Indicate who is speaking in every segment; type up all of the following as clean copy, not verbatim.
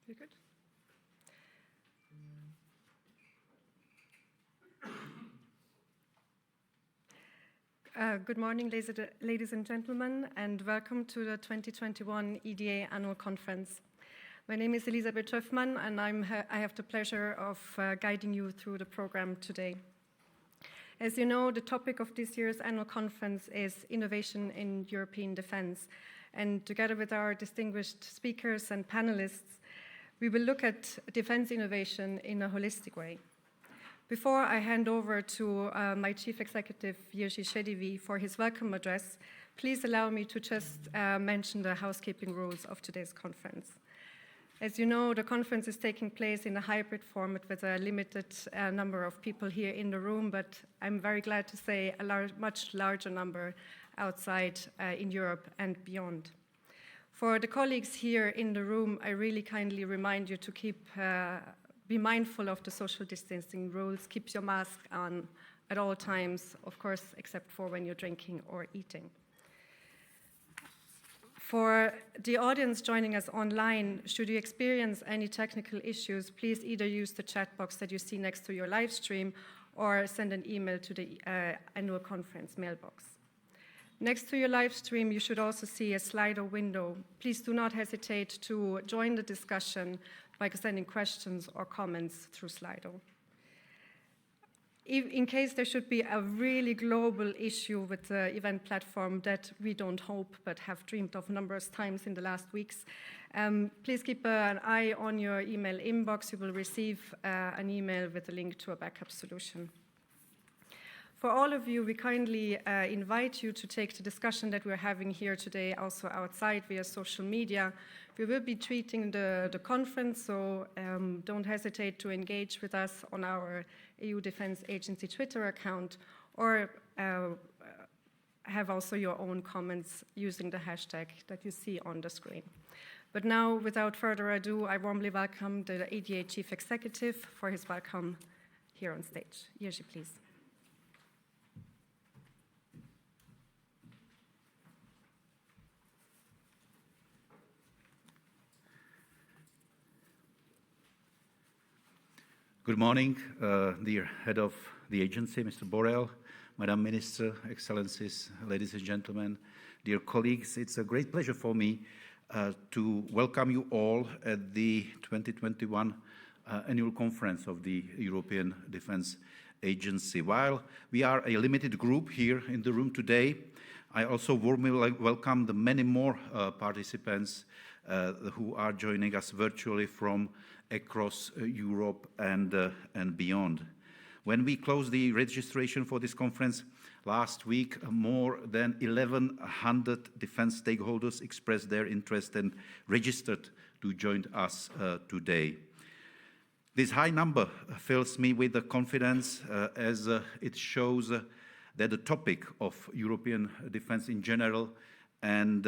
Speaker 1: You good? Good morning, ladies and gentlemen, and welcome to the 2021 EDA Annual Conference. My name is Elisabeth Schöffmann, and I have the pleasure of guiding you through the program today. As you know, the topic of this year's annual conference is innovation in European defense, and together with our distinguished speakers and panelists, we will look at defense innovation in a holistic way. Before I hand over to my Chief Executive, Jiří Šedivý, for his welcome address, please allow me to just mention the housekeeping rules of today's conference. As you know, the conference is taking place in a hybrid format with a limited number of people here in the room, but I'm very glad to say a much larger number outside in Europe and beyond. For the colleagues here in the room, I really kindly remind you to be mindful of the social distancing rules. Keep your mask on at all times, of course, except for when you're drinking or eating. For the audience joining us online, should you experience any technical issues, please either use the chat box that you see next to your live stream or send an email to the annual conference mailbox. Next to your live stream, you should also see a Slido window. Please do not hesitate to join the discussion by sending questions or comments through Slido. In case there should be a really global issue with the event platform that we don't hope but have dreamed of numerous times in the last weeks, please keep an eye on your email inbox. You will receive an email with a link to a backup solution. For all of you, we kindly invite you to take the discussion that we're having here today also outside via social media. We will be tweeting the conference, so don't hesitate to engage with us on our EU Defense Agency Twitter account, or have also your own comments using the hashtag that you see on the screen. But now, without further ado, I warmly welcome the EDA Chief Executive for his welcome here on stage. Jiří, please.
Speaker 2: Good morning, dear head of the agency, Mr. Borrell, Madam Minister, Excellencies, ladies and gentlemen, dear colleagues. It's a great pleasure for me to welcome you all at the 2021 Annual Conference of the European Defence Agency. While we are a limited group here in the room today, I also warmly welcome the many more participants who are joining us virtually from across Europe and beyond. When we closed the registration for this conference last week, more than 1,100 defense stakeholders expressed their interest and registered to join us today. This high number fills me with the confidence as it shows that the topic of European defense in general and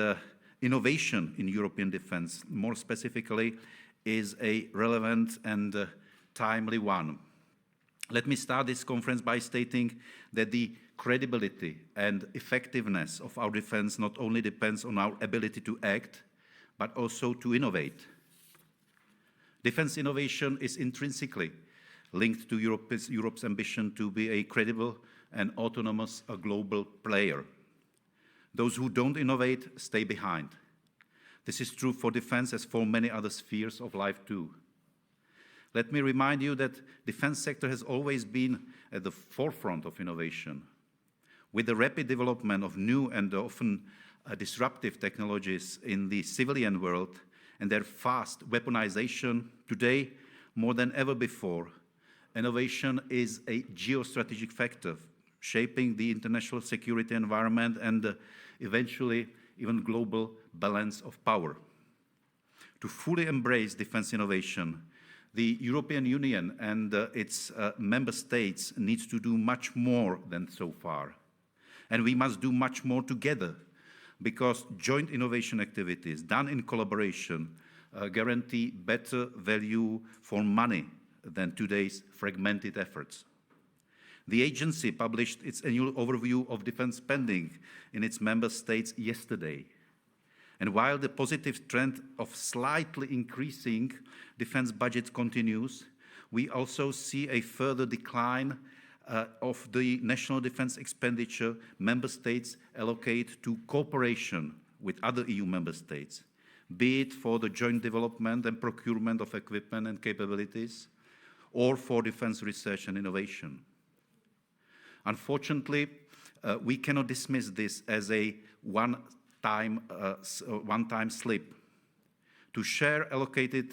Speaker 2: innovation in European defense, more specifically, is a relevant and timely one. Let me start this conference by stating that the credibility and effectiveness of our defense not only depends on our ability to act, but also to innovate. Defense innovation is intrinsically linked to Europe's ambition to be a credible and autonomous global player. Those who don't innovate stay behind. This is true for defense as for many other spheres of life too. Let me remind you that the defense sector has always been at the forefront of innovation. With the rapid development of new and often disruptive technologies in the civilian world and their fast weaponization, today, more than ever before, innovation is a geostrategic factor, shaping the international security environment and eventually even global balance of power. To fully embrace defense innovation, the European Union and its member states need to do much more than so far. And we must do much more together, because joint innovation activities done in collaboration guarantee better value for money than today's fragmented efforts. The agency published its annual overview of defense spending in its member states yesterday. And while the positive trend of slightly increasing defense budget continues, we also see a further decline of the national defense expenditure member states allocate to cooperation with other EU member states, be it for the joint development and procurement of equipment and capabilities, or for defense research and innovation. Unfortunately, we cannot dismiss this as a one-time slip. The share allocated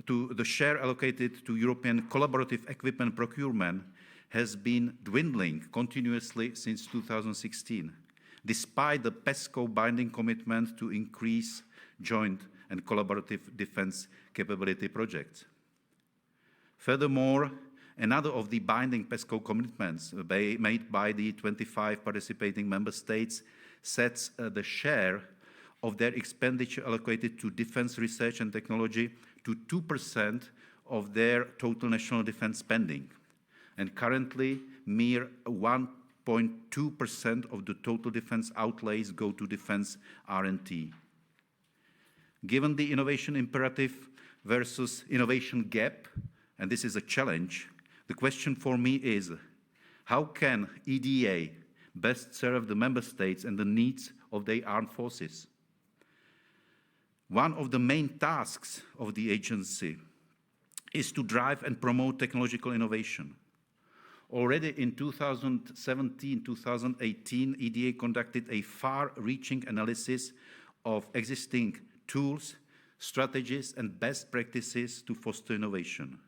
Speaker 2: to European collaborative equipment procurement has been dwindling continuously since 2016, despite the PESCO binding commitment to increase joint and collaborative defense capability projects. Furthermore, another of the binding PESCO commitments made by the 25 participating member states sets the share of their expenditure allocated to defense research and technology to 2% of their total national defense spending, and currently mere 1.2% of the total defense outlays go to defense R&T. Given the innovation imperative versus innovation gap, and this is a challenge, the question for me is, how can EDA best serve the member states and the needs of their armed forces? One of the main tasks of the agency is to drive and promote technological innovation. Already in 2017-2018, EDA conducted a far-reaching analysis of existing tools, strategies, and best practices to foster innovation.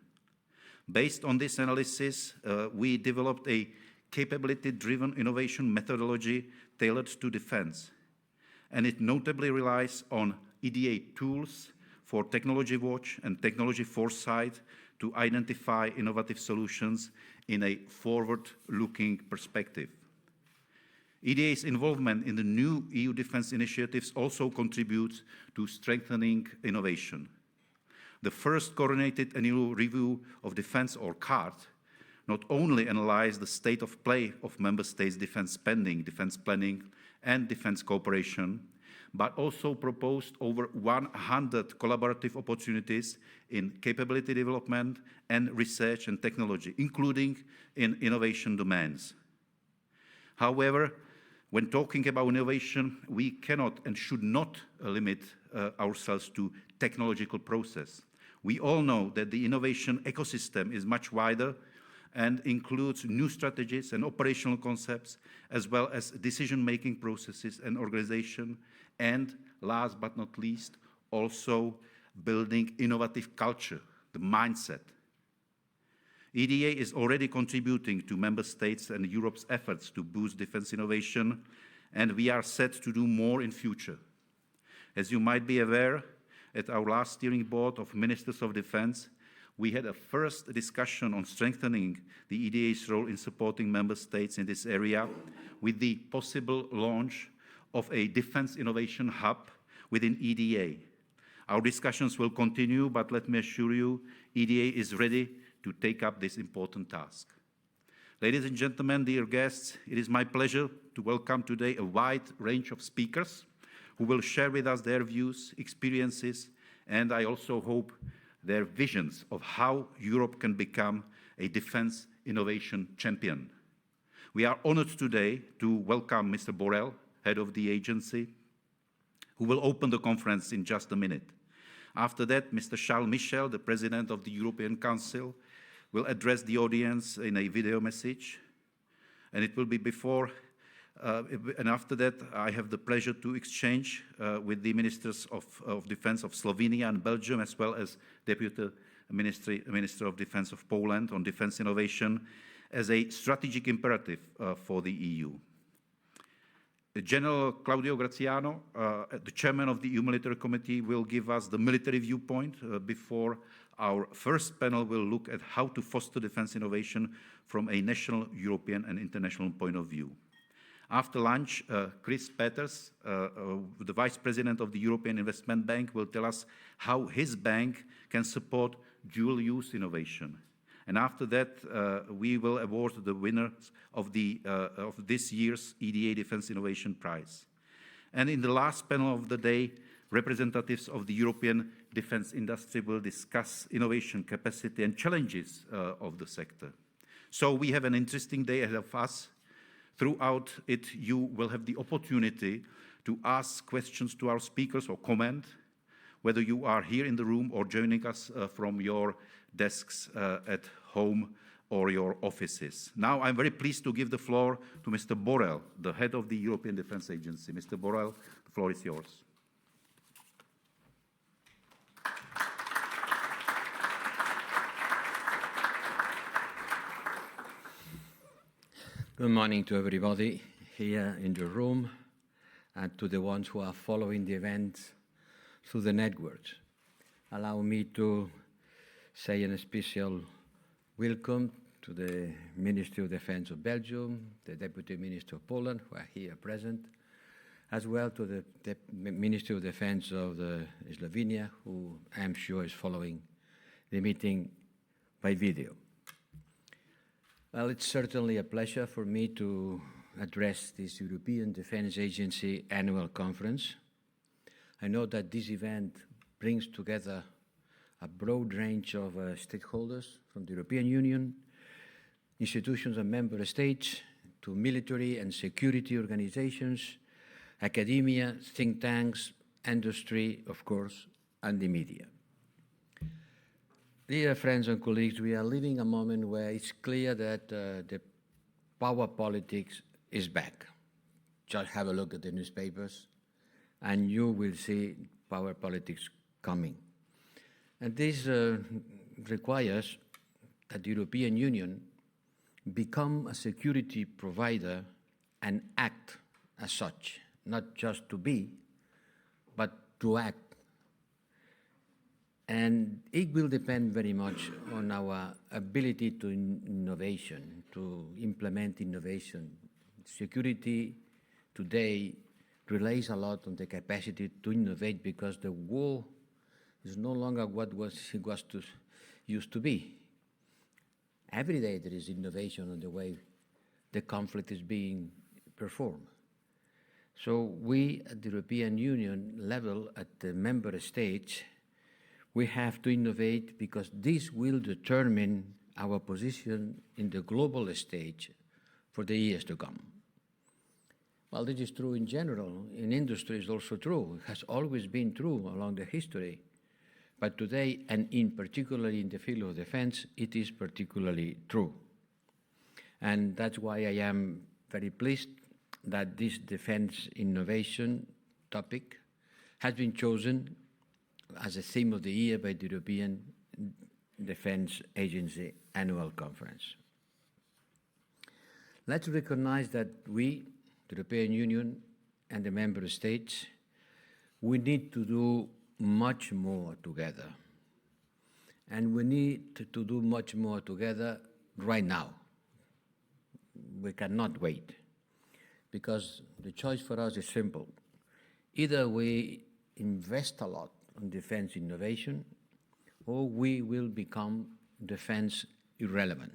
Speaker 2: Based on this analysis, we developed a capability-driven innovation methodology tailored to defense, and it notably relies on EDA tools for technology watch and technology foresight to identify innovative solutions in a forward-looking perspective. EDA's involvement in the new EU defense initiatives also contributes to strengthening innovation. The first coordinated annual review of defense, or CARD, not only analyzed the state of play of member states' defense spending, defense planning, and defense cooperation, but also proposed over 100 collaborative opportunities in capability development and research and technology, including in innovation domains. However, when talking about innovation, we cannot and should not limit ourselves to technological process. We all know that the innovation ecosystem is much wider and includes new strategies and operational concepts, as well as decision-making processes and organization, and last but not least, also building innovative culture, the mindset. EDA is already contributing to member states and Europe's efforts to boost defense innovation, and we are set to do more in future. As you might be aware, at our last steering board of Ministers of Defense, we had a first discussion on strengthening the EDA's role in supporting member states in this area with the possible launch of a defense innovation hub within EDA. Our discussions will continue, but let me assure you, EDA is ready to take up this important task. Ladies and gentlemen, dear guests, it is my pleasure to welcome today a wide range of speakers who will share with us their views, experiences, and I also hope their visions of how Europe can become a defense innovation champion. We are honored today to welcome Mr. Borrell, head of the agency, who will open the conference in just a minute. After that, Mr. Charles Michel, the President of the European Council, will address the audience in a video message. And it will be before and after that, I have the pleasure to exchange with the Ministers of Defense of Slovenia and Belgium, as well as Deputy Minister of Defense of Poland on defense innovation as a strategic imperative for the EU. General Claudio Graziano, the chairman of the EU Military Committee, will give us the military viewpoint before our first panel will look at how to foster defense innovation from a national, European, and international point of view. After lunch, Chris Peters, the Vice President of the European Investment Bank, will tell us how his bank can support dual-use innovation. And after that, we will award the winners of this year's EDA Defense Innovation Prize. And in the last panel of the day, representatives of the European defense industry will discuss innovation capacity and challenges of the sector. So we have an interesting day ahead of us. Throughout it, you will have the opportunity to ask questions to our speakers or comment, whether you are here in the room or joining us from your desks at home or your offices. Now, I'm very pleased to give the floor to Mr. Borrell, the head of the European Defence Agency. Mr. Borrell, the floor is yours.
Speaker 3: Good morning to everybody here in the room and to the ones who are following the event through the networks. Allow me to say a special welcome to the Ministry of Defense of Belgium, the Deputy Minister of Poland, who are here present, as well to the Ministry of Defense of Slovenia, who I'm sure is following the meeting by video. Well, it's certainly a pleasure for me to address this European Defence Agency Annual Conference. I know that this event brings together a broad range of stakeholders from the European Union, institutions and member states, to military and security organizations, academia, think tanks, industry, of course, and the media. Dear friends and colleagues, we are living a moment where it's clear that the power politics is back. Just have a look at the newspapers, and you will see power politics coming. And this requires that the European Union become a security provider and act as such, not just to be, but to act. And it will depend very much on our ability to innovation, to implement innovation. Security today relies a lot on the capacity to innovate because the war is no longer what it used to be. Every day there is innovation on the way the conflict is being performed. So we at the European Union level, at the member states, we have to innovate because this will determine our position in the global stage for the years to come. Well, this is true in general. In industry, it's also true. It has always been true along the history. But today, and in particularly in the field of defense, it is particularly true. And that's why I am very pleased that this defense innovation topic has been chosen as a theme of the year by the European Defence Agency Annual Conference. Let's recognize that we, the European Union and the member states, we need to do much more together. And we need to do much more together right now. We cannot wait, because the choice for us is simple. Either we invest a lot on defense innovation, or we will become defense irrelevant.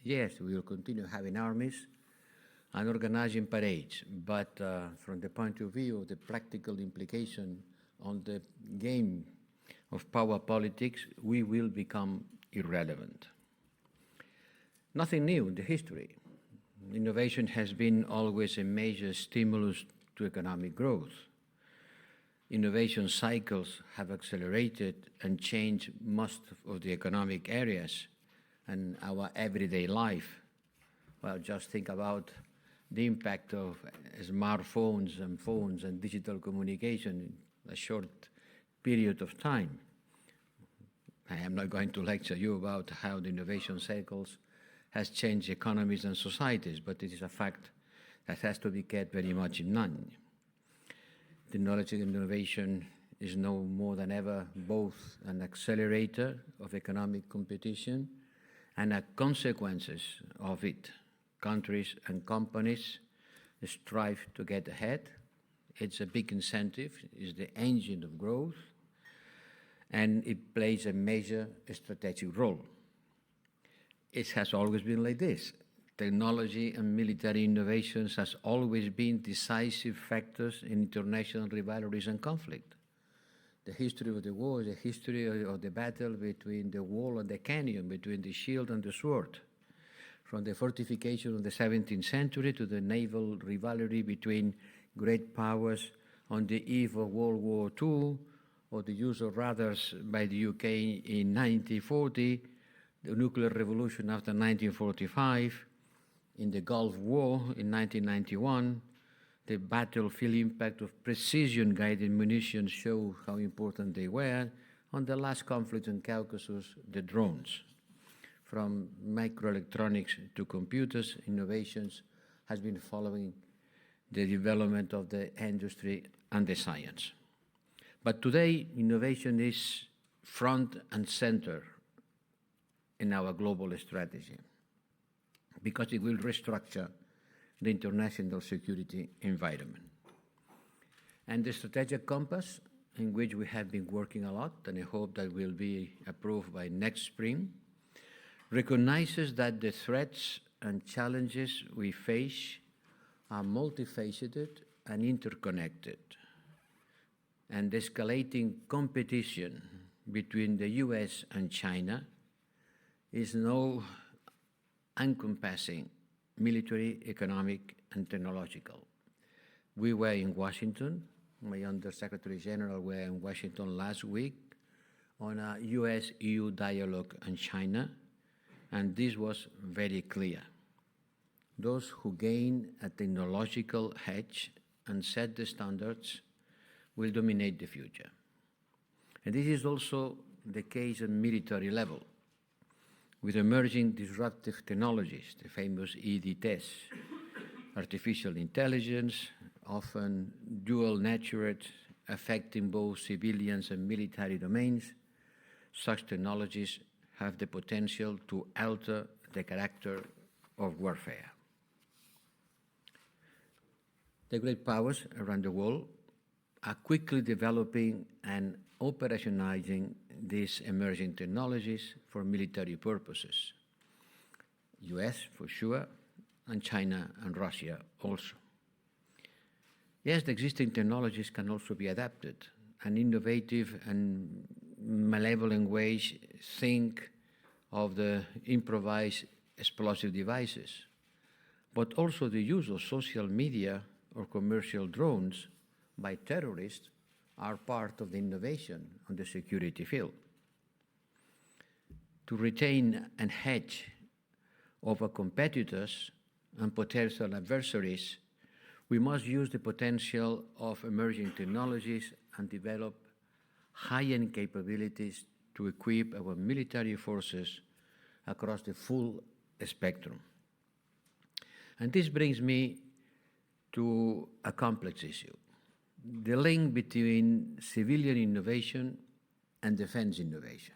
Speaker 3: Yes, we will continue having armies and organizing parades, but from the point of view of the practical implication on the game of power politics, we will become irrelevant. Nothing new in the history. Innovation has been always a major stimulus to economic growth. Innovation cycles have accelerated and changed most of the economic areas and our everyday life. Well, just think about the impact of smartphones and phones and digital communication in a short period of time. I am not going to lecture you about how the innovation cycles has changed economies and societies, but it is a fact that has to be kept very much in mind. Technology and innovation is now more than ever both an accelerator of economic competition and a consequences of it. Countries and companies strive to get ahead. It's a big incentive, it's the engine of growth, and it plays a major strategic role. It has always been like this. technology and military innovations has always been decisive factors in international rivalries and conflict. The history of the war is a history of the battle between the wall and the canyon, between the shield and the sword, from the fortification of the 17th century to the naval rivalry between great powers on the eve of World War II, or the use of radars by the UK in 1940, the nuclear revolution after 1945, in the Gulf War in 1991, the battlefield impact of precision-guided munitions show how important they were. On the last conflict in Caucasus, the drones. From microelectronics to computers, innovations has been following the development of the industry and the science. But today, innovation is front and center in our global strategy because it will restructure the international security environment. And the strategic compass, in which we have been working a lot, and I hope that will be approved by next spring, recognizes that the threats and challenges we face are multifaceted and interconnected. And escalating competition between the US and China is now encompassing military, economic, and technological. We were in Washington, my Undersecretary General were in Washington last week on a US-EU dialogue on China, and this was very clear. Those who gain a technological edge and set the standards will dominate the future. And this is also the case at military level, with emerging disruptive technologies, the famous EDA, artificial intelligence, often dual-natured, affecting both civilians and military domains. Such technologies have the potential to alter the character of warfare. The great powers around the world are quickly developing and operationalizing these emerging technologies for military purposes. US for sure, and China and Russia also. Yes, the existing technologies can also be adapted, and innovative and malevolent ways think of the improvised explosive devices, but also the use of social media or commercial drones by terrorists are part of the innovation on the security field. To retain an edge over competitors and potential adversaries, we must use the potential of emerging technologies and develop high-end capabilities to equip our military forces across the full spectrum. And this brings me to a complex issue: the link between civilian innovation and defense innovation.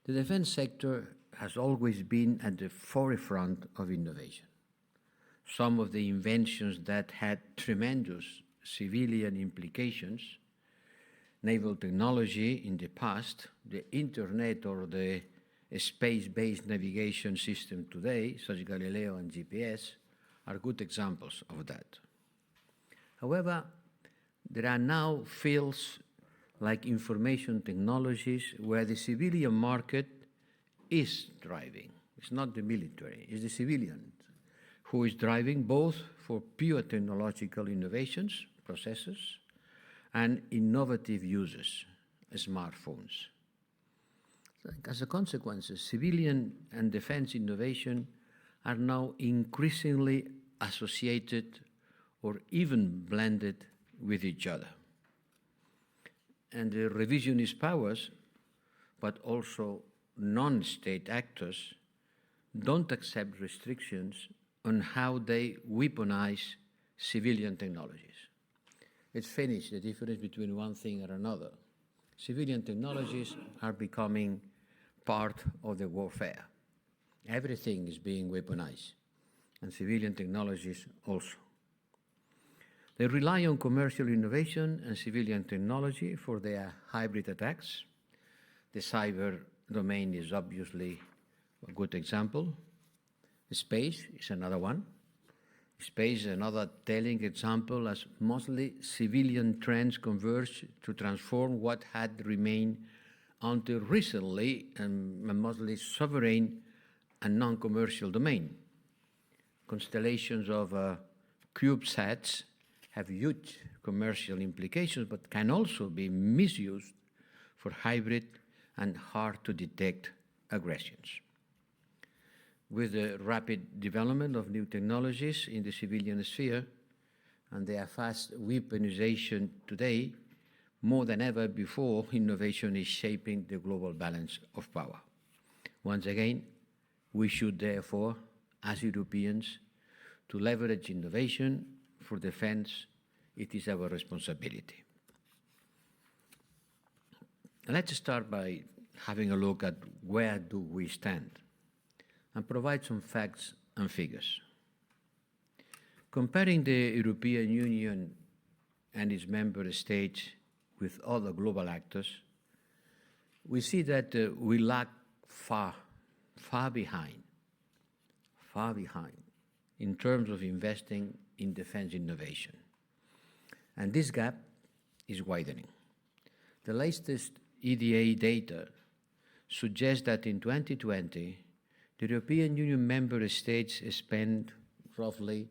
Speaker 3: The defense sector has always been at the forefront of innovation. Some of the inventions that had tremendous civilian implications, naval technology in the past, the internet or the space-based navigation system today, such as Galileo and GPS, are good examples of that. However, there are now fields like information technologies where the civilian market is driving. It's not the military, it's the civilian who is driving both for pure technological innovations, processes, and innovative uses, smartphones. So as a consequence, civilian and defense innovation are now increasingly associated or even blended with each other. And the revisionist powers, but also non-state actors, don't accept restrictions on how they weaponize civilian technologies. It's finished, the difference between one thing and another. Civilian technologies are becoming part of the warfare. Everything is being weaponized, and civilian technologies also. They rely on commercial innovation and civilian technology for their hybrid attacks. The cyber domain is obviously a good example. Space is another one. Space is another telling example as mostly civilian trends converge to transform what had remained until recently a mostly sovereign and non-commercial domain. Constellations of CubeSats have huge commercial implications, but can also be misused for hybrid and hard-to-detect aggressions. With the rapid development of new technologies in the civilian sphere and their fast weaponization today, more than ever before, innovation is shaping the global balance of power. Once again, we should therefore, as Europeans, to leverage innovation for defense. It is our responsibility. Let's start by having a look at where do we stand and provide some facts and figures. Comparing the European Union and its member states with other global actors, we see that we lag far behind in terms of investing in defense innovation. And this gap is widening. The latest EDA data suggests that in 2020, the European Union member states spent roughly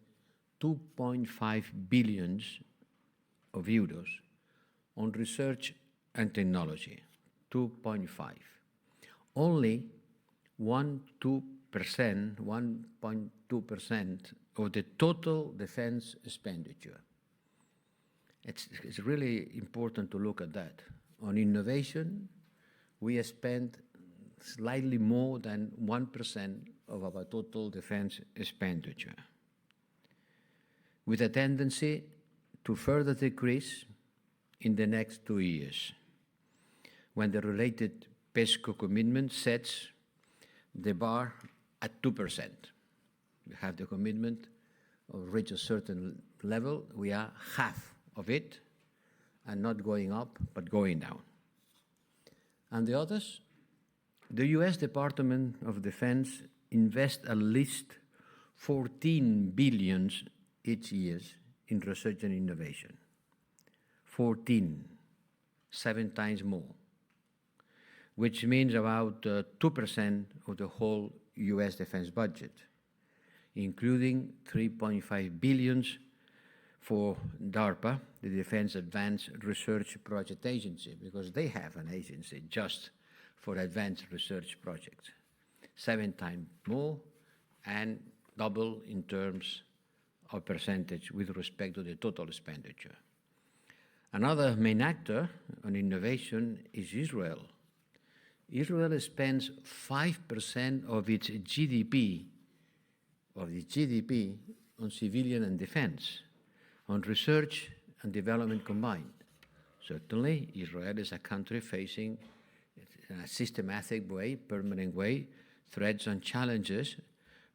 Speaker 3: 2.5 billion of euros on research and technology, 2.5. Only 1.2% of the total defense expenditure. It's really important to look at that. On innovation, we spend slightly more than 1% of our total defense expenditure, with a tendency to further decrease in the next 2 years, when the related PESCO commitment sets the bar at 2%. We have the commitment of reach a certain level. We are half of it, and not going up, but going down. And the others? The US Department of Defense invests at least 14 billion each year in research and innovation. 14, 7 times more, which means about 2% of the whole US defense budget, including 3.5 billion for DARPA, the Defense Advanced Research Project Agency, because they have an agency just for advanced research projects. 7 times more and double in terms of percentage with respect to the total expenditure. Another main actor on innovation is Israel. Israel spends 5% of its GDP on civilian and defense, on research and development combined. Certainly, Israel is a country facing, in a systematic way, permanent way, threats and challenges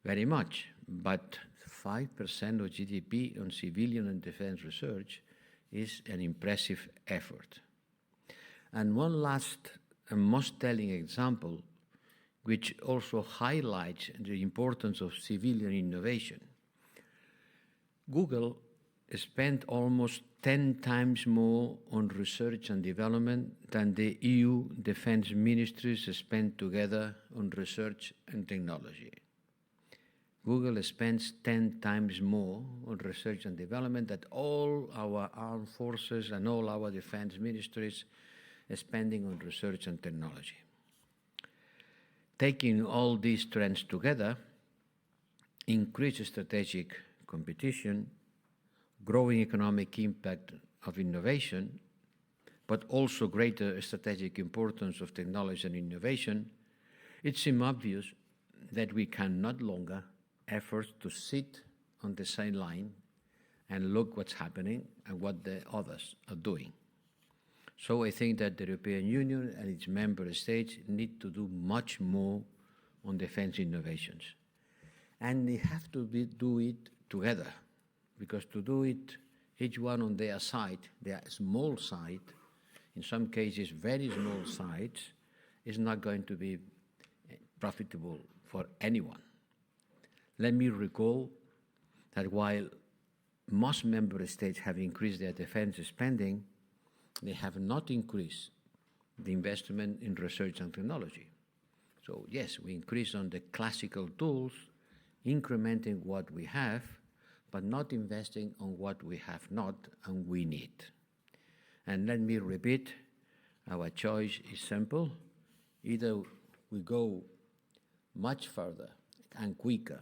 Speaker 3: very much. But 5% of GDP on civilian and defense research is an impressive effort. And one last and most telling example, which also highlights the importance of civilian innovation. Google spent almost 10 times more on research and development than the EU defense ministries spent together on research and technology. Google spends 10 times more on research and development than all our armed forces and all our defense ministries spending on research and technology. Taking all these trends together, increased strategic competition, growing economic impact of innovation, but also greater strategic importance of technology and innovation, it seems obvious that we can no longer afford to sit on the sideline and look what's happening and what the others are doing. So I think that the European Union and its member states need to do much more on defense innovations. And they have to do it together, because to do it, each one on their side, their small side, in some cases very small sides, is not going to be profitable for anyone. Let me recall that while most member states have increased their defense spending, they have not increased the investment in research and technology. So yes, we increase on the classical tools, incrementing what we have, but not investing on what we have not and we need. And let me repeat, our choice is simple. Either we go much further and quicker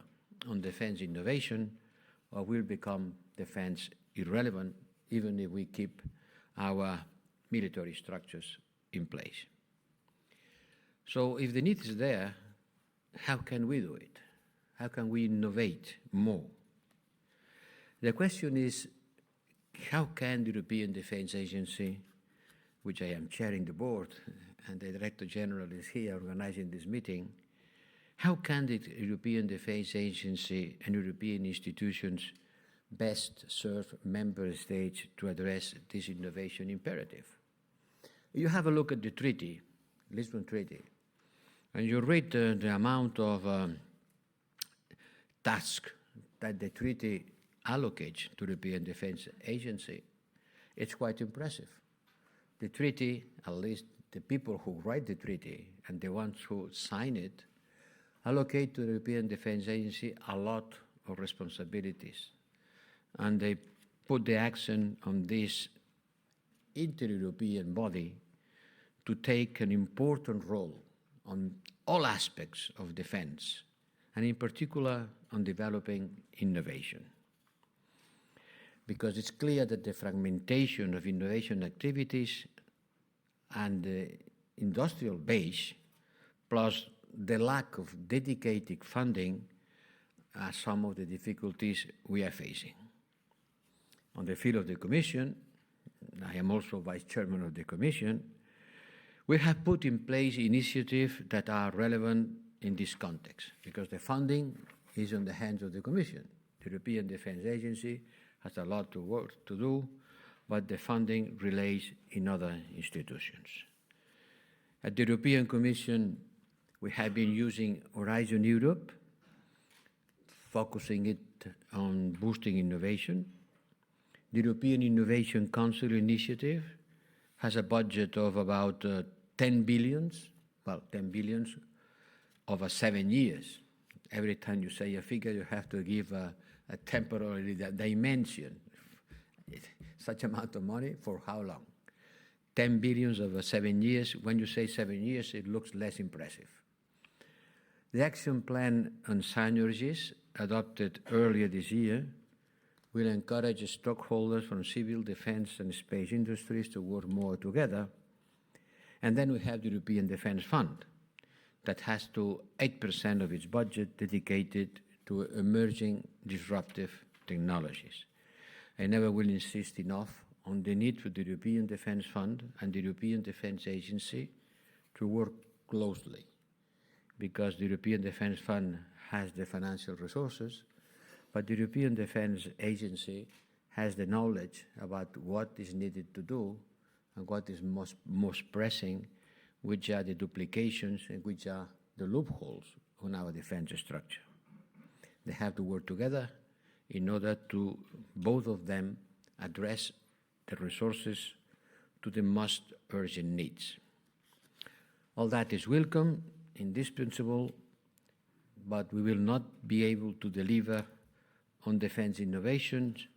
Speaker 3: on defense innovation, or we'll become defense irrelevant, even if we keep our military structures in place. So if the need is there, how can we do it? How can we innovate more? The question is, how can the European Defence Agency, which I am chairing the board, and the Director General is here organizing this meeting, how can the European Defence Agency and European institutions best serve member states to address this innovation imperative? You have a look at the treaty, Lisbon Treaty, and you read the amount of tasks that the treaty allocates to the European Defence Agency. It's quite impressive. The treaty, at least the people who write the treaty and the ones who sign it, allocate to the European Defence Agency a lot of responsibilities. And they put the accent on this inter-European body to take an important role on all aspects of defense, and in particular on developing innovation. Because it's clear that the fragmentation of innovation activities and the industrial base, plus the lack of dedicated funding, are some of the difficulties we are facing. On the field of the Commission, I am also Vice Chairman of the Commission, we have put in place initiatives that are relevant in this context, because the funding is in the hands of the Commission. The European Defence Agency has a lot of work to do, but the funding relays in other institutions. At the European Commission, we have been using Horizon Europe, focusing it on boosting innovation. The European Innovation Council initiative has a budget of about 10 billion over 7 years. Every time you say a figure, you have to give a temporary dimension. Such amount of money for how long? 10 billion over 7 years. When you say 7 years, it looks less impressive. The action plan on synergies, adopted earlier this year, will encourage stakeholders from civil defense and space industries to work more together. And then we have the European Defence Fund that has 8% of its budget dedicated to emerging disruptive technologies. I never will insist enough on the need for the European Defence Fund and the European Defence Agency to work closely, because the European Defence Fund has the financial resources, but the European Defence Agency has the knowledge about what is needed to do and what is most pressing, which are the duplications and which are the loopholes on our defense structure. They have to work together in order to, both of them, address the resources to the most urgent needs. All that is welcome, indispensable, but we will not be able to deliver on defense innovations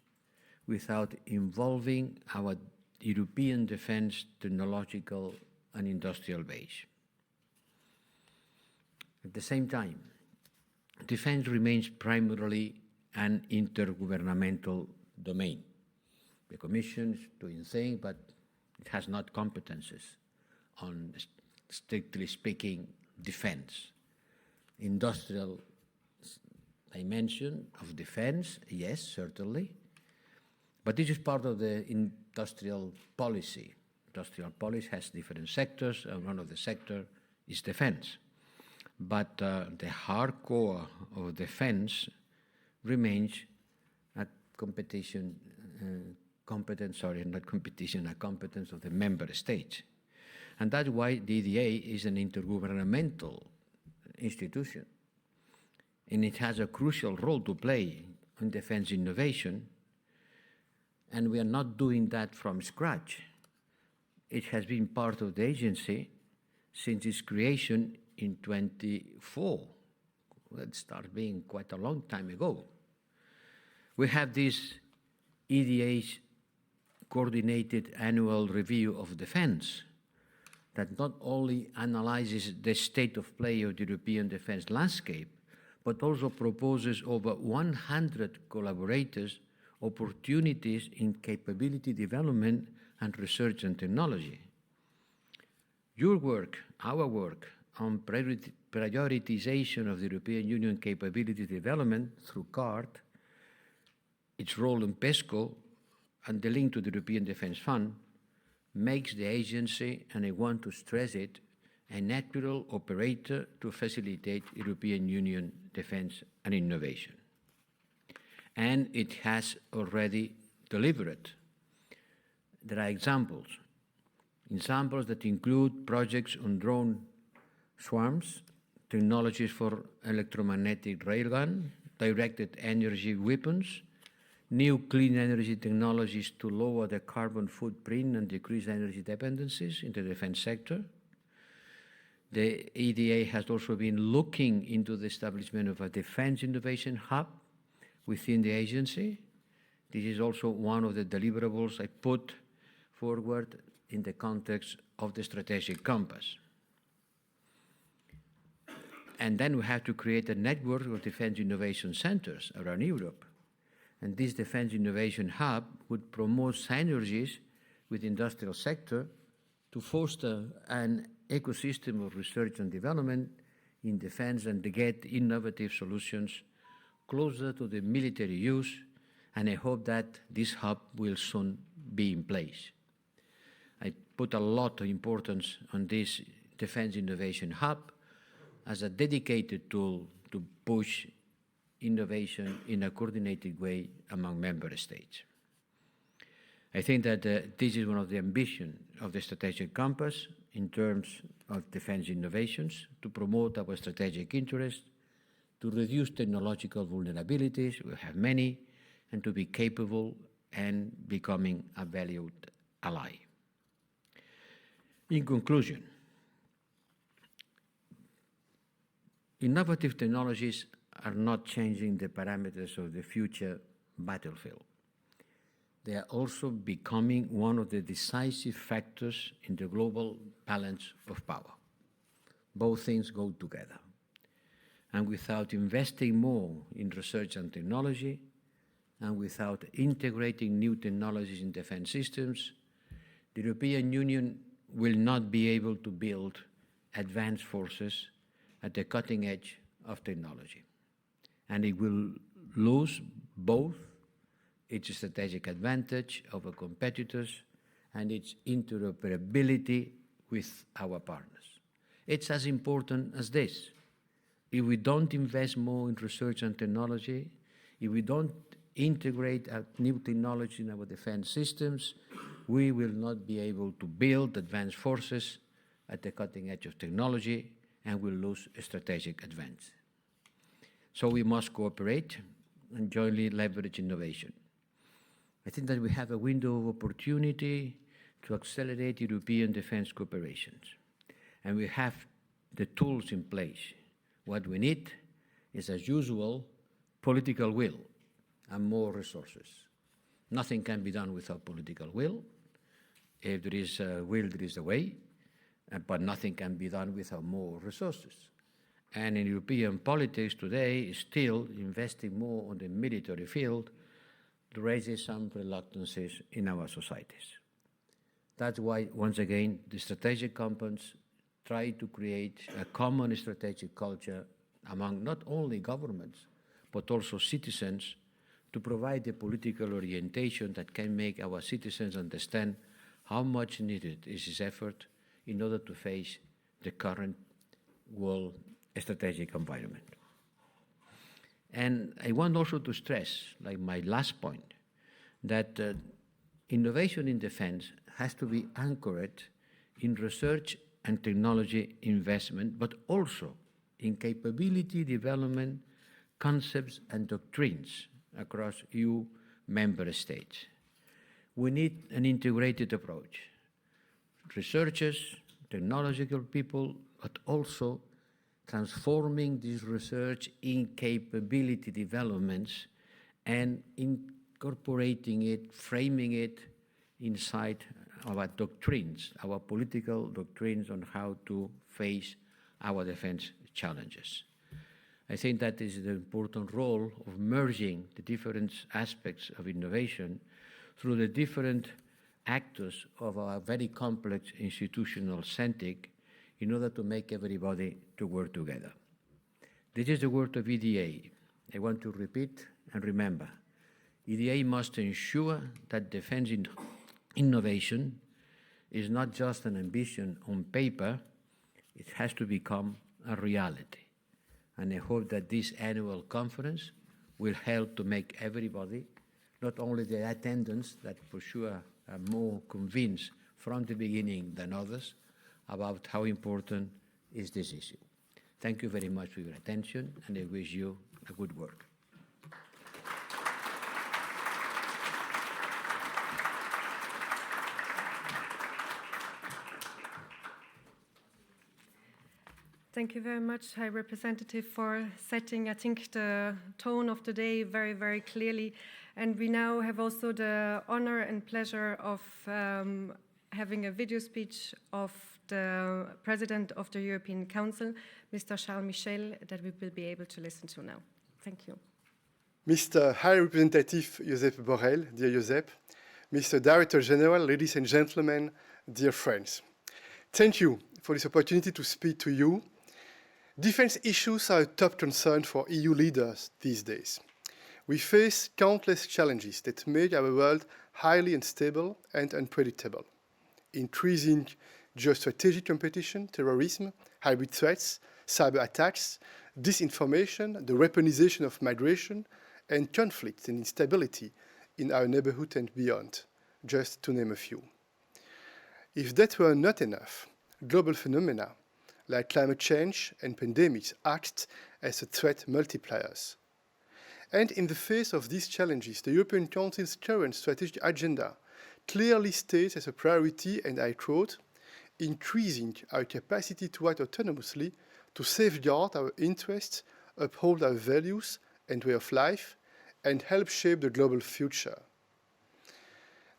Speaker 3: without involving our European defense technological and industrial base. At the same time, defense remains primarily an intergovernmental domain. The Commission is doing things, but it has not competences on, strictly speaking, defense. Industrial dimension of defense, yes, certainly, but this is part of the industrial policy. Industrial policy has different sectors, and one of the sectors is defense. But the hardcore of defense remains a competence of the member states. And that's why the EDA is an intergovernmental institution. and it has a crucial role to play in defense innovation, and we are not doing that from scratch. It has been part of the agency since its creation in 2004. That starts being quite a long time ago. We have this EDA's Coordinated Annual Review of Defense that not only analyzes the state of play of the European defense landscape, but also proposes over 100 collaborators opportunities in capability development and research and technology. Your work, our work, on prioritization of the European Union capability development through CARD, its role in PESCO, and the link to the European Defence Fund, makes the agency, and I want to stress it, a natural operator to facilitate European Union defence and innovation. And it has already delivered. There are examples that include projects on drone swarms, technologies for electromagnetic railgun, directed energy weapons, new clean energy technologies to lower the carbon footprint and decrease energy dependencies in the defense sector. The EDA has also been looking into the establishment of a defense innovation hub within the agency. This is also one of the deliverables I put forward in the context of the strategic compass. And then we have to create a network of defense innovation centers around Europe. And this defense innovation hub would promote synergies with the industrial sector to foster an ecosystem of research and development in defense and to get innovative solutions closer to the military use, and I hope that this hub will soon be in place. I put a lot of importance on this defense innovation hub as a dedicated tool to push innovation in a coordinated way among member states. I think that this is one of the ambitions of the strategic compass in terms of defense innovations, to promote our strategic interests, to reduce technological vulnerabilities, we have many, and to be capable and becoming a valued ally. In conclusion, innovative technologies are not changing the parameters of the future battlefield. They are also becoming one of the decisive factors in the global balance of power. Both things go together. And without investing more in research and technology, and without integrating new technologies in defense systems, the European Union will not be able to build advanced forces at the cutting edge of technology. And it will lose both its strategic advantage over competitors and its interoperability with our partners. It's as important as this. If we don't invest more in research and technology, if we don't integrate new technology in our defense systems, we will not be able to build advanced forces at the cutting edge of technology, and will lose a strategic advantage. So we must cooperate and jointly leverage innovation. I think that we have a window of opportunity to accelerate European defense cooperations, and we have the tools in place. What we need is, as usual, political will and more resources. Nothing can be done without political will. If there is a will, there is a way, but nothing can be done without more resources. And in European politics today, still investing more on the military field raises some reluctances in our societies. That's why, once again, the strategic compass try to create a common strategic culture among not only governments, but also citizens, to provide the political orientation that can make our citizens understand how much needed is this effort in order to face the current world strategic environment. And I want also to stress, like my last point, that innovation in defense has to be anchored in research and technology investment, but also in capability development concepts and doctrines across EU member states. We need an integrated approach. Researchers, technological people, but also transforming this research in capability developments and incorporating it, framing it inside our doctrines, our political doctrines on how to face our defense challenges. I think that is the important role of merging the different aspects of innovation through the different actors of our very complex institutional setting in order to make everybody to work together. This is the word of EDA. I want to repeat and remember. EDA must ensure that defense innovation is not just an ambition on paper, it has to become a reality. And I hope that this annual conference will help to make everybody, not only the attendants that for sure are more convinced from the beginning than others about how important is this issue. Thank you very much for your attention, and I wish you a good work.
Speaker 1: Thank you very much, High Representative, for setting, I think, the tone of the day very, very clearly. And we now have also the honor and pleasure of having a video speech of the President of the European Council, Mr. Charles Michel, that we will be able to listen to now. Thank you.
Speaker 4: Mr. High Representative Josep Borrell, dear Josep, Mr. Director General, ladies and gentlemen, dear friends. Thank you for this opportunity to speak to you. Defense issues are a top concern for EU leaders these days. We face countless challenges that make our world highly unstable and unpredictable. Increasing geostrategic competition, terrorism, hybrid threats, cyber attacks, disinformation, the weaponization of migration, and conflict and instability in our neighborhood and beyond, just to name a few. If that were not enough, global phenomena like climate change and pandemics act as a threat multipliers. And in the face of these challenges, the European Council's current strategic agenda clearly states as a priority, and I quote, increasing our capacity to act autonomously to safeguard our interests, uphold our values and way of life, and help shape the global future.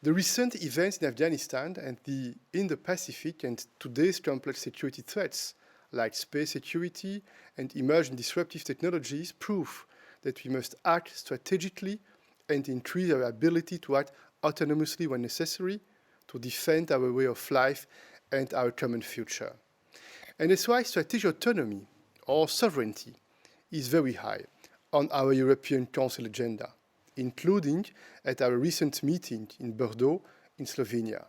Speaker 4: The recent events in Afghanistan and the Indo-Pacific and today's complex security threats like space security and emerging disruptive technologies prove that we must act strategically and increase our ability to act autonomously when necessary to defend our way of life and our common future. And that's why strategic autonomy or sovereignty is very high on our European Council agenda, including at our recent meeting in Bordeaux in Slovenia,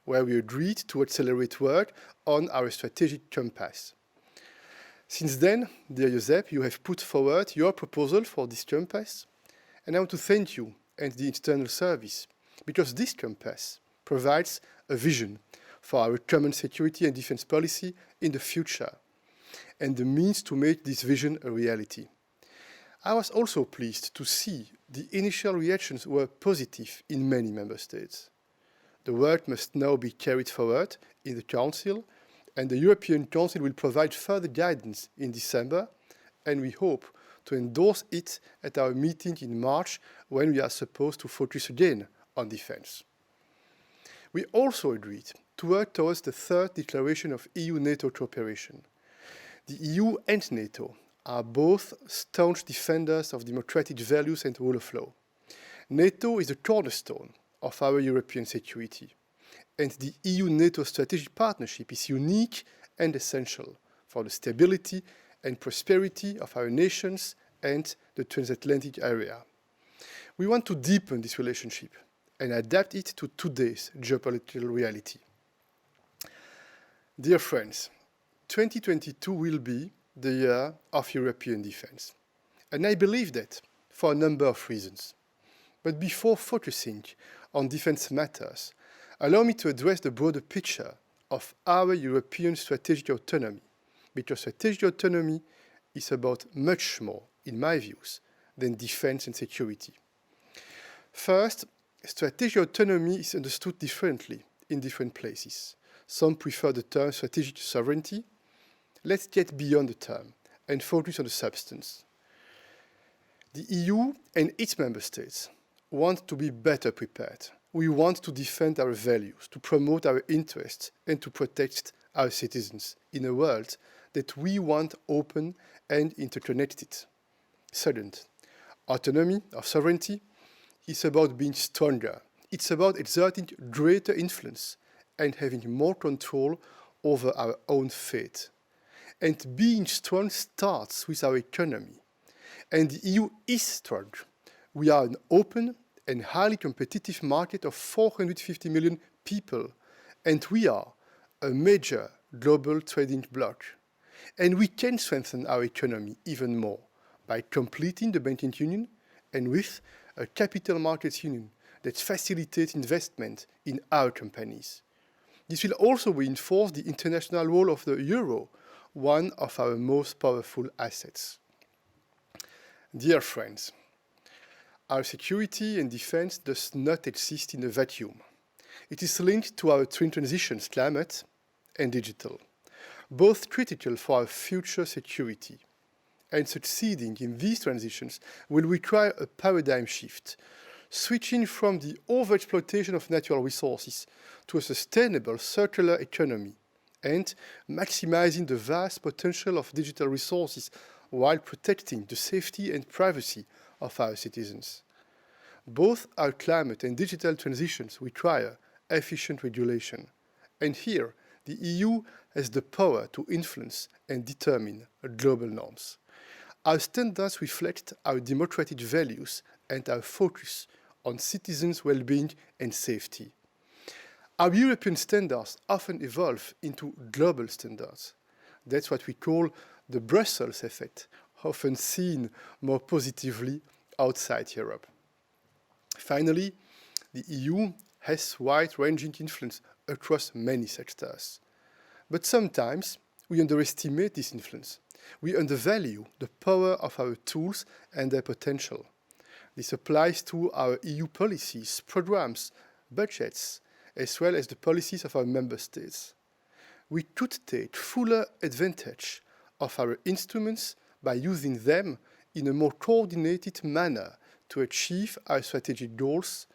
Speaker 4: where we agreed to accelerate work on our strategic compass. Since then, dear Josep, you have put forward your proposal for this compass, and I want to thank you and the External Service, because this compass provides a vision for our common security and defense policy in the future, and the means to make this vision a reality. I was also pleased to see the initial reactions were positive in many member states. The work must now be carried forward in the Council, and the European Council will provide further guidance in December, and we hope to endorse it at our meeting in March, when we are supposed to focus again on defense. We also agreed to work towards the third declaration of EU-NATO cooperation. The EU and NATO are both staunch defenders of democratic values and rule of law. NATO is a cornerstone of our European security, and the EU-NATO strategic partnership is unique and essential for the stability and prosperity of our nations and the transatlantic area. We want to deepen this relationship and adapt it to today's geopolitical reality. Dear friends, 2022 will be the year of European defense, and I believe that for a number of reasons. But before focusing on defense matters, allow me to address the broader picture of our European strategic autonomy, because strategic autonomy is about much more, in my views, than defense and security. First, strategic autonomy is understood differently in different places. Some prefer the term strategic sovereignty. Let's get beyond the term and focus on the substance. The EU and its member states want to be better prepared. We want to defend our values, to promote our interests, and to protect our citizens in a world that we want open and interconnected. Second, autonomy or sovereignty is about being stronger. It's about exerting greater influence and having more control over our own fate. And being strong starts with our economy. And the EU is strong. We are an open and highly competitive market of 450 million people, and we are a major global trading bloc. And we can strengthen our economy even more by completing the banking union and with a capital markets union that facilitates investment in our companies. This will also reinforce the international role of the euro, one of our most powerful assets. Dear friends, our security and defense does not exist in a vacuum. It is linked to our twin transitions, climate and digital, both critical for our future security. And succeeding in these transitions will require a paradigm shift, switching from the overexploitation of natural resources to a sustainable circular economy, and maximizing the vast potential of digital resources while protecting the safety and privacy of our citizens. Both our climate and digital transitions require efficient regulation, and here the EU has the power to influence and determine global norms. Our standards reflect our democratic values and our focus on citizens' well-being and safety. Our European standards often evolve into global standards. That's what we call the Brussels effect, often seen more positively outside Europe. Finally, the EU has wide-ranging influence across many sectors. But sometimes we underestimate this influence. We undervalue the power of our tools and their potential. This applies to our EU policies, programs, budgets, as well as the policies of our member states. We could take fuller advantage of our instruments by using them in a more coordinated manner to achieve our strategic goals,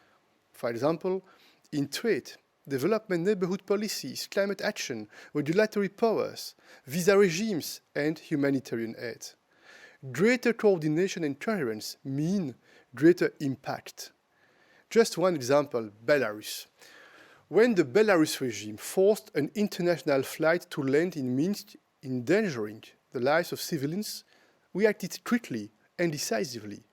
Speaker 4: for example, in trade, development neighborhood policies, climate action, regulatory powers, visa regimes, and humanitarian aid. Greater coordination and coherence mean greater impact. Just one example, Belarus. When the Belarus regime forced an international flight to land in Minsk, endangering the lives of civilians, we acted quickly and decisively.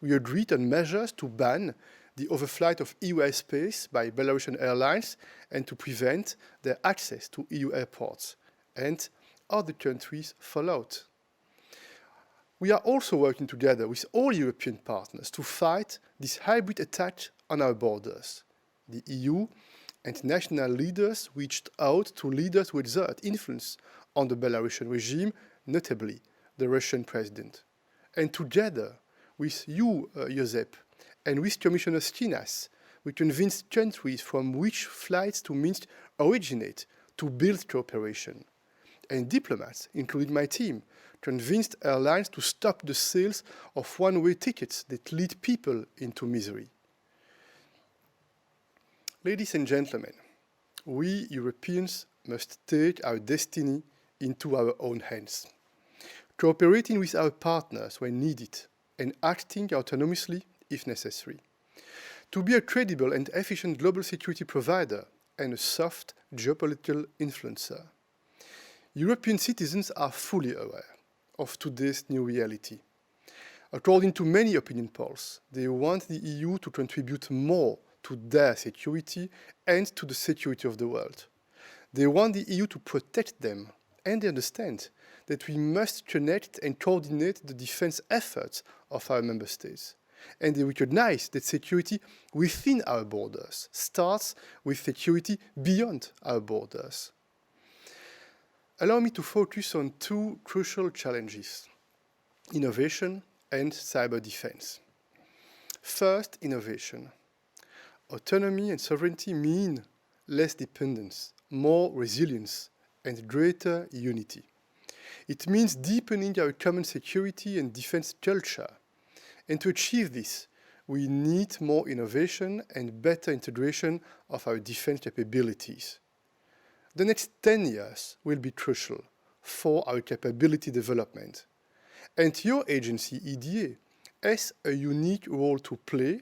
Speaker 4: We agreed on measures to ban the overflight of EU airspace by Belarusian airlines and to prevent their access to EU airports. And other countries followed. We are also working together with all European partners to fight this hybrid attack on our borders. The EU and national leaders reached out to leaders who exert influence on the Belarusian regime, notably the Russian president. And together with you, Josep, and with Commissioner Skinas, we convinced countries from which flights to Minsk originate to build cooperation. And diplomats, including my team, convinced airlines to stop the sales of one-way tickets that lead people into misery. Ladies and gentlemen, we Europeans must take our destiny into our own hands, cooperating with our partners when needed and acting autonomously if necessary. To be a credible and efficient global security provider and a soft geopolitical influencer. European citizens are fully aware of today's new reality. According to many opinion polls, they want the EU to contribute more to their security and to the security of the world. They want the EU to protect them, and they understand that we must connect and coordinate the defense efforts of our member states. And they recognize that security within our borders starts with security beyond our borders. Allow me to focus on two crucial challenges: innovation and cyber defense. First, innovation. Autonomy and sovereignty mean less dependence, more resilience, and greater unity. It means deepening our common security and defense culture. And to achieve this, we need more innovation and better integration of our defense capabilities. The next 10 years will be crucial for our capability development. And your agency, EDA, has a unique role to play,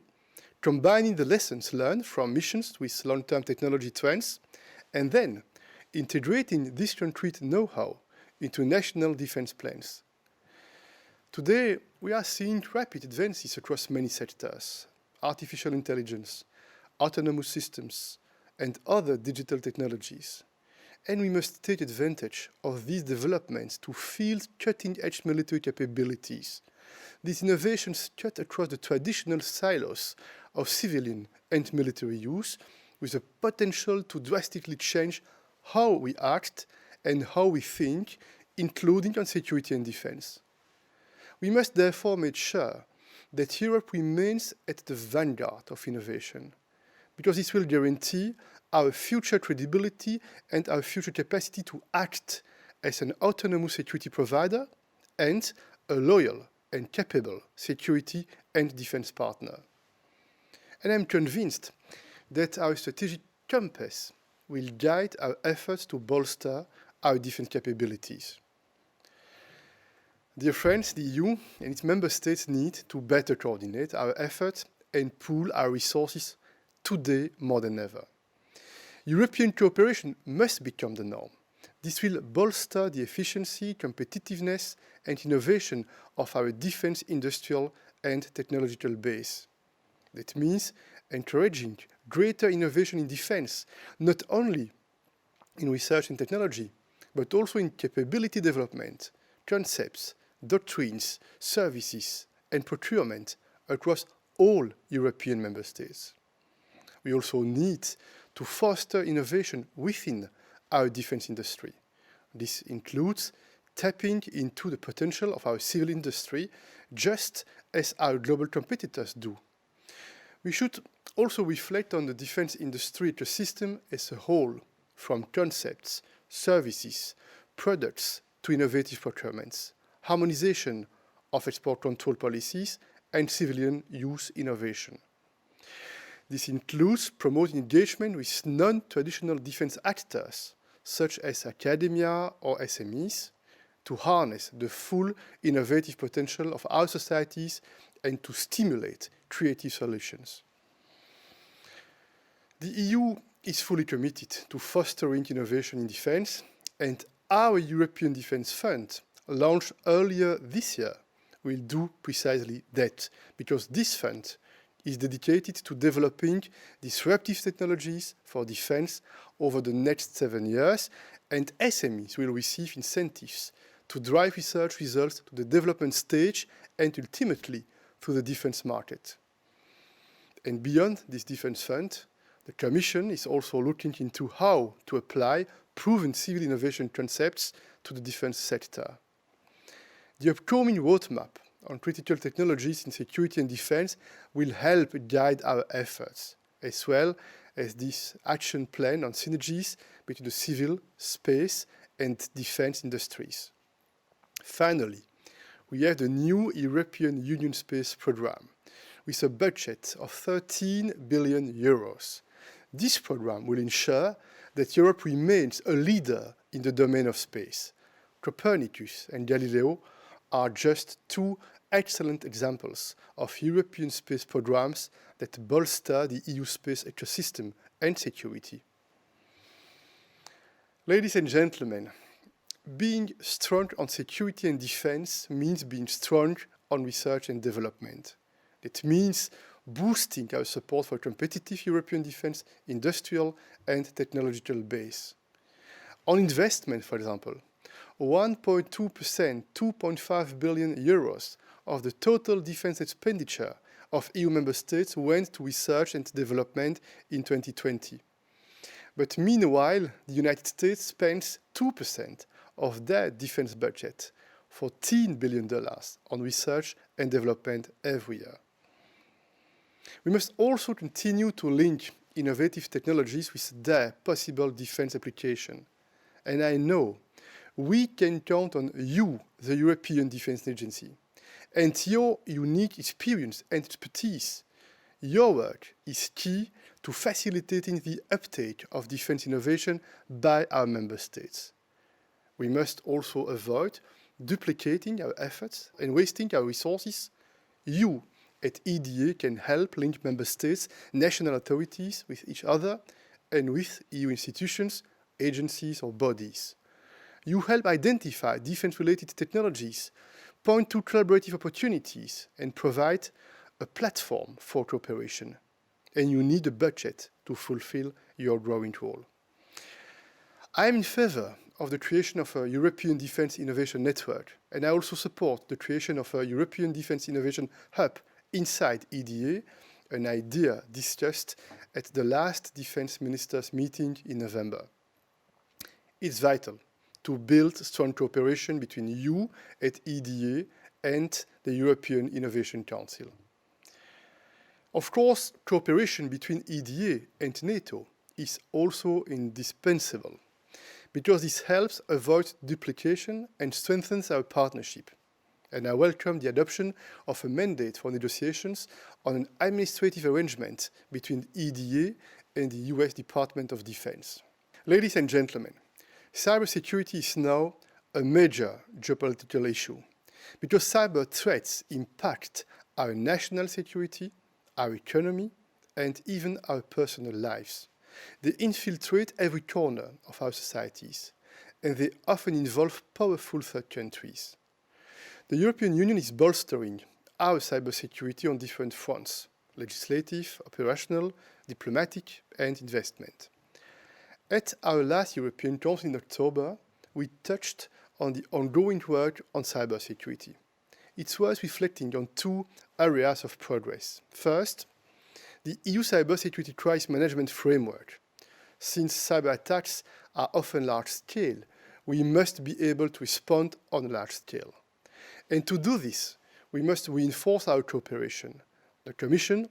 Speaker 4: combining the lessons learned from missions with long-term technology trends, and then integrating this concrete know-how into national defense plans. Today, we are seeing rapid advances across many sectors: artificial intelligence, autonomous systems, and other digital technologies. And we must take advantage of these developments to field cutting-edge military capabilities. These innovations cut across the traditional silos of civilian and military use, with the potential to drastically change how we act and how we think, including on security and defense. We must therefore make sure that Europe remains at the vanguard of innovation, because this will guarantee our future credibility and our future capacity to act as an autonomous security provider and a loyal and capable security and defense partner. And I'm convinced that our strategic compass will guide our efforts to bolster our defense capabilities. Dear friends, the EU and its member states need to better coordinate our efforts and pool our resources today more than ever. European cooperation must become the norm. This will bolster the efficiency, competitiveness, and innovation of our defense industrial and technological base. That means encouraging greater innovation in defense, not only in research and technology, but also in capability development, concepts, doctrines, services, and procurement across all European member states. We also need to foster innovation within our defense industry. This includes tapping into the potential of our civil industry, just as our global competitors do. We should also reflect on the defense industry ecosystem as a whole, from concepts, services, products to innovative procurements, harmonization of export control policies, and civilian use innovation. This includes promoting engagement with non-traditional defense actors, such as academia or SMEs, to harness the full innovative potential of our societies and to stimulate creative solutions. The EU is fully committed to fostering innovation in defense, and our European Defence Fund, launched earlier this year, will do precisely that, because this fund is dedicated to developing disruptive technologies for defense over the next 7 years, and SMEs will receive incentives to drive research results to the development stage and ultimately to the defense market. And beyond this defense fund, the Commission is also looking into how to apply proven civil innovation concepts to the defense sector. The upcoming roadmap on critical technologies in security and defense will help guide our efforts, as well as this action plan on synergies between the civil, space, and defense industries. Finally, we have the new European Union Space Programme, with a budget of 13 billion euros. This programme will ensure that Europe remains a leader in the domain of space. Copernicus and Galileo are just two excellent examples of European space programs that bolster the EU space ecosystem and security. Ladies and gentlemen, being strong on security and defense means being strong on research and development. It means boosting our support for competitive European defense industrial and technological base. On investment, for example, 1.2%, 2.5 billion euros of the total defense expenditure of EU member states went to research and development in 2020. But meanwhile, the United States spends 2% of their defense budget, $14 billion on research and development every year. We must also continue to link innovative technologies with their possible defense application. And I know we can count on you, the European Defence Agency, and your unique experience and expertise. Your work is key to facilitating the uptake of defense innovation by our member states. We must also avoid duplicating our efforts and wasting our resources. You at EDA can help link member states, national authorities with each other and with EU institutions, agencies or bodies. You help identify defense-related technologies, point to collaborative opportunities, and provide a platform for cooperation. And you need a budget to fulfill your growing role. I am in favor of the creation of a European Defence Innovation Network, and I also support the creation of a European Defence Innovation Hub inside EDA, an idea discussed at the last Defence Ministers meeting in November. It's vital to build strong cooperation between you at EDA and the European Innovation Council. Of course, cooperation between EDA and NATO is also indispensable, because this helps avoid duplication and strengthens our partnership. And I welcome the adoption of a mandate for negotiations on an administrative arrangement between EDA and the US Department of Defense. Ladies and gentlemen, cybersecurity is now a major geopolitical issue because cyber threats impact our national security, our economy, and even our personal lives. They infiltrate every corner of our societies, and they often involve powerful third countries. The European Union is bolstering our cybersecurity on different fronts: legislative, operational, diplomatic, and investment. At our last European Council in October, we touched on the ongoing work on cybersecurity. It's worth reflecting on two areas of progress. First, the EU cybersecurity crisis management framework. Since cyber attacks are often large-scale, we must be able to respond on a large scale. And to do this, we must reinforce our cooperation. The Commission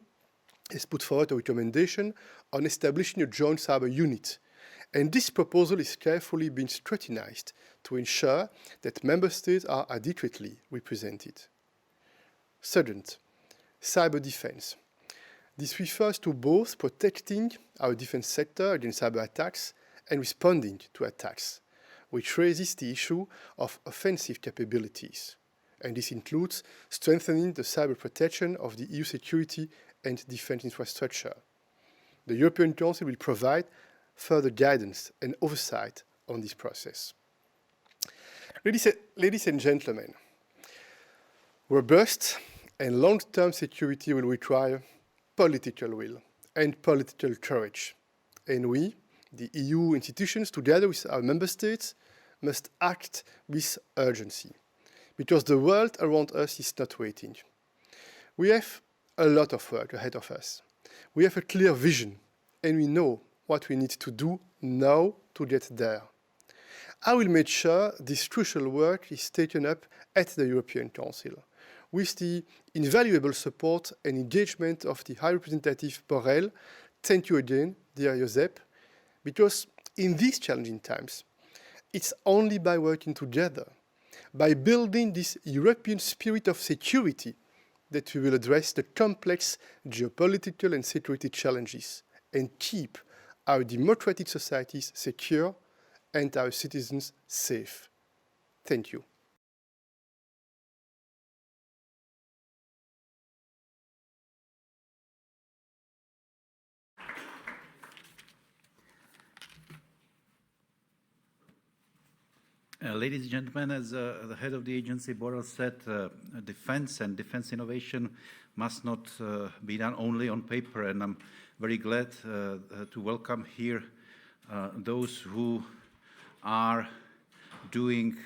Speaker 4: has put forward a recommendation on establishing a joint cyber unit, and this proposal is carefully being scrutinized to ensure that member states are adequately represented. Second, cyber defense. This refers to both protecting our defense sector against cyber attacks and responding to attacks, which raises the issue of offensive capabilities. And this includes strengthening the cyber protection of the EU security and defense infrastructure. The European Council will provide further guidance and oversight on this process. Ladies and gentlemen, robust and long-term security will require political will and political courage. And we, the EU institutions, together with our member states, must act with urgency, because the world around us is not waiting. We have a lot of work ahead of us. We have a clear vision, and we know what we need to do now to get there. I will make sure this crucial work is taken up at the European Council, with the invaluable support and engagement of the High Representative Borrell. Thank you again, dear Josep, because in these challenging times, it's only by working together, by building this European spirit of security, that we will address the complex geopolitical and security challenges and keep our democratic societies secure and our citizens safe. Thank you.
Speaker 2: Ladies and gentlemen, as the head of the agency, Borrell said, defense and defense innovation must not be done only on paper, and I'm very glad to welcome here those who are doing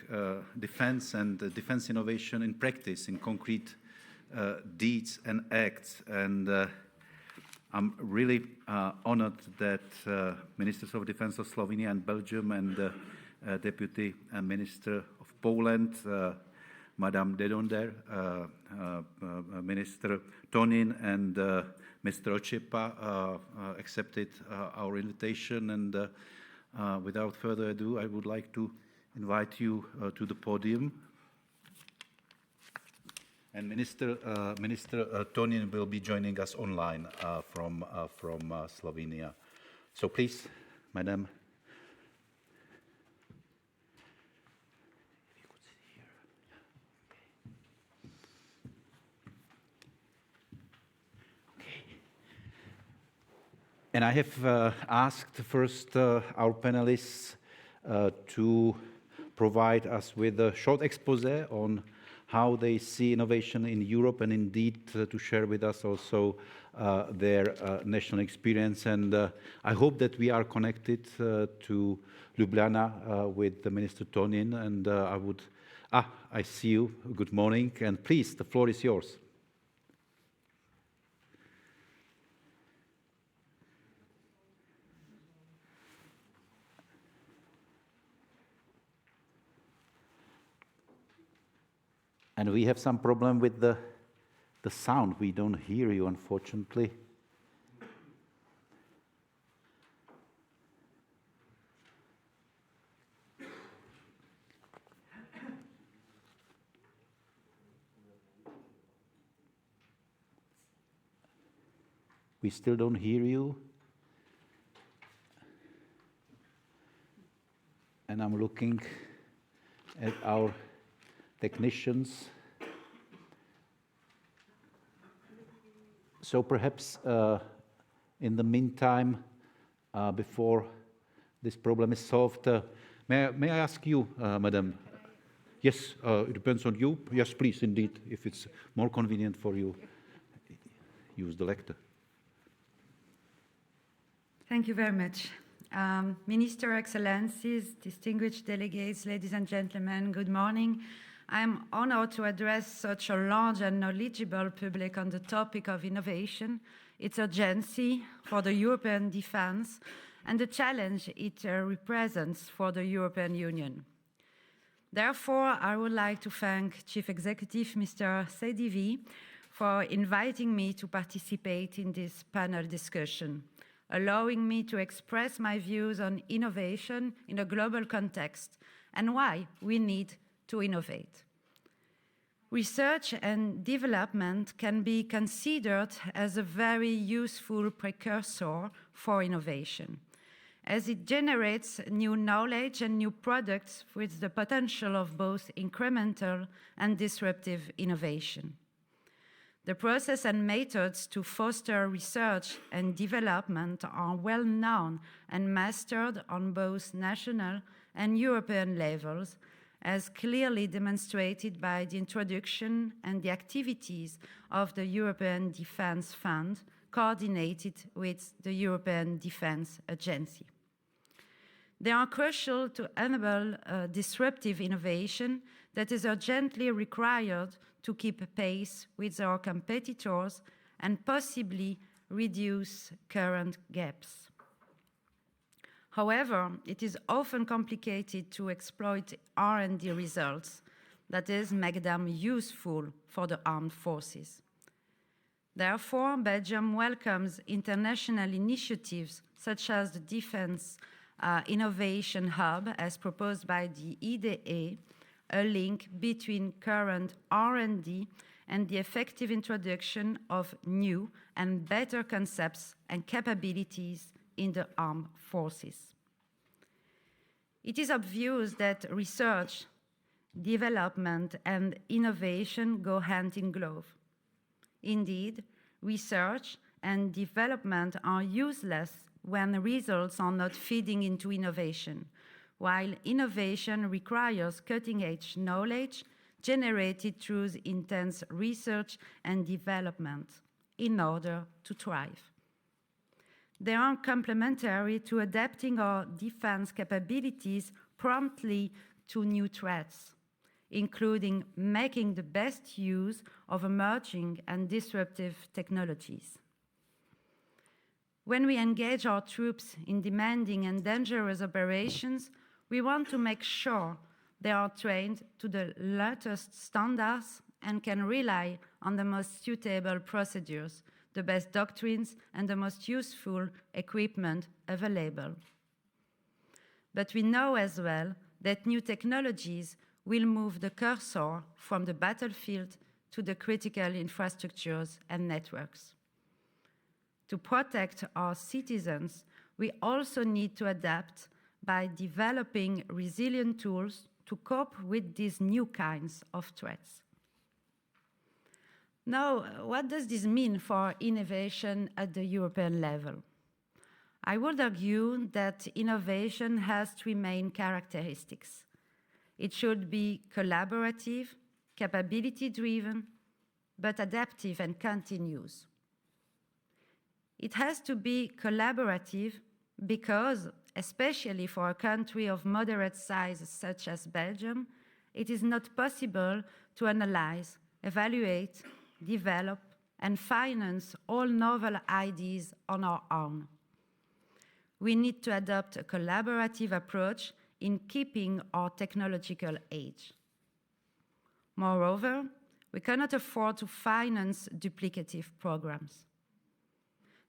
Speaker 2: defense and defense innovation in practice, in concrete deeds and acts. And I'm really honored that Ministers of Defense of Slovenia and Belgium and Deputy Minister of Poland Madame Dedonder, Minister Tonin, and Mr. Ochepa accepted our invitation. And without further ado, I would like to invite you to the podium. And Minister Tonin will be joining us online from Slovenia. So please, Madam. And I have asked first our panelists to provide us with a short expose on how they see innovation in Europe, and indeed to share with us also their national experience. And I hope that we are connected to Ljubljana with the Minister Tonin. And I see you. Good morning. And please, the floor is yours. And we have some problem with the sound. We don't hear you, unfortunately. We still don't hear you. And I'm looking at our technicians. So perhaps in the meantime, before this problem is solved, may I ask you, Madam? Yes, it depends on you. Yes, please, indeed. If it's more convenient for you, use the lectern.
Speaker 5: Thank you very much. Minister, Excellencies, distinguished delegates, ladies and gentlemen, good morning. I am honored to address such a large and knowledgeable public on the topic of innovation, its urgency for the European defense, and the challenge it represents for the European Union. Therefore, I would like to thank Chief Executive Mr. Sedivi for inviting me to participate in this panel discussion, allowing me to express my views on innovation in a global context and why we need to innovate. Research and development can be considered as a very useful precursor for innovation, as it generates new knowledge and new products with the potential of both incremental and disruptive innovation. The process and methods to foster research and development are well known and mastered on both national and European levels, as clearly demonstrated by the introduction and the activities of the European Defence Fund, coordinated with the European Defence Agency. They are crucial to enable disruptive innovation that is urgently required to keep pace with our competitors and possibly reduce current gaps. However, it is often complicated to exploit R&D results, that is, make them useful for the armed forces. Therefore, Belgium welcomes international initiatives such as the Defense Innovation Hub, as proposed by the EDA, a link between current R&D and the effective introduction of new and better concepts and capabilities in the armed forces. It is obvious that research, development, and innovation go hand in glove. Indeed, research and development are useless when results are not feeding into innovation, while innovation requires cutting-edge knowledge generated through intense research and development in order to thrive. They are complementary to adapting our defense capabilities promptly to new threats, including making the best use of emerging and disruptive technologies. When we engage our troops in demanding and dangerous operations, we want to make sure They are trained to the latest standards and can rely on the most suitable procedures, the best doctrines, and the most useful equipment available. But we know as well that new technologies will move the cursor from the battlefield to the critical infrastructures and networks. To protect our citizens, we also need to adapt by developing resilient tools to cope with these new kinds of threats. Now, what does this mean for innovation at the European level? I would argue that innovation has three main characteristics. It should be collaborative, capability-driven, but adaptive and continuous. It has to be collaborative because, especially for a country of moderate size such as Belgium, it is not possible to analyze, evaluate, develop, and finance all novel ideas on our own. We need to adopt a collaborative approach in keeping our technological age. Moreover, we cannot afford to finance duplicative programs.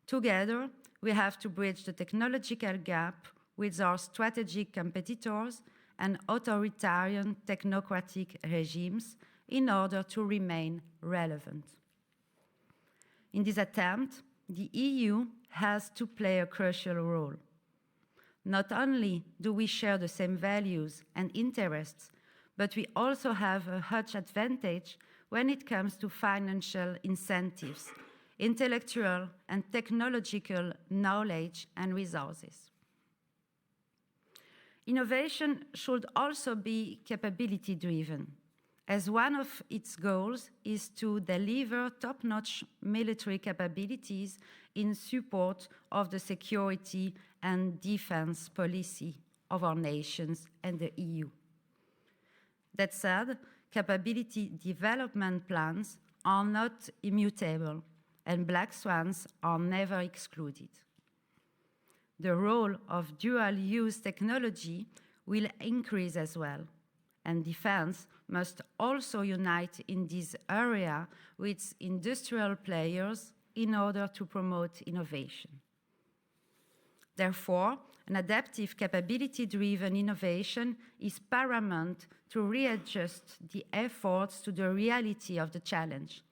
Speaker 5: Together, we have to bridge the technological gap with our strategic competitors and authoritarian technocratic regimes in order to remain relevant. In this attempt, the EU has to play a crucial role. Not only do we share the same values and interests, but we also have a huge advantage when it comes to financial incentives, intellectual and technological knowledge and resources. Innovation should also be capability-driven, as one of its goals is to deliver top-notch military capabilities in support of the security and defense policy of our nations and the EU. That said, capability development plans are not immutable, and black swans are never excluded. The role of dual-use technology will increase as well, and defense must also unite in this area with industrial players in order to promote innovation. Therefore, an adaptive capability-driven innovation is paramount to readjust the efforts to the reality of the challenge.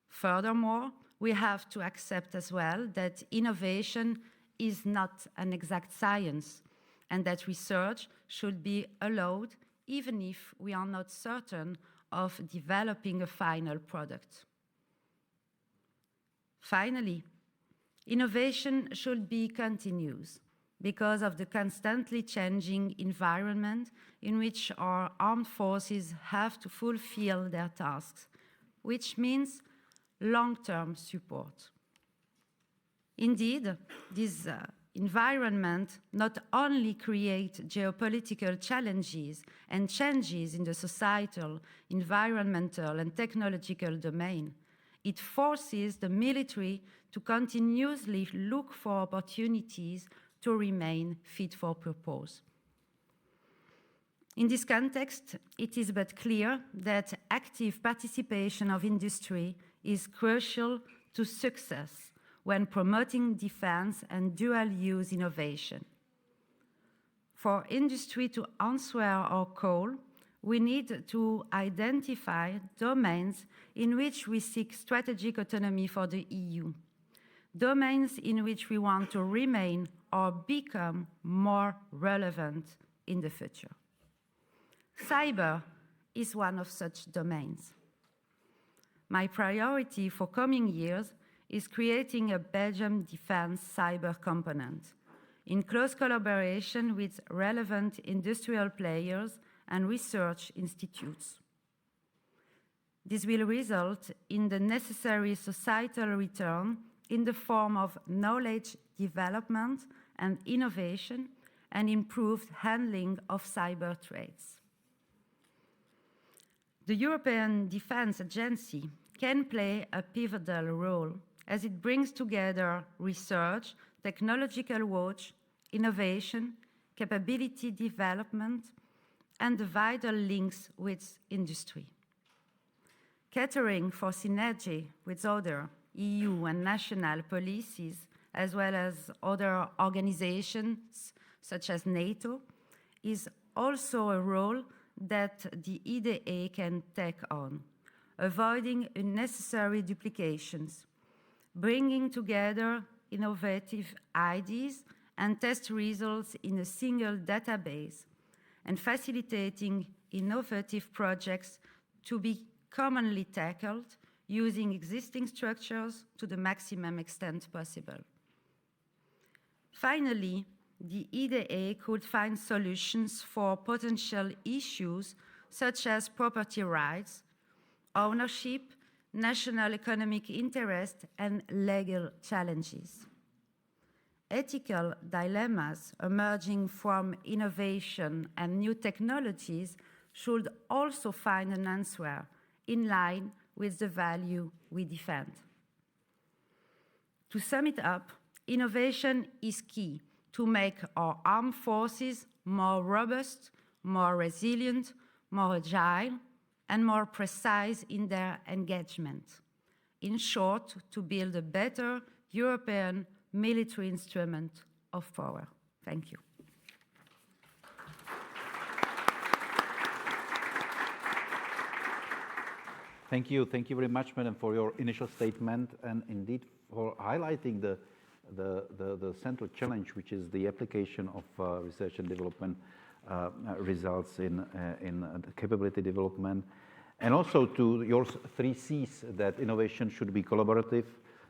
Speaker 5: Furthermore, we have to accept as well that innovation is not an exact science and that research should be allowed even if we are not certain of developing a final product. Finally, innovation should be continuous because of the constantly changing environment in which our armed forces have to fulfill their tasks, which means long-term support. Indeed, this environment not only creates geopolitical challenges and changes in the societal, environmental, and technological domain, it forces the military to continuously look for opportunities to remain fit for purpose. In this context, it is but clear that active participation of industry is crucial to success when promoting defense and dual-use innovation. For industry to answer our call, we need to identify domains in which we seek strategic autonomy for the EU, domains in which we want to remain or become more relevant in the future. Cyber is one of such domains. My priority for coming years is creating a Belgian defense cyber component in close collaboration with relevant industrial players and research institutes. This will result in the necessary societal return in the form of knowledge development and innovation and improved handling of cyber threats. The European Defence Agency can play a pivotal role as it brings together research, technological watch, innovation, capability development, and the vital links with industry. Catering for synergy with other EU and national policies, as well as other organizations such as NATO, is also a role that the EDA can take on, avoiding unnecessary duplications, bringing together innovative ideas and test results in a single database, and facilitating innovative projects to be commonly tackled using existing structures to the maximum extent possible. Finally, the EDA could find solutions for potential issues such as property rights, ownership, national economic interest, and legal challenges. Ethical dilemmas emerging from innovation and new technologies should also find an answer in line with the value we defend. To sum it up, innovation is key to make our armed forces more robust, more resilient, more agile, and more precise in their engagement. In short, to build a better European military instrument of power. Thank you.
Speaker 2: Thank you. Thank you very much, Madam, for your initial statement and indeed for highlighting the central challenge, which is the application of research and development results in capability development, and also to your 3 C's, that innovation should be collaborative,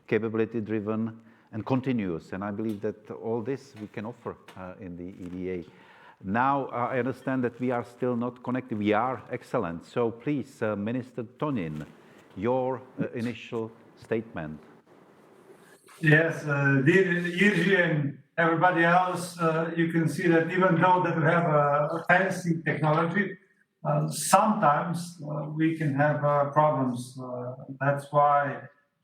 Speaker 2: capability driven, and continuous. And I believe that all this we can offer in the EDA. Now, I understand that we are still not connected. We are excellent. So please, Minister Tonin, your initial statement.
Speaker 6: Yes, dear Jiří and everybody else, you can see that even though that we have a fancy technology, sometimes we can have problems. That's why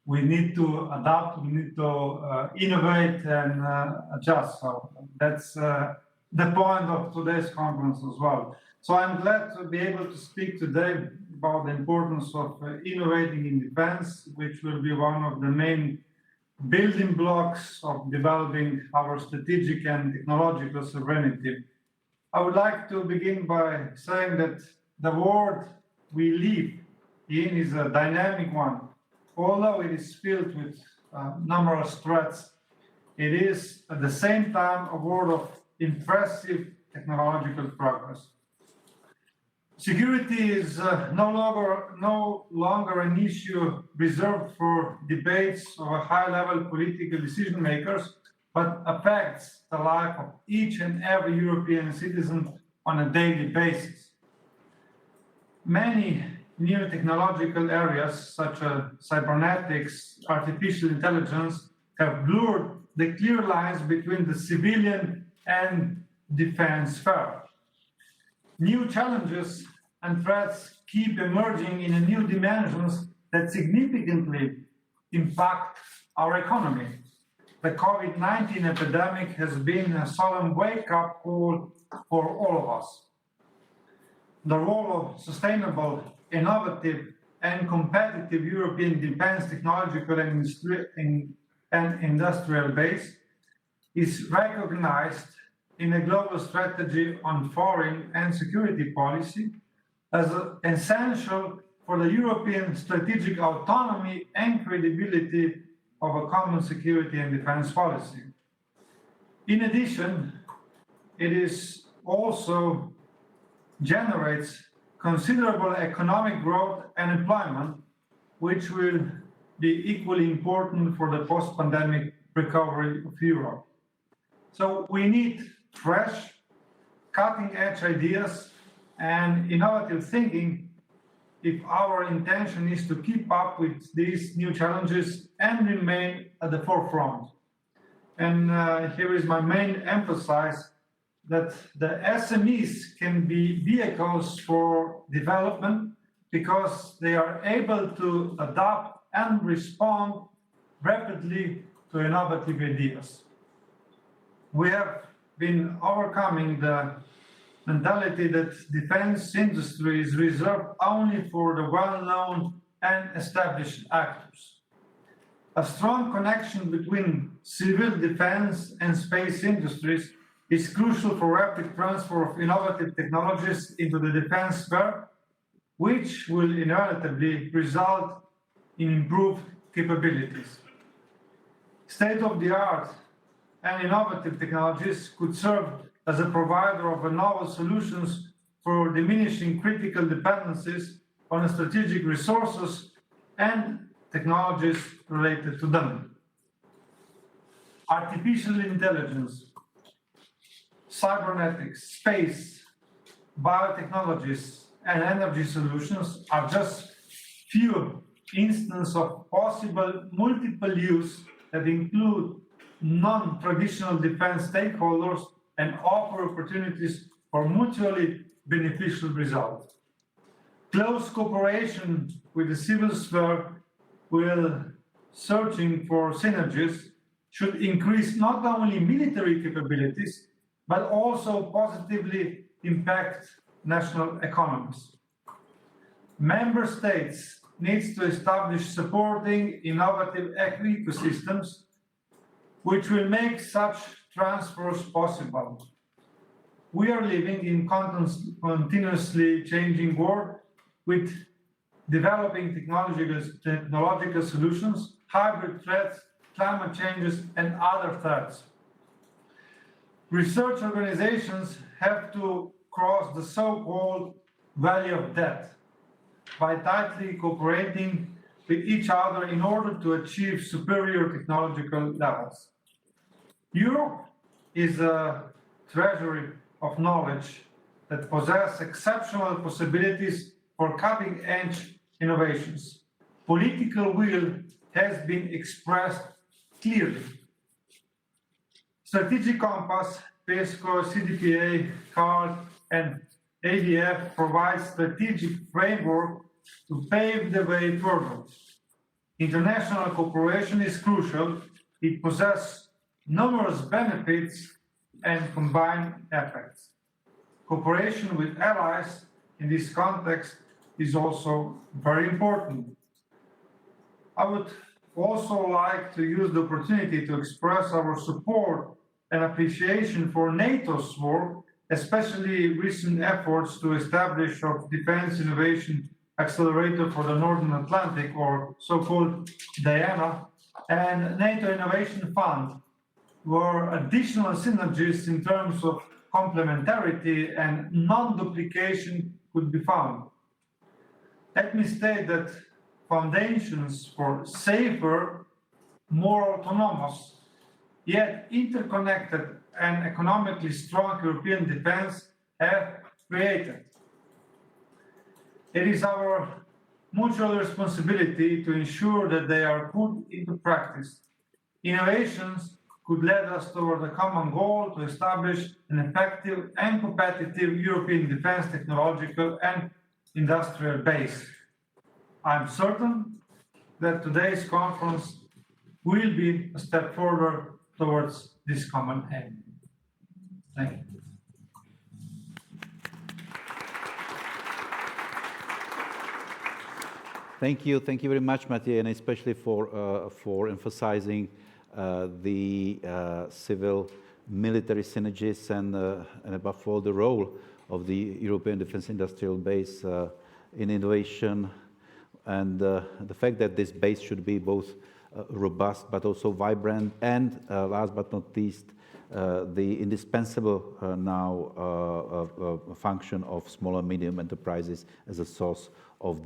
Speaker 6: we need to adapt, we need to innovate and adjust. So that's the point of today's conference as well. So I'm glad to be able to speak today about the importance of innovating in defense, which will be one of the main building blocks of developing our strategic and technological sovereignty. I would like to begin by saying that the world we live in is a dynamic one. Although it is filled with numerous threats, it is at the same time a world of impressive technological progress. Security is no longer an issue reserved for debates or high-level political decision makers, but affects the life of each and every European citizen on a daily basis. Many new technological areas, such as cybernetics, artificial intelligence, have blurred the clear lines between the civilian and defense sphere. New challenges and threats keep emerging in new dimensions that significantly impact our economy. The COVID-19 epidemic has been a solemn wake-up call for all of us. The role of sustainable, innovative, and competitive European defense technological and industrial base is recognized in a global strategy on foreign and security policy as essential for the European strategic autonomy and credibility of a common security and defense policy. In addition, it is also generates considerable economic growth and employment, which will be equally important for the post-pandemic recovery of Europe. So we need fresh, cutting-edge ideas and innovative thinking if our intention is to keep up with these new challenges and remain at the forefront. And here is my main emphasis, that the SMEs can be vehicles for development because they are able to adapt and respond rapidly to innovative ideas. We have been overcoming the mentality that defense industry is reserved only for the well-known and established actors. A strong connection between civil defense and space industries is crucial for rapid transfer of innovative technologies into the defense sphere, which will inevitably result in improved capabilities. State-of-the-art and innovative technologies could serve as a provider of novel solutions for diminishing critical dependencies on strategic resources and technologies related to them. Artificial intelligence, cybernetics, space, biotechnologies, and energy solutions are just few instances of possible multiple use that include non-traditional defense stakeholders and offer opportunities for mutually beneficial results. Close cooperation with the civil sphere will searching for synergies should increase not only military capabilities, but also positively impact national economies. Member states need to establish supporting innovative ecosystems which will make such transfers possible. We are living in continuously changing world with developing technological solutions, hybrid threats, climate changes, and other threats. Research organizations have to cross the so-called valley of death by tightly cooperating with each other in order to achieve superior technological levels. Europe is a treasury of knowledge that possesses exceptional possibilities for cutting-edge innovations. Political will has been expressed clearly. Strategic Compass, PESCO, CDPA, CARD, and ADF provide strategic framework to pave the way forward. International cooperation is crucial. It possesses numerous benefits and combined effects. Cooperation with allies in this context is also very important. I would also like to use the opportunity to express our support and appreciation for NATO's work, especially recent efforts to establish a Defense Innovation Accelerator for the Northern Atlantic, or so-called DIANA, and NATO Innovation Fund, where additional synergies in terms of complementarity and non-duplication could be found. Let me state that foundations for safer, more autonomous, yet interconnected and economically strong European defense have created. It is our mutual responsibility to ensure that they are put into practice. Innovations could lead us toward a common goal to establish an effective and competitive European defense technological and industrial base. I'm certain that today's conference will be a step forward towards this common aim. Thank you.
Speaker 2: Thank you very much, Mathieu, and especially for emphasizing the civil-military synergies and above all the role of the European Defence Industrial Base in innovation, and the fact that this base should be both robust but also vibrant, and last but not least, the indispensable function of small and medium enterprises as a source of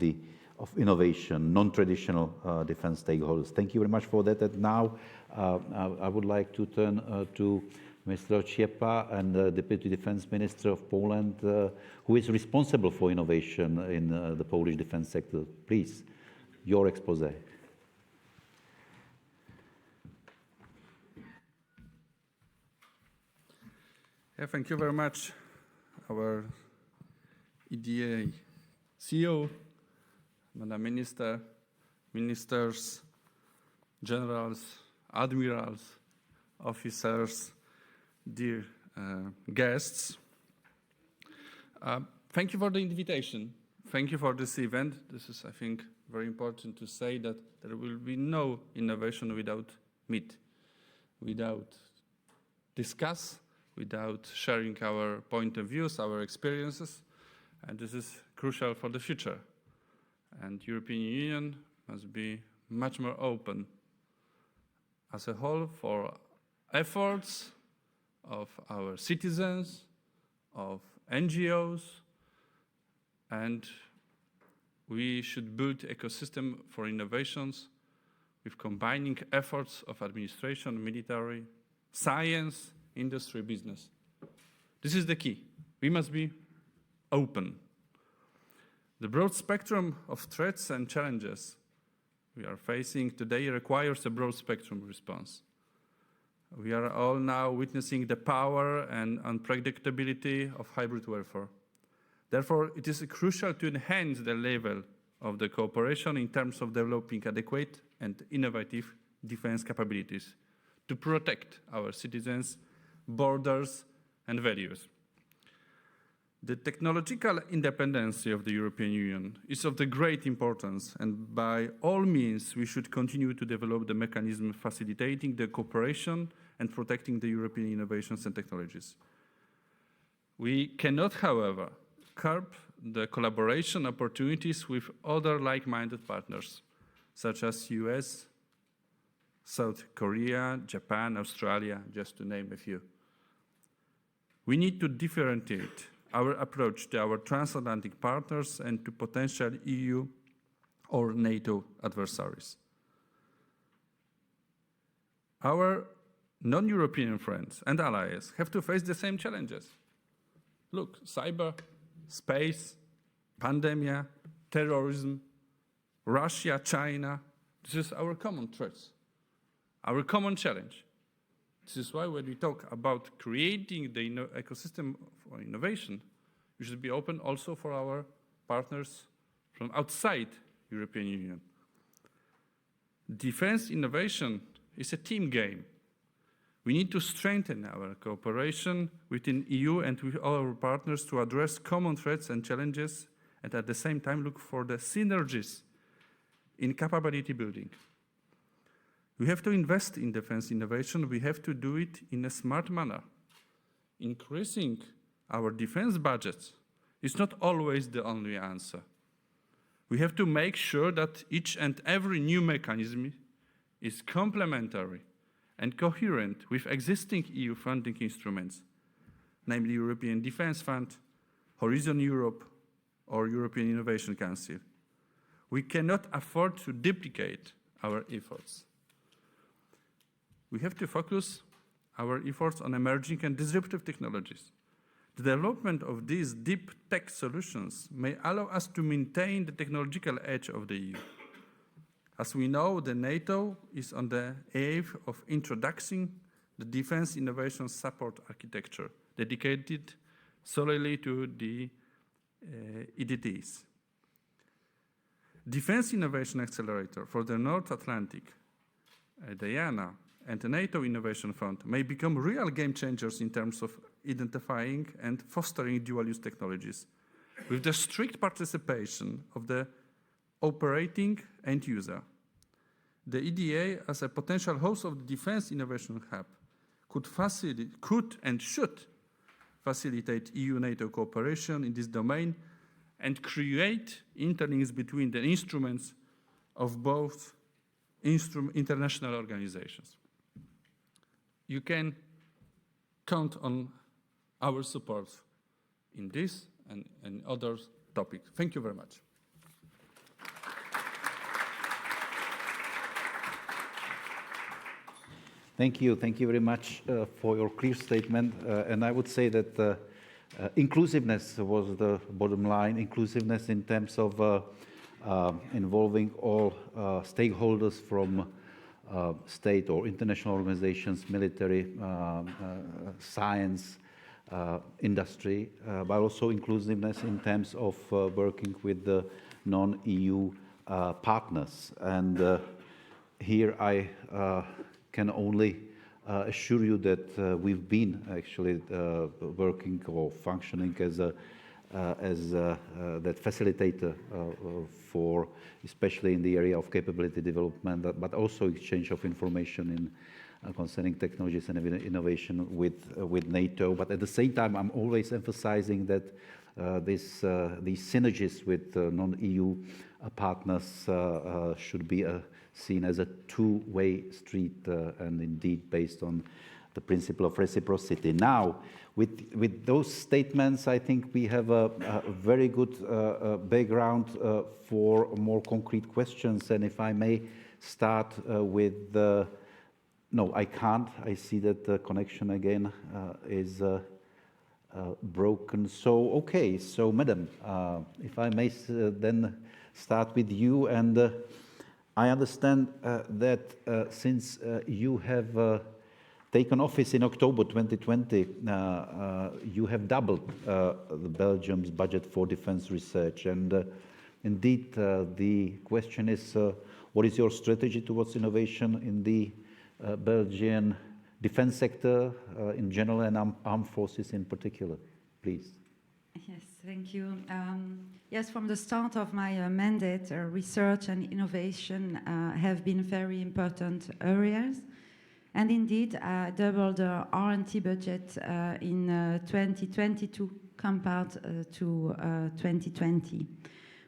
Speaker 2: innovation, non-traditional defense stakeholders. Thank you very much for that. And now I would like to turn to Mr. Ciepa, and the Deputy Defense Minister of Poland, who is responsible for innovation in the Polish defense sector. Please, your expose.
Speaker 7: Yeah, thank you very much, our EDA CEO, Madam Minister, ministers, generals, admirals, officers, dear guests. Thank you for the invitation. Thank you for this event. This is, I think, very important to say that there will be no innovation without meet, without discuss, without sharing our point of views, our experiences, and this is crucial for the future. And European Union must be much more open as a whole for efforts of our citizens, of NGOs, and we should build ecosystem for innovations with combining efforts of administration, military, science, industry, business. This is the key. We must be open. The broad spectrum of threats and challenges we are facing today requires a broad spectrum response. We are all now witnessing the power and unpredictability of hybrid warfare. Therefore, it is crucial to enhance the level of the cooperation in terms of developing adequate and innovative defense capabilities to protect our citizens, borders, and values. The technological independence of the European Union is of the great importance, and by all means, we should continue to develop the mechanism facilitating the cooperation and protecting the European innovations and technologies. We cannot, however, curb the collaboration opportunities with other like-minded partners, such as US, South Korea, Japan, Australia, just to name a few. We need to differentiate our approach to our transatlantic partners and to potential EU or NATO adversaries. Our non-European friends and allies have to face the same challenges. Look, cyber, space, pandemic, terrorism, Russia, China, this is our common threats, our common challenge. This is why when we talk about creating the ecosystem for innovation, we should be open also for our partners from outside European Union. Defense innovation is a team game. We need to strengthen our cooperation within EU and with our partners to address common threats and challenges, and at the same time look for the synergies in capability building. We have to invest in defense innovation. We have to do it in a smart manner. Increasing our defense budgets is not always the only answer. We have to make sure that each and every new mechanism is complementary and coherent with existing EU funding instruments, namely European Defence Fund, Horizon Europe, or European Innovation Council. We cannot afford to duplicate our efforts. We have to focus our efforts on emerging and disruptive technologies. The development of these deep tech solutions may allow us to maintain the technological edge of the EU. As we know, the NATO is on the eve of introducing the Defense Innovation Support Architecture, dedicated solely to the EDTs. Defense Innovation Accelerator for the North Atlantic, DIANA, and the NATO Innovation Fund may become real game changers in terms of identifying and fostering dual-use technologies, with the strict participation of the operating end user. The EDA, as a potential host of the Defense Innovation Hub, could and should facilitate EU-NATO cooperation in this domain and create interlinks between the instruments of both international organizations. You can count on our support in this and other topics. Thank you very much.
Speaker 2: Thank you very much for your clear statement. And I would say that inclusiveness was the bottom line, inclusiveness in terms of involving all stakeholders from state or international organizations, military, science, industry, but also inclusiveness in terms of working with the non-EU partners. And here I can only assure you that we've been actually working or functioning as a as that facilitator for, especially in the area of capability development, but also exchange of information in concerning technologies and innovation with NATO. But at the same time, I'm always emphasizing that these synergies with non-EU partners should be seen as a two-way street and indeed based on the principle of reciprocity. Now, with those statements, I think we have a very good background for more concrete questions. And if I may start with the... No, I can't. I see that the connection again is broken. So, okay. So, Madam, if I may then start with you. And I understand that since you have taken office in October 2020, you have doubled Belgium's budget for defense research. And indeed, the question is, what is your strategy towards innovation in the Belgian defense sector in general and armed forces in particular, please?
Speaker 5: Yes, thank you. Yes, from the start of my mandate, research and innovation have been very important areas. And indeed, I doubled the R&D budget in 2022 compared to 2020.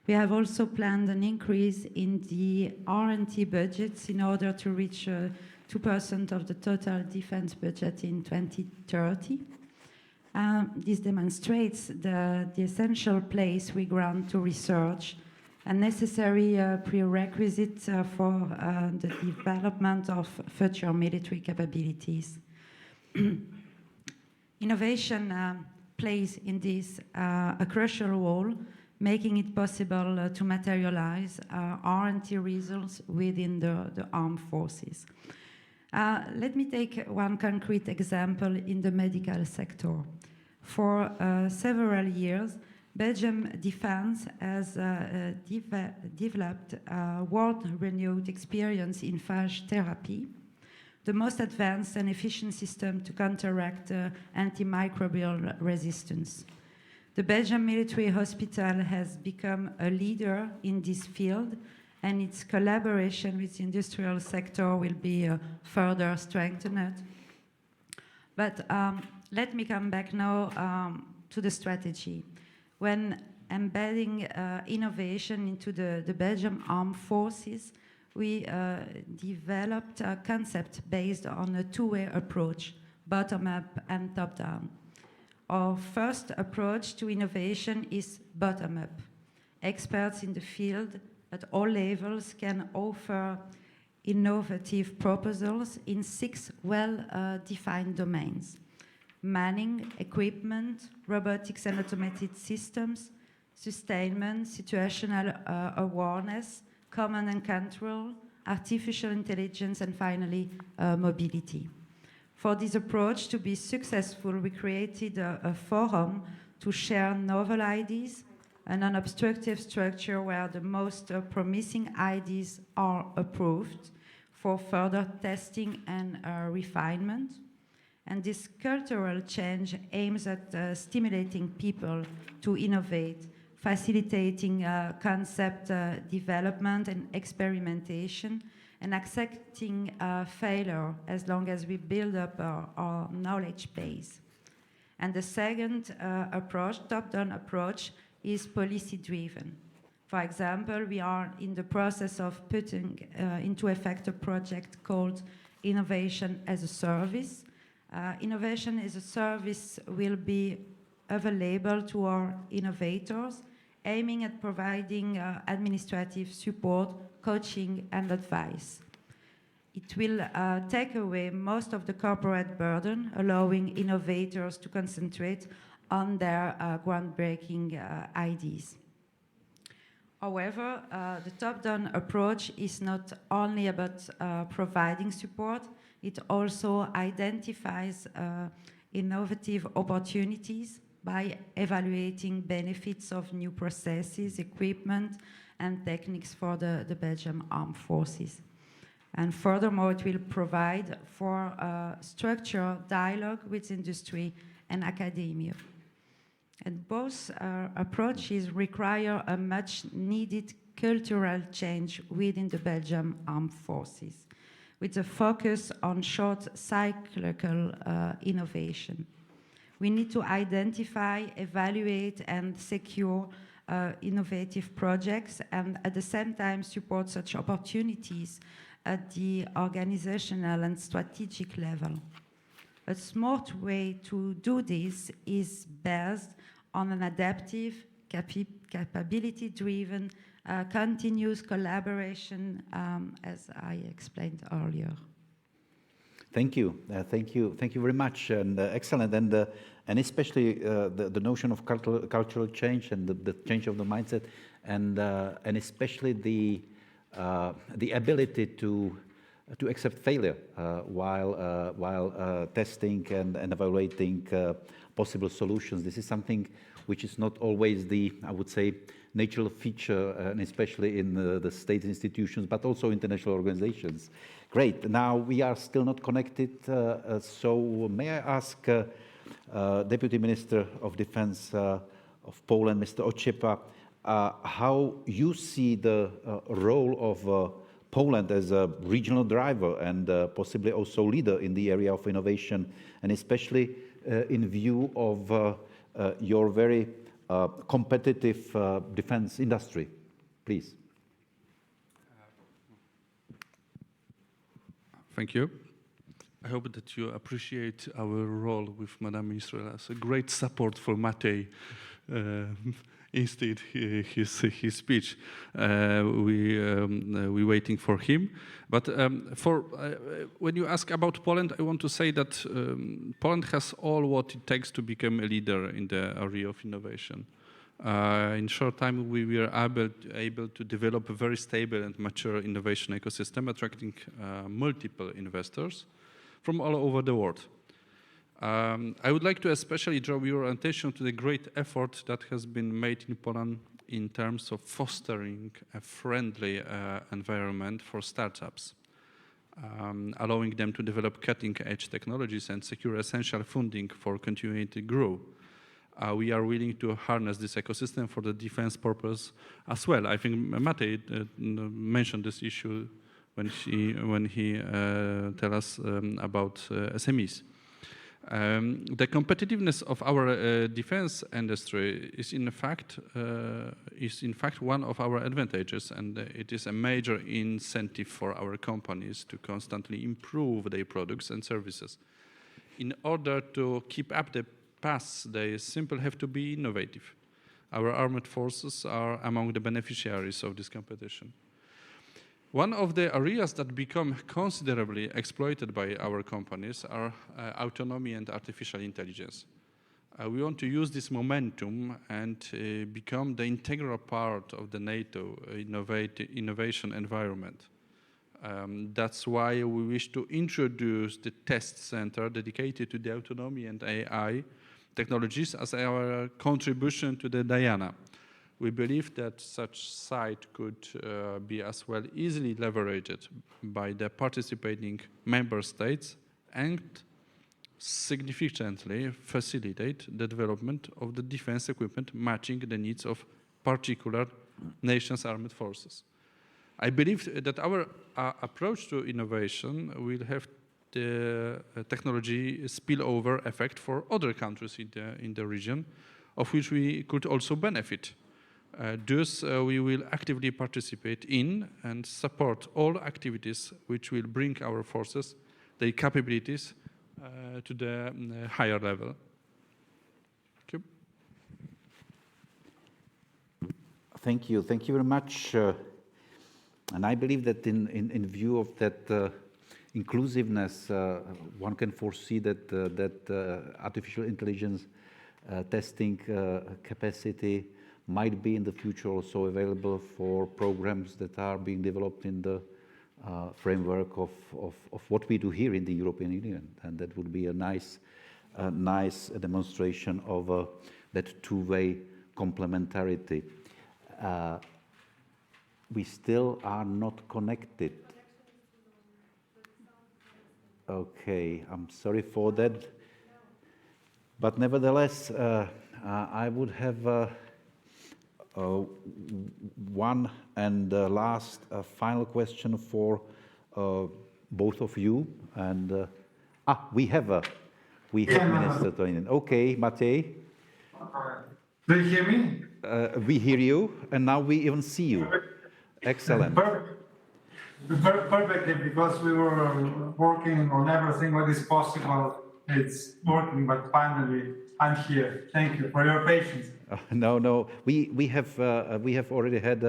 Speaker 5: We have also planned an increase in the R&D budgets in order to reach 2% of the total defense budget in 2030. This demonstrates the essential place we grant to research, a necessary prerequisite for the development of future military capabilities. Innovation plays in this a crucial role, making it possible to materialize R&D results within the armed forces. Let me take one concrete example in the medical sector. For several years, Belgium Defense has developed a world-renowned experience in phage therapy, the most advanced and efficient system to counteract antimicrobial resistance. The Belgian Military Hospital has become a leader in this field, and its collaboration with the industrial sector will be further strengthened. But let me come back now to the strategy. When embedding innovation into the Belgian armed forces, we developed a concept based on a two-way approach, bottom-up and top-down. Our first approach to innovation is bottom-up. Experts in the field at all levels can offer innovative proposals in 6 well-defined domains: manning, equipment, robotics and automated systems, sustainment, situational awareness, command and control, artificial intelligence, and finally, mobility. For this approach to be successful, we created a forum to share novel ideas, an unobstructive structure where the most promising ideas are approved for further testing and refinement. And this cultural change aims at stimulating people to innovate, facilitating concept development and experimentation, and accepting failure as long as we build up our knowledge base. And the second approach, top-down approach, is policy-driven. For example, we are in the process of putting into effect a project called Innovation as a Service. Innovation as a Service will be available to our innovators, aiming at providing administrative support, coaching, and advice. It will take away most of the corporate burden, allowing innovators to concentrate on their groundbreaking ideas. However, the top-down approach is not only about providing support, it also identifies innovative opportunities by evaluating benefits of new processes, equipment, and techniques for the Belgian Armed Forces. And furthermore, it will provide for structured dialogue with industry and academia. And both approaches require a much needed cultural change within the Belgian armed forces, with a focus on short cyclical innovation. We need to identify, evaluate, and secure innovative projects, and at the same time support such opportunities at the organizational and strategic level. A smart way to do this is based on an adaptive, capability-driven, continuous collaboration, as I explained earlier.
Speaker 2: Thank you. Thank you very much, and excellent, and especially the notion of cultural change and the change of the mindset, and especially the ability to accept failure while testing and evaluating possible solutions. This is something which is not always the, I would say, natural feature, and especially in the state institutions, but also international organizations. Great. Now we are still not connected, so may I ask Deputy Minister of Defense of Poland, Mr. Ociepa, how you see the role of Poland as a regional driver and possibly also leader in the area of innovation, and especially in view of your very competitive defense industry, please.
Speaker 7: Thank you. I hope that you appreciate our role with Madam Minister as a great support for Matej. Instead, his speech, we waiting for him. But when you ask about Poland, I want to say that Poland has all what it takes to become a leader in the area of innovation. In short time, we were able to develop a very stable and mature innovation ecosystem, attracting multiple investors from all over the world. I would like to especially draw your attention to the great effort that has been made in Poland in terms of fostering a friendly environment for startups, allowing them to develop cutting-edge technologies and secure essential funding for continuing to grow. We are willing to harness this ecosystem for the defense purpose as well. I think Matej mentioned this issue when he tell us about SMEs. The competitiveness of our defense industry is in fact one of our advantages, and it is a major incentive for our companies to constantly improve their products and services. In order to keep up the pace, they simply have to be innovative. Our armed forces are among the beneficiaries of this competition. One of the areas that become considerably exploited by our companies are autonomy and artificial intelligence. We want to use this momentum and become the integral part of the NATO innovation environment. That's why we wish to introduce the test center dedicated to the autonomy and AI technologies as our contribution to the Diana. We believe that such site could be as well easily leveraged by the participating member states and significantly facilitate the development of the defense equipment matching the needs of particular nations' armed forces. I believe that our approach to innovation will have the technology spillover effect for other countries in the region, of which we could also benefit. Thus, we will actively participate in and support all activities which will bring our forces, their capabilities, to the higher level. Thank you.
Speaker 2: Thank you. Thank you very much. And I believe that in view of that inclusiveness, one can foresee that artificial intelligence testing capacity might be in the future also available for programs that are being developed in the framework of what we do here in the European Union. And that would be a nice demonstration of that two-way complementarity. We still are not connected. Okay, I'm sorry for that. But nevertheless, I would have one and last final question for both of you. And we have Minister Toinen. Okay, Matej.
Speaker 6: Do you hear me?
Speaker 2: We hear you, and now we even see you. Excellent.
Speaker 6: Perfectly, because we were working on everything what is possible. It's working, but finally I'm here. Thank you for your patience.
Speaker 2: No. We have already had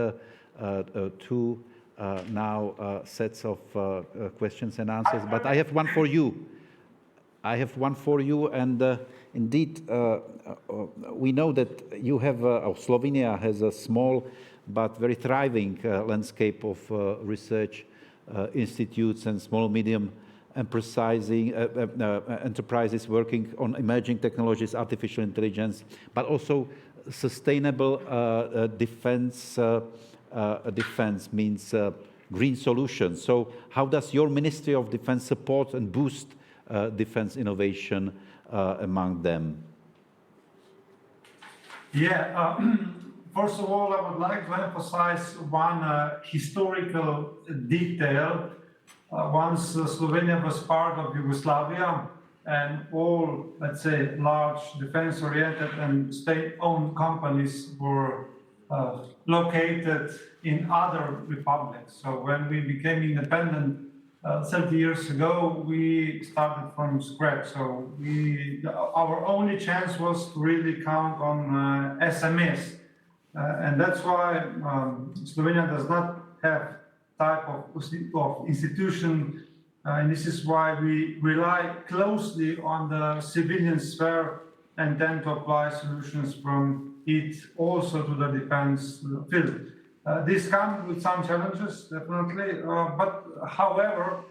Speaker 2: two now sets of questions and answers, but I have one for you. And indeed, we know that you have, Slovenia has a small but very thriving landscape of research institutes and small, medium enterprises working on emerging technologies, artificial intelligence, but also sustainable defense means green solutions. So how does your Ministry of Defense support and boost defense innovation among them?
Speaker 6: Yeah, first of all, I would like to emphasize one historical detail. Once Slovenia was part of Yugoslavia, and all, let's say, large defense-oriented and state-owned companies were located in other republics. So when we became independent 30 years ago, we started from scratch. So our only chance was to really count on SMEs. And that's why Slovenia does not have type of institution, and this is why we rely closely on the civilian sphere and then to apply solutions from it also to the defense field. This comes with some challenges, definitely, but however,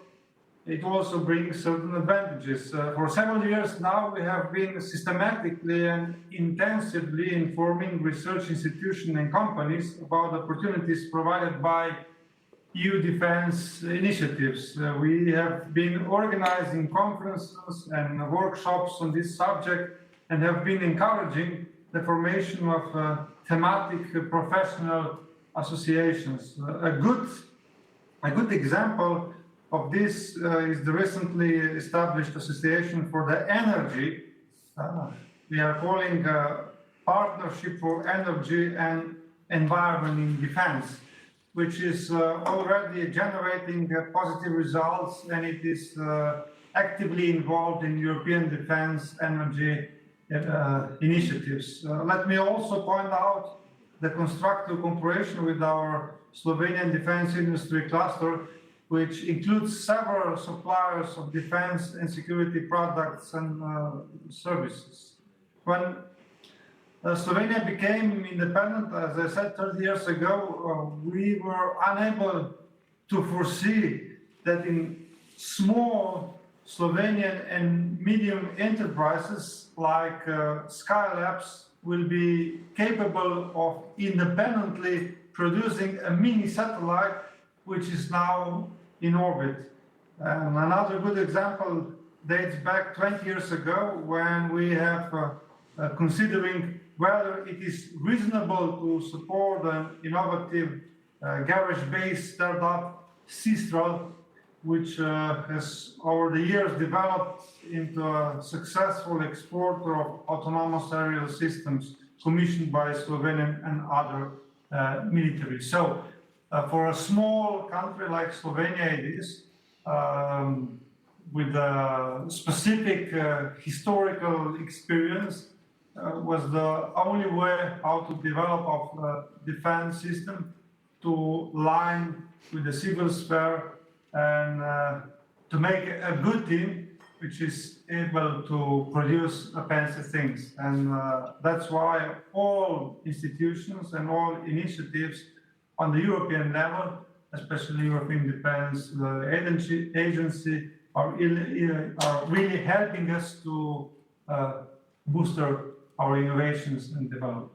Speaker 6: it also brings certain advantages. For several years now, we have been systematically and intensively informing research institutions and companies about opportunities provided by EU defense initiatives. We have been organizing conferences and workshops on this subject and have been encouraging the formation of thematic professional associations. A good example of this is the recently established Association for the Energy. We are calling Partnership for Energy and Environment in Defense, which is already generating positive results, and it is actively involved in European defense energy initiatives. Let me also point out the constructive cooperation with our Slovenian defense industry cluster, which includes several suppliers of defense and security products and services. When Slovenia became independent, as I said, 30 years ago, we were unable to foresee that in small Slovenian and medium enterprises like Skylabs will be capable of independently producing a mini satellite which is now in orbit. Another good example dates back 20 years ago when we have considering whether it is reasonable to support an innovative garage-based startup, Sistral, which has over the years developed into a successful exporter of autonomous aerial systems commissioned by Slovenian and other military. So for a small country like Slovenia, it is, with a specific historical experience, was the only way how to develop a defense system to line with the civil sphere and to make a good team which is able to produce fancy things. And that's why all institutions and all initiatives on the European level, especially European Defense Agency, are really helping us to boost our innovations and development.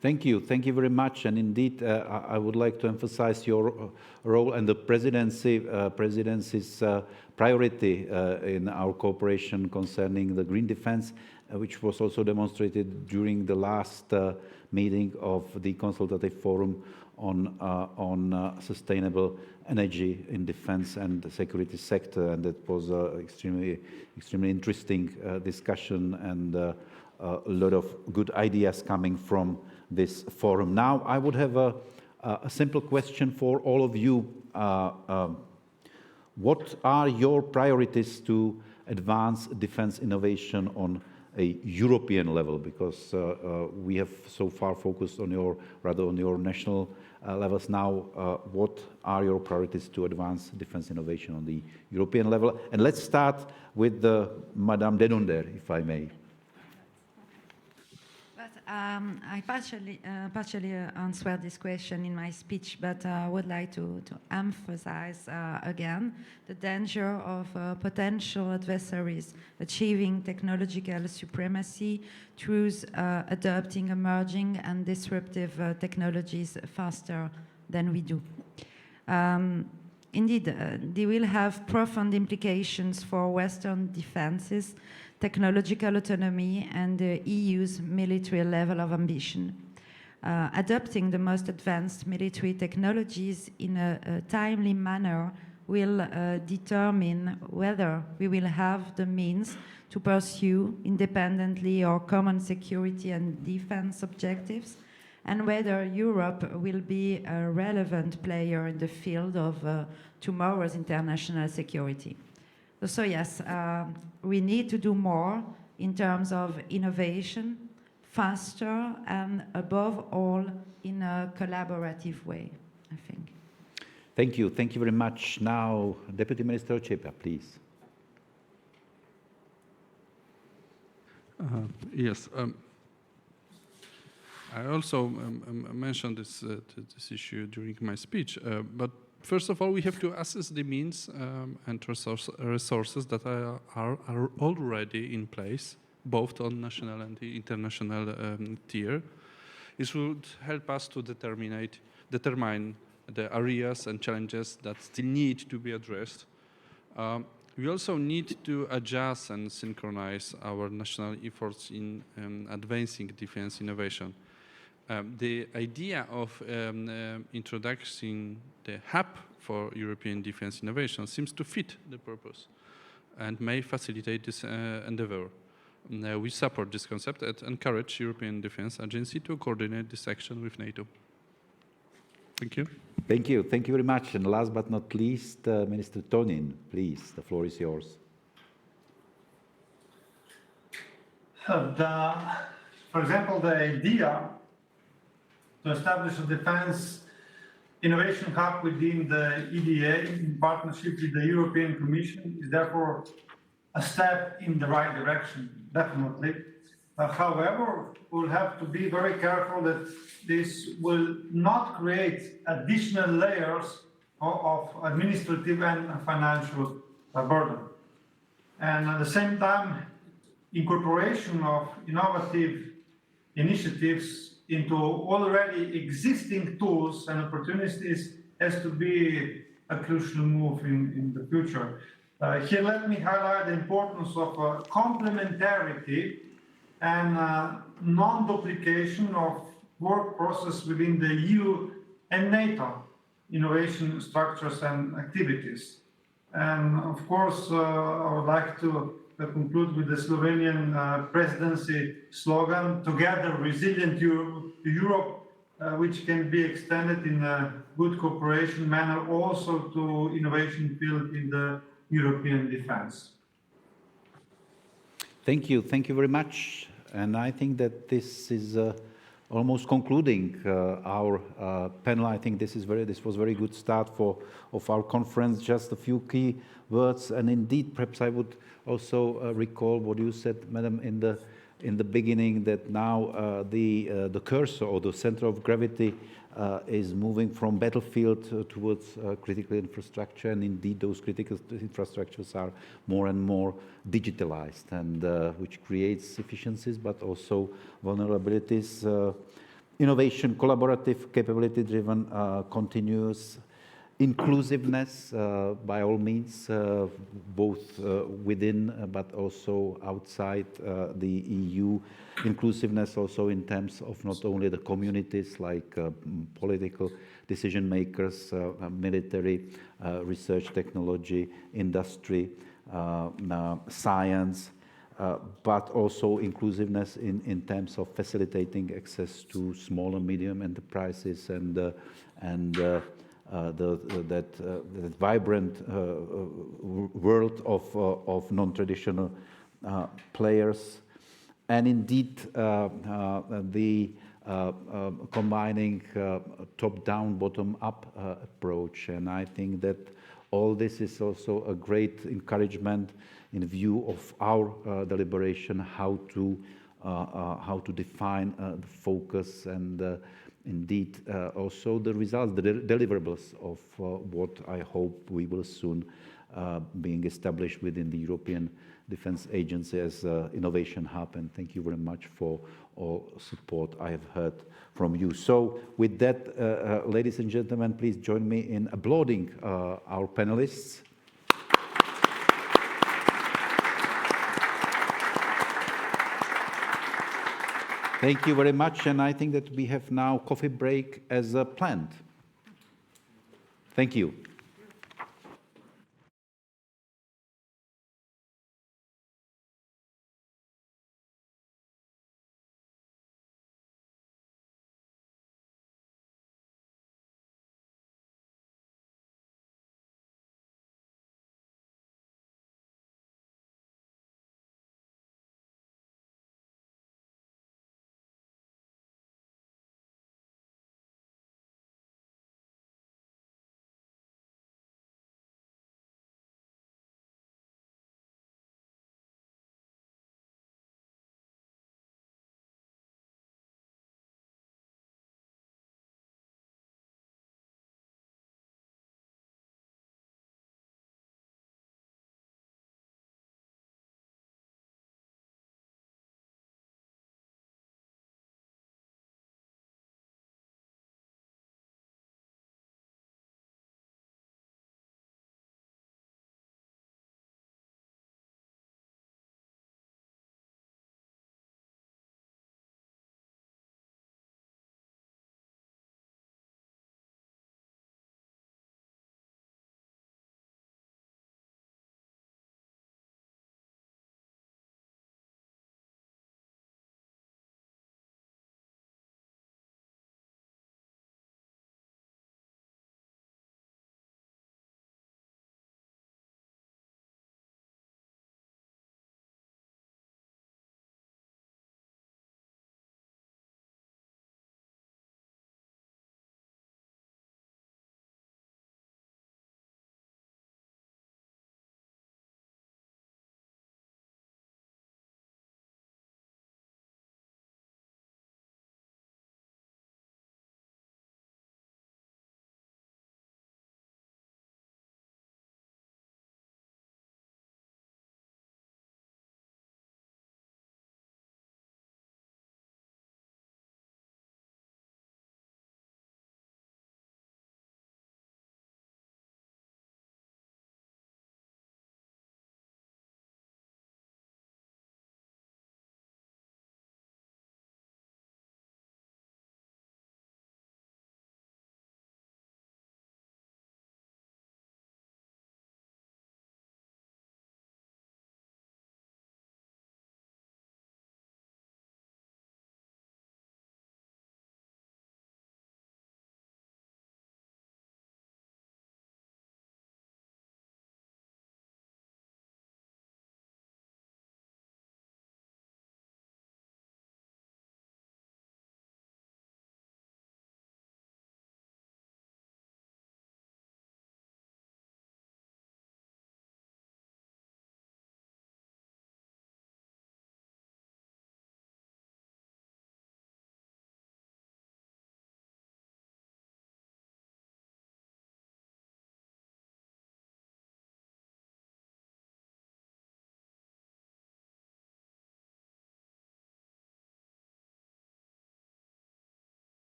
Speaker 2: Thank you very much. And indeed, I would like to emphasize your role and the presidency's priority in our cooperation concerning the green defense, which was also demonstrated during the last meeting of the consultative forum on sustainable energy in defense and the security sector, and it was extremely interesting discussion and a lot of good ideas coming from this forum. Now, I would have a simple question for all of you. What are your priorities to advance defense innovation on a European level? Because we have so far focused on your national levels. Now, what are your priorities to advance defense innovation on the European level? And let's start with Madame Denunder, if I may.
Speaker 5: I partially answered this question in my speech, but I would like to emphasize again the danger of potential adversaries achieving technological supremacy through adopting emerging and disruptive technologies faster than we do. Indeed, they will have profound implications for Western defenses, technological autonomy, and the EU's military level of ambition. Adopting the most advanced military technologies in a timely manner will determine whether we will have the means to pursue independently our common security and defense objectives, and whether Europe will be a relevant player in the field of tomorrow's international security. So yes, we need to do more in terms of innovation, faster, and above all, in a collaborative way, I think.
Speaker 2: Thank you. Thank you very much. Now, Deputy Minister Ocepa, please.
Speaker 7: Yes. I also mentioned this issue during my speech, but first of all, we have to assess the means and resources that are already in place, both on national and the international tier. This would help us to determine the areas and challenges that still need to be addressed. We also need to adjust and synchronize our national efforts in advancing defense innovation. The idea of introducing the hub for European defense innovation seems to fit the purpose and may facilitate this endeavor. We support this concept and encourage European Defense Agency to coordinate this action with NATO. Thank you.
Speaker 2: Thank you. Thank you very much. And last but not least, Minister Tonin, please, the floor is yours.
Speaker 6: For example, the idea to establish a defense innovation hub within the EDA in partnership with the European Commission is therefore a step in the right direction, definitely. However, we'll have to be very careful that this will not create additional layers of administrative and financial burden. And at the same time, incorporation of innovative initiatives into already existing tools and opportunities has to be a crucial move in the future. Here, let me highlight the importance of complementarity and non-duplication of work process within the EU and NATO innovation structures and activities. And of course, I would like to conclude with the Slovenian presidency slogan, "Together Resilient Europe," which can be extended in a good cooperation manner also to innovation field in the European defense.
Speaker 2: Thank you. Thank you very much. And I think that this is almost concluding our panel. I think this was a very good start of our conference. Just a few key words, and indeed, perhaps I would also recall what you said, Madam, in the beginning, that now the cursor or the center of gravity is moving from battlefield towards critical infrastructure, and indeed those critical infrastructures are more and more digitalized, and which creates efficiencies but also vulnerabilities. Innovation, collaborative, capability-driven, continuous inclusiveness, by all means, both within but also outside the EU. Inclusiveness also in terms of not only the communities like political decision makers, military, research technology, industry, science, but also inclusiveness in terms of facilitating access to small and medium enterprises and that vibrant world of non-traditional players, and indeed the combining top-down, bottom-up approach. And I think that all this is also a great encouragement in view of our deliberation how to define the focus and indeed also the results, the deliverables of what I hope we will soon being established within the European Defence Agency as an innovation hub. And thank you very much for all support I have heard from you. So with that, ladies and gentlemen, please join me in applauding our panelists. Thank you very much, and I think that we have now coffee break as planned. Thank you.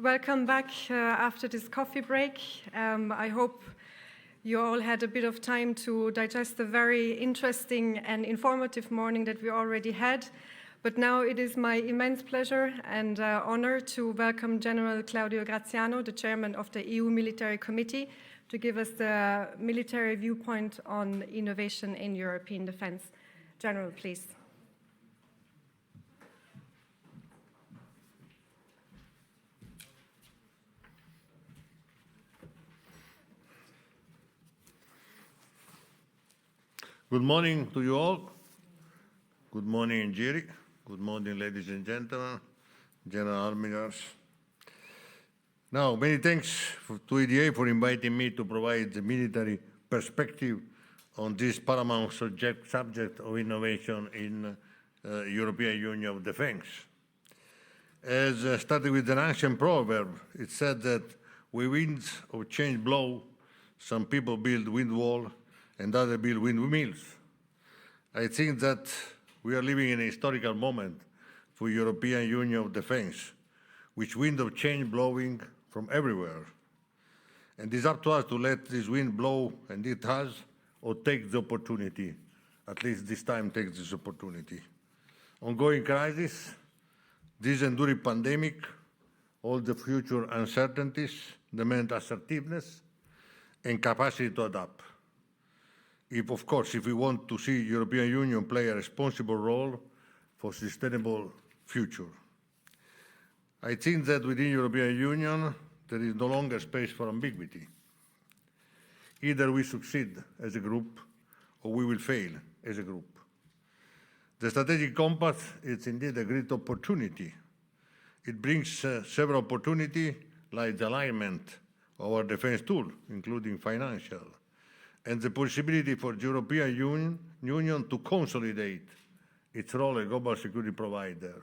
Speaker 1: Welcome back after this coffee break. I hope you all had a bit of time to digest the very interesting and informative morning that we already had. But now it is my immense pleasure and honor to welcome General Claudio Graziano, the chairman of the EU Military Committee, to give us the military viewpoint on innovation in European defense. General, please.
Speaker 8: Good morning to you all. Good morning, Jerry. Good morning, ladies and gentlemen, General Admirals. Now, many thanks to EDA for inviting me to provide the military perspective on this paramount subject of innovation in European Union of Defense. As starting with an ancient proverb, it said that when winds of change blow, some people build wind wall and others build windmills. I think that we are living in a historical moment for European Union of Defense, which wind of change blowing from everywhere. And it's up to us to let this wind blow, and it has, or take the opportunity, at least this time take this opportunity. Ongoing crisis, this enduring pandemic, all the future uncertainties demand assertiveness and capacity to adapt. Of course, if we want to see European Union play a responsible role for sustainable future. I think that within European Union, there is no longer space for ambiguity. Either we succeed as a group or we will fail as a group. The strategic compass is indeed a great opportunity. It brings several opportunities like the alignment of our defense tool, including financial, and the possibility for the European Union to consolidate its role as a global security provider.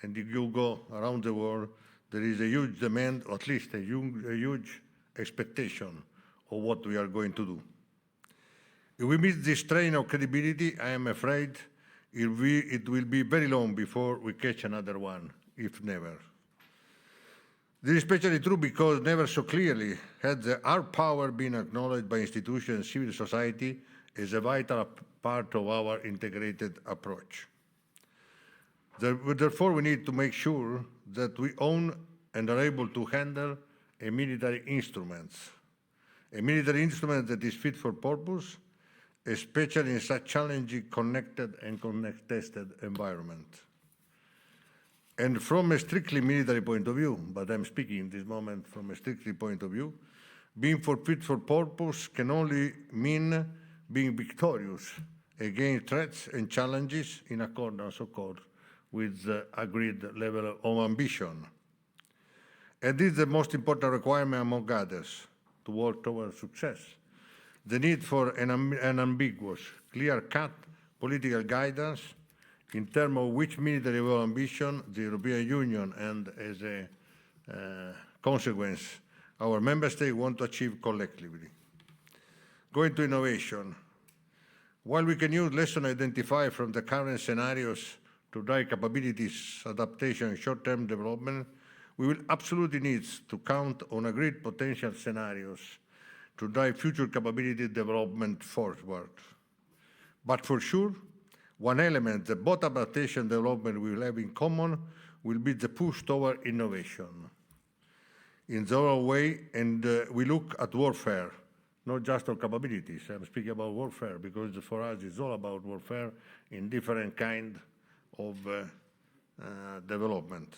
Speaker 8: And if you go around the world, there is a huge demand, or at least a huge expectation of what we are going to do. If we miss this train of credibility, I am afraid it will be very long before we catch another one, if never. This is especially true because never so clearly had our power been acknowledged by institutions and civil society as a vital part of our integrated approach. Therefore, we need to make sure that we own and are able to handle a military instrument that is fit for purpose, especially in such challenging, connected and contested environment. And from a strictly military point of view, but I'm speaking in this moment from a strictly point of view, being fit for purpose can only mean being victorious against threats and challenges in accordance, of course, with the agreed level of ambition. And this is the most important requirement among others to work towards success. The need for an ambiguous, clear-cut political guidance in terms of which military level ambition the European Union and, as a consequence, our member states want to achieve collectively. Going to innovation. While we can use lessons identified from the current scenarios to drive capabilities, adaptation, and short-term development, we will absolutely need to count on agreed potential scenarios to drive future capability development forward. But for sure, one element that both adaptation and development will have in common will be the push toward innovation. In the other way, and we look at warfare, not just on capabilities. I'm speaking about warfare because for us it's all about warfare in different kind of development.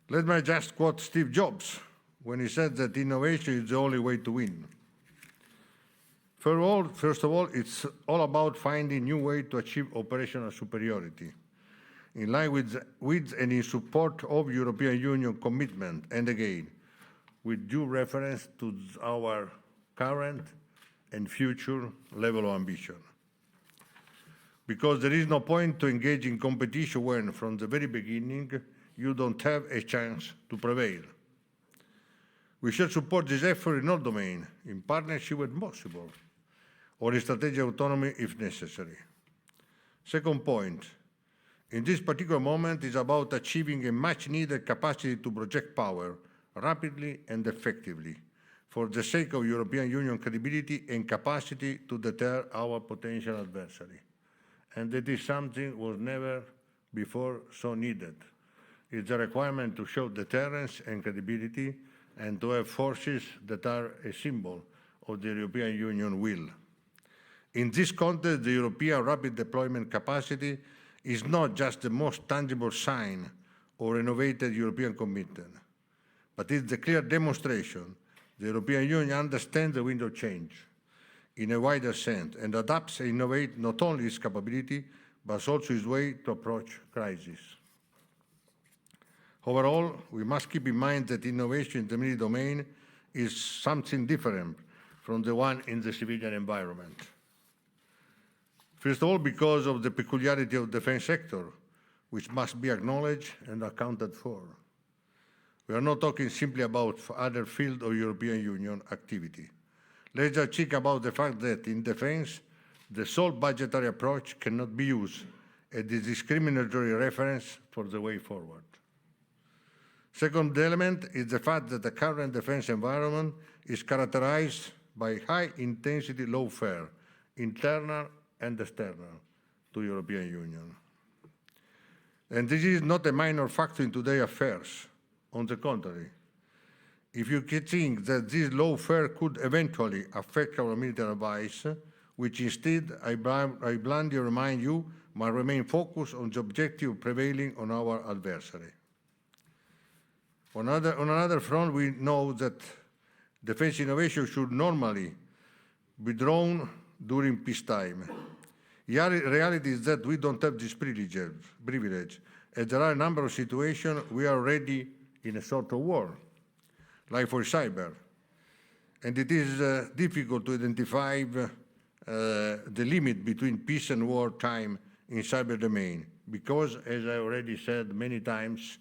Speaker 8: Let me just quote Steve Jobs when he said that innovation is the only way to win. First of all, it's all about finding new ways to achieve operational superiority, in line with and in support of European Union commitment, and again, with due reference to our current and future level of ambition. Because there is no point to engage in competition when, from the very beginning, you don't have a chance to prevail. We should support this effort in all domains, in partnership when possible, or in strategic autonomy if necessary. Second point, In this particular moment, it's about achieving a much-needed capacity to project power rapidly and effectively for the sake of European Union credibility and capacity to deter our potential adversary. And that is something was never before so needed. It's a requirement to show deterrence and credibility and to have forces that are a symbol of the European Union will. In this context, the European rapid deployment capacity is not just the most tangible sign or innovative European commitment, but it's the clear demonstration the European Union understands the wind of change in a wider sense and adapts and innovates not only its capability, but also its way to approach crisis. Overall, we must keep in mind that innovation in the military domain is something different from the one in the civilian environment. First of all, because of the peculiarity of the defense sector, which must be acknowledged and accounted for. We are not talking simply about other fields of European Union activity. Let's just think about the fact that in defense, the sole budgetary approach cannot be used as a discriminatory reference for the way forward. Second element is the fact that the current defense environment is characterized by high-intensity lawfare, internal and external, to European Union. And this is not a minor factor in today's affairs. On the contrary, if you think that this lawfare could eventually affect our military advice, which instead, I bluntly remind you, must remain focused on the objective prevailing on our adversary. On another front, we know that defense innovation should normally be drawn during peacetime. The reality is that we don't have this privilege, as there are a number of situations we are already in a sort of war, like for cyber. And it is difficult to identify the limit between peace and war time in cyber domain, because, as I already said many times,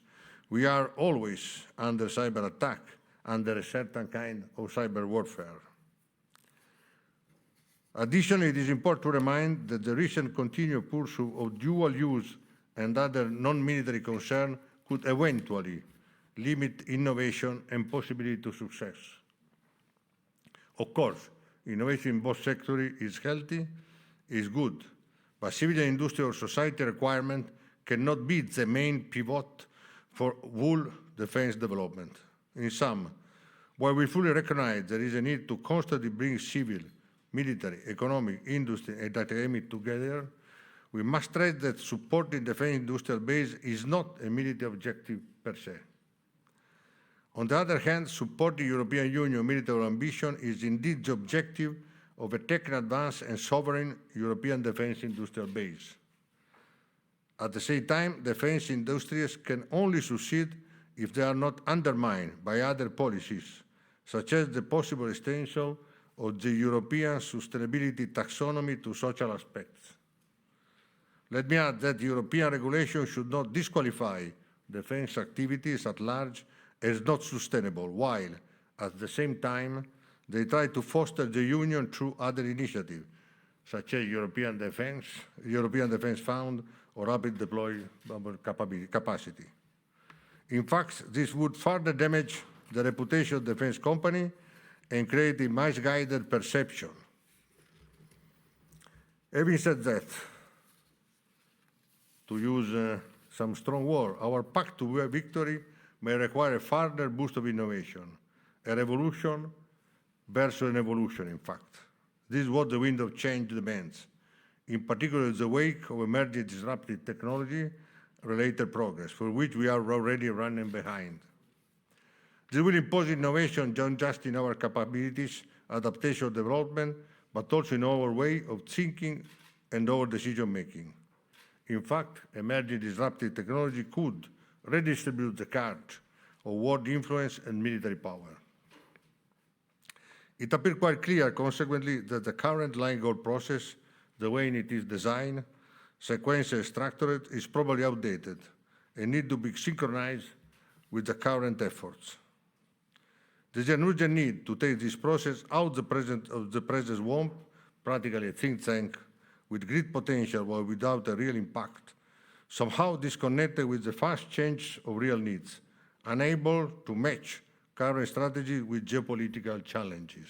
Speaker 8: we are always under cyber attack, under a certain kind of cyber warfare. Additionally, it is important to remind that the recent continued pursuit of dual use and other non-military concerns could eventually limit innovation and possibility to success. Of course, innovation in both sectors is healthy, is good, but civilian industrial society requirement cannot be the main pivot for whole defense development. In sum, while we fully recognize there is a need to constantly bring civil, military, economic, industry, and academic together, we must stress that supporting the defense industrial base is not a military objective per se. On the other hand, supporting European Union military ambition is indeed the objective of a technical advanced and sovereign European defense industrial base. At the same time, defense industries can only succeed if they are not undermined by other policies, such as the possible extension of the European sustainability taxonomy to social aspects. Let me add that European regulation should not disqualify defense activities at large as not sustainable, while, at the same time, they try to foster the Union through other initiatives, such as European Defence Fund, or rapid deployment capacity. In fact, this would further damage the reputation of the defense company and create a misguided perception. Having said that, to use some strong word, our path to victory may require a further boost of innovation, a revolution versus an evolution, in fact. This is what the wind of change demands, in particular in the wake of emerging disruptive technology-related progress, for which we are already running behind. This will impose innovation not just in our capabilities, adaptation, development, but also in our way of thinking and our decision-making. In fact, emerging disruptive technology could redistribute the cards of world influence and military power. It appears quite clear, consequently, that the current line goal process, the way it is designed, sequenced and structured, is probably outdated and needs to be synchronized with the current efforts. There is an urgent need to take this process out of the present swamp, practically a think tank with great potential but without a real impact, somehow disconnected with the fast change of real needs, unable to match current strategy with geopolitical challenges.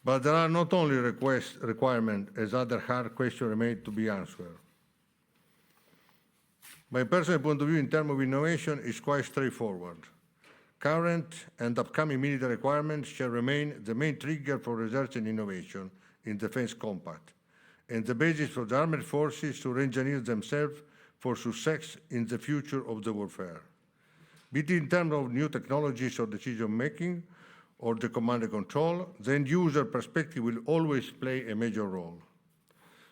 Speaker 8: But there are not only requirements as other hard questions remain to be answered. My personal point of view in terms of innovation is quite straightforward. Current and upcoming military requirements shall remain the main trigger for research and innovation in Defense Compact, and the basis for the armed forces to re-engineer themselves for success in the future of the warfare. Be it in terms of new technologies or decision-making, or the command and control, the end-user perspective will always play a major role.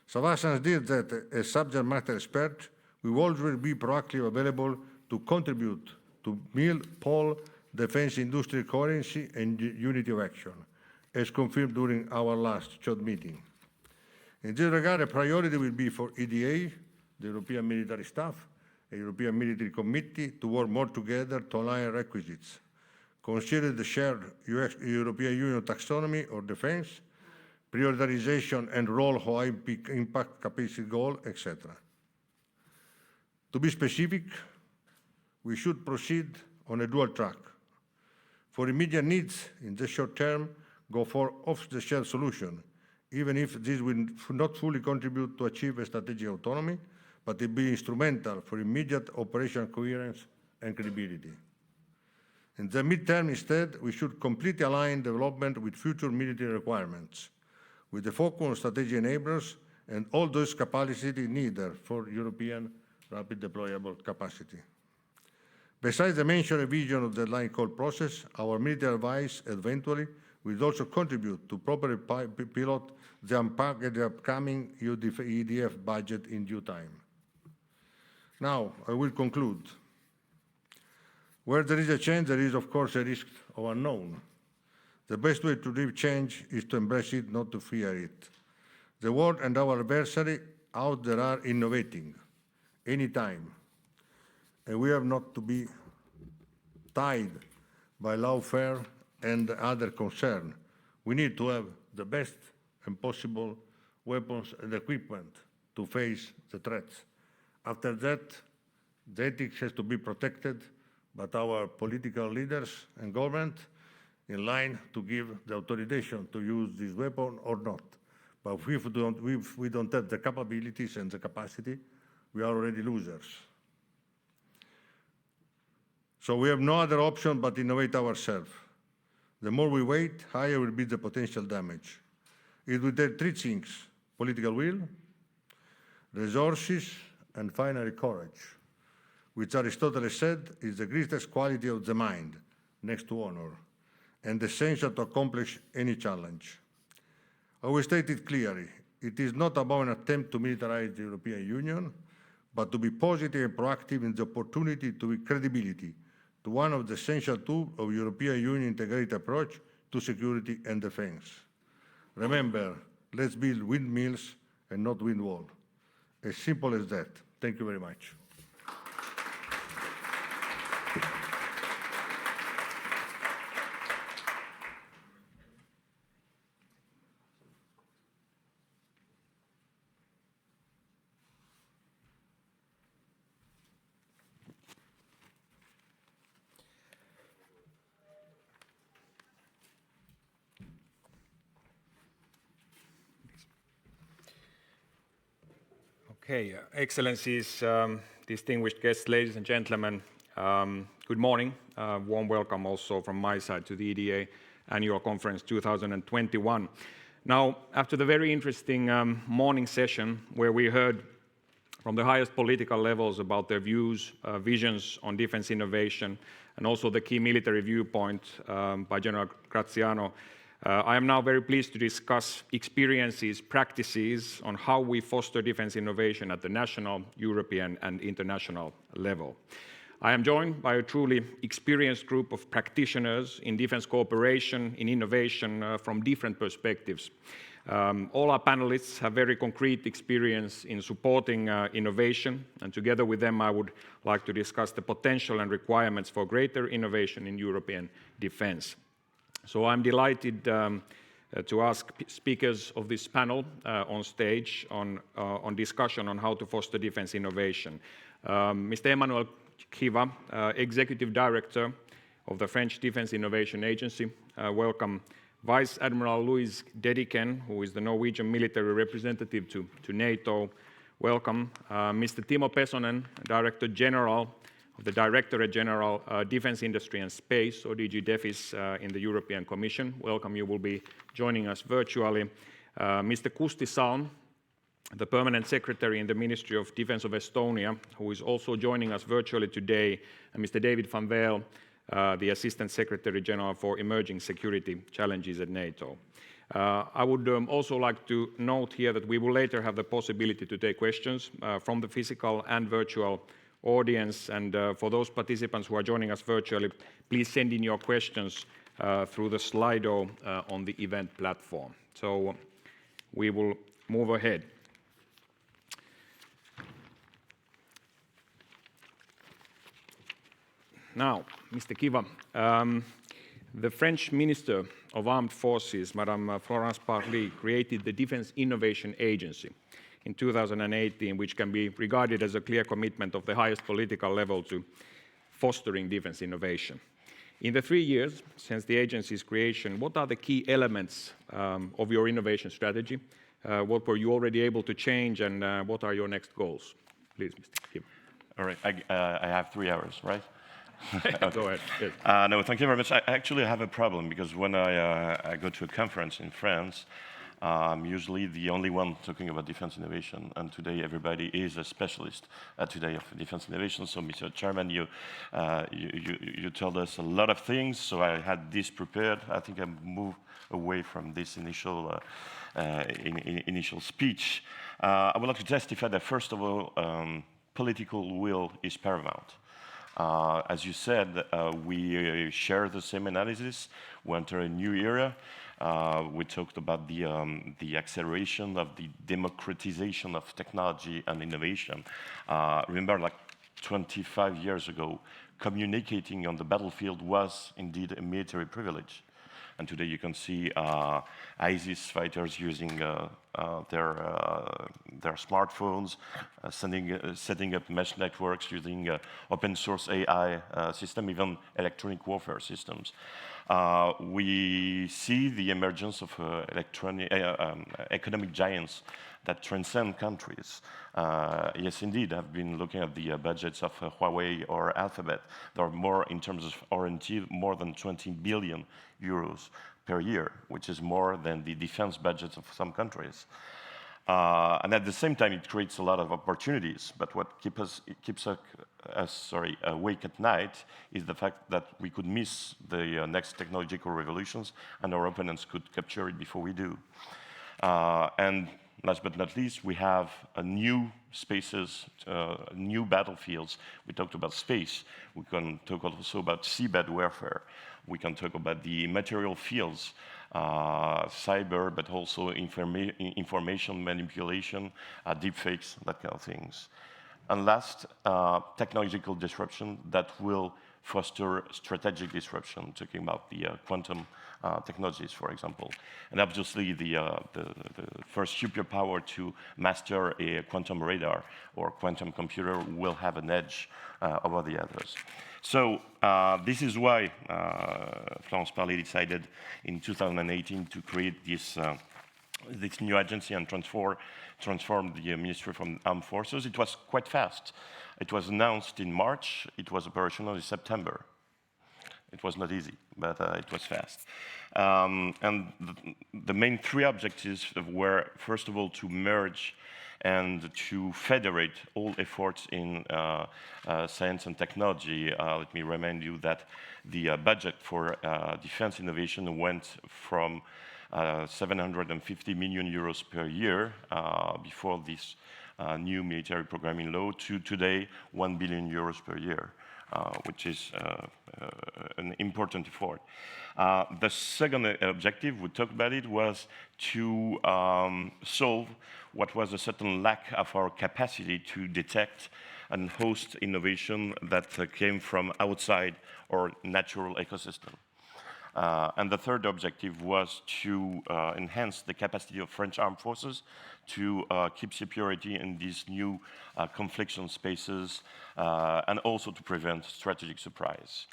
Speaker 8: Sebastian did that as subject matter expert, we will always be proactively available to contribute to build Pole defense industry coherency and unity of action, as confirmed during our last short meeting. In this regard, a priority will be for EDA, the European Military Staff, a European Military Committee, to work more together to align requisites, consider the shared European Union taxonomy or defense, prioritization and role of high impact capacity goal, etc. To be specific, we should proceed on a dual track. For immediate needs in the short term, go for off-the-shelf solution, even if this will not fully contribute to achieve a strategic autonomy, but it be instrumental for immediate operational coherence and credibility. In the midterm, instead, we should completely align development with future military requirements, with the focus on strategic enablers and all those capacities needed for European rapid deployable capacity. Besides the mentioned revision of the line call process, our military advice eventually will also contribute to properly pilot the upcoming EDF budget in due time. Now, I will conclude. Where there is a change, there is, of course, a risk of unknown. The best way to live change is to embrace it, not to fear it. The world and our adversary out there are innovating anytime, and we have not to be tied by lawfare and other concern. We need to have the best and possible weapons and equipment to face the threats. After that, the ethics has to be protected, but our political leaders and government in line to give the authorization to use this weapon or not. But if we don't have the capabilities and the capacity, we are already losers. So we have no other option but innovate ourselves. The more we wait, higher will be the potential damage. It will take three things: political will, resources, and finally courage, which Aristotle said is the greatest quality of the mind, next to honor, and essential to accomplish any challenge. I will state it clearly. It is not about an attempt to militarize the European Union, but to be positive and proactive in the opportunity to give credibility to one of the essential tools of European Union integrated approach to security and defense. Remember, let's build windmills and not wind wall. As simple as that. Thank you very much.
Speaker 9: Okay, Excellencies, distinguished guests, ladies and gentlemen, good morning. Warm welcome also from my side to the EDA Annual Conference 2021. Now, after the very interesting morning session where we heard from the highest political levels about their views, visions on defense innovation, and also the key military viewpoint by General Graziano, I am now very pleased to discuss experiences, practices on how we foster defense innovation at the national, European, and international level. I am joined by a truly experienced group of practitioners in defense cooperation, in innovation from different perspectives. All our panelists have very concrete experience in supporting innovation, and together with them I would like to discuss the potential and requirements for greater innovation in European defense. So I'm delighted to ask speakers of this panel on stage on discussion on how to foster defense innovation. Mr. Emmanuel Kiva, Executive Director of the French Defense Innovation Agency. Welcome. Vice Admiral Louis Dedichen, who is the Norwegian military representative to NATO. Welcome. Mr. Timo Pesonen, Director General of the Directorate General Defense Industry and Space, or DG DEFIS, in the European Commission. Welcome. You will be joining us virtually. Mr. Kusti Salm, the Permanent Secretary in the Ministry of Defense of Estonia, who is also joining us virtually today, and Mr. David van Weel, the Assistant Secretary General for Emerging Security Challenges at NATO. I would also like to note here that we will later have the possibility to take questions from the physical and virtual audience, and for those participants who are joining us virtually, please send in your questions through the Slido on the event platform. So we will move ahead. Now, Mr. Kiva, the French Minister of Armed Forces, Madame Florence Parly, created the Defense Innovation Agency in 2018, which can be regarded as a clear commitment of the highest political level to fostering defense innovation. In the 3 years since the agency's creation, what are the key elements of your innovation strategy? What were you already able to change, and what are your next goals? Please, Mr. Kiva.
Speaker 10: All right, I have 3 hours, right?
Speaker 9: Go ahead. Yes.
Speaker 10: No, thank you very much. I actually have a problem because when I go to a conference in France, I'm usually the only one talking about defense innovation, and today everybody is a specialist today of defense innovation. So, Mr. Chairman, you told us a lot of things, so I had this prepared. I think I moved away from this initial speech. I would like to testify that, first of all, political will is paramount. As you said, we share the same analysis. We enter a new era. We talked about the acceleration of the democratization of technology and innovation. Remember, like 25 years ago, communicating on the battlefield was indeed a military privilege. And today you can see ISIS fighters using their smartphones, setting up mesh networks using open source AI system, even electronic warfare systems. We see the emergence of economic giants that transcend countries. Yes, indeed, I've been looking at the budgets of Huawei or Alphabet. There are more, in terms of R&D, more than 20 billion euros per year, which is more than the defense budgets of some countries. And at the same time, it creates a lot of opportunities. But what keeps us awake at night is the fact that we could miss the next technological revolutions, and our opponents could capture it before we do. And last but not least, we have new spaces, new battlefields. We talked about space. We can talk also about seabed warfare. We can talk about the material fields, cyber, but also information manipulation, deepfakes, that kind of things. And last, technological disruption that will foster strategic disruption, talking about the quantum technologies, for example. And obviously, the first superpower to master a quantum radar or quantum computer will have an edge over the others. So this is why Florence Parly decided in 2018 to create this new agency and transform the Ministry from Armed Forces. It was quite fast. It was announced in March. It was operational in September. It was not easy, but it was fast. And the main 3 objectives were, first of all, to merge and to federate all efforts in science and technology. Let me remind you that the budget for defense innovation went from 750 million euros per year before this new military programming law to today 1 billion euros per year, which is an important effort. The second objective, we talked about it, was to solve what was a certain lack of our capacity to detect and host innovation that came from outside our natural ecosystem. And the third objective was to enhance the capacity of French armed forces to keep security in these new confliction spaces and also to prevent strategic surprise.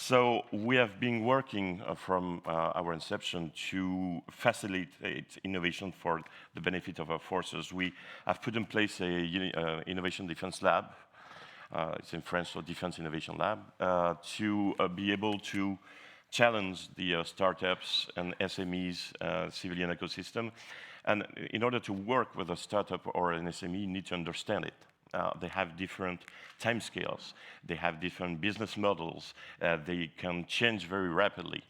Speaker 10: So we have been working from our inception to facilitate innovation for the benefit of our forces. We have put in place a Innovation Defense Lab. It's in French, so Defense Innovation Lab, to be able to challenge the startups and SMEs civilian ecosystem. And in order to work with a startup or an SME, you need to understand it. They have different timescales. They have different business models. They can change very rapidly.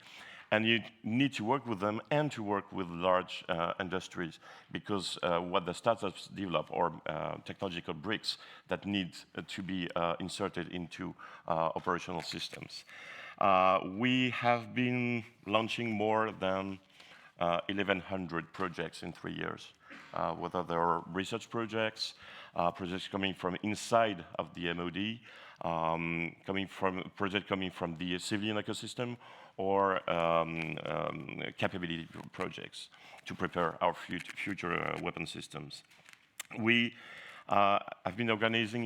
Speaker 10: And you need to work with them and to work with large industries because what the startups develop are technological bricks that need to be inserted into operational systems. We have been launching more than 1,100 projects in 3 years, whether they are research projects, projects coming from inside of the MOD, projects coming from the civilian ecosystem, or capability projects to prepare our future weapon systems. We have been organizing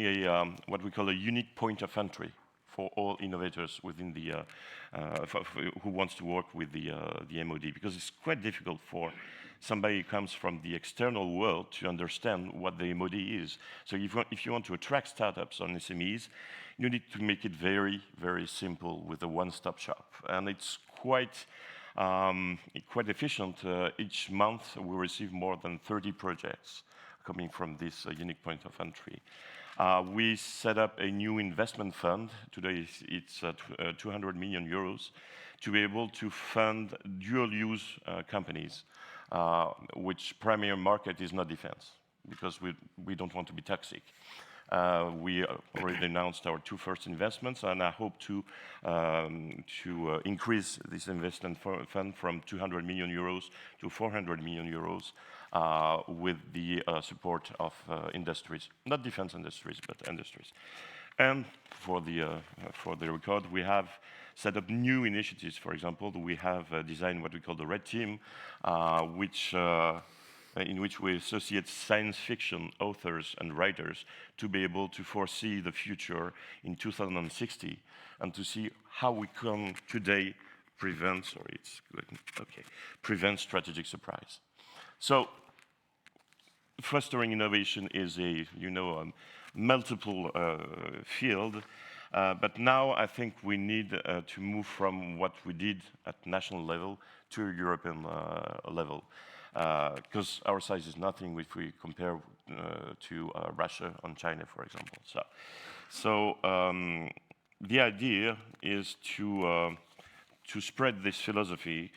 Speaker 10: what we call a unique point of entry for all innovators within the who wants to work with the MOD, because it's quite difficult for somebody who comes from the external world to understand what the MOD is. So if you want to attract startups or SMEs, you need to make it very, very simple with a one-stop shop. And it's quite efficient. Each month we receive more than 30 projects coming from this unique point of entry. We set up a new investment fund. Today it's 200 million euros to be able to fund dual-use companies, which primary market is not defense, because we don't want to be toxic. We already announced our 2 first investments, and I hope to increase this investment fund from 200 million euros to 400 million euros with the support of industries, not defense industries, but industries. And for the record, we have set up new initiatives. For example, we have designed what we call the Red Team, in which we associate science fiction authors and writers to be able to foresee the future in 2060 and to see how we can today prevent strategic surprise. So fostering innovation is a multiple field, but now I think we need to move from what we did at national level to European level. Because our size is nothing if we compare to Russia and China, for example. So the idea is to spread this philosophy,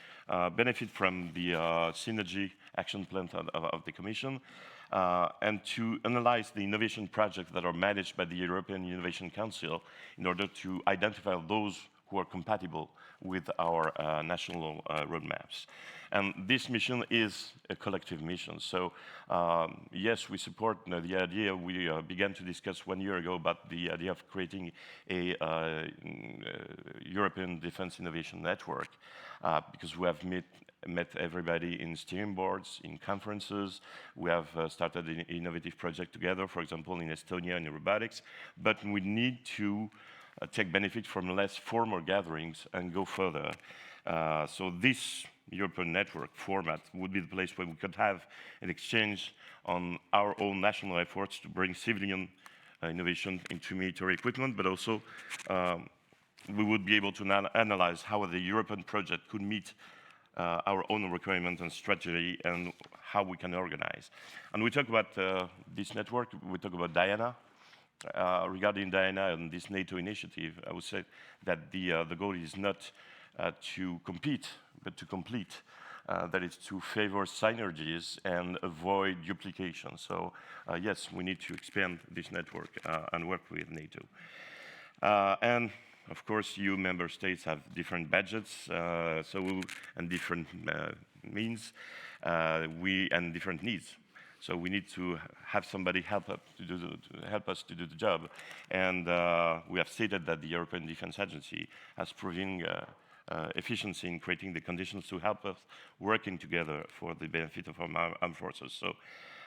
Speaker 10: benefit from the synergy action plan of the Commission, and to analyze the innovation projects that are managed by the European Innovation Council in order to identify those who are compatible with our national roadmaps. And this mission is a collective mission. So yes, we support the idea. We began to discuss 1 year ago about the idea of creating a European Defense Innovation Network, because we have met everybody in steering boards, in conferences. We have started an innovative project together, for example, in Estonia in robotics. But we need to take benefit from less formal gatherings and go further. So this European network format would be the place where we could have an exchange on our own national efforts to bring civilian innovation into military equipment, but also we would be able to analyze how the European project could meet our own requirements and strategy and how we can organize. And we talk about this network, we talk about Diana. Regarding Diana and this NATO initiative, I would say that the goal is not to compete, but to complete. That is to favor synergies and avoid duplication. So yes, we need to expand this network and work with NATO. And of course, EU member states have different budgets, and different means, and different needs. So we need to have somebody help us to do the job. And we have stated that the European Defence Agency has proven efficiency in creating the conditions to help us working together for the benefit of our armed forces. So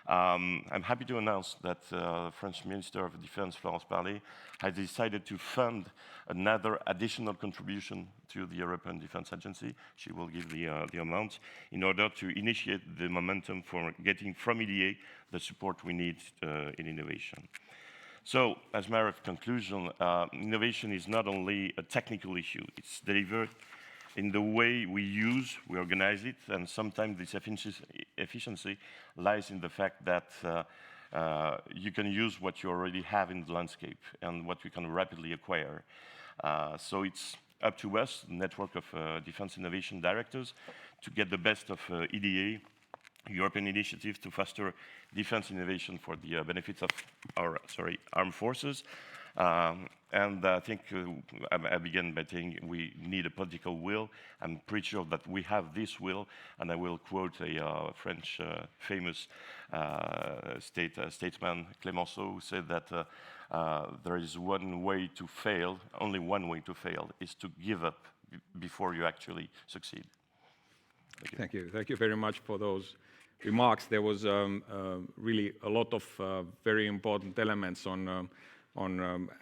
Speaker 10: I'm happy to announce that French Minister of Defense, Florence Parly, has decided to fund another additional contribution to the European Defense Agency. She will give the amount in order to initiate the momentum for getting from EDA the support we need in innovation. So, as a matter of conclusion, innovation is not only a technical issue, it's delivered in the way we organize it, and sometimes this efficiency lies in the fact that you can use what you already have in the landscape and what you can rapidly acquire. So it's up to us, the network of defense innovation directors, to get the best of EDA, European initiatives to foster defense innovation for the benefits of our armed forces. And I think I began by saying we need a political will. I'm pretty sure that we have this will, and I will quote a French famous statesman, Clemenceau, who said that there is one way to fail, only one way to fail, is to give up before you actually succeed.
Speaker 9: Thank you. Thank you very much for those remarks. There was really a lot of very important elements on,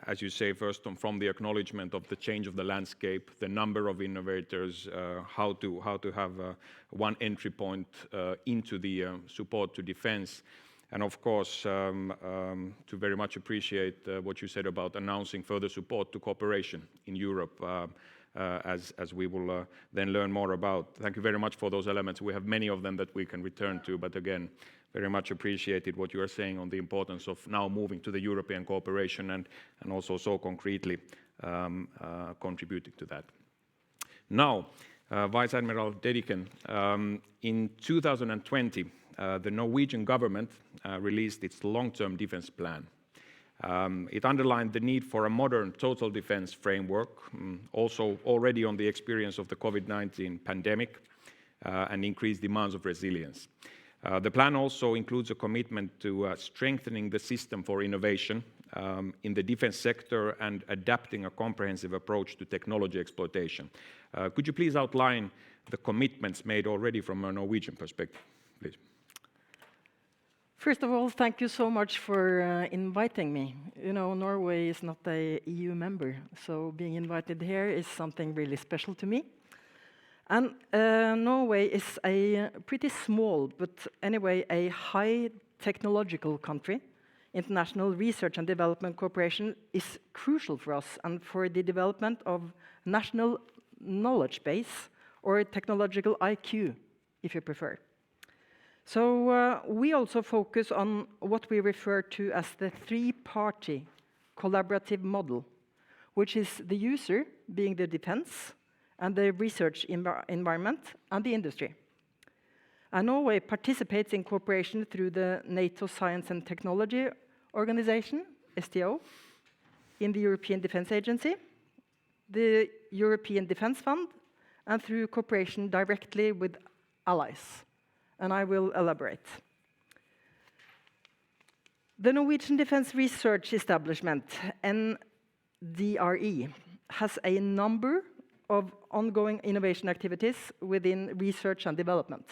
Speaker 9: as you say, first from the acknowledgement of the change of the landscape, the number of innovators, how to have one entry point into the support to defense. And of course, to very much appreciate what you said about announcing further support to cooperation in Europe, as we will then learn more about. Thank you very much for those elements. We have many of them that we can return to, but again, very much appreciated what you are saying on the importance of now moving to the European cooperation and also so concretely contributing to that. Now, Vice Admiral Dedichen, in 2020, the Norwegian government released its long-term defense plan. It underlined the need for a modern total defense framework, also already on the experience of the COVID-19 pandemic and increased demands of resilience. The plan also includes a commitment to strengthening the system for innovation in the defense sector and adapting a comprehensive approach to technology exploitation. Could you please outline the commitments made already from a Norwegian perspective, please?
Speaker 11: First of all, thank you so much for inviting me. You know, Norway is not an EU member, so being invited here is something really special to me. And Norway is a pretty small, but anyway, a high technological country. International research and development cooperation is crucial for us and for the development of national knowledge base, or technological IQ, if you prefer. So we also focus on what we refer to as the three-party collaborative model, which is the user, being the defense, and the research environment, and the industry. And Norway participates in cooperation through the NATO Science and Technology Organization, STO, in the European Defence Agency, the European Defence Fund, and through cooperation directly with allies. And I will elaborate. The Norwegian Defence Research Establishment, NDRE, has a number of ongoing innovation activities within research and development.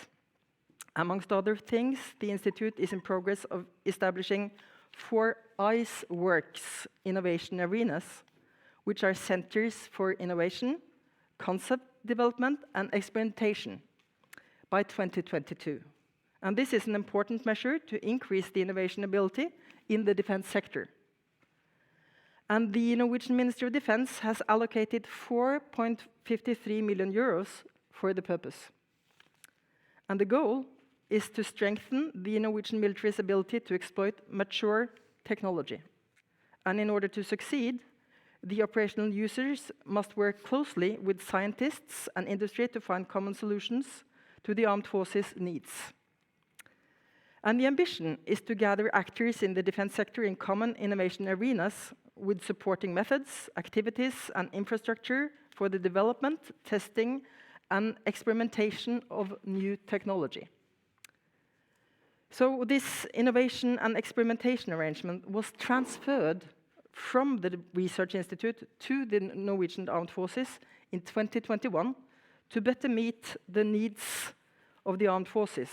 Speaker 11: Amongst other things, the Institute is in progress of establishing 4 IceWorks innovation arenas, which are centers for innovation, concept development, and experimentation by 2022. And this is an important measure to increase the innovation ability in the defense sector. And the Norwegian Ministry of Defense has allocated 4.53 million euros for the purpose. And the goal is to strengthen the Norwegian military's ability to exploit mature technology. And in order to succeed, the operational users must work closely with scientists and industry to find common solutions to the armed forces' needs. And the ambition is to gather actors in the defense sector in common innovation arenas with supporting methods, activities, and infrastructure for the development, testing, and experimentation of new technology. So this innovation and experimentation arrangement was transferred from the Research Institute to the Norwegian Armed Forces in 2021 to better meet the needs of the armed forces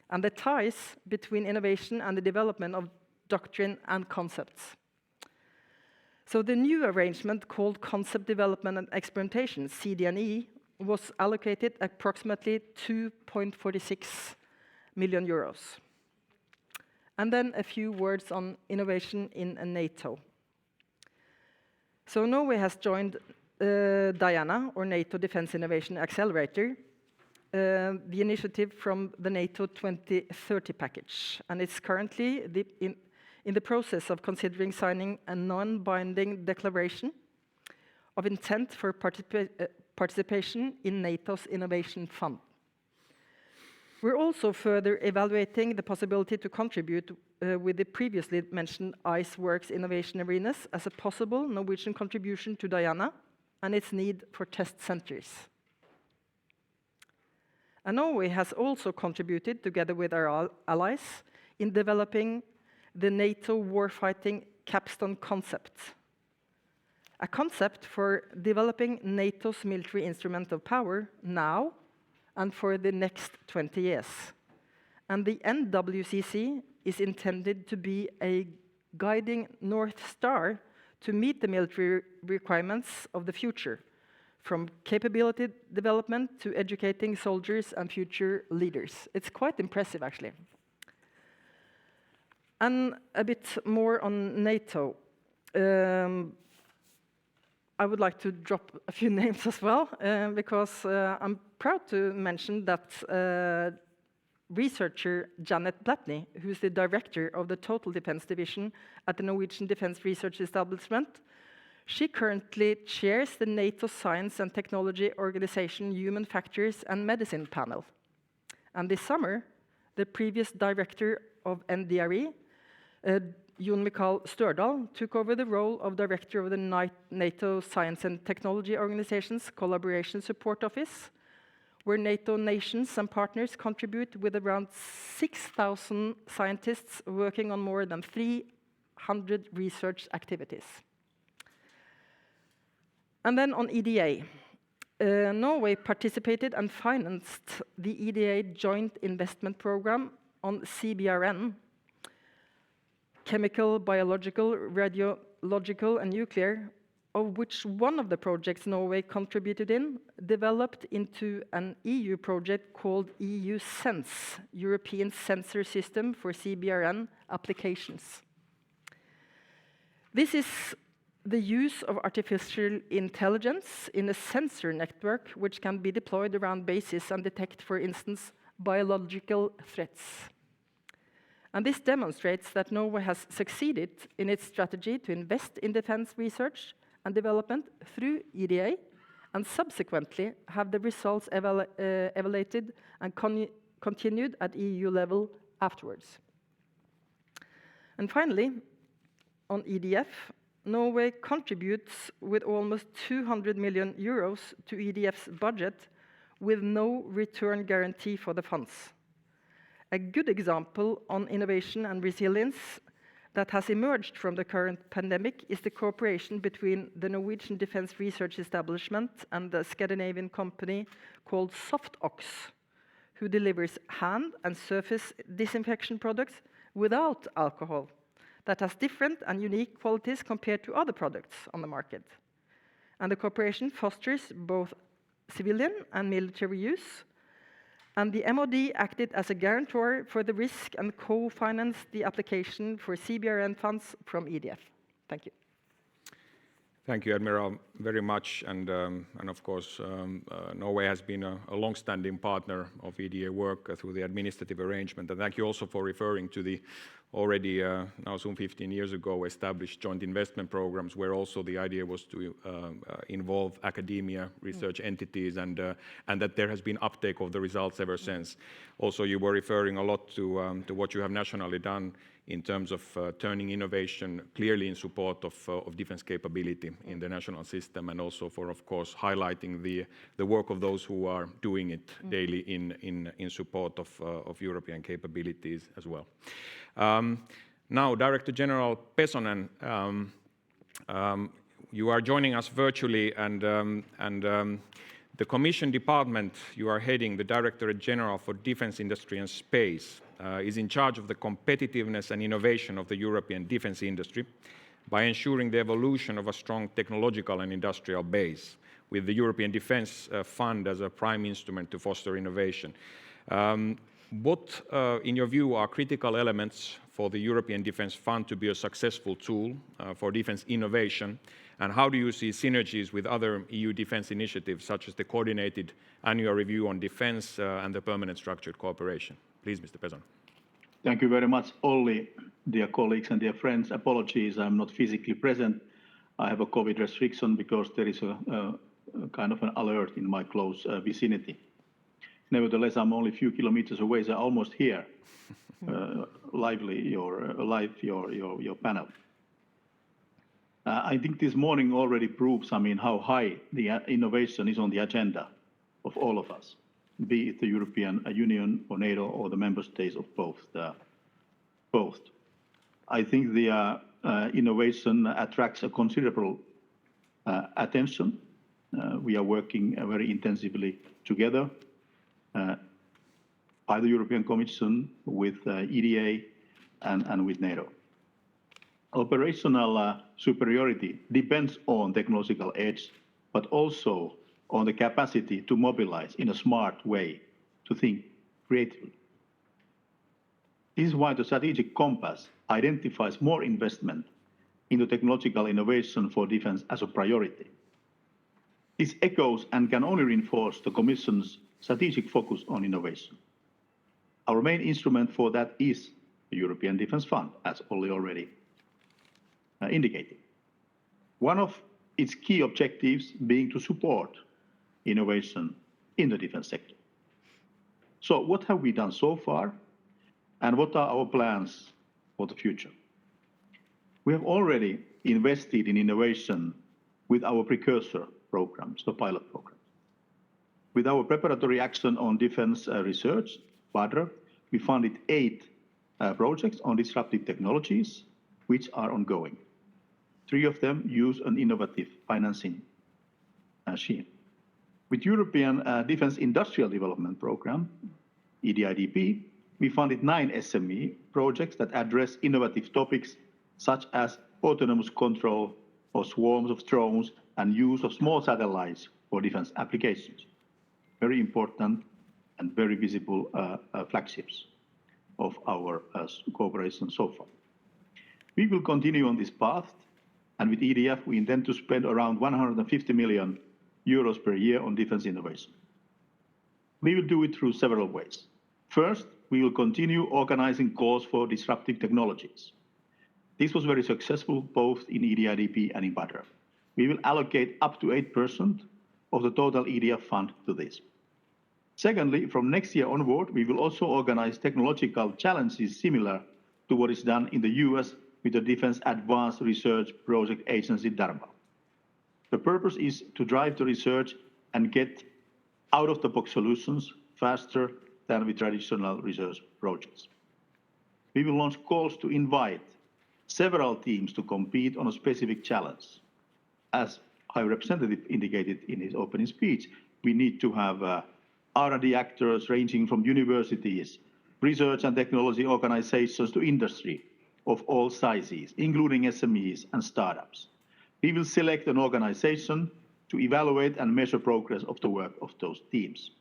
Speaker 11: and the ties between innovation and the development of doctrine and concepts. So the new arrangement called Concept Development and Experimentation, CD&E, was allocated approximately 2.46 million euros. And then a few words on innovation in NATO. So Norway has joined DIANA, or NATO Defense Innovation Accelerator, the initiative from the NATO 2030 package. And it's currently in the process of considering signing a non-binding declaration of intent for participation in NATO's Innovation Fund. We're also further evaluating the possibility to contribute with the previously mentioned ICE Works Innovation Arenas as a possible Norwegian contribution to DIANA and its need for test centers. And Norway has also contributed, together with our allies, in developing the NATO warfighting capstone concept, a concept for developing NATO's military instrument of power now and for the next 20 years. And the NWCC is intended to be a guiding North Star to meet the military requirements of the future, from capability development to educating soldiers and future leaders. It's quite impressive, actually. And a bit more on NATO. I would like to drop a few names as well, because I'm proud to mention that researcher Janet Blatney, who's the director of the Total Defense Division at the Norwegian Defense Research Establishment, she currently chairs the NATO Science and Technology Organization Human Factors and Medicine panel. And this summer, the previous director of NDRE, Jon Mikael Størdal, took over the role of director of the NATO Science and Technology Organization's Collaboration Support Office, where NATO nations and partners contribute with around 6,000 scientists working on more than 300 research activities. And then on EDA. Norway participated and financed the EDA Joint Investment Program on CBRN, chemical, biological, radiological, and nuclear, of which one of the projects Norway contributed in developed into an EU project called EU Sense, European Sensor System for CBRN applications. This is the use of artificial intelligence in a sensor network which can be deployed around bases and detect, for instance, biological threats. And this demonstrates that Norway has succeeded in its strategy to invest in defense research and development through EDA, and subsequently have the results evaluated and continued at EU level afterwards. And finally, on EDF, Norway contributes with almost 200 million euros to EDF's budget with no return guarantee for the funds. A good example on innovation and resilience that has emerged from the current pandemic is the cooperation between the Norwegian Defense Research Establishment and the Scandinavian company called SoftOx, who delivers hand and surface disinfection products without alcohol that has different and unique qualities compared to other products on the market. And the cooperation fosters both civilian and military use. And the MOD acted as a guarantor for the risk and co-financed the application for CBRN funds from EDF. Thank you.
Speaker 9: Thank you, Admiral, very much. And of course, Norway has been a long-standing partner of EDA work through the administrative arrangement. And thank you also for referring to the already now soon 15 years ago established joint investment programs, where also the idea was to involve academia, research entities, and that there has been uptake of the results ever since. Also, you were referring a lot to what you have nationally done in terms of turning innovation clearly in support of defense capability in the national system, and also for, of course, highlighting the work of those who are doing it daily in support of European capabilities as well. Now, Director General Pesonen, You are joining us virtually, and the Commission department you are heading, the Directorate General for Defence Industry and Space, is in charge of the competitiveness and innovation of the European defence industry by ensuring the evolution of a strong technological and industrial base, with the European Defence Fund as a prime instrument to foster innovation. What, in your view, are critical elements for the European Defence Fund to be a successful tool for defence innovation? And how do you see synergies with other EU defence initiatives, such as the Coordinated Annual Review on Defence and the Permanent Structured Cooperation? Please, Mr. Peson.
Speaker 12: Thank you very much, Olli. Dear colleagues and dear friends, apologies, I'm not physically present. I have a COVID restriction because there is a kind of an alert in my close vicinity. Nevertheless, I'm only a few kilometers away, so almost here. Live your panel. I think this morning already proves, how high the innovation is on the agenda of all of us, be it the European Union or NATO or the member states of both. I think the innovation attracts a considerable attention. We are working very intensively together by the European Commission, with EDA and with NATO. Operational superiority depends on technological edge, but also on the capacity to mobilize in a smart way, to think creatively. This is why the strategic compass identifies more investment into technological innovation for defense as a priority. This echoes and can only reinforce the Commission's strategic focus on innovation. Our main instrument for that is the European Defence Fund, as Olli already indicated. One of its key objectives being to support innovation in the defence sector. So what have we done so far, and what are our plans for the future? We have already invested in innovation with our precursor programs, the pilot programs. With our preparatory action on defense research, BADR, we funded 8 projects on disruptive technologies, which are ongoing. 3 of them use an innovative financing scheme. With European Defence Industrial Development Programme, EDIDP, we funded 9 SME projects that address innovative topics such as autonomous control of swarms of drones and use of small satellites for defense applications. Very important and very visible flagships of our cooperation so far. We will continue on this path, and with EDF, we intend to spend around 150 million euros per year on defense innovation. We will do it through several ways. First, we will continue organizing calls for disruptive technologies. This was very successful both in EDIDP and in BADR. We will allocate up to 8% of the total EDF fund to this. Secondly, from next year onward, we will also organize technological challenges similar to what is done in the US with the Defense Advanced Research Project Agency, DARPA. The purpose is to drive the research and get out-of-the-box solutions faster than with traditional research projects. We will launch calls to invite several teams to compete on a specific challenge. As High Representative indicated in his opening speech, we need to have R&D actors ranging from universities, research and technology organizations to industry of all sizes, including SMEs and startups. We will select an organization to evaluate and measure progress of the work of those teams.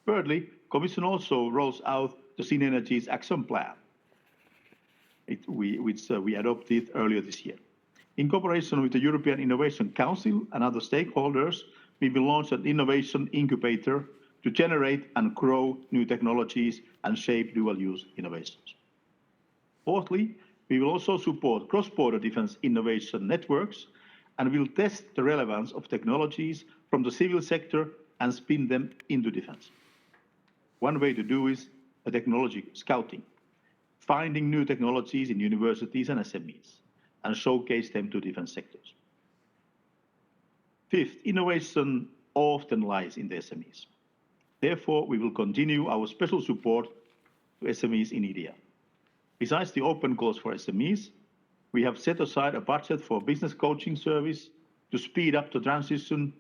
Speaker 12: Thirdly, Commission also rolls out the Synergies Action Plan, which we adopted earlier this year. In cooperation with the European Innovation Council and other stakeholders, we will launch an innovation incubator to generate and grow new technologies and shape dual-use innovations. Fourthly, we will also support cross-border defense innovation networks and will test the relevance of technologies from the civil sector and spin them into defense. One way to do is a technology scouting, finding new technologies in universities and SMEs, and showcase them to defense sectors. Fifth, innovation often lies in the SMEs. Therefore, we will continue our special support to SMEs in EDA. Besides the open calls for SMEs, We have set aside a budget for business coaching service to speed up the transition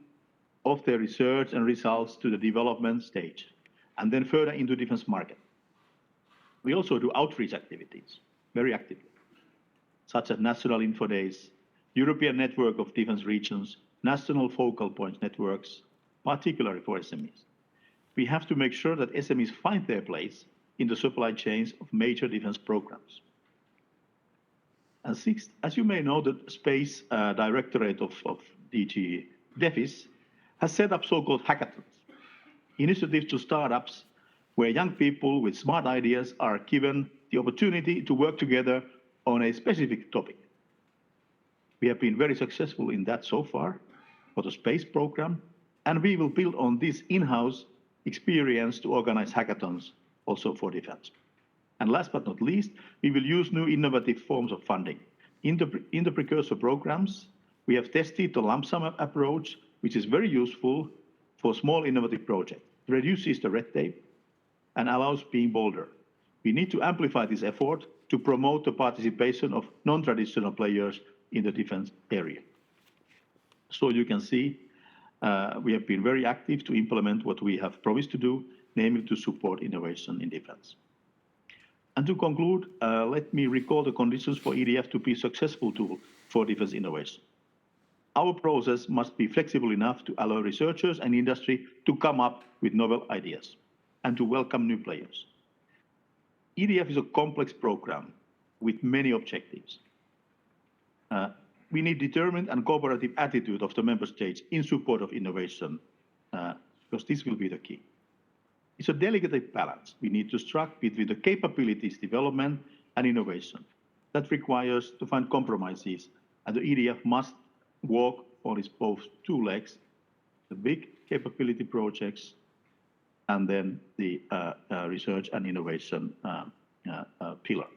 Speaker 12: of their research and results to the development stage, and then further into defense market. We also do outreach activities very actively, such as National Info Days, European Network of Defense Regions, national focal points networks, particularly for SMEs. We have to make sure that SMEs find their place in the supply chains of major defense programs. And sixth, as you may know, the Space Directorate of DG DEFIS has set up so-called hackathons, initiatives to startups where young people with smart ideas are given the opportunity to work together on a specific topic. We have been very successful in that so far for the space program, and we will build on this in-house experience to organize hackathons also for defense. And last but not least, we will use new innovative forms of funding. In the precursor programs, we have tested the lump sum approach, which is very useful for small innovative projects. It reduces the red tape and allows being bolder. We need to amplify this effort to promote the participation of non-traditional players in the defense area. So you can see we have been very active to implement what we have promised to do, namely to support innovation in defense. And to conclude, let me recall the conditions for EDF to be a successful tool for defense innovation. Our process must be flexible enough to allow researchers and industry to come up with novel ideas and to welcome new players. EDF is a complex program with many objectives. We need determined and cooperative attitude of the member states in support of innovation, because this will be the key. It's a delicate balance we need to strike between the capabilities development and innovation. That requires to find compromises, and the EDF must walk on its both two legs, the big capability projects and then the research and innovation pillar.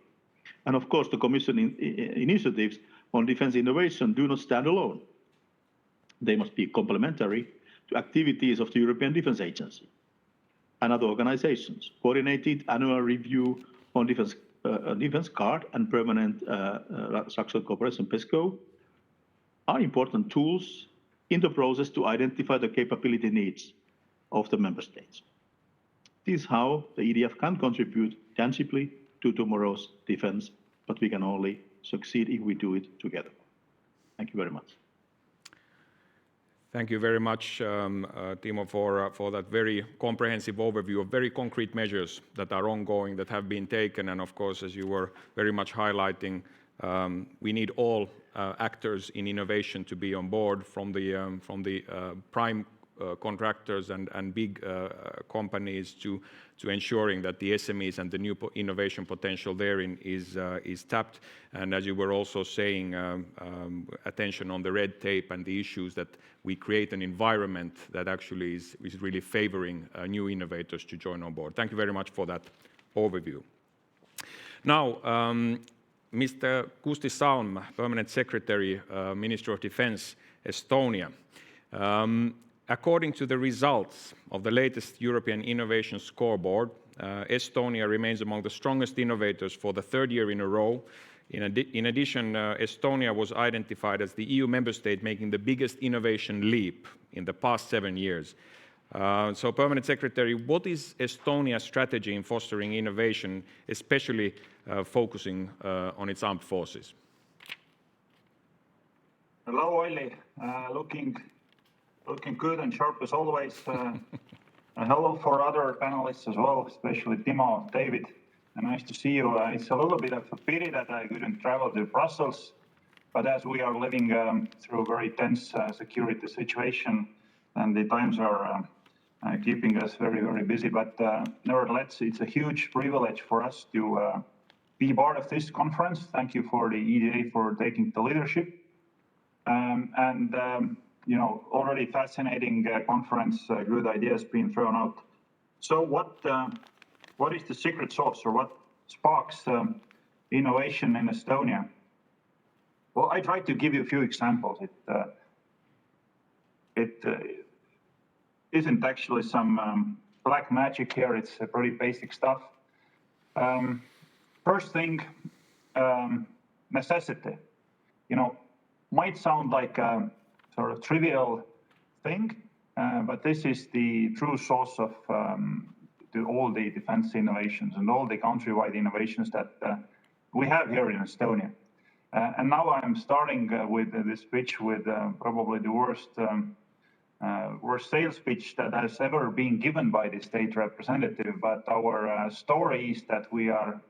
Speaker 12: And of course, the Commission initiatives on defense innovation do not stand alone. They must be complementary to activities of the European Defence Agency and other organizations. Coordinated annual review on defense card and permanent structural cooperation, PESCO, are important tools in the process to identify the capability needs of the member states. This is how the EDF can contribute tangibly to tomorrow's defense, but we can only succeed if we do it together. Thank you very much.
Speaker 9: Thank you very much, Timo, for that very comprehensive overview of very concrete measures that are ongoing, that have been taken. And of course, as you were very much highlighting, we need all actors in innovation to be on board, from the prime contractors and big companies to ensuring that the SMEs and the new innovation potential therein is tapped. And as you were also saying, attention on the red tape and the issues, that we create an environment that actually is really favoring new innovators to join on board. Thank you very much for that overview. Now, Mr. Kusti Salm, Permanent Secretary, Minister of Defense, Estonia. According to the results of the latest European Innovation Scoreboard, Estonia remains among the strongest innovators for the third year in a row. In addition, Estonia was identified as the EU member state making the biggest innovation leap in the past 7 years. So, Permanent Secretary, what is Estonia's strategy in fostering innovation, especially focusing on its armed forces?
Speaker 13: Hello, Olli. Looking good and sharp as always. Hello for other panelists as well, especially Timo, David. Nice to see you. It's a little bit of a pity that I couldn't travel to Brussels, but as we are living through a very tense security situation, and the times are keeping us very, very busy. But nevertheless, it's a huge privilege for us to be part of this conference. Thank you for the EDA for taking the leadership. You know, already fascinating conference, good ideas being thrown out. So what is the secret sauce, or what sparks innovation in Estonia? Well, I tried to give you a few examples. It isn't actually some black magic here. It's pretty basic stuff. First thing, necessity. You know, might sound like a sort of trivial thing, but this is the true source of all the defense innovations and all the countrywide innovations that we have here in Estonia. And now I'm starting with this pitch with probably the worst sales pitch that has ever been given by the state representative. But our story is that we are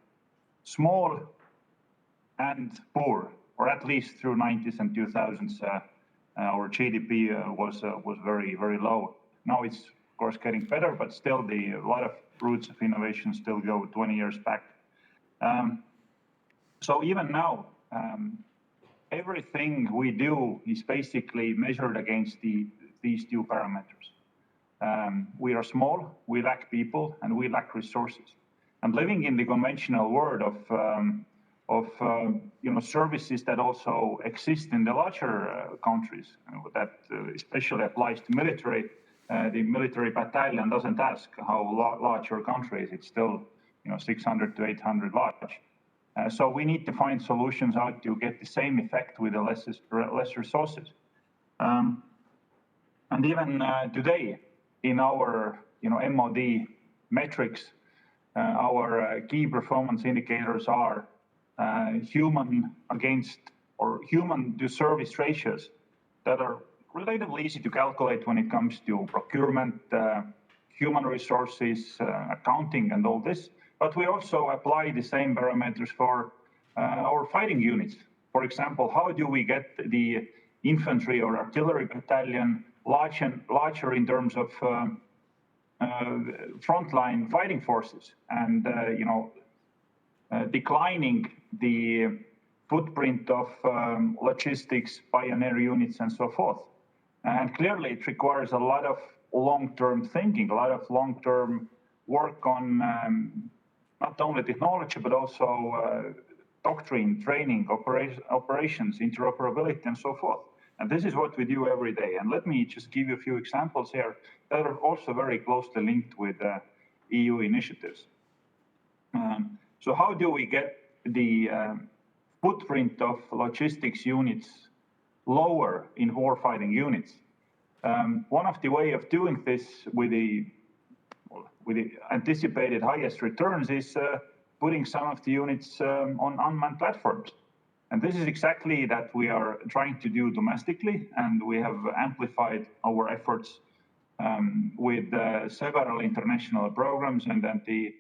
Speaker 13: small and poor, or at least through 90s and 2000s, our GDP was very, very low. Now it's of course getting better, but still a lot of roots of innovation still go 20 years back. So even now, everything we do is basically measured against these two parameters. We are small, we lack people, and we lack resources. And living in the conventional world of services that also exist in the larger countries, that especially applies to military. The military battalion doesn't ask how large your country is. It's still 600 to 800 large. So we need to find solutions how to get the same effect with less resources. And even today, in our MOD metrics, our key performance indicators are human against or human to service ratios that are relatively easy to calculate when it comes to procurement, human resources, accounting, and all this. But we also apply the same parameters for our fighting units. For example, how do we get the infantry or artillery battalion larger in terms of frontline fighting forces, and declining the footprint of logistics, pioneer units, and so forth. And clearly, it requires a lot of long-term thinking, a lot of long-term work on not only technology, but also doctrine, training, operations, interoperability, and so forth. And this is what we do every day. And let me just give you a few examples here that are also very closely linked with EU initiatives. So how do we get the footprint of logistics units lower in warfighting units? One of the way of doing this with the anticipated highest returns is putting some of the units on unmanned platforms. And this is exactly that we are trying to do domestically, and we have amplified our efforts with several international programs, and then the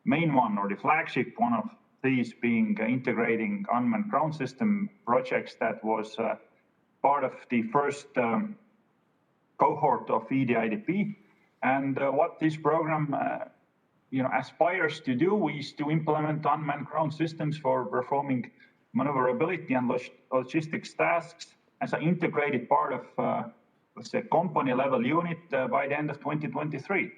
Speaker 13: main one, or the flagship one of these, being integrating unmanned ground system projects that was part of the first cohort of EDA. And what this program aspires to do is to implement unmanned ground systems for performing maneuverability and logistics tasks as an integrated part of, let's say, company-level unit by the end of 2023.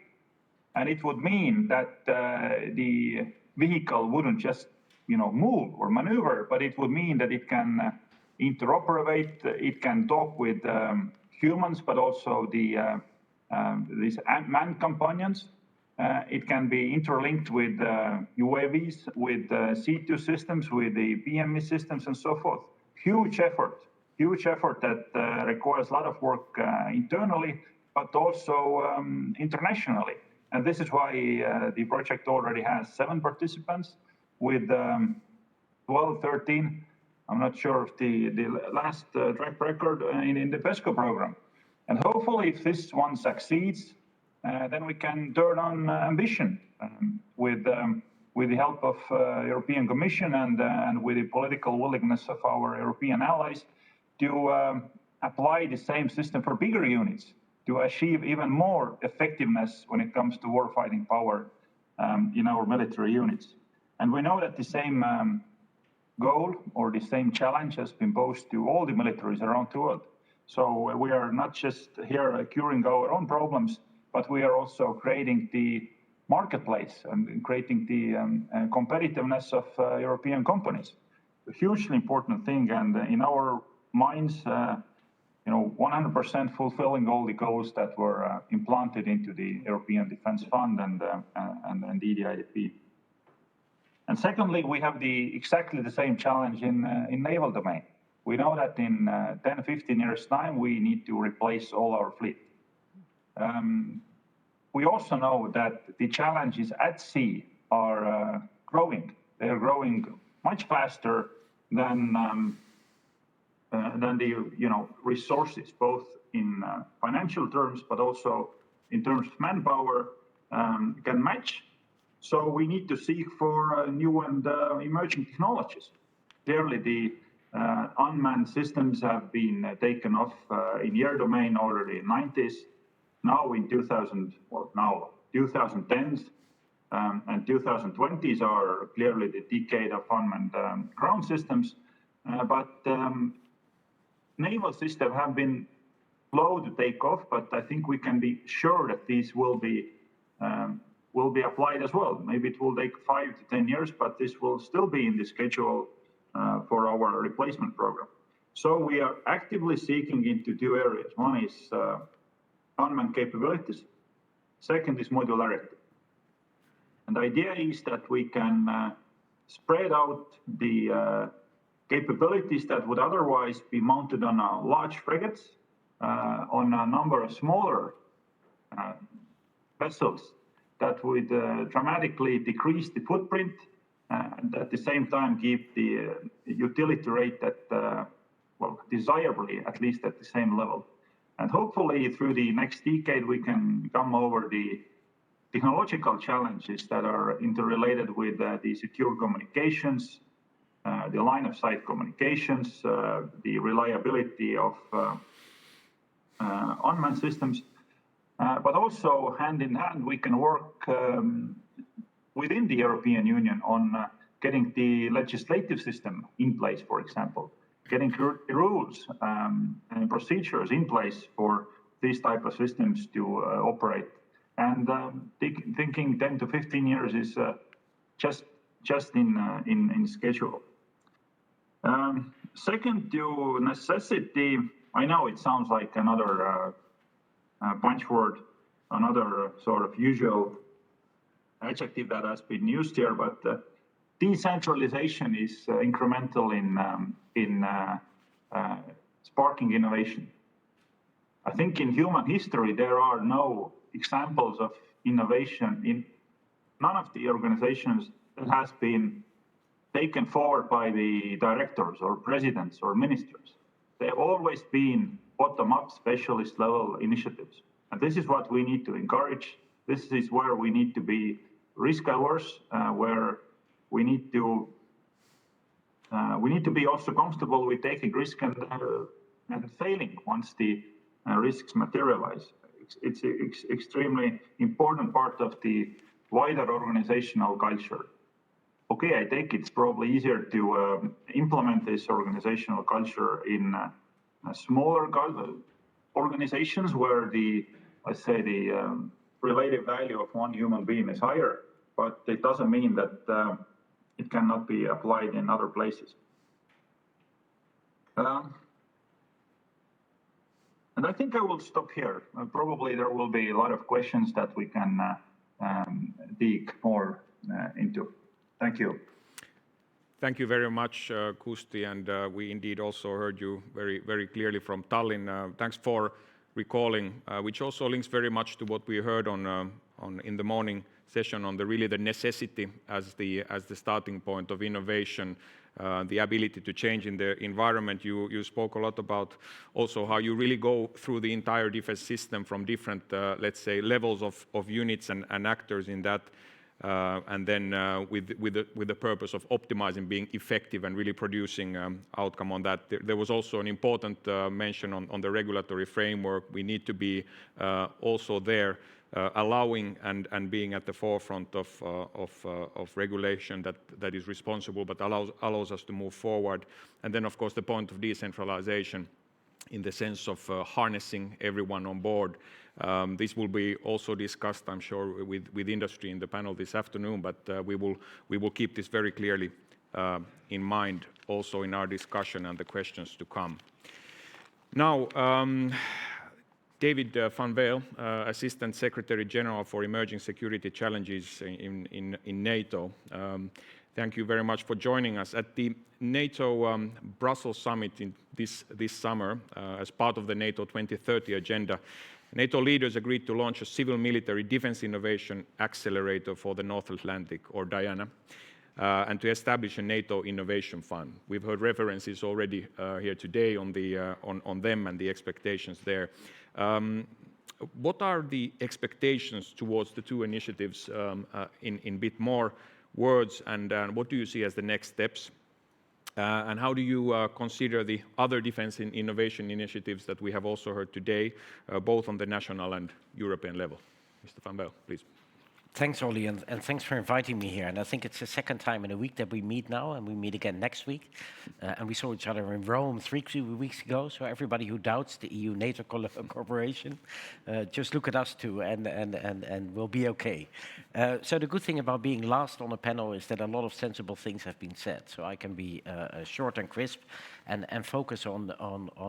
Speaker 13: And it would mean that the vehicle wouldn't just, move or maneuver, but it would mean that it can interoperate, it can talk with humans, but also these manned companions. It can be interlinked with UAVs, with C2 systems, with the PME systems, and so forth. Huge effort that requires a lot of work internally, but also internationally. And this is why the project already has 7 participants with 12, 13. I'm not sure of the last track record in the PESCO program. And hopefully, if this one succeeds, then we can turn on ambition with the help of European Commission and with the political willingness of our European allies to apply the same system for bigger units to achieve even more effectiveness when it comes to warfighting power in our military units. And we know that the same goal or the same challenge has been posed to all the militaries around the world. So we are not just here curing our own problems, but we are also creating the marketplace and creating the competitiveness of European companies. A hugely important thing, and in our minds, 100% fulfilling all the goals that were implanted into the European Defence Fund and the EDA. And secondly, we have exactly the same challenge in naval domain. We know that in 10, 15 years' time, we need to replace all our fleet. We also know that the challenges at sea are growing. They're growing much faster than the resources, both in financial terms, but also in terms of manpower, can match. So we need to seek for new and emerging technologies. Clearly, the unmanned systems have been taken off in air domain already in the 90s. Now in 2010s and 2020s are clearly the decade of unmanned ground systems. But naval systems have been slow to take off, but I think we can be sure that these will be applied as well. Maybe it will take 5 to 10 years, but this will still be in the schedule for our replacement program. So we are actively seeking into 2 areas. One is unmanned capabilities. Second is modularity. And the idea is that we can spread out the capabilities that would otherwise be mounted on large frigates, on a number of smaller vessels that would dramatically decrease the footprint and at the same time keep the utility rate at, desirably, at least at the same level. And hopefully through the next decade, we can come over the technological challenges that are interrelated with the secure communications, the line of sight communications, the reliability of unmanned systems, but also hand in hand, we can work within the European Union on getting the legislative system in place, for example, getting rules and procedures in place for these type of systems to operate. And thinking 10 to 15 years is just in schedule. Second, to necessity, I know it sounds like another punch word, another sort of usual adjective that has been used here, but decentralization is incremental in sparking innovation. I think in human history, there are no examples of innovation in none of the organizations that has been taken forward by the directors or presidents or ministers. They've always been bottom-up specialist level initiatives. And this is what we need to encourage. This is where we need to be risk-averse, where we need to be also comfortable with taking risk and failing once the risks materialize. It's an extremely important part of the wider organizational culture. Okay, I think it's probably easier to implement this organizational culture in smaller organizations where let's say the relative value of one human being is higher, but it doesn't mean that it cannot be applied in other places. And I think I will stop here. Probably there will be a lot of questions that we can dig more into. Thank you.
Speaker 9: Thank you very much, Kusti, and we indeed also heard you very, very clearly from Tallinn. Thanks for recalling, which also links very much to what we heard in the morning session on the necessity as the starting point of innovation, the ability to change in the environment. You spoke a lot about also how you really go through the entire defense system from different, let's say, levels of units and actors in that. And then with the purpose of optimizing, being effective and really producing outcome on that. There was also an important mention on the regulatory framework. We need to be also there allowing and being at the forefront of regulation that is responsible but allows us to move forward. And then of course the point of decentralization in the sense of harnessing everyone on board. This will be also discussed, I'm sure, with industry in the panel this afternoon, but we will keep this very clearly in mind also in our discussion and the questions to come. Now, David van Weel, Assistant Secretary General for Emerging Security Challenges in NATO. Thank you very much for joining us at the NATO Brussels summit in this summer. As part of the NATO 2030 agenda, NATO leaders agreed to launch a civil-military defense innovation accelerator for the North Atlantic, or DIANA, and to establish a NATO innovation fund. We've heard references already here today on them and the expectations there. What are the expectations towards the two initiatives in bit more words, and what do you see as the next steps? And how do you consider the other defense and innovation initiatives that we have also heard today, both on the national and European level? Mr. Van Bijl, please.
Speaker 14: Thanks, Olli, and thanks for inviting me here. And I think it's the second time in a week that we meet now, and we meet again next week. And we saw each other in Rome 3 weeks ago. So everybody who doubts the EU-NATO cooperation, just look at us too, and we'll be okay. So the good thing about being last on a panel is that a lot of sensible things have been said. So I can be short and crisp, and focus on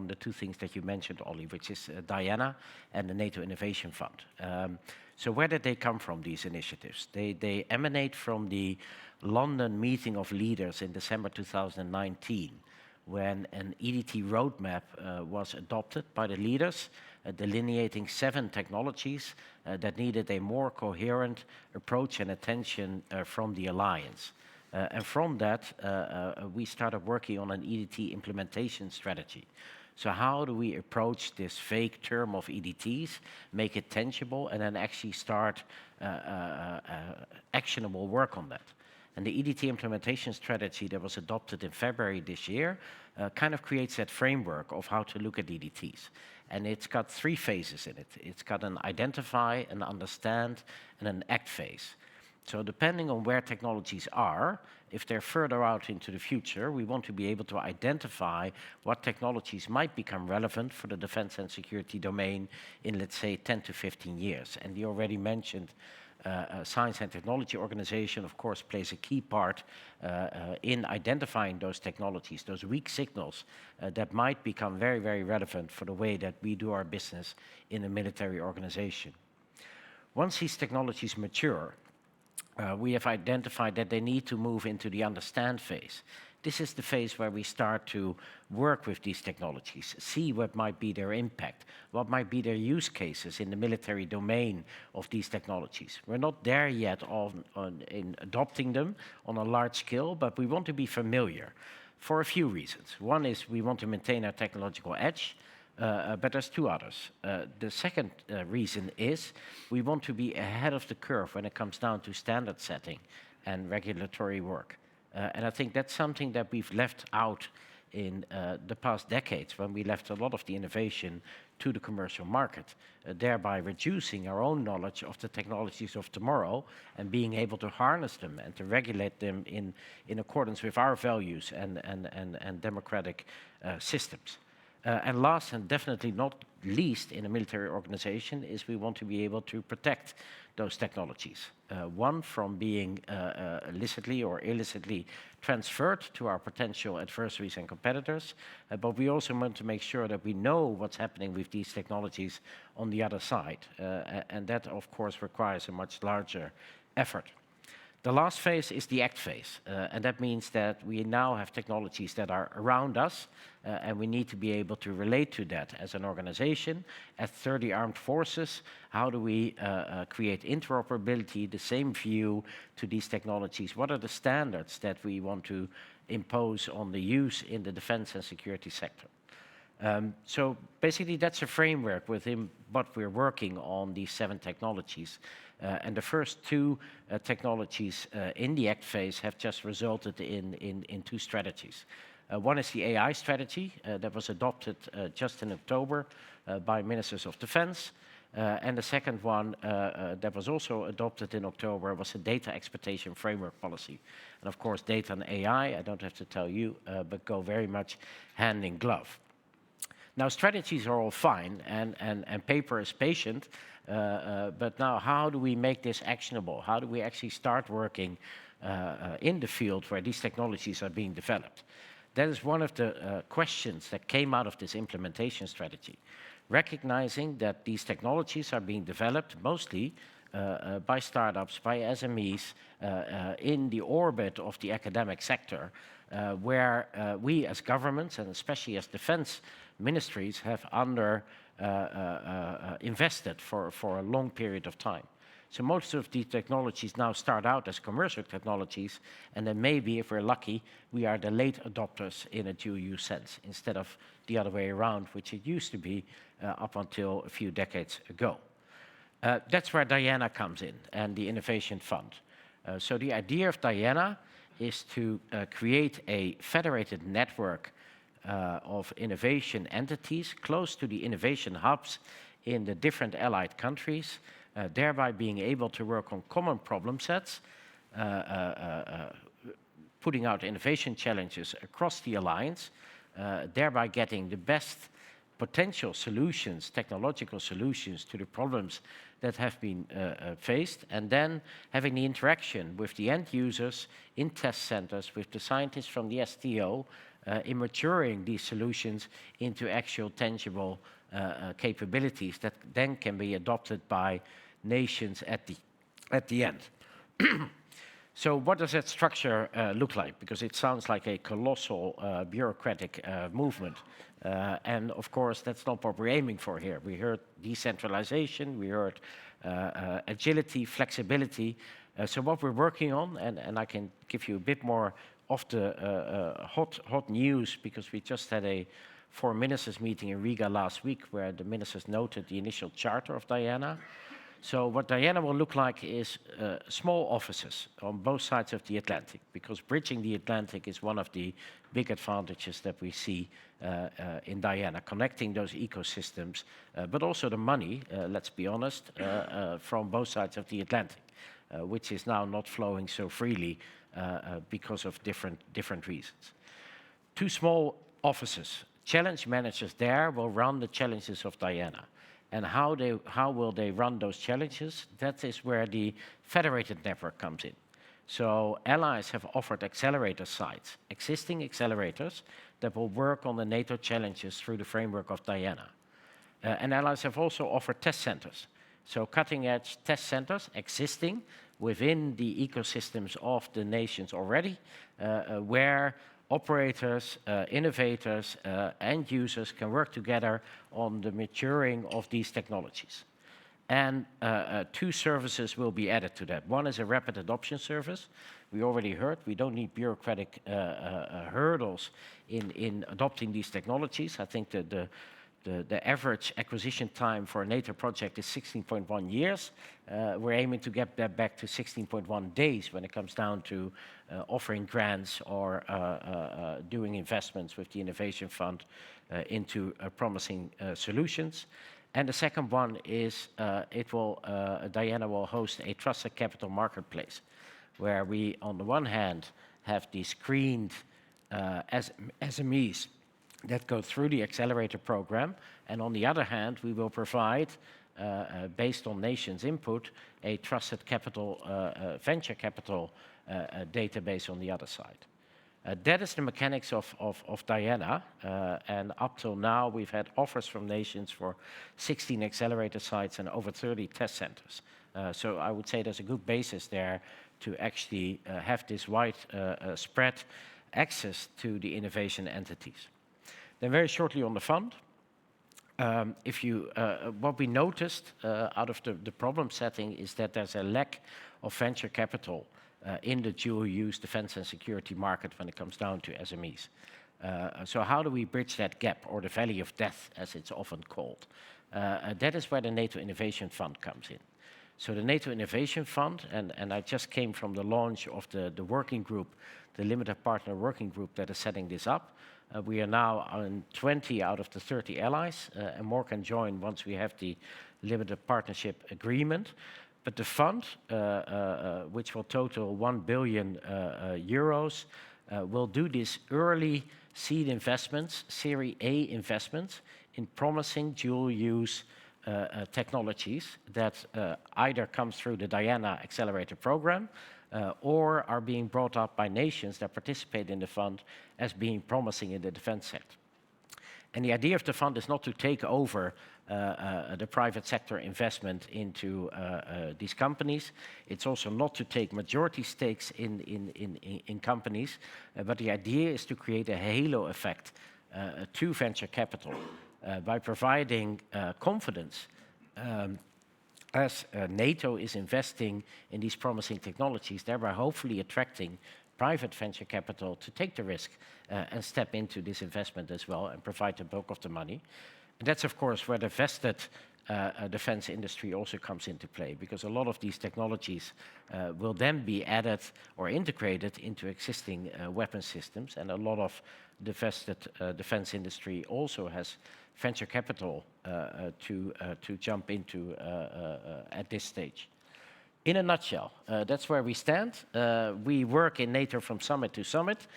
Speaker 14: the two things that you mentioned, Olli, which is DIANA and the NATO Innovation Fund. So where did they come from, these initiatives? They emanate from the London meeting of leaders in December 2019, when an EDT roadmap was adopted by the leaders, delineating 7 technologies that needed a more coherent approach and attention from the alliance. And from that, we started working on an EDT implementation strategy. So how do we approach this vague term of EDTs, make it tangible, and then actually start actionable work on that? And the EDT implementation strategy that was adopted in February this year kind of creates that framework of how to look at EDTs. And it's got 3 phases in it. It's got an identify, an understand, and an act phase. So depending on where technologies are, if they're further out into the future, we want to be able to identify what technologies might become relevant for the defense and security domain in, let's say, 10 to 15 years. And the already mentioned Science and Technology Organization, of course, plays a key part in identifying those technologies, those weak signals that might become very, very relevant for the way that we do our business in a military organization. Once these technologies mature, we have identified that they need to move into the understand phase. This is the phase where we start to work with these technologies, see what might be their impact, what might be their use cases in the military domain of these technologies. We're not there yet in adopting them on a large scale, but we want to be familiar for a few reasons. One is we want to maintain our technological edge. But there's 2 others. The second reason is we want to be ahead of the curve when it comes down to standard setting and regulatory work. And I think that's something that we've left out in the past decades, when we left a lot of the innovation to the commercial market, thereby reducing our own knowledge of the technologies of tomorrow and being able to harness them and to regulate them in accordance with our values and democratic systems. And last and definitely not least in a military organization is we want to be able to protect those technologies. One, from being illicitly or illicitly transferred to our potential adversaries and competitors, but we also want to make sure that we know what's happening with these technologies on the other side. And that, of course, requires a much larger effort. The last phase is the act phase, and that means that we now have technologies that are around us, and we need to be able to relate to that as an organization. As 30 armed forces, how do we create interoperability, the same view to these technologies? What are the standards that we want to impose on the use in the defense and security sector? So basically that's a framework within what we're working on, these 7 technologies. And the first 2 technologies in the act phase have just resulted in 2 strategies. One is the AI strategy that was adopted just in October by Ministers of Defense. And the second one that was also adopted in October was a data exploitation framework policy. And of course, data and AI, I don't have to tell you, but go very much hand in glove. Now, strategies are all fine, and paper is patient, but now how do we make this actionable? How do we actually start working in the field where these technologies are being developed? That is one of the questions that came out of this implementation strategy, recognizing that these technologies are being developed mostly by startups, by SMEs, in the orbit of the academic sector, where we as governments, and especially as defense ministries, have invested for a long period of time. So most of these technologies now start out as commercial technologies, and then maybe, if we're lucky, we are the late adopters in a dual-use sense, instead of the other way around, which it used to be up until a few decades ago. That's where Diana comes in, and the Innovation Fund. So the idea of Diana is to create a federated network of innovation entities close to the innovation hubs in the different allied countries, thereby being able to work on common problem sets, putting out innovation challenges across the alliance, thereby getting the best potential solutions, technological solutions to the problems that have been faced, and then having the interaction with the end users in test centers, with the scientists from the STO, in maturing these solutions into actual tangible capabilities that then can be adopted by nations at the end. So what does that structure look like? Because it sounds like a colossal bureaucratic movement. And of course, that's not what we're aiming for here. We heard decentralization, we heard agility, flexibility. So what we're working on, and I can give you a bit more of the hot news, because we just had a foreign ministers meeting in Riga last week, where the ministers noted the initial charter of Diana. So what Diana will look like is small offices on both sides of the Atlantic, because bridging the Atlantic is one of the big advantages that we see in Diana, connecting those ecosystems, but also the money, let's be honest, from both sides of the Atlantic, which is now not flowing so freely because of different reasons. Two small offices. Challenge managers there will run the challenges of Diana. And how will they run those challenges? That is where the federated network comes in. So allies have offered accelerator sites, existing accelerators that will work on the NATO challenges through the framework of Diana. And allies have also offered test centers. So cutting-edge test centers existing within the ecosystems of the nations already, where operators, innovators, end users can work together on the maturing of these technologies. And two services will be added to that. One is a rapid adoption service. We already heard we don't need bureaucratic hurdles in adopting these technologies. I think that the average acquisition time for a NATO project is 16.1 years. We're aiming to get that back to 16.1 days when it comes down to offering grants or doing investments with the Innovation Fund into promising solutions. And the second one is Diana will host a trusted capital marketplace, where we, on the one hand, have the screened SMEs that go through the accelerator program, and on the other hand, we will provide, based on nations' input, a trusted capital, venture capital database on the other side. That is the mechanics of Diana, and up till now, we've had offers from nations for 16 accelerator sites and over 30 test centers. So I would say there's a good basis there to actually have this wide spread access to the innovation entities. Then very shortly on the fund, what we noticed out of the problem setting is that there's a lack of venture capital in the dual-use defense and security market when it comes down to SMEs. So how do we bridge that gap, or the valley of death, as it's often called? That is where the NATO Innovation Fund comes in. So the NATO Innovation Fund, and I just came from the launch of the working group, the limited partner working group that is setting this up. We are now on 20 out of the 30 allies, and more can join once we have the limited partnership agreement. But the fund, which will total 1 billion euros, will do these early seed investments, Series A investments, in promising dual-use technologies that either come through the Diana Accelerator program or are being brought up by nations that participate in the fund as being promising in the defense sector. And the idea of the fund is not to take over the private sector investment into these companies. It's also not to take majority stakes in companies, but the idea is to create a halo effect to venture capital by providing confidence as NATO is investing in these promising technologies, thereby hopefully attracting private venture capital to take the risk and step into this investment as well and provide the bulk of the money. And that's, of course, where the vested defense industry also comes into play, because a lot of these technologies will then be added or integrated into existing weapon systems, and a lot of the vested defense industry also has venture capital to jump into at this stage. In a nutshell, that's where we stand. We work in NATO from summit to summit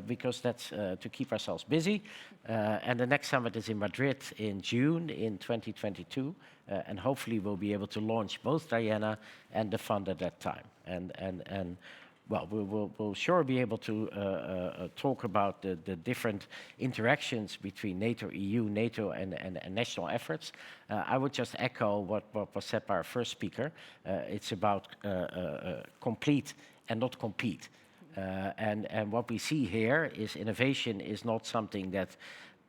Speaker 14: because that's to keep ourselves busy. And the next summit is in Madrid in June in 2022. And hopefully we'll be able to launch both Diana and the fund at that time. And well, we'll sure be able to talk about the different interactions between NATO, EU, NATO, and national efforts. I would just echo what was said by our first speaker. It's about complete and not compete. And what we see here is innovation is not something that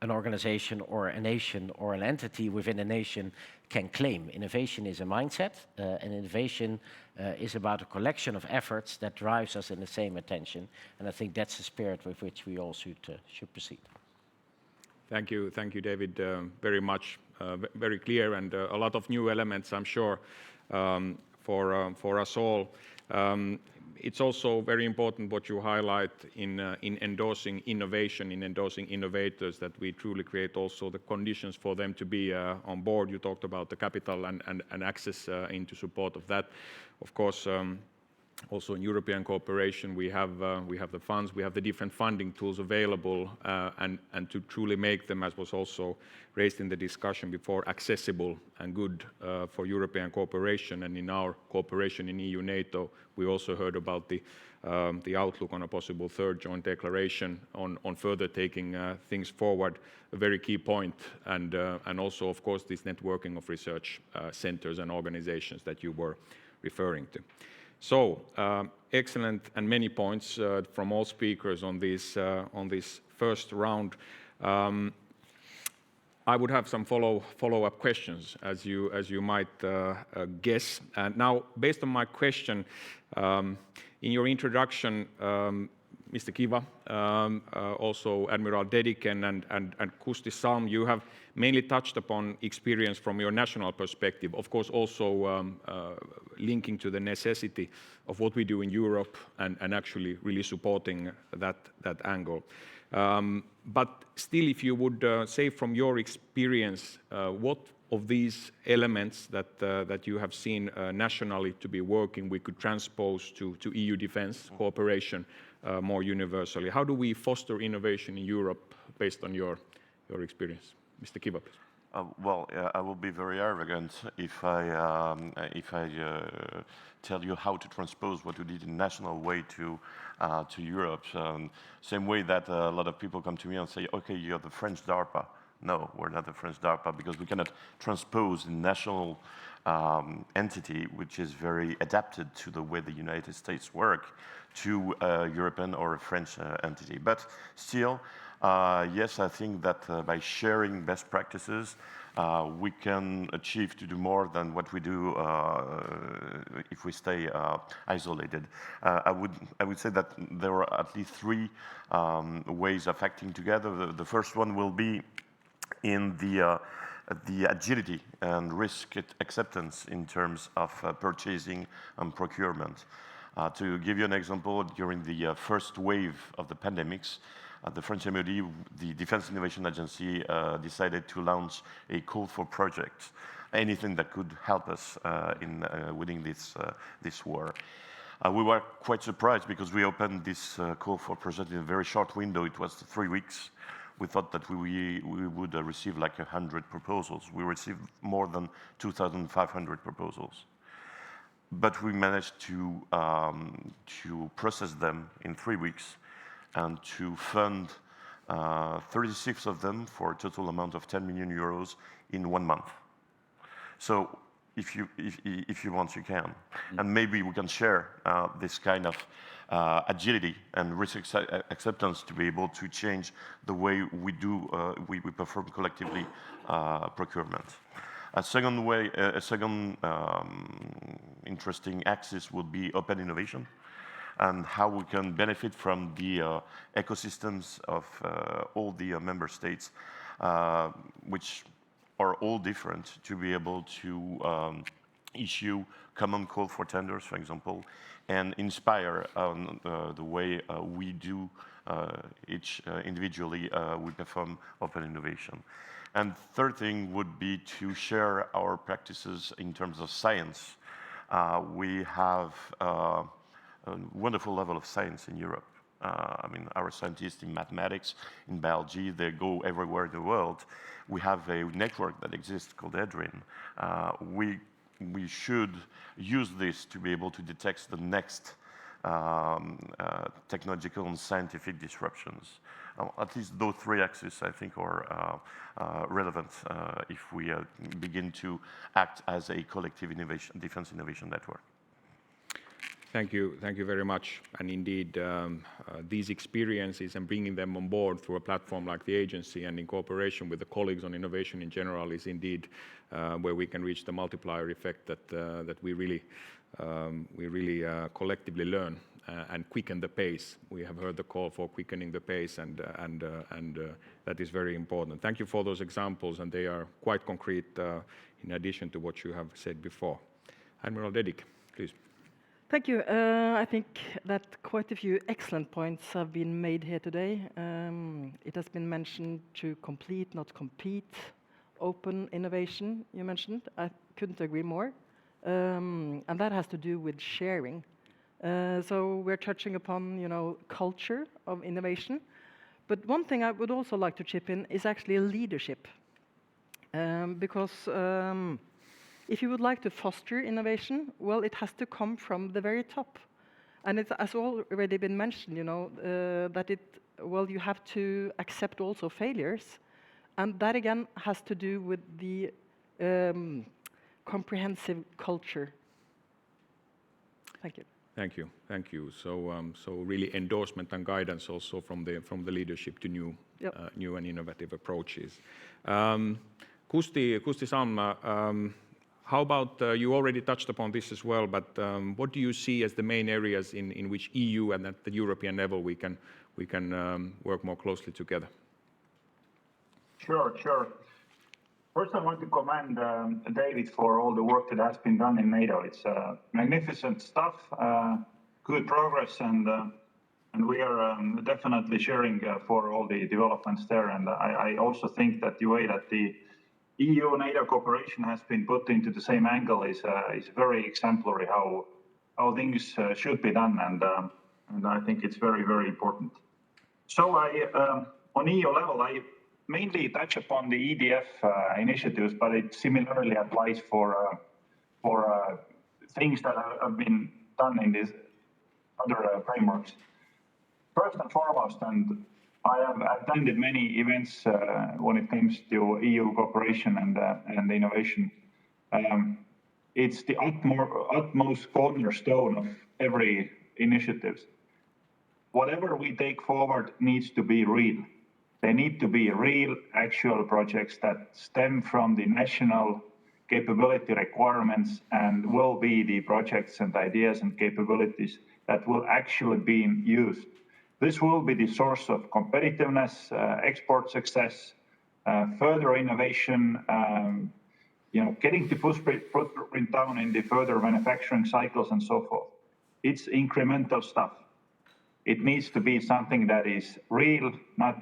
Speaker 14: an organization or a nation or an entity within a nation can claim. Innovation is a mindset, and innovation is about a collection of efforts that drives us in the same attention. And I think that's the spirit with which we all should proceed.
Speaker 9: Thank you, David, very much. Very clear, and a lot of new elements, I'm sure, for us all. It's also very important what you highlight in endorsing innovation, in endorsing innovators, that we truly create also the conditions for them to be on board. You talked about the capital and access into support of that. Of course, also in European cooperation, we have the funds, we have the different funding tools available, and to truly make them, as was also raised in the discussion before, accessible and good for European cooperation. And in our cooperation in EU NATO, we also heard about the outlook on a possible third joint declaration on further taking things forward, a very key point, and also, of course, this networking of research centers and organizations that you were referring to. So, excellent and many points from all speakers on this first round. I would have some follow-up questions, as you might guess. Now, based on my question, in your introduction, Mr. Kiva, also Admiral Dedichen and Kusti Salm, you have mainly touched upon experience from your national perspective, of course also linking to the necessity of what we do in Europe and actually really supporting that angle. But still, if you would say from your experience, what of these elements that you have seen nationally to be working we could transpose to EU defense cooperation more universally? How do we foster innovation in Europe based on your experience? Mr. Kiva, please.
Speaker 10: I will be very arrogant if I tell you how to transpose what we did in national way to Europe. Same way that a lot of people come to me and say, okay, you're the French DARPA. No, we're not the French DARPA, because we cannot transpose a national entity which is very adapted to the way the United States work to a European or a French entity. But still, yes, I think that by sharing best practices, we can achieve to do more than what we do if we stay isolated. I would say that there are at least three ways of acting together. The first one will be in the agility and risk acceptance in terms of purchasing and procurement. To give you an example, during the first wave of the pandemics, the French MOD, the Defense Innovation Agency, decided to launch a call for projects, anything that could help us in winning this war. We were quite surprised because we opened this call for project in a very short window. It was 3 weeks. We thought that we would receive like 100 proposals. We received more than 2,500 proposals. But we managed to process them in 3 weeks and to fund 36 of them for a total amount of 10 million euros in 1 month. So if you want, you can. And maybe we can share this kind of agility and risk acceptance to be able to change the way we perform collectively procurement. A second interesting axis would be open innovation and how we can benefit from the ecosystems of all the member states, which are all different, to be able to issue common call for tenders, for example, and inspire the way we do each individually, we perform open innovation. And third thing would be to share our practices in terms of science. We have a wonderful level of science in Europe. I mean, our scientists in mathematics, in biology, they go everywhere in the world. We have a network that exists called EDRIN. We should use this to be able to detect the next technological and scientific disruptions. At least those three axes, I think, are relevant if we begin to act as a collective defense innovation network.
Speaker 9: Thank you very much. And indeed, these experiences and bringing them on board through a platform like the agency and in cooperation with the colleagues on innovation in general is indeed where we can reach the multiplier effect that we really collectively learn and quicken the pace. We have heard the call for quickening the pace, and that is very important. Thank you for those examples, and they are quite concrete in addition to what you have said before. Admiral Dedic, please.
Speaker 11: Thank you. I think that quite a few excellent points have been made here today. It has been mentioned to complete, not compete. Open innovation, you mentioned. I couldn't agree more. And that has to do with sharing. So we're touching upon, culture of innovation. But one thing I would also like to chip in is actually leadership. Because if you would like to foster innovation, well, it has to come from the very top. And it has already been mentioned, that you have to accept also failures. And that, again, has to do with the comprehensive culture. Thank you.
Speaker 9: Thank you. So really endorsement and guidance also from the leadership to new and innovative approaches. Kusti Salma, how about, you already touched upon this as well, but what do you see as the main areas in which EU and at the European level we can work more closely together?
Speaker 13: Sure. First, I want to commend David for all the work that has been done in NATO. It's magnificent stuff, good progress, and we are definitely sharing for all the developments there. And I also think that the way that the EU-NATO cooperation has been put into the same angle is very exemplary how things should be done, and I think it's very, very important. So on EU level, I mainly touch upon the EDF initiatives, but it similarly applies for things that have been done in these other frameworks. First and foremost, and I have attended many events when it comes to EU cooperation and innovation. It's the utmost cornerstone of every initiative. Whatever we take forward needs to be real. They need to be real, actual projects that stem from the national capability requirements and will be the projects and ideas and capabilities that will actually be used. This will be the source of competitiveness, export success, further innovation, getting the footprint down in the further manufacturing cycles and so forth. It's incremental stuff. It needs to be something that is real, not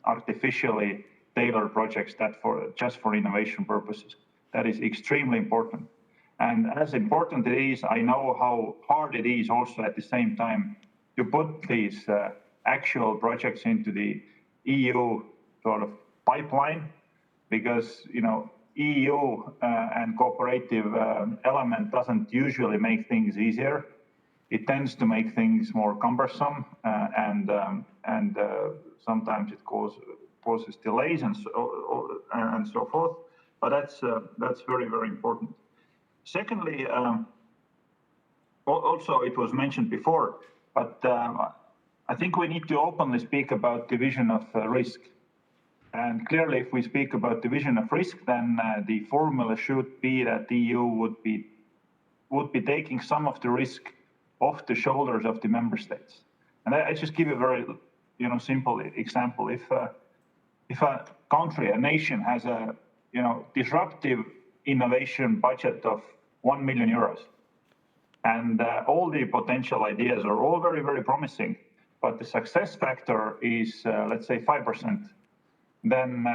Speaker 13: artificially tailored projects that just for innovation purposes. That is extremely important. And as important it is, I know how hard it is also at the same time to put these actual projects into the EU pipeline, because EU and cooperative element doesn't usually make things easier. It tends to make things more cumbersome and sometimes it causes delays and so forth. But that's very, very important. Secondly, also it was mentioned before, but I think we need to openly speak about division of risk. And clearly, if we speak about division of risk, then the formula should be that the EU would be taking some of the risk off the shoulders of the member states. And I just give a very simple example. If a country, a nation has a disruptive innovation budget of 1 million euros, and all the potential ideas are all very, very promising, but the success factor is, let's say, 5%, then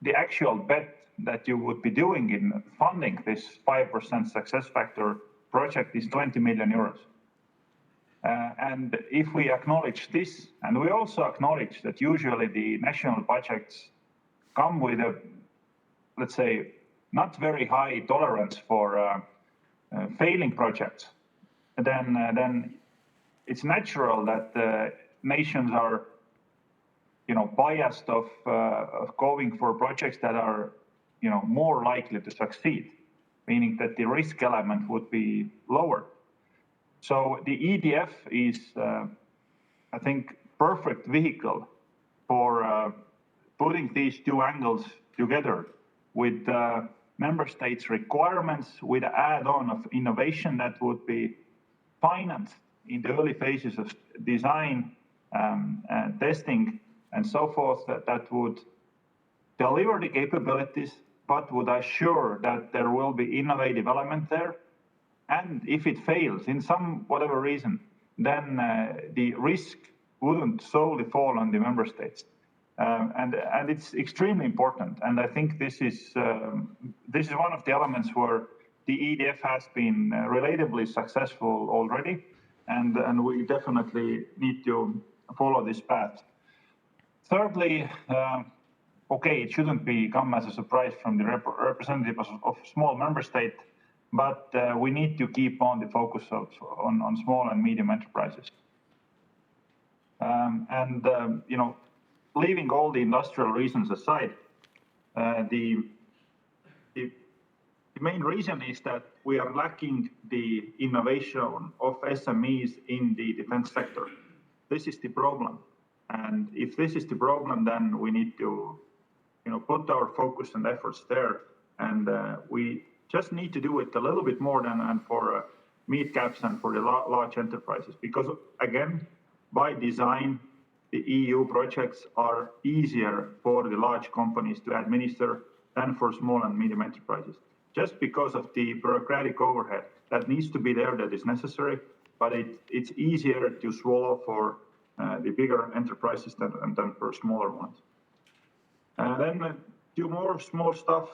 Speaker 13: the actual bet that you would be doing in funding this 5% success factor project is 20 million euros. And if we acknowledge this, and we also acknowledge that usually the national budgets come with a, let's say, not very high tolerance for failing projects, then it's natural that nations are biased of going for projects that are more likely to succeed, meaning that the risk element would be lower. So the EDF is, I think, perfect vehicle for putting these two angles together with member states' requirements, with an add-on of innovation that would be financed in the early phases of design, testing, and so forth, that would deliver the capabilities, but would assure that there will be innovative element there. And if it fails in some whatever reason, then the risk wouldn't solely fall on the member states. And it's extremely important. And I think this is one of the elements where the EDF has been relatively successful already, and we definitely need to follow this path. Thirdly, okay, it shouldn't come as a surprise from the representatives of small member state, but we need to keep on the focus on small and medium enterprises. Leaving all the industrial reasons aside, the main reason is that we are lacking the innovation of SMEs in the defense sector. This is the problem. And if this is the problem, then we need to put our focus and efforts there. And we just need to do it a little bit more than for mid caps and for the large enterprises. Because again, by design, the EU projects are easier for the large companies to administer than for small and medium enterprises. Just because of the bureaucratic overhead that needs to be there, that is necessary, but it's easier to swallow for the bigger enterprises than for smaller ones. Then a few more small stuff.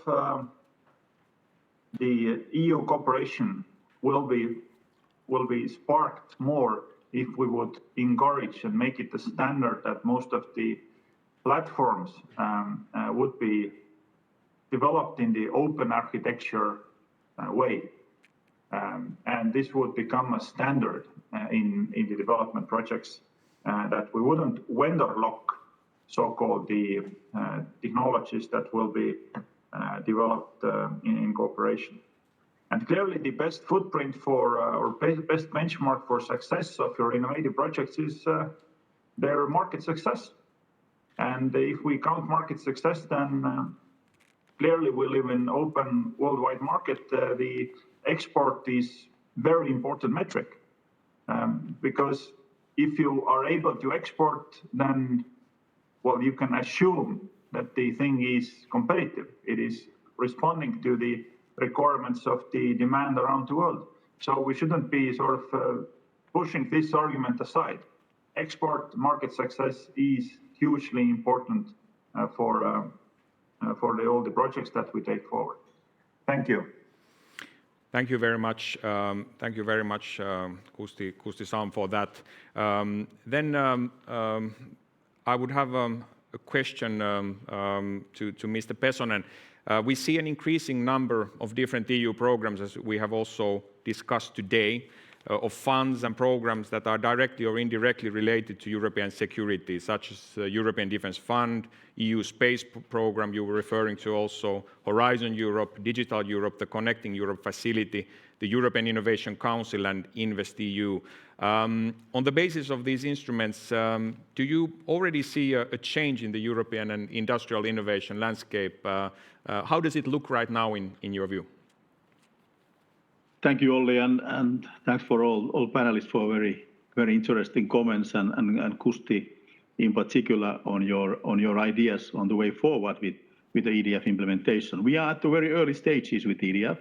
Speaker 13: The EU cooperation will be sparked more if we would encourage and make it the standard that most of the platforms would be developed in the open architecture way. And this would become a standard in the development projects, that we wouldn't vendor lock, so-called, the technologies that will be developed in cooperation. And clearly the best footprint or best benchmark for success of your innovative projects is their market success. And if we count market success, then clearly we live in open worldwide market. The export is very important metric, because if you are able to export, then, well, you can assume that the thing is competitive. It is responding to the requirements of the demand around the world. So we shouldn't be sort of pushing this argument aside. Export market success is hugely important for all the projects that we take forward. Thank you.
Speaker 9: Thank you very much. Thank you very much, Kusti-san, for that. Then I would have a question to Mr. Pesonen. We see an increasing number of different EU programs, as we have also discussed today. of funds and programs that are directly or indirectly related to European security, such as the European Defence Fund, EU Space Programme you were referring to also, Horizon Europe, Digital Europe, the Connecting Europe Facility, the European Innovation Council and InvestEU. On the basis of these instruments, do you already see a change in the European and industrial innovation landscape? How does it look right now in your view?
Speaker 12: Thank you, Olli, and thanks for all panelists for very interesting comments, and Kusti in particular on your ideas on the way forward with the EDF implementation. We are at the very early stages with EDF.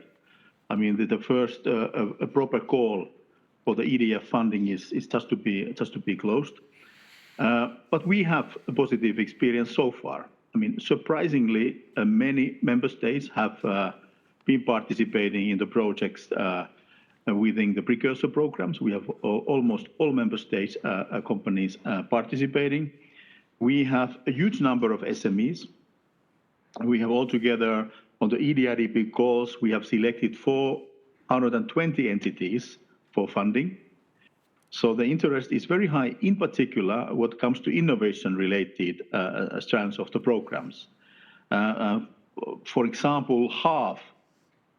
Speaker 12: I mean, the first a proper call for the EDF funding is just to be closed. But we have a positive experience so far. I mean, surprisingly, many member states have been participating in the projects within the precursor programs. We have almost all member states companies participating. We have a huge number of SMEs. We have altogether on the EDIDP calls, we have selected 420 entities for funding. So the interest is very high, in particular, what comes to innovation-related strands of the programs. For example, half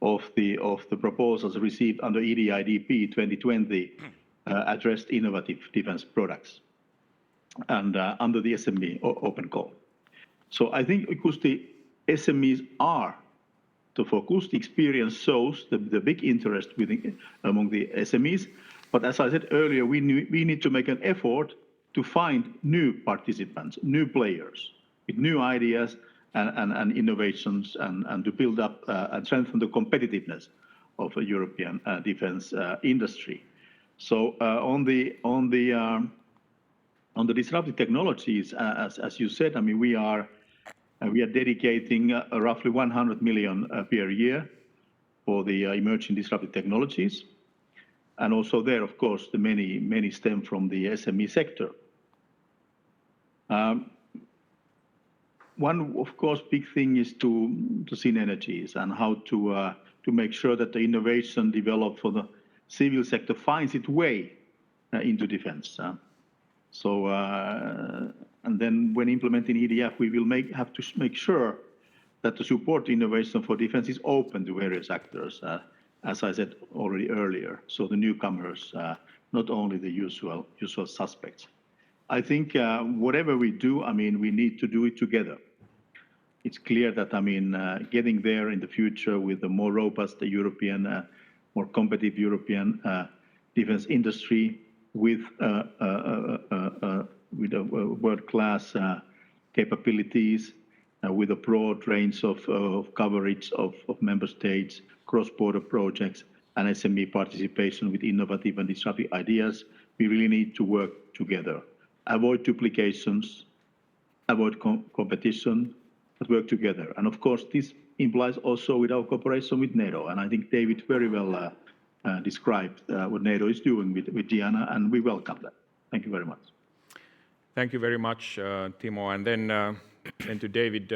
Speaker 12: of the proposals received under EDIDP 2020 addressed innovative defense products and under the SME open call. So I think, Kusti, SMEs are the focus. The experience shows the big interest among the SMEs. But as I said earlier, we need to make an effort to find new participants, new players with new ideas and innovations, and to build up and strengthen the competitiveness of a European defense industry. So on the disruptive technologies, as you said, I mean, we are dedicating roughly 100 million per year for the emerging disruptive technologies. And also there, of course, the many stem from the SME sector. One, of course, big thing is to synergies and how to make sure that the innovation developed for the civil sector finds its way into defense. And then when implementing EDF, we will have to make sure that the support innovation for defense is open to various actors, as I said already earlier. So the newcomers, not only the usual suspects. I think whatever we do, I mean, we need to do it together. It's clear that, I mean, getting there in the future with a more robust European, more competitive European defense industry with world-class capabilities, with a broad range of coverage of member states, cross-border projects, and SME participation with innovative and disruptive ideas, we really need to work together. Avoid duplications, avoid competition, but work together. And of course, this implies also with our cooperation with NATO. And I think David very well described what NATO is doing with Diana, and we welcome that. Thank you very much.
Speaker 9: Thank you very much, Timo. And then to David,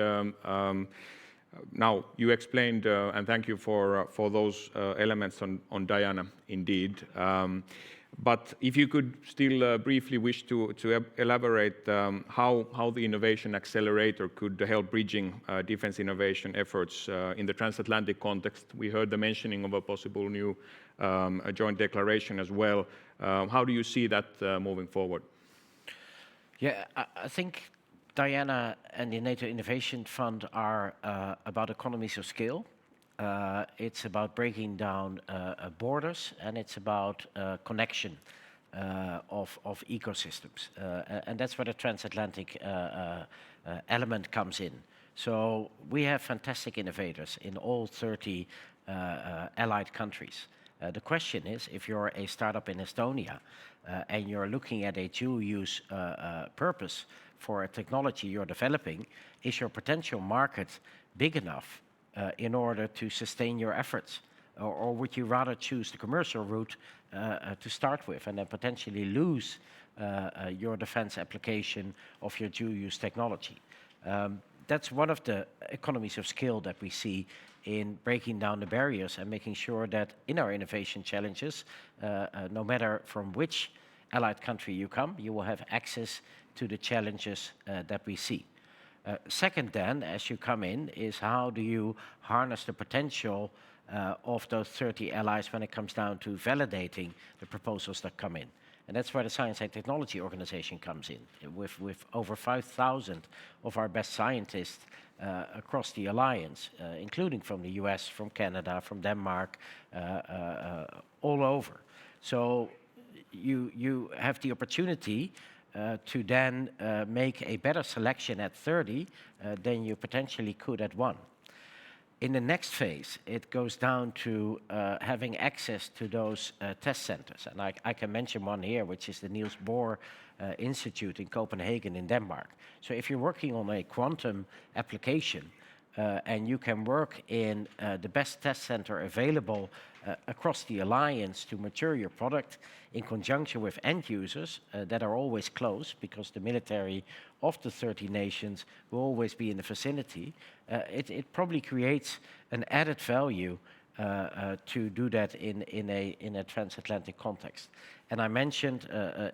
Speaker 9: now you explained, and thank you for those elements on Diana, indeed. But if you could still briefly wish to elaborate how the Innovation Accelerator could help bridging defense innovation efforts in the transatlantic context. We heard the mentioning of a possible new joint declaration as well. How do you see that moving forward?
Speaker 14: Yeah, I think Diana and the NATO Innovation Fund are about economies of scale. It's about breaking down borders, and it's about connection of ecosystems. And that's where the transatlantic element comes in. So we have fantastic innovators in all 30 allied countries. The question is, if you're a startup in Estonia and you're looking at a dual-use purpose for a technology you're developing, is your potential market big enough in order to sustain your efforts? Or would you rather choose the commercial route to start with and then potentially lose your defense application of your dual-use technology? That's one of the economies of scale that we see in breaking down the barriers and making sure that in our innovation challenges, no matter from which allied country you come, you will have access to the challenges that we see. Second then, as you come in, is how do you harness the potential of those 30 allies when it comes down to validating the proposals that come in. And that's where the Science and Technology Organization comes in, with over 5,000 of our best scientists across the alliance, including from the US, from Canada, from Denmark, all over. So you have the opportunity to then make a better selection at 30 than you potentially could at 1. In the next phase, it goes down to having access to those test centers. And I can mention one here, which is the Niels Bohr Institute in Copenhagen in Denmark. So if you're working on a quantum application and you can work in the best test center available across the alliance to mature your product in conjunction with end users that are always close, because the military of the 30 nations will always be in the vicinity, it probably creates an added value to do that in a transatlantic context. And I mentioned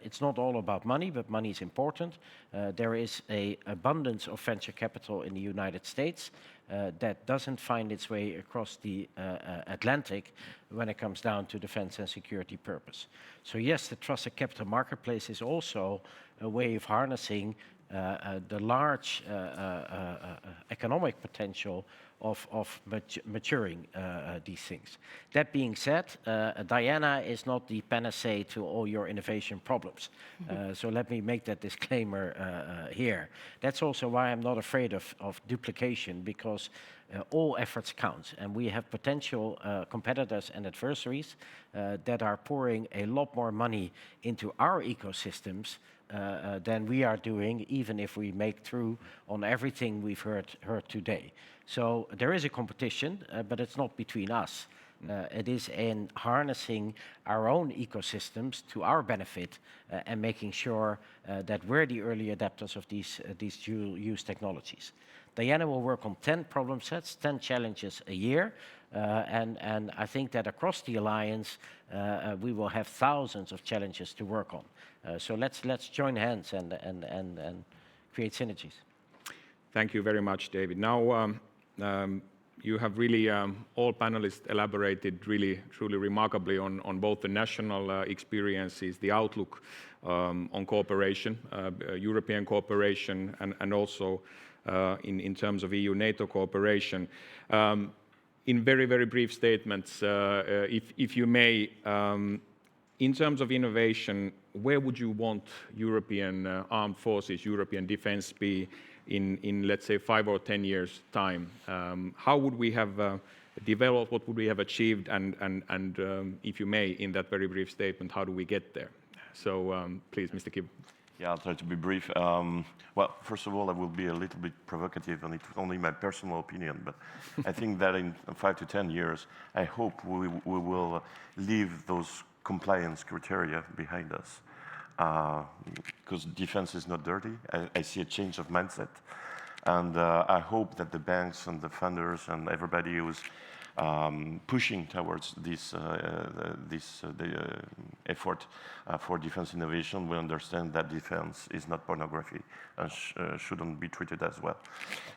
Speaker 14: it's not all about money, but money is important. There is an abundance of venture capital in the United States that doesn't find its way across the Atlantic when it comes down to defense and security purpose. So yes, the trusted capital marketplace is also a way of harnessing the large economic potential of maturing these things. That being said, Diana is not the panacea to all your innovation problems. So let me make that disclaimer here. That's also why I'm not afraid of duplication, because all efforts count. And we have potential competitors and adversaries that are pouring a lot more money into our ecosystems than we are doing, even if we make through on everything we've heard today. So there is a competition, but it's not between us. It is in harnessing our own ecosystems to our benefit and making sure that we're the early adapters of these dual-use technologies. Diana will work on 10 problem sets, 10 challenges a year, and I think that across the alliance we will have thousands of challenges to work on. So let's join hands and create synergies.
Speaker 9: Thank you very much, David. Now you have really all panelists elaborated really truly remarkably on both the national experiences, the outlook on cooperation, European cooperation, and also in terms of EU-NATO cooperation. In very, very brief statements, if you may, in terms of innovation, where would you want European armed forces, European defense be in let's say 5 or 10 years' time? How would we have developed, what would we have achieved, and if you may, in that very brief statement, how do we get there? So please, Mr. Kibb.
Speaker 10: Yeah, I'll try to be brief. Well, first of all, I will be a little bit provocative, and it's only my personal opinion, but I think that in 5 to 10 years, I hope we will leave those compliance criteria behind us, because defense is not dirty. I see a change of mindset, and I hope that the banks and the funders and everybody who's pushing towards this effort for defense innovation will understand that defense is not pornography and shouldn't be treated as well.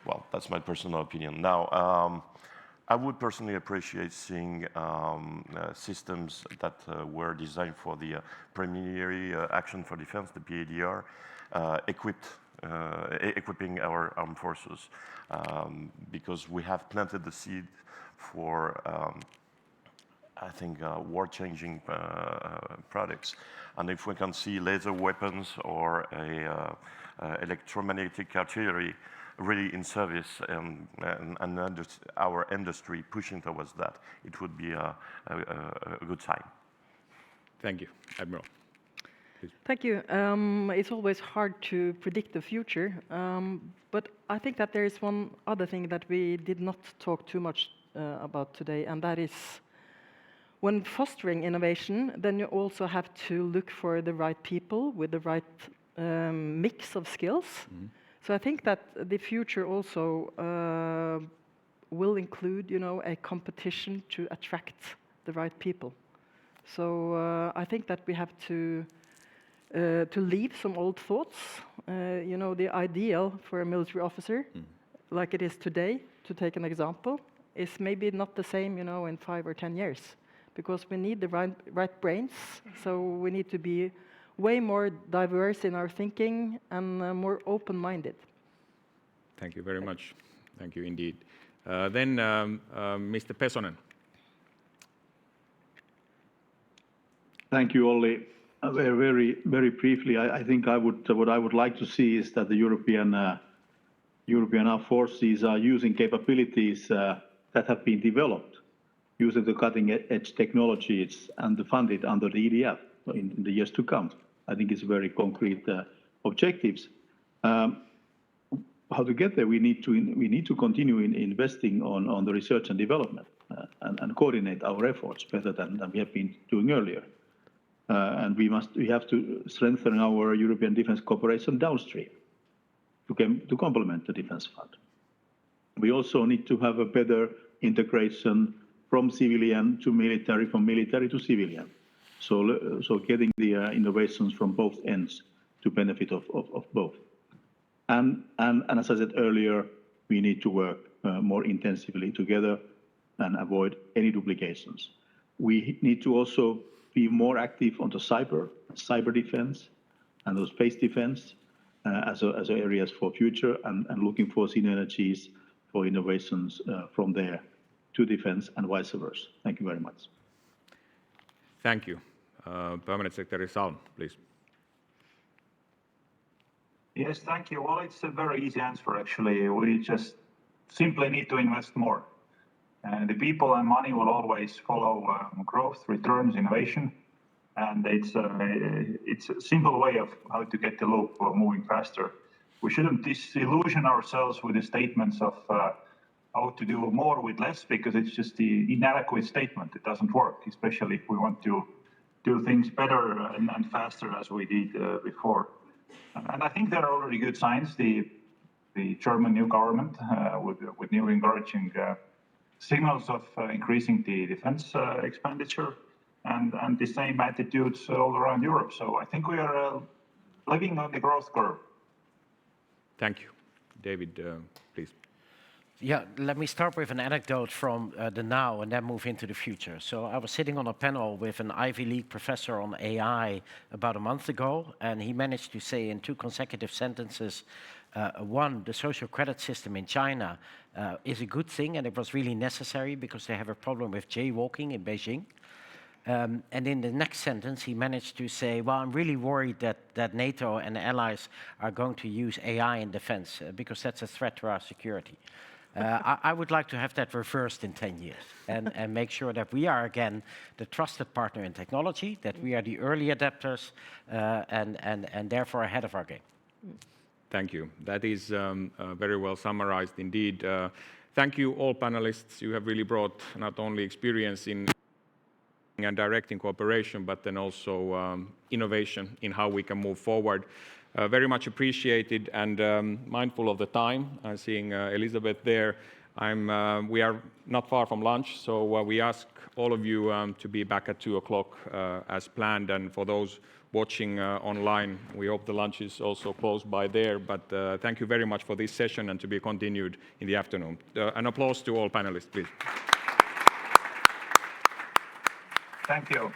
Speaker 10: Well, that's my personal opinion. Now, I would personally appreciate seeing systems that were designed for the preliminary action for defense, the PADR, equipping our armed forces, because we have planted the seed for, I think, war-changing products. And if we can see laser weapons or electromagnetic artillery really in service and our industry pushing towards that, it would be a good sign.
Speaker 9: Thank you. Admiral. Please.
Speaker 11: Thank you. It's always hard to predict the future, but I think that there is one other thing that we did not talk too much about today, and that is when fostering innovation, then you also have to look for the right people with the right mix of skills So I think that the future also will include, a competition to attract the right people. So I think that we have to leave some old thoughts. The ideal for a military officer, like it is today, to take an example, is maybe not the same, in 5 or 10 years, because we need the right brains. So we need to be way more diverse in our thinking and more open-minded.
Speaker 9: Thank you very much. Thank you indeed. Then Mr. Pesonen.
Speaker 12: Thank you, Olli. Very, very briefly, I think what I would like to see is that the European armed forces are using capabilities that have been developed using the cutting-edge technologies and funded under the EDF in the years to come. I think it's very concrete objectives. How to get there? We need to continue investing on the research and development and coordinate our efforts better than we have been doing earlier. And we have to strengthen our European defense cooperation downstream to complement the defense fund. We also need to have a better integration from civilian to military, from military to civilian. So getting the innovations from both ends to benefit of both. And as I said earlier, we need to work more intensively together and avoid any duplications. We need to also be more active on the cyber defense and the space defense as areas for future and looking for synergies for innovations from there to defense and vice versa. Thank you very much.
Speaker 9: Thank you. Permanent Secretary Salm, please.
Speaker 13: Yes, thank you. Well, it's a very easy answer, actually. We just simply need to invest more. The people and money will always follow growth, returns, innovation. And it's a simple way of how to get the loop moving faster. We shouldn't disillusion ourselves with the statements of how to do more with less, because it's just the inadequate statement. It doesn't work, especially if we want to do things better and faster as we did before. And I think there are already good signs. The German new government with new encouraging signals of increasing the defense expenditure and the same attitudes all around Europe. So I think we are living on the growth curve.
Speaker 9: Thank you. David, please.
Speaker 14: Yeah, let me start with an anecdote from the now and then move into the future. So I was sitting on a panel with an Ivy League professor on AI about a month ago, and he managed to say in 2 consecutive sentences, one, the social credit system in China is a good thing, and it was really necessary because they have a problem with jaywalking in Beijing. And in the next sentence, he managed to say, well, I'm really worried that NATO and allies are going to use AI in defense because that's a threat to our security. I would like to have that reversed in 10 years and make sure that we are, again, the trusted partner in technology, that we are the early adapters and therefore ahead of our game.
Speaker 9: Thank you. That is very well summarized indeed. Thank you, all panelists. You have really brought not only experience in and directing cooperation, but then also innovation in how we can move forward. Very much appreciated and mindful of the time. I'm seeing Elizabeth there. We are not far from lunch, so we ask all of you to be back at 2 o'clock as planned. And for those watching online, we hope the lunch is also close by there. But thank you very much for this session and to be continued in the afternoon. An applause to all panelists, please.
Speaker 13: Thank you.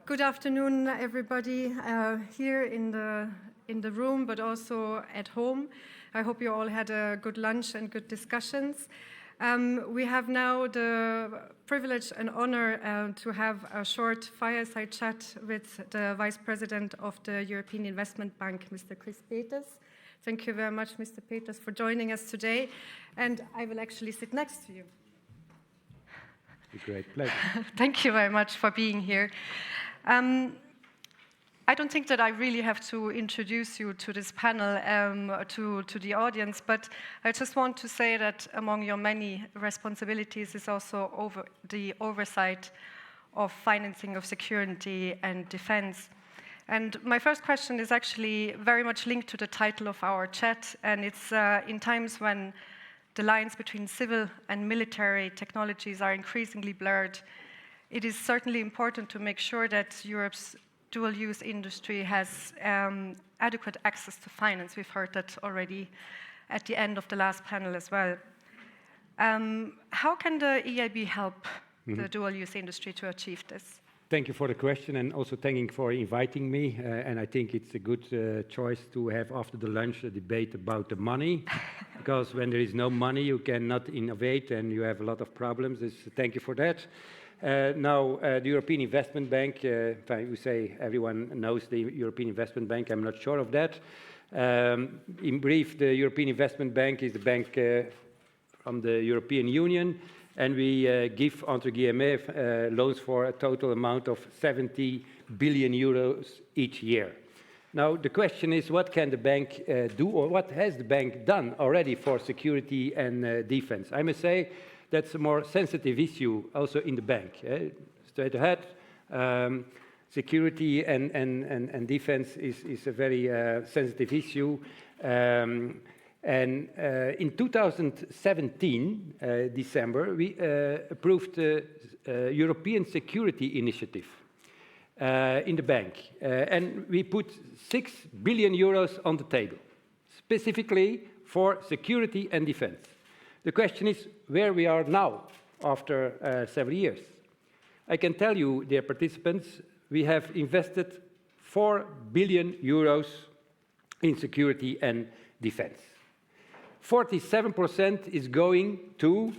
Speaker 1: Good afternoon, everybody here in the room, but also at home. I hope you all had a good lunch and good discussions. We have now the privilege and honor to have a short fireside chat with the Vice President of the European Investment Bank, Mr. Chris Peters. Thank you very much, Mr. Peters, for joining us today. And I will actually sit next to you.
Speaker 15: It's a great pleasure.
Speaker 1: Thank you very much for being here. I don't think that I really have to introduce you to this panel, to the audience, but I just want to say that among your many responsibilities is also the oversight of financing of security and defense. And my first question is actually very much linked to the title of our chat, and it's in times when the lines between civil and military technologies are increasingly blurred, it is certainly important to make sure that Europe's dual-use industry has adequate access to finance. We've heard that already at the end of the last panel as well. How can the EIB help the dual-use industry to achieve this?
Speaker 15: Thank you for the question, and also thanking you for inviting me. And I think it's a good choice to have after the lunch a debate about the money, because when there is no money, you cannot innovate and you have a lot of problems. Thank you for that. The European Investment Bank, we say everyone knows the European Investment Bank, I'm not sure of that. In brief, the European Investment Bank is the bank from the European Union, and we give, entre guillemets, loans for a total amount of 70 billion euros each year. Now, the question is, what can the bank do, or what has the bank done already for security and defense? I must say, that's a more sensitive issue also in the bank. Straight ahead, security and defense is a very sensitive issue. And in 2017, December, we approved the European Security Initiative in the bank. And we put 6 billion euros on the table, specifically for security and defense. The question is where we are now after several years. I can tell you, dear participants, we have invested 4 billion euros in security and defense. 47% is going to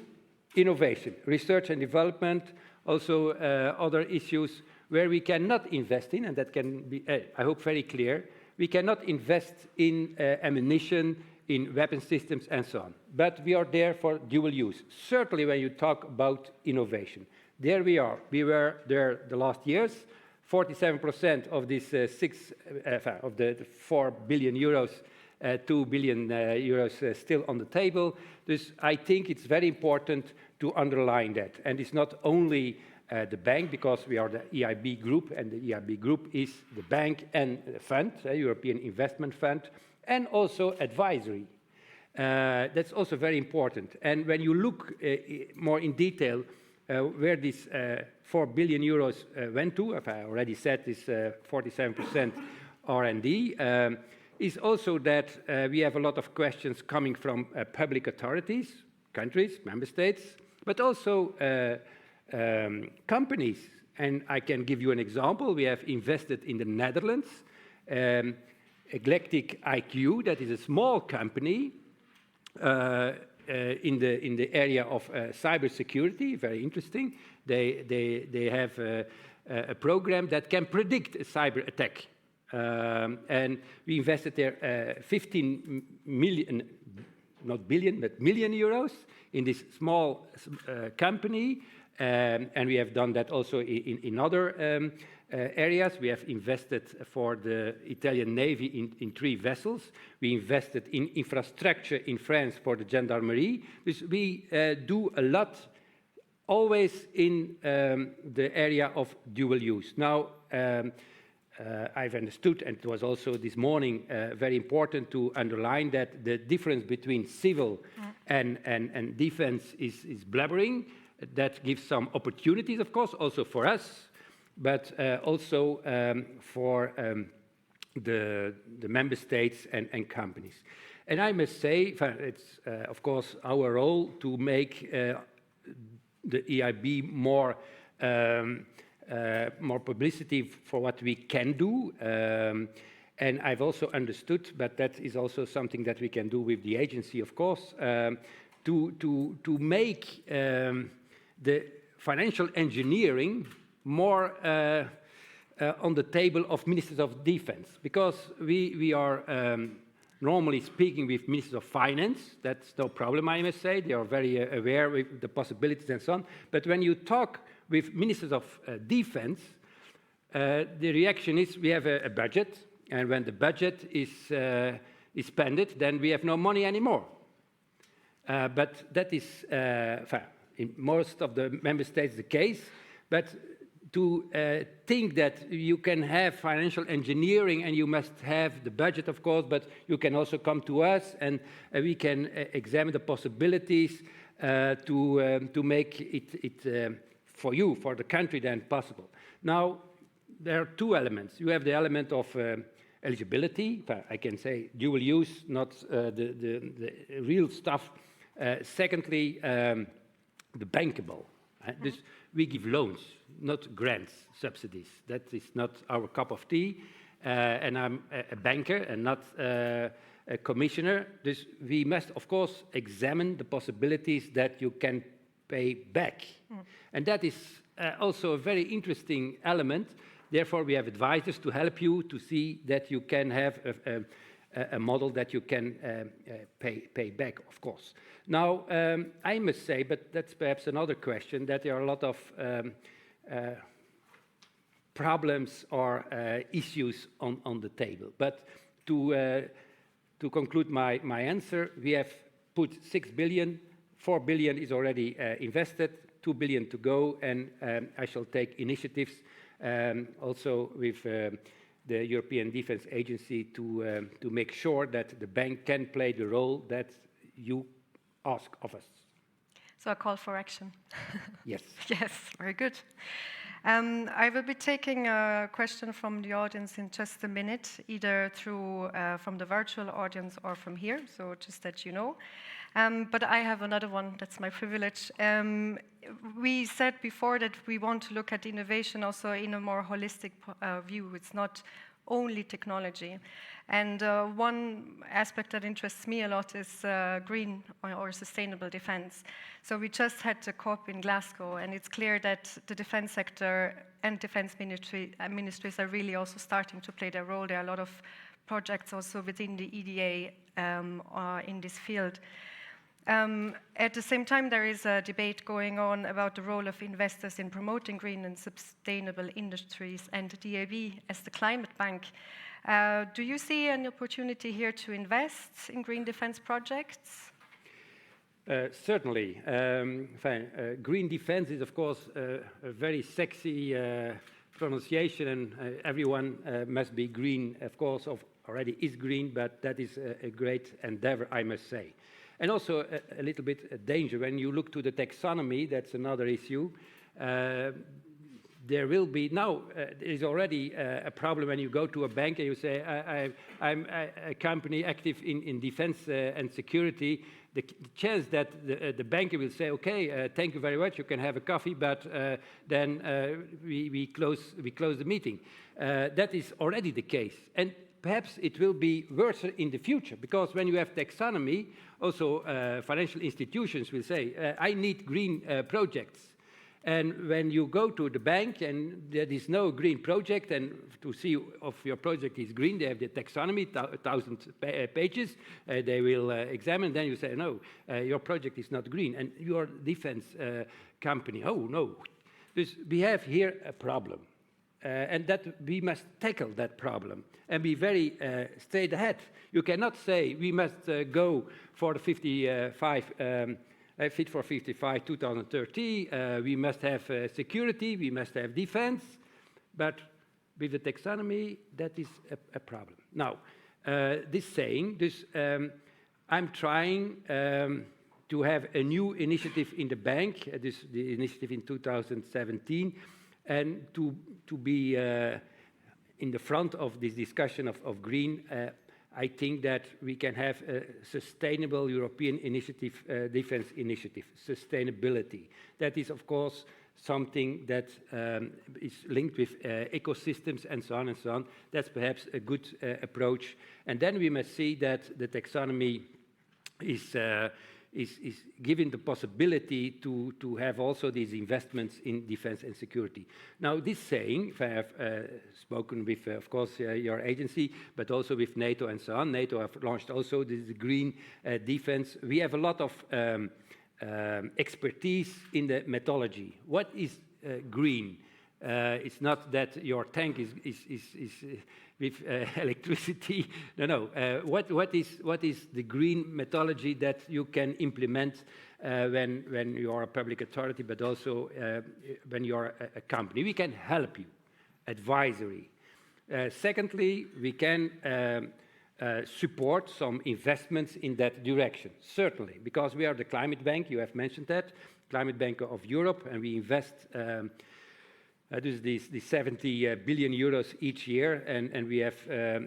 Speaker 15: innovation, research and development, also other issues where we cannot invest in, and that can be, I hope, very clear. We cannot invest in ammunition, in weapon systems, and so on. But we are there for dual use. Certainly when you talk about innovation. There we are. We were there the last years. 47% of this of the 4 billion euros, 2 billion euros still on the table. Thus, I think it's very important to underline that. And it's not only the bank, because we are the EIB group, and the EIB group is the bank and the fund, European Investment Fund, and also advisory. That's also very important. And when you look more in detail where this 4 billion euros went to, if I already said this 47% R&D, is also that we have a lot of questions coming from public authorities, countries, member states, but also companies. And I can give you an example. We have invested in the Netherlands, Eclectic IQ, that is a small company in the area of cybersecurity, very interesting. They have a program that can predict a cyber attack. And we invested there 15 million, not billion, but million euros in this small company. And we have done that also in other areas. We have invested for the Italian Navy in 3 vessels. We invested in infrastructure in France for the gendarmerie. We do a lot, always in the area of dual use. Now, I've understood, and it was also this morning very important to underline that the difference between civil and defense is blabbering. That gives some opportunities, of course, also for us, but also for the member states and companies. And I must say, it's of course our role to make the EIB more more publicity for what we can do. And I've also understood, but that is also something that we can do with the agency, of course, to make the financial engineering more on the table of ministers of defense, because we are normally speaking with ministers of finance. That's no problem, I must say. They are very aware with the possibilities and so on. But when you talk with ministers of defense, the reaction is we have a budget, and when the budget is spent, then we have no money anymore. But that is, in most of the member states, the case. But to think that you can have financial engineering and you must have the budget, of course, but you can also come to us and we can examine the possibilities to make it for you, for the country, then possible. Now, there are two elements. You have the element of eligibility. I can say dual use, not the real stuff. Secondly, the bankable. This, we give loans, not grants, subsidies. That is not our cup of tea. And I'm a banker and not a commissioner. This, we must, of course, examine the possibilities that you can pay back. And that is also a very interesting element. Therefore, we have advisors to help you to see that you can have a model that you can pay back, of course. Now, I must say, but that's perhaps another question, that there are a lot of problems or issues on the table. But to conclude my answer, we have put 6 billion, 4 billion is already invested, 2 billion to go, and I shall take initiatives also with the European Defence Agency to make sure that the bank can play the role that you ask of us.
Speaker 1: So a call for action.
Speaker 15: Yes.
Speaker 1: Yes, very good. I will be taking a question from the audience in just a minute, either through from the virtual audience or from here, so just that you know. But I have another one, that's my privilege. We said before that we want to look at innovation also in a more holistic view. It's not only technology. And one aspect that interests me a lot is green or sustainable defense. So we just had the COP in Glasgow, and it's clear that the defense sector and defense ministries are really also starting to play their role. There are a lot of projects also within the EDA in this field. At the same time, there is a debate going on about the role of investors in promoting green and sustainable industries and DAB as the climate bank. Do you see an opportunity here to invest in green defense projects?
Speaker 15: Certainly. Green defense is, of course, a very sexy pronunciation, and everyone must be green, of course, already is green, but that is a great endeavor, I must say. And also a little bit a danger. When you look to the taxonomy, that's another issue. There will be, now, there is already a problem when you go to a bank and you say, I'm a company active in defense and security. The chance that the banker will say, okay, thank you very much, you can have a coffee, but then we close the meeting. That is already the case. And perhaps it will be worse in the future, because when you have taxonomy, also financial institutions will say, I need green projects. And when you go to the bank and there is no green project, and to see if your project is green, they have the taxonomy, 1,000 pages, they will examine, then you say, no, your project is not green, and your defense company, oh no. So we have here a problem, and that we must tackle that problem and be very straight ahead. You cannot say we must go for the 55 Fit for 55 2030, we must have security, we must have defense, but with the taxonomy, that is a problem. Now, this saying, I'm trying to have a new initiative in the bank, the initiative in 2017, and to be in the front of this discussion of green. I think that we can have a sustainable European initiative, defense initiative, sustainability. That is, of course, something that is linked with ecosystems and so on, that's perhaps a good approach. And then we must see that the taxonomy is given the possibility to have also these investments in defense and security. Now, this saying, if I have spoken with, of course, your agency, but also with NATO and so on. NATO have launched also this green defense. We have a lot of expertise in the methodology. What is green? It's not that your tank is with electricity. No. What is the green methodology that you can implement when you are a public authority, but also when you are a company? We can help you, advisory. Secondly, we can support some investments in that direction, certainly, because we are the climate bank, you have mentioned that, climate bank of Europe, and we invest the 70 billion euros each year, and we have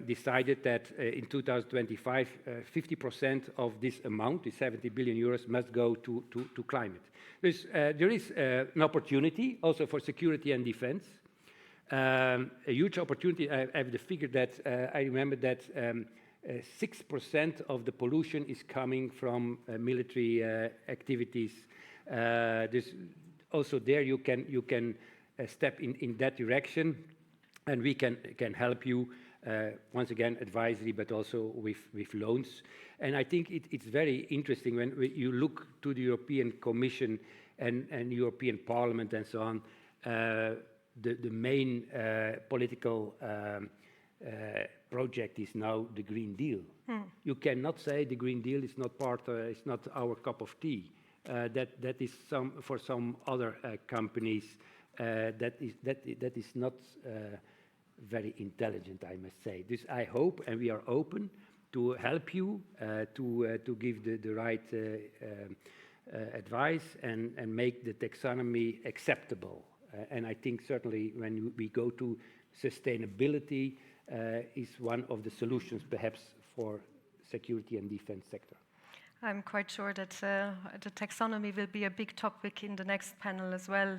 Speaker 15: decided that in 2025, 50% of this amount, the 70 billion euros, must go to climate. There is an opportunity also for security and defense, a huge opportunity. I have the figure that I remember that 6% of the pollution is coming from military activities. There's also there you can step in that direction, and we can help you once again advisory, but also with loans. And I think it's very interesting when you look to the European Commission and European Parliament and so on. The main political project is now the Green Deal. You cannot say the Green Deal is not it's not our cup of tea. That is for some other companies. That is not very intelligent, I must say. This I hope, and we are open to help you to give the right advice and make the taxonomy acceptable. And I think certainly when we go to sustainability is one of the solutions perhaps for security and defense sector.
Speaker 1: I'm quite sure that the taxonomy will be a big topic in the next panel as well,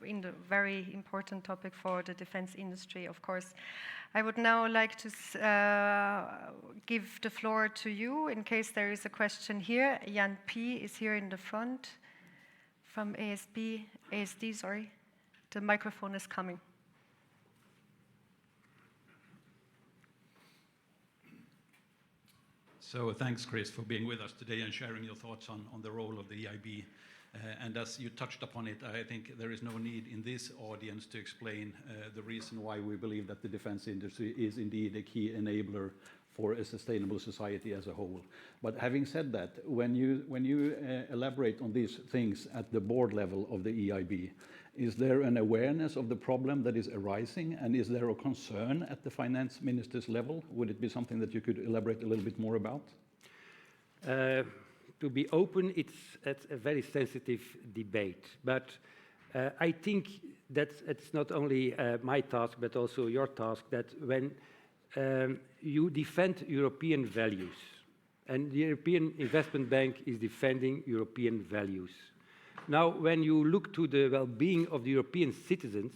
Speaker 1: in the very important topic for the defense industry, of course. I would now like to give the floor to you in case there is a question here. Jan P. is here in the front from ASD, sorry. The microphone is coming.
Speaker 16: So thanks, Chris, for being with us today and sharing your thoughts on the role of the EIB. And as you touched upon it, I think there is no need in this audience to explain the reason why we believe that the defense industry is indeed a key enabler for a sustainable society as a whole. But having said that, when you elaborate on these things at the board level of the EIB, is there an awareness of the problem that is arising, and is there a concern at the finance minister's level? Would it be something that you could elaborate a little bit more about?
Speaker 15: To be open, it's a very sensitive debate, but I think that it's not only my task, but also your task, that when you defend European values, and the European Investment Bank is defending European values. Now, when you look to the well-being of the European citizens,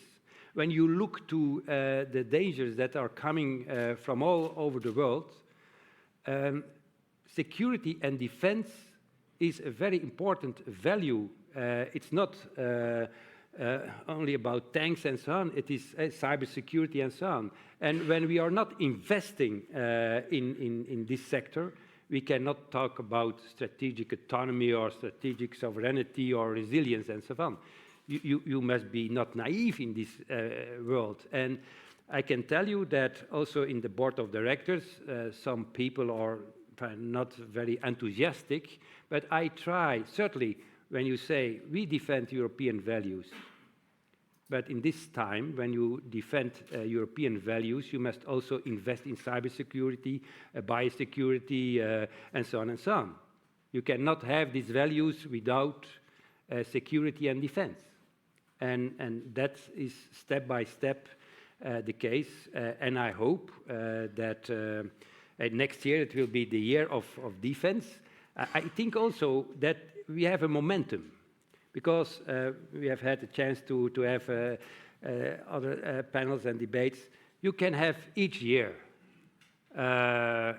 Speaker 15: when you look to the dangers that are coming from all over the world, security and defense is a very important value. It's not only about tanks and so on, it is cybersecurity and so on. And when we are not investing in this sector, we cannot talk about strategic autonomy or strategic sovereignty or resilience and so on. You must be not naive in this world. And I can tell you that also in the board of directors, some people are not very enthusiastic, but I try, certainly when you say we defend European values, but in this time, when you defend European values, you must also invest in cybersecurity, biosecurity, and so on and so on. You cannot have these values without security and defense. And that is step by step the case. And I hope that next year it will be the year of defense. I think also that we have a momentum, because we have had a chance to have other panels and debates. You can have each year a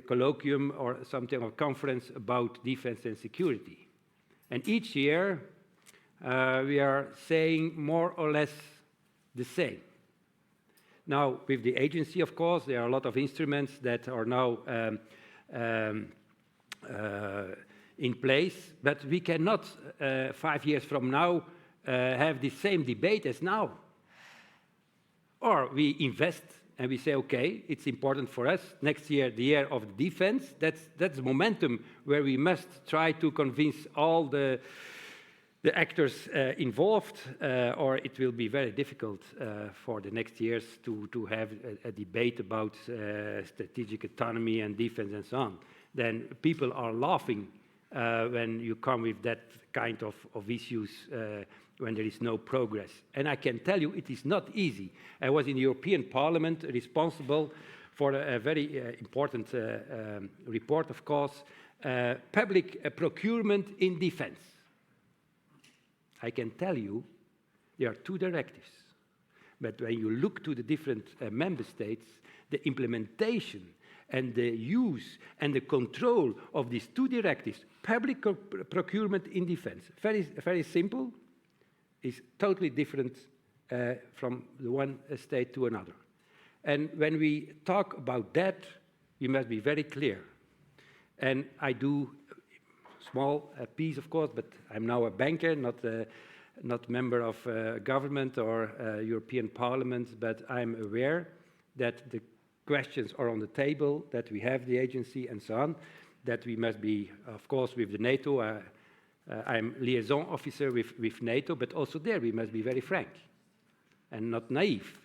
Speaker 15: colloquium or something, or conference about defense and security. And each year we are saying more or less the same. Now, with the agency, of course, there are a lot of instruments that are now in place, but we cannot, 5 years from now, have the same debate as now. Or we invest and we say, okay, it's important for us. Next year, the year of the defense, that's momentum where we must try to convince all the actors involved, or it will be very difficult for the next years to have a debate about strategic autonomy and defense and so on. Then people are laughing when you come with that kind of issues when there is no progress. And I can tell you it is not easy. I was in the European Parliament responsible for a very important report, of course, public procurement in defense. I can tell you there are 2 directives. But when you look to the different member states, the implementation and the use and the control of these 2 directives, public procurement in defense, very simple, is totally different from the one state to another. And when we talk about that, we must be very clear. And I do small piece, of course, but I'm now a banker, not member of government or European Parliament, but I'm aware that the questions are on the table, that we have the agency and so on, that we must be, of course, with the NATO. I'm liaison officer with NATO, but also there we must be very frank and not naive.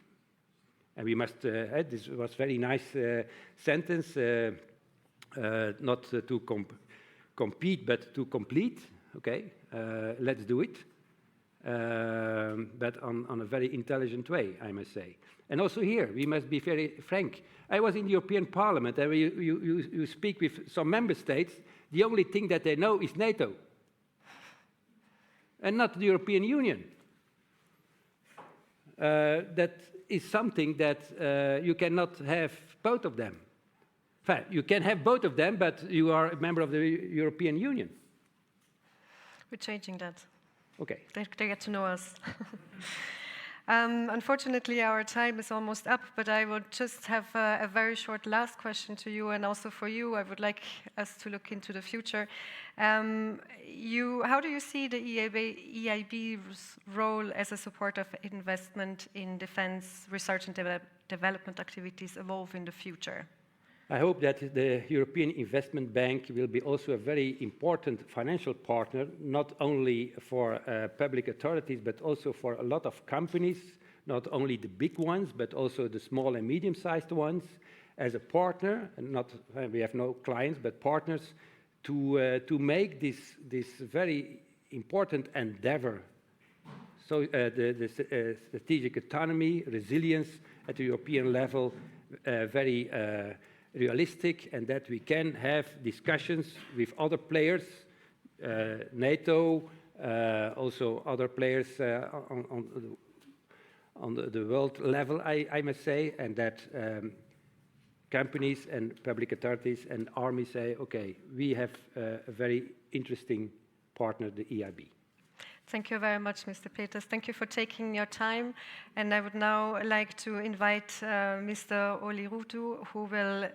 Speaker 15: And we must, this was very nice sentence, not to compete, but to complete. Okay, let's do it, but on a very intelligent way, I must say. And also here, we must be very frank. I was in the European Parliament, and you speak with some member states, the only thing that they know is NATO, and not the European Union. That is something that you cannot have both of them. In fact, you can have both of them, but you are a member of the European Union.
Speaker 1: We're changing that.
Speaker 15: Okay.
Speaker 1: They get to know us. Unfortunately, our time is almost up, but I would just have a very short last question to you, and also for you. I would like us to look into the future. How do you see the EIB's role as a support of investment in defense research and development activities evolve in the future?
Speaker 15: I hope that the European Investment Bank will be also a very important financial partner, not only for public authorities, but also for a lot of companies, not only the big ones, but also the small and medium-sized ones, as a partner, and not, we have no clients, but partners, to make this very important endeavor. So the strategic autonomy, resilience at the European level, very realistic, and that we can have discussions with other players, NATO, also other players on the world level, I must say, and that companies and public authorities and armies say, okay, we have a very interesting partner, the EIB.
Speaker 1: Thank you very much, Mr. Peters. Thank you for taking your time. And I would now like to invite Mr. Olli Ruutu, who will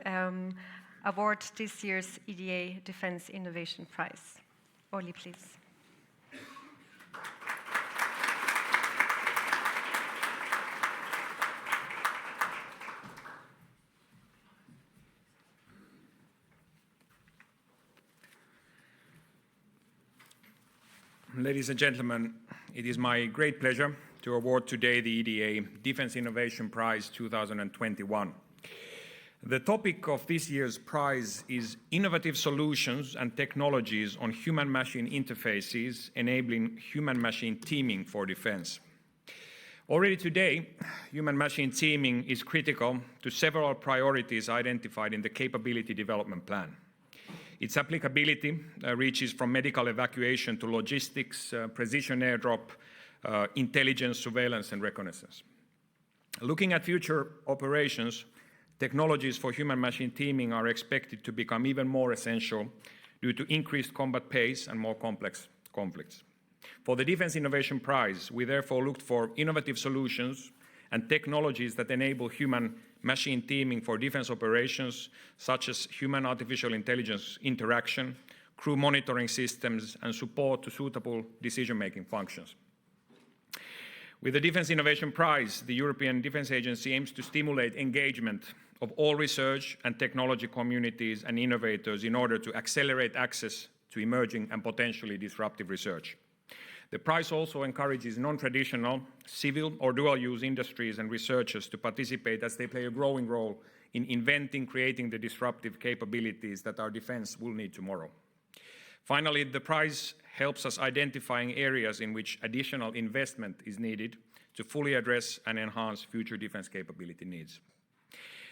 Speaker 1: award this year's EDA Defense Innovation Prize. Olli, please.
Speaker 9: Ladies and gentlemen, it is my great pleasure to award today the EDA Defense Innovation Prize 2021. The topic of this year's prize is innovative solutions and technologies on human-machine interfaces enabling human-machine teaming for defense. Already today, human-machine teaming is critical to several priorities identified in the Capability Development Plan. Its applicability reaches from medical evacuation to logistics, precision airdrop, intelligence, surveillance, and reconnaissance. Looking at future operations, technologies for human-machine teaming are expected to become even more essential due to increased combat pace and more complex conflicts. For the Defense Innovation Prize, we therefore looked for innovative solutions and technologies that enable human-machine teaming for defense operations, such as human-artificial intelligence interaction, crew monitoring systems, and support to suitable decision-making functions. With the Defense Innovation Prize, the European Defence Agency aims to stimulate engagement of all research and technology communities and innovators in order to accelerate access to emerging and potentially disruptive research. The prize also encourages non-traditional, civil or dual-use industries and researchers to participate, as they play a growing role in inventing, creating the disruptive capabilities that our defense will need tomorrow. Finally, the prize helps us identifying areas in which additional investment is needed to fully address and enhance future defense capability needs.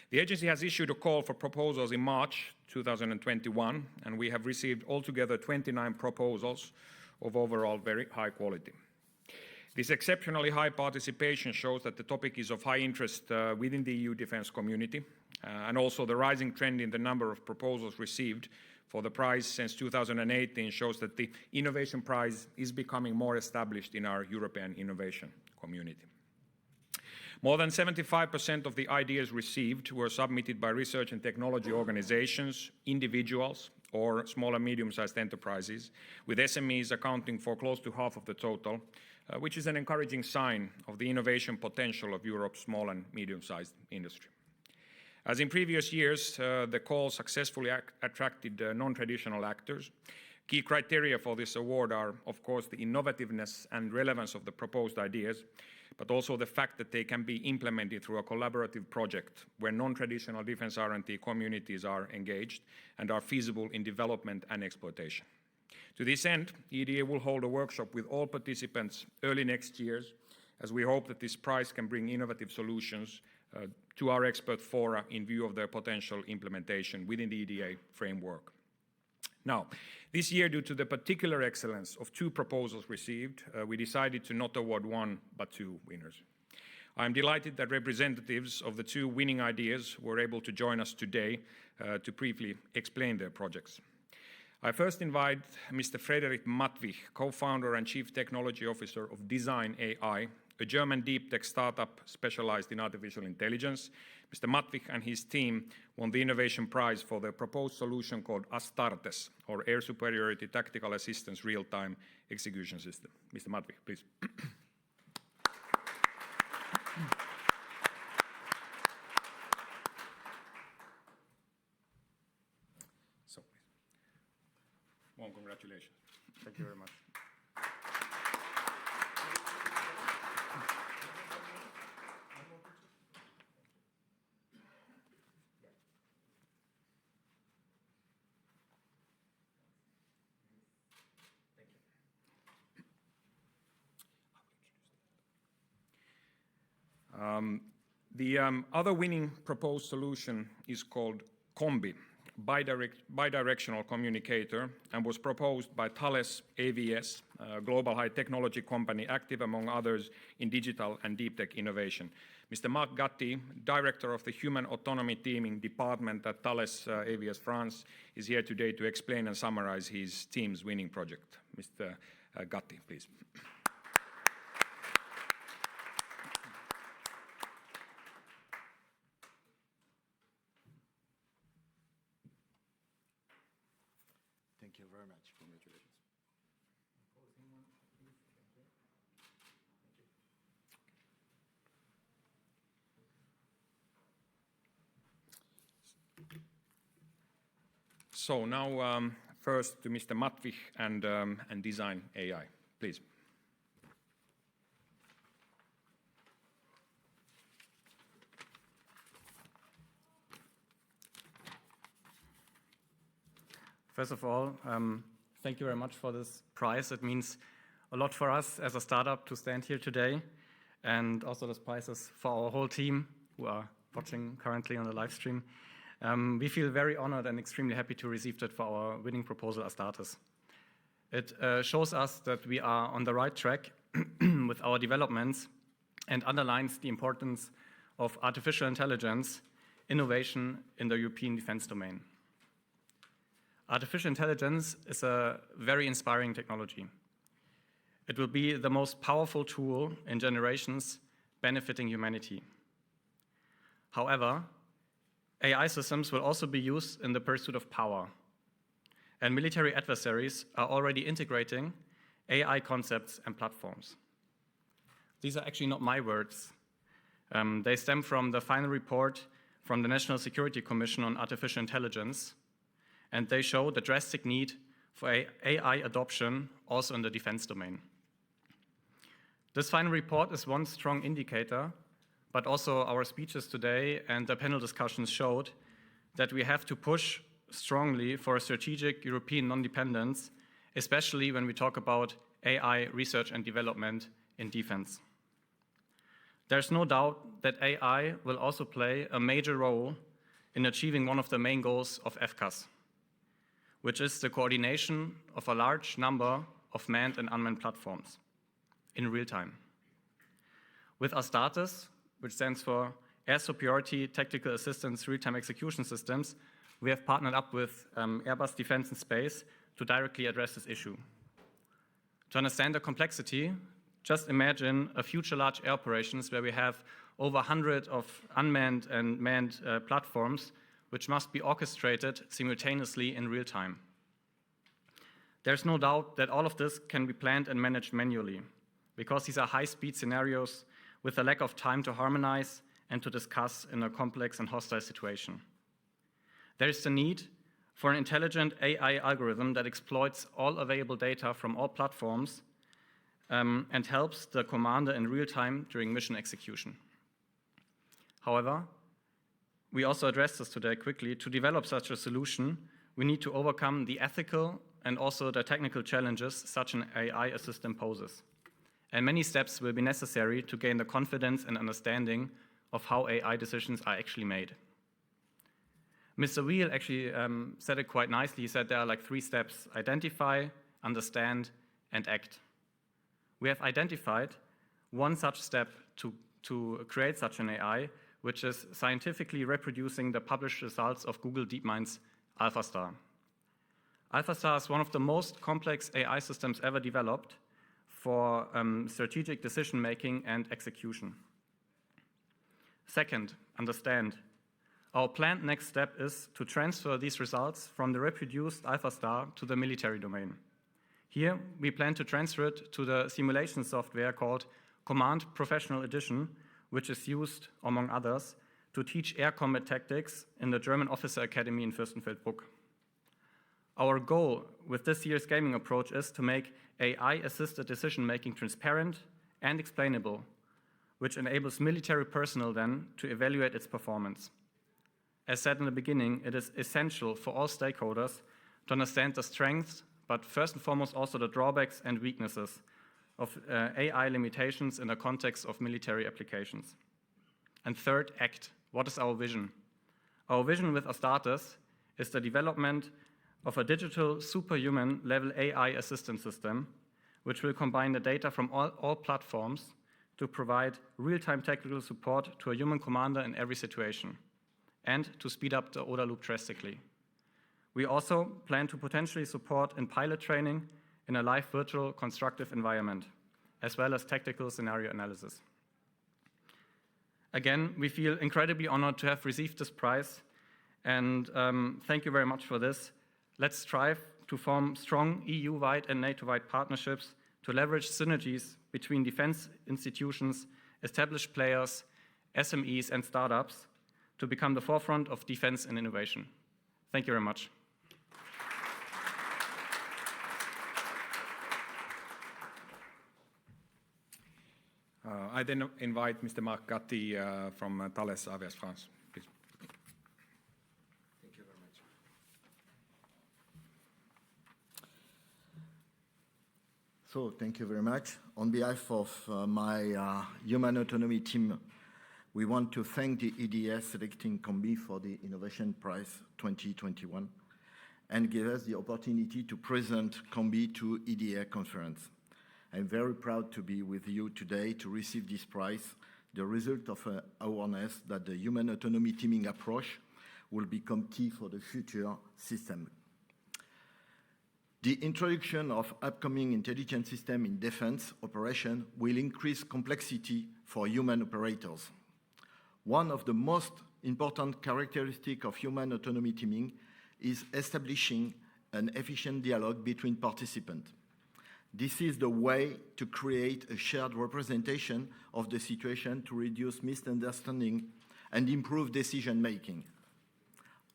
Speaker 9: The agency has issued a call for proposals in March 2021, and we have received altogether 29 proposals of overall very high quality. This exceptionally high participation shows that the topic is of high interest within the EU defense community, and also the rising trend in the number of proposals received for the prize since 2018 shows that the Innovation Prize is becoming more established in our European innovation community. More than 75% of the ideas received were submitted by research and technology organizations, individuals, or small and medium-sized enterprises, with SMEs accounting for close to half of the total, which is an encouraging sign of the innovation potential of Europe's small and medium-sized industry. As in previous years, the call successfully attracted non-traditional actors. Key criteria for this award are, of course, the innovativeness and relevance of the proposed ideas, but also the fact that they can be implemented through a collaborative project where non-traditional defense R&D communities are engaged and are feasible in development and exploitation. To this end, EDA will hold a workshop with all participants early next year, as we hope that this prize can bring innovative solutions to our expert fora in view of their potential implementation within the EDA framework. Now, this year, due to the particular excellence of 2 proposals received, we decided to not award 1, but 2 winners. I'm delighted that representatives of the 2 winning ideas were able to join us today to briefly explain their projects. I first invite Mr. Frederik Matwich, co-founder and chief technology officer of Design AI, a German deep tech startup specialized in artificial intelligence. Mr. Matwich and his team won the Innovation Prize for their proposed solution called Astartes, or Air Superiority Tactical Assistance Real-Time Execution System. Mr. Matwich, please. So, please. Warm congratulations. Thank you very much. The other winning proposed solution is called Combi, bidirectional communicator, and was proposed by Thales AVS, a global high technology company active among others in digital and deep tech innovation. Mr. Marc Gatti, director of the Human Autonomy Teaming Department at Thales AVS France, is here today to explain and summarize his team's winning project. Mr. Gatti, please.
Speaker 17: Thank you very much. Congratulations.
Speaker 9: So now, first to Mr. Matwich and Design AI, please.
Speaker 18: First of all, thank you very much for this prize. It means a lot for us as a startup to stand here today. And also this prize is for our whole team who are watching currently on the live stream. We feel very honored and extremely happy to receive that for our winning proposal, Astartes. It shows us that we are on the right track with our developments and underlines the importance of artificial intelligence innovation in the European defense domain. Artificial intelligence is a very inspiring technology. It will be the most powerful tool in generations benefiting humanity. However, AI systems will also be used in the pursuit of power, and military adversaries are already integrating AI concepts and platforms. These are actually not my words. They stem from the final report from the National Security Commission on Artificial Intelligence, and they show the drastic need for AI adoption also in the defense domain. This final report is one strong indicator, but also our speeches today and the panel discussions showed that we have to push strongly for a strategic European non-dependence, especially when we talk about AI research and development in defense. There's no doubt that AI will also play a major role in achieving one of the main goals of FCAS, which is the coordination of a large number of manned and unmanned platforms in real time. With Astartes, which stands for Air Superiority Tactical Assistance Real-Time Execution Systems, we have partnered up with Airbus Defence and Space to directly address this issue. To understand the complexity, just imagine a future large air operations where we have over 100 of unmanned and manned platforms which must be orchestrated simultaneously in real time. There's no doubt that all of this can be planned and managed manually, because these are high-speed scenarios with a lack of time to harmonize and to discuss in a complex and hostile situation. There is the need for an intelligent AI algorithm that exploits all available data from all platforms and helps the commander in real time during mission execution. However, we also addressed this today quickly. To develop such a solution, we need to overcome the ethical and also the technical challenges such an AI assistant poses. And many steps will be necessary to gain the confidence and understanding of how AI decisions are actually made. Mr. Wheel actually said it quite nicely. He said there are like 3 steps: identify, understand, and act. We have identified one such step to create such an AI, which is scientifically reproducing the published results of Google DeepMind's AlphaStar. AlphaStar is one of the most complex AI systems ever developed for strategic decision-making and execution. Second, understand. Our planned next step is to transfer these results from the reproduced AlphaStar to the military domain. Here, we plan to transfer it to the simulation software called Command Professional Edition, which is used, among others, to teach air combat tactics in the German Officer Academy in Fürstenfeldbruck. Our goal with this year's gaming approach is to make AI-assisted decision-making transparent and explainable, which enables military personnel then to evaluate its performance. As said in the beginning, it is essential for all stakeholders to understand the strengths, but first and foremost also the drawbacks and weaknesses of AI limitations in the context of military applications. And third, act. What is our vision? Our vision with Astartes is the development of a digital superhuman level AI assistance system, which will combine the data from all platforms to provide real-time technical support to a human commander in every situation, and to speed up the ODA loop drastically. We also plan to potentially support in pilot training in a live virtual constructive environment, as well as tactical scenario analysis. Again, we feel incredibly honored to have received this prize, and thank you very much for this. Let's strive to form strong EU-wide and NATO-wide partnerships to leverage synergies between defense institutions, established players, SMEs, and startups to become the forefront of defense and innovation. Thank you very much.
Speaker 9: I then invite Mr. Marc Gatti from Thales Avias France. Please.
Speaker 17: Thank you very much. So, thank you very much. On behalf of my human autonomy team We want to thank the EDA selecting Combi for the Innovation Prize 2021 and give us the opportunity to present Combi to EDA conference. I'm very proud to be with you today to receive this prize, the result of awareness that the human autonomy teaming approach will become key for the future system. The introduction of upcoming intelligent system in defense operation will increase complexity for human operators. One of the most important characteristics of human autonomy teaming is establishing an efficient dialogue between participants. This is the way to create a shared representation of the situation to reduce misunderstanding and improve decision-making.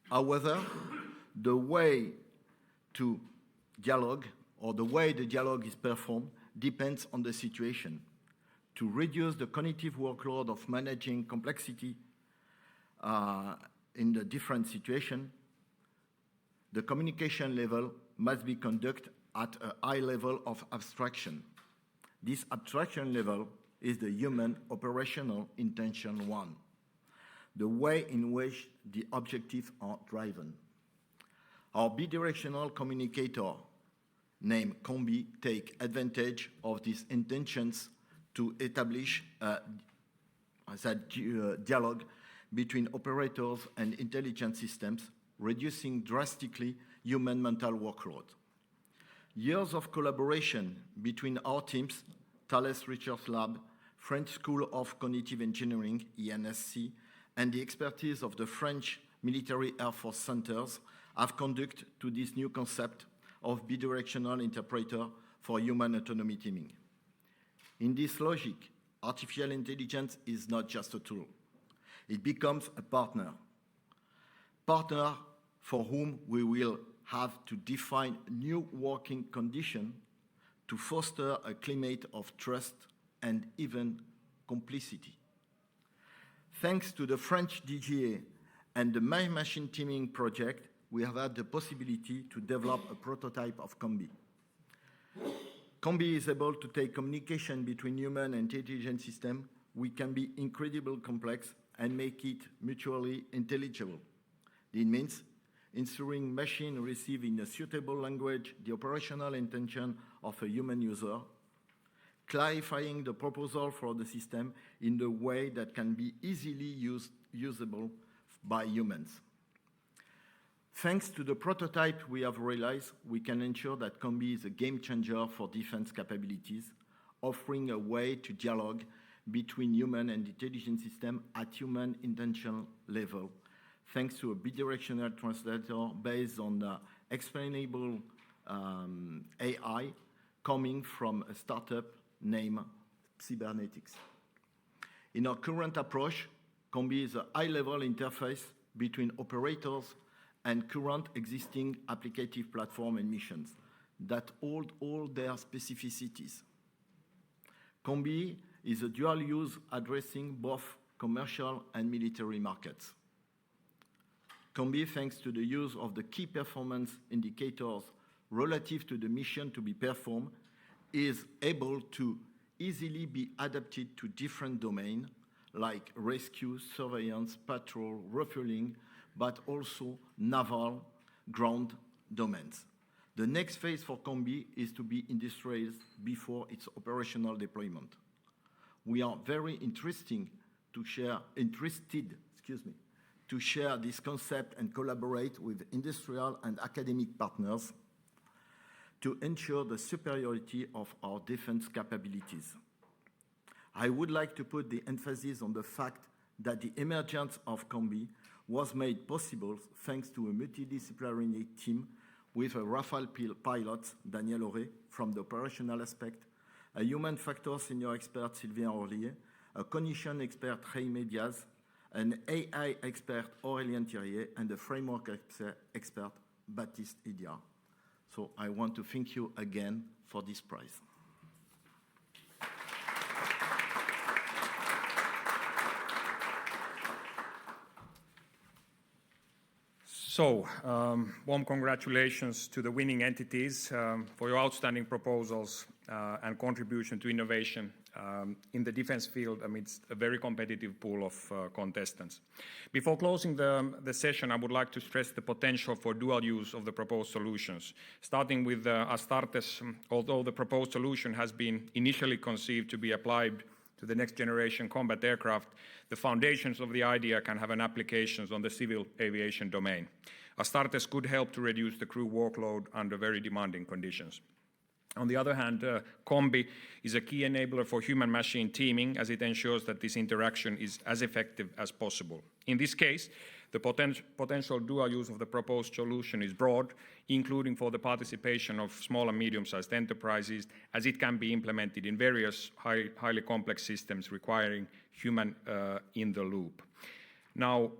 Speaker 17: However, the way to dialogue or the way the dialogue is performed depends on the situation. To reduce the cognitive workload of managing complexity in the different situations, the communication level must be conducted at a high level of abstraction. This abstraction level is the human operational intention one, the way in which the objectives are driven. Our bidirectional communicator, named Combi, take advantage of these intentions to establish a dialogue between operators and intelligent systems, reducing drastically human mental workload. Years of collaboration between our teams, Thales Research Lab, French School of Cognitive Engineering, ENSC, and the expertise of the French Military Air Force Centers have conducted to this new concept of bidirectional interpreter for human autonomy teaming. In this logic, artificial intelligence is not just a tool. It becomes a partner for whom we will have to define new working conditions to foster a climate of trust and even complicity. Thanks to the French DGA and the My Machine Teaming project, we have had the possibility to develop a prototype of Combi. Combi is able to take communication between human and intelligent systems, which can be incredibly complex, and make it mutually intelligible. This means ensuring machine receive in a suitable language the operational intention of a human user, clarifying the proposal for the system in the way that can be easily usable by humans. Thanks to the prototype we have realized, we can ensure that Combi is a game changer for defense capabilities, offering a way to dialogue between human and intelligent systems at human intention level, thanks to a bidirectional translator based on the explainable AI coming from a startup named Cybernetics. In our current approach, Combi is a high-level interface between operators and current existing applicative platform and missions that hold all their specificities. Combi is a dual use addressing both commercial and military markets. Combi, thanks to the use of the key performance indicators relative to the mission to be performed, is able to easily be adapted to different domains like rescue, surveillance, patrol, refueling, but also naval, ground domains. The next phase for Combi is to be industrialized before its operational deployment. We are very interested to share this concept and collaborate with industrial and academic partners to ensure the superiority of our defense capabilities. I would like to put the emphasis on the fact that the emergence of Combi was made possible thanks to a multidisciplinary team with a Rafale pilot, Daniel Auré, from the operational aspect, a human factor senior expert, Sylvain Orlier, a cognition expert, Jaime Diaz, an AI expert, Aurélien Thirier, and a framework expert, Baptiste Idia. So I want to thank you again for this prize.
Speaker 9: Warm congratulations to the winning entities for your outstanding proposals and contribution to innovation in the defense field amidst a very competitive pool of contestants. Before closing the session, I would like to stress the potential for dual use of the proposed solutions. Starting with Astartes, although the proposed solution has been initially conceived to be applied to the next generation combat aircraft, the foundations of the idea can have an applications on the civil aviation domain. Astartes could help to reduce the crew workload under very demanding conditions. On the other hand, Combi is a key enabler for human-machine teaming, as it ensures that this interaction is as effective as possible. In this case, the potential dual use of the proposed solution is broad, including for the participation of small and medium-sized enterprises, as it can be implemented in various highly complex systems requiring human in the loop. Now,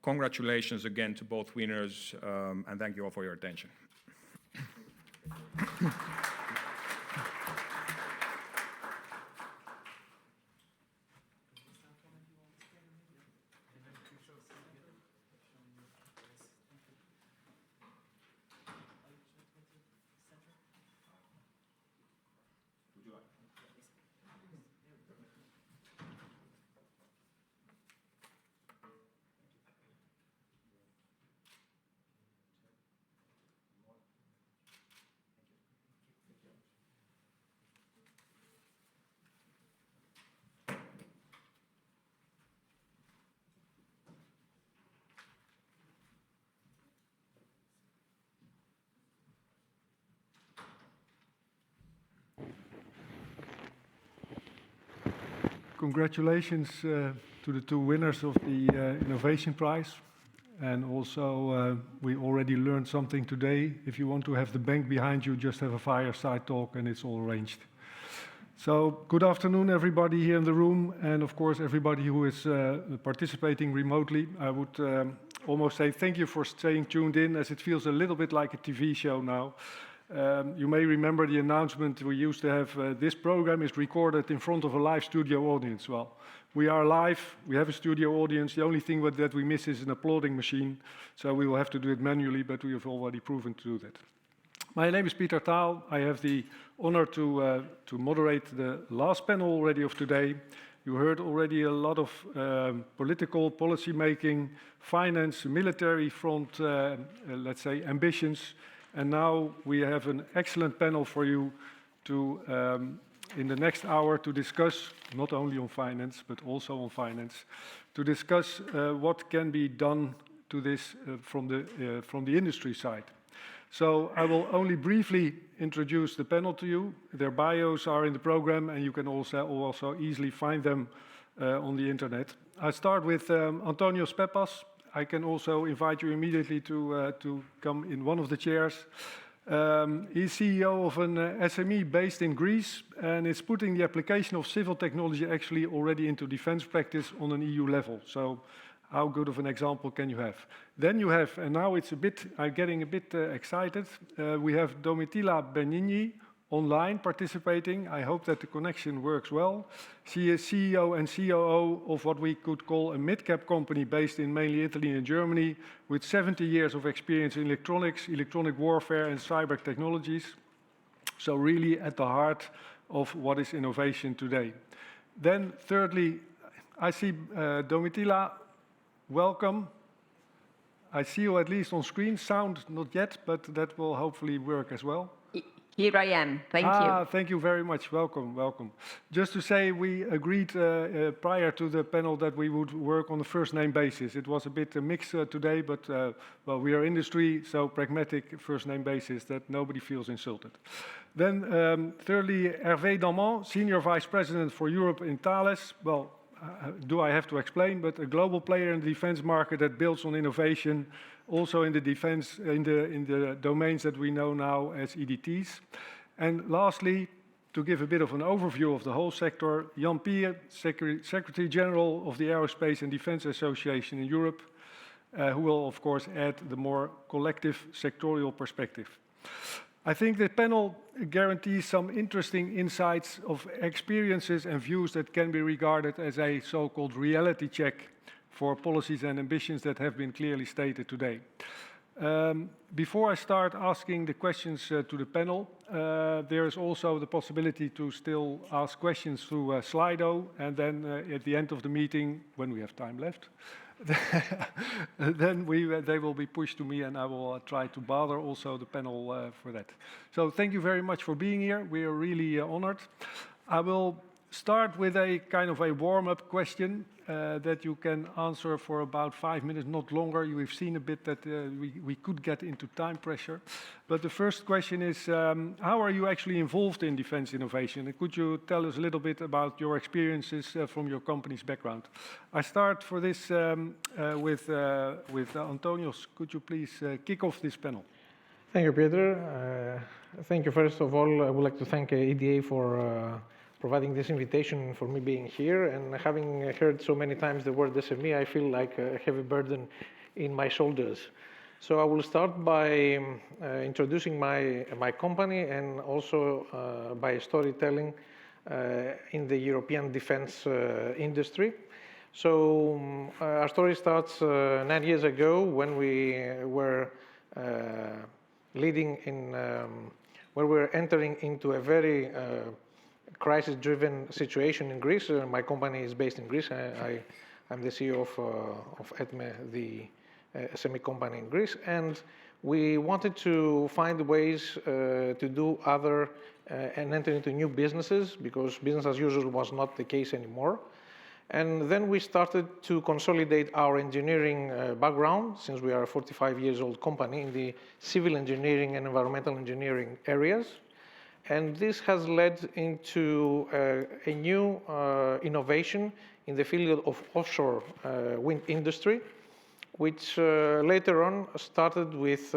Speaker 9: congratulations again to both winners, and thank you all for your attention.
Speaker 19: Congratulations to the two winners of the Innovation Prize. And also, we already learned something today. If you want to have the bank behind you, just have a fireside talk and it's all arranged. So, good afternoon, everybody here in the room, and of course, everybody who is participating remotely. I would almost say thank you for staying tuned in, as it feels a little bit like a TV show now. You may remember the announcement we used to have. This program is recorded in front of a live studio audience. Well, we are live, we have a studio audience. The only thing that we miss is an applauding machine, so we will have to do it manually, but we have already proven to do that. My name is Pieter Taal. I have the honor to moderate the last panel already of today. You heard already a lot of political policy making, finance, military front, let's say, ambitions. And now we have an excellent panel for you to, in the next hour, to discuss not only on finance, but also on finance, to discuss what can be done to this from the industry side. So I will only briefly introduce the panel to you. Their bios are in the program, and you can also easily find them on the internet. I start with Antonios Pepas. I can also invite you immediately to come in one of the chairs. He's CEO of an SME based in Greece, and is putting the application of civil technology actually already into defense practice on an EU level. So how good of an example can you have? Then you have, and now it's I'm getting a bit excited. We have Domitila Benigni online participating. I hope that the connection works well. She is CEO and COO of what we could call a mid-cap company based in mainly Italy and Germany, with 70 years of experience in electronics, electronic warfare, and cyber technologies. So really at the heart of what is innovation today. Then thirdly, I see Domitila. Welcome. I see you at least on screen. Sound not yet, but that will hopefully work as well.
Speaker 20: Here I am. Thank you.
Speaker 19: Thank you very much. Welcome, welcome. Just to say, we agreed prior to the panel that we would work on a first-name basis. It was a bit a mix today, but well, we are industry, so pragmatic first-name basis that nobody feels insulted. Then, thirdly, Hervé Damant, Senior Vice President for Europe in Thales. Well, do I have to explain? But a global player in the defense market that builds on innovation, also in the defense, in the domains that we know now as EDTs. And lastly, to give a bit of an overview of the whole sector, Jan Pier, Secretary General of the Aerospace and Defense Association in Europe, who will, of course, add the more collective sectorial perspective. I think the panel guarantees some interesting insights of experiences and views that can be regarded as a so-called reality check for policies and ambitions that have been clearly stated today. Before I start asking the questions to the panel, there is also the possibility to still ask questions through Slido, and then at the end of the meeting, when we have time left, then they will be pushed to me, and I will try to bother also the panel for that. So thank you very much for being here. We are really honored. I will start with a kind of a warm-up question that you can answer for about 5 minutes, not longer. You've seen a bit that we could get into time pressure. But the first question is, how are you actually involved in defense innovation? And could you tell us a little bit about your experiences from your company's background? I start for this with Antonios. Could you please kick off this panel?
Speaker 21: Thank you, Peter. Thank you. First of all, I would like to thank EDA for providing this invitation, for me being here. And having heard so many times the word SME, I feel like a heavy burden in my shoulders. So I will start by introducing my company, and also by storytelling in the European defense industry. So our story starts 9 years ago, when we were where we were entering into a very crisis-driven situation in Greece. My company is based in Greece. I'm the CEO of ETME, the SME company in Greece. And we wanted to find ways to do other and enter into new businesses, because business as usual was not the case anymore. And then we started to consolidate our engineering background, since we are a 45 years old company, in the civil engineering and environmental engineering areas. And this has led into a new innovation in the field of offshore wind industry, which later on started with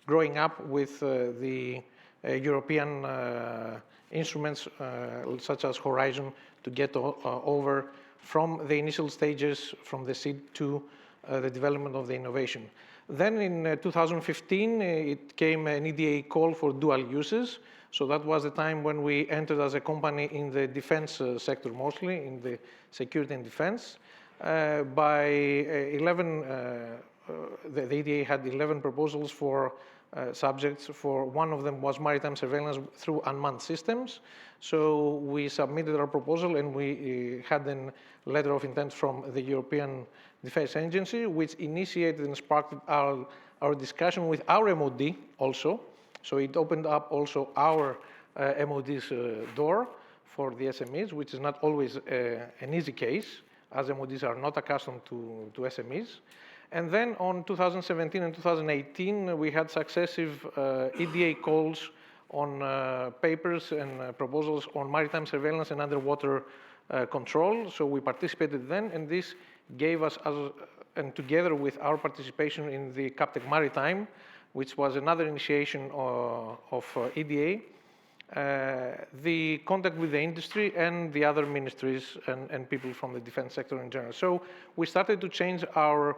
Speaker 21: growing up with the European instruments such as Horizon, to get over from the initial stages, from the seed to the development of the innovation. Then in 2015, it came an EDA call for dual uses. So that was the time when we entered as a company in the defense sector, mostly in the security and defense. By 11, the EDA had 11 proposals for subjects. For one of them was maritime surveillance through unmanned systems. So we submitted our proposal, and we had a letter of intent from the European Defense Agency, which initiated and sparked our discussion with our MOD also. So it opened up also our MOD's door for the SMEs, which is not always an easy case, as MODs are not accustomed to SMEs. And then on 2017 and 2018, we had successive EDA calls on papers and proposals on maritime surveillance and underwater control. So we participated then, and this gave us, and together with our participation in the Captech Maritime, which was another initiation of EDA, the contact with the industry and the other ministries and people from the defense sector in general. So we started to change our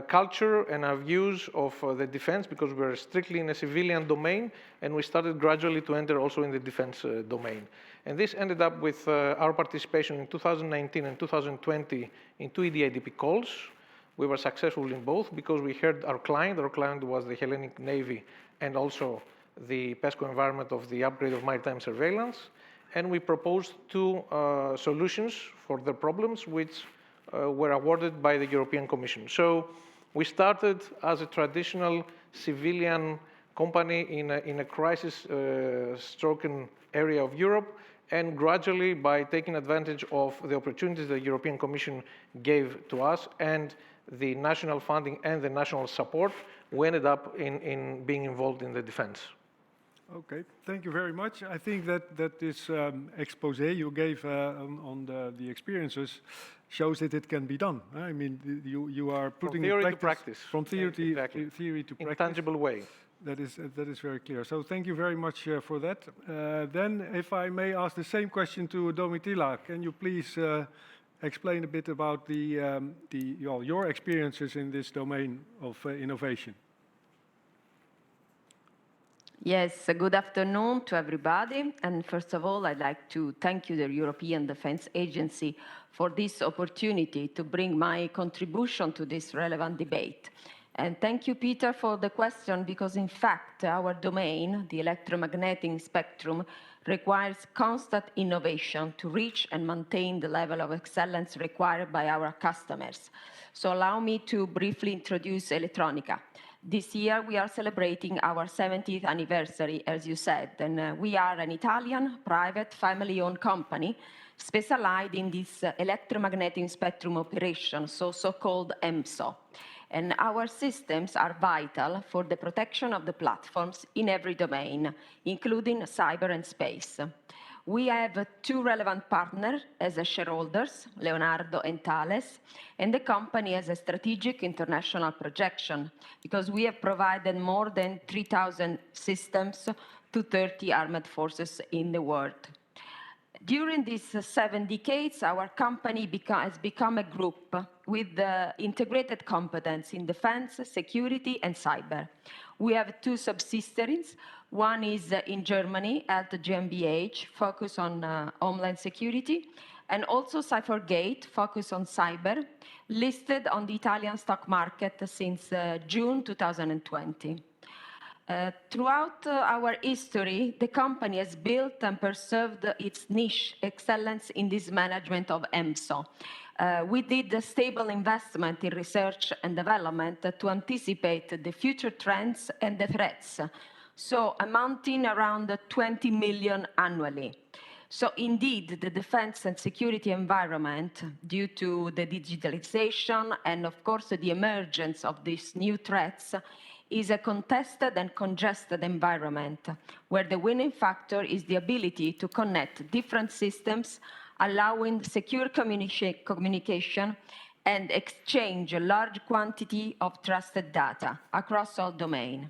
Speaker 21: culture and our views of the defense, because we were strictly in a civilian domain, and we started gradually to enter also in the defense domain. And this ended up with our participation in 2019 and 2020 in 2 EDA calls. We were successful in both, because we heard our client. Our client was the Hellenic Navy, and also the PESCO environment of the upgrade of maritime surveillance. And we proposed 2 solutions for the problems, which were awarded by the European Commission. So we started as a traditional civilian company in a crisis-stricken area of Europe, and gradually, by taking advantage of the opportunities the European Commission gave to us, and the national funding and the national support, we ended up in being involved in the defense.
Speaker 19: Okay, thank you very much. I think that this expose you gave on the experiences shows that it can be done. I mean, you are putting
Speaker 21: from theory to practice.
Speaker 19: From theory to practice.
Speaker 21: In a tangible way.
Speaker 19: That is very clear. So thank you very much for that. Then, if I may ask the same question to Domitila, can you please explain a bit about your experiences in this domain of innovation?
Speaker 20: Yes, good afternoon to everybody. And first of all, I'd like to thank you, the European Defence Agency, for this opportunity to bring my contribution to this relevant debate. And thank you, Peter, for the question, because in fact, our domain, the electromagnetic spectrum, requires constant innovation to reach and maintain the level of excellence required by our customers. So allow me to briefly introduce Elettronica. This year, we are celebrating our 70th anniversary, as you said, and we are an Italian, private, family-owned company specialized in this electromagnetic spectrum operation, so-called EMSO. And our systems are vital for the protection of the platforms in every domain, including cyber and space. We have two relevant partners as shareholders, Leonardo and Thales, and the company has a strategic international projection because we have provided more than 3,000 systems to 30 armed forces in the world. During these 7 decades, our company has become a group with integrated competence in defense, security, and cyber. We have 2 subsidiaries. One is in Germany at the GmbH, focused on homeland security, and also Cybergate, focused on cyber, listed on the Italian stock market since June 2020. Throughout our history, the company has built and preserved its niche excellence in this management of EMSO. We did a stable investment in research and development to anticipate the future trends and the threats, so amounting around 20 million annually. So indeed, the defense and security environment, due to the digitalization and of course the emergence of these new threats, is a contested and congested environment where the winning factor is the ability to connect different systems, allowing secure communication and exchange a large quantity of trusted data across all domains.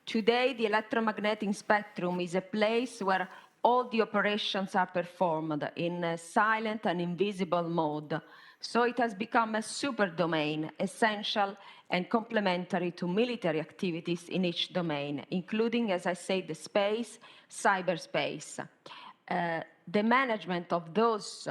Speaker 20: Today, the electromagnetic spectrum is a place where all the operations are performed in a silent and invisible mode. So it has become a super domain, essential and complementary to military activities in each domain, including, as I said, the space, cyberspace. The management of those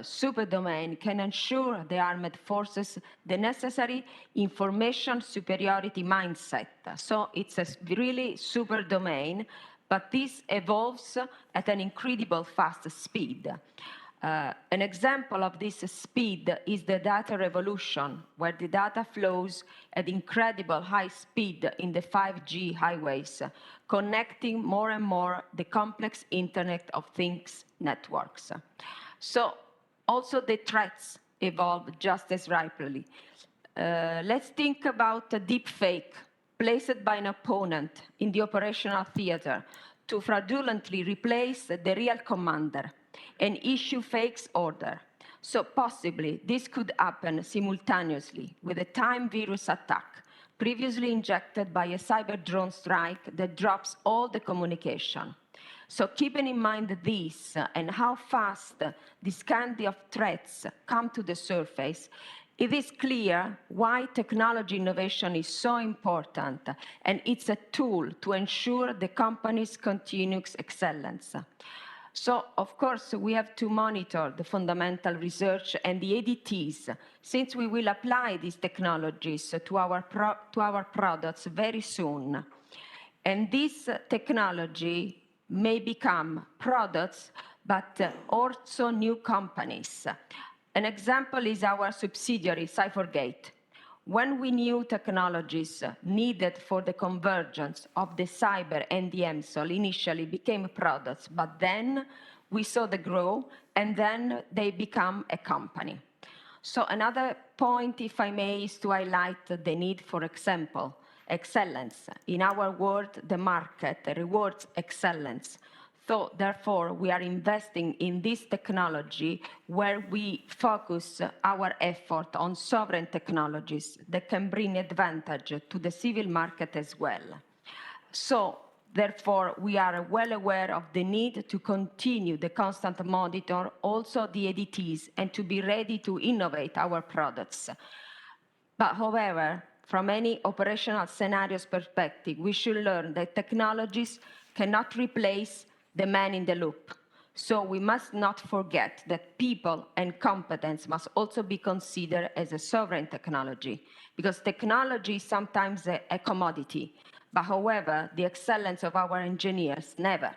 Speaker 20: super domain can ensure the armed forces the necessary information superiority mindset. So it's a really super domain, but this evolves at an incredible fast speed. An example of this speed is the data revolution, where the data flows at incredible high speed in the 5G highways, connecting more and more the complex Internet of Things networks. So also the threats evolve just as rapidly. Let's think about a deep fake placed by an opponent in the operational theater to fraudulently replace the real commander and issue fake order. So possibly this could happen simultaneously with a time virus attack previously injected by a cyber drone strike that drops all the communication. So keeping in mind this and how fast this kind of threats come to the surface, it is clear why technology innovation is so important, and it's a tool to ensure the company's continuous excellence. So, of course, we have to monitor the fundamental research and the ADTs, since we will apply these technologies to our products very soon. And this technology may become products, but also new companies. An example is our subsidiary, Cybergate. When we knew technologies needed for the convergence of the cyber and the EMSOL initially became products, but then we saw the grow, and then they become a company. So another point, if I may, is to highlight the need for example, excellence. In our world, the market rewards excellence. So therefore, we are investing in this technology where we focus our effort on sovereign technologies that can bring advantage to the civil market as well. So therefore, we are well aware of the need to continue the constant monitor, also the ADTs, and to be ready to innovate our products. But however, from any operational scenarios perspective, we should learn that technologies cannot replace the man in the loop. So we must not forget that people and competence must also be considered as a sovereign technology, because technology is sometimes a commodity. But however, the excellence of our engineers, never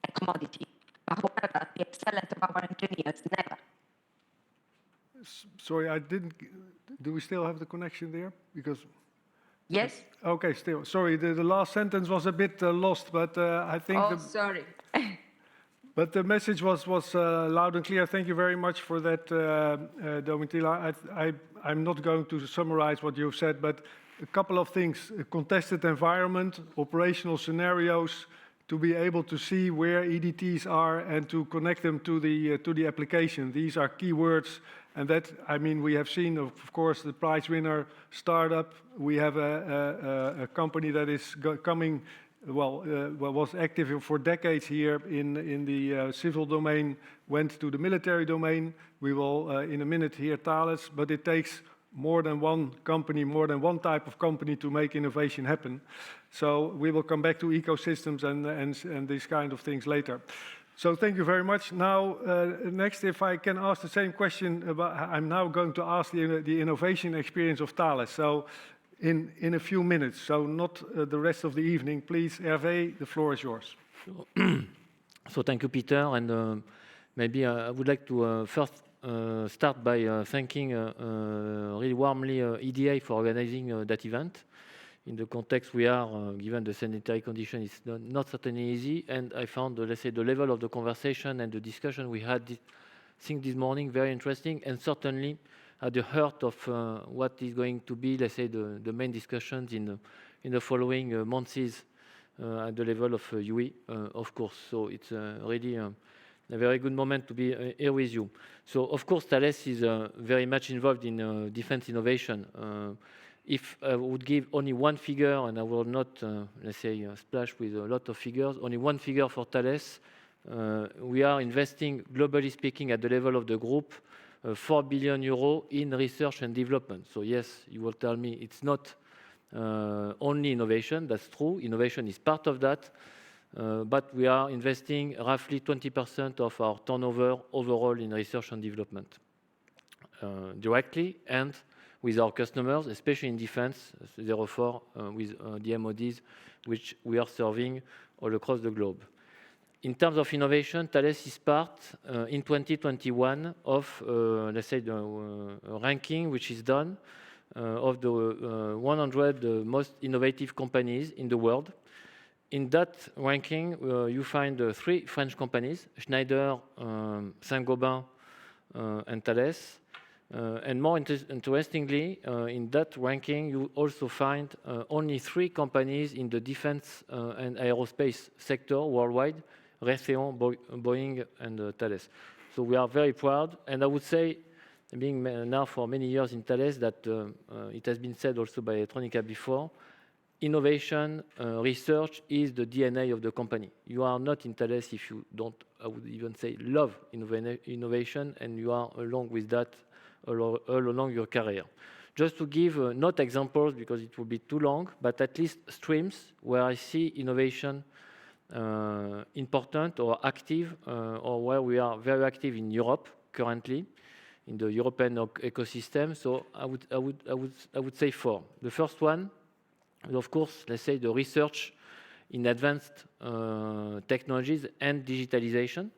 Speaker 20: a commodity. But however, the excellence of our engineers, never.
Speaker 19: Sorry, I didn't. Do we still have the connection there? Because.
Speaker 20: Yes.
Speaker 19: Okay, still. Sorry, the last sentence was a bit lost, but I think.
Speaker 20: Oh, sorry.
Speaker 19: But the message was loud and clear. Thank you very much for that, Domitila. I'm not going to summarize what you've said, but a couple of things: a contested environment, operational scenarios, to be able to see where EDTs are and to connect them to the application. These are key words, and that, I mean, we have seen, of course, the prize winner startup. We have a company that is coming. Was active for decades here in the civil domain, went to the military domain. We will, in a minute, hear Thales, but it takes more than one company, more than one type of company to make innovation happen. So we will come back to ecosystems and these kind of things later. So thank you very much. Now, next, if I can ask the same question, I'm now going to ask the innovation experience of Thales. So. In a few minutes, so not the rest of the evening. Please, Hervé, the floor is yours.
Speaker 3: So thank you, Peter, and maybe I would like to first start by thanking really warmly EDA for organizing that event. In the context we are, given the sanitary condition, it's not certainly easy, and I found, let's say, the level of the conversation and the discussion we had this morning very interesting, and certainly at the heart of what is going to be, let's say, the main discussions in the following months at the level of UE, of course. So it's really a very good moment to be here with you. So, of course, Thales is very much involved in defense innovation. If I would give only one figure, and I will not, let's say, splash with a lot of figures, only one figure for Thales, we are investing, globally speaking, at the level of the group, 4 billion euros in research and development. So yes, you will tell me it's not only innovation. That's true. Innovation is part of that. But we are investing roughly 20% of our turnover overall in research and development, directly and with our customers, especially in defense, therefore with the MODs, which we are serving all across the globe. In terms of innovation, Thales is part in 2021 of, let's say, the ranking which is done of the 100 most innovative companies in the world. In that ranking, you find 3 French companies, Schneider, Saint-Gobain, and Thales. And more interestingly, in that ranking, you also find only 3 companies in the defense and aerospace sector worldwide, Raytheon, Boeing, and Thales. So we are very proud, and I would say, being now for many years in Thales, that it has been said also by Electronica before, innovation, research is the DNA of the company. You are not in Thales if you don't, I would even say, love innovation, and you are along with that all along your career. Just to give not examples, because it will be too long, but at least streams where I see innovation important or active, or where we are very active in Europe currently, in the European ecosystem. So I would say 4. The first one is, of course, let's say, the research in advanced technologies and digitalization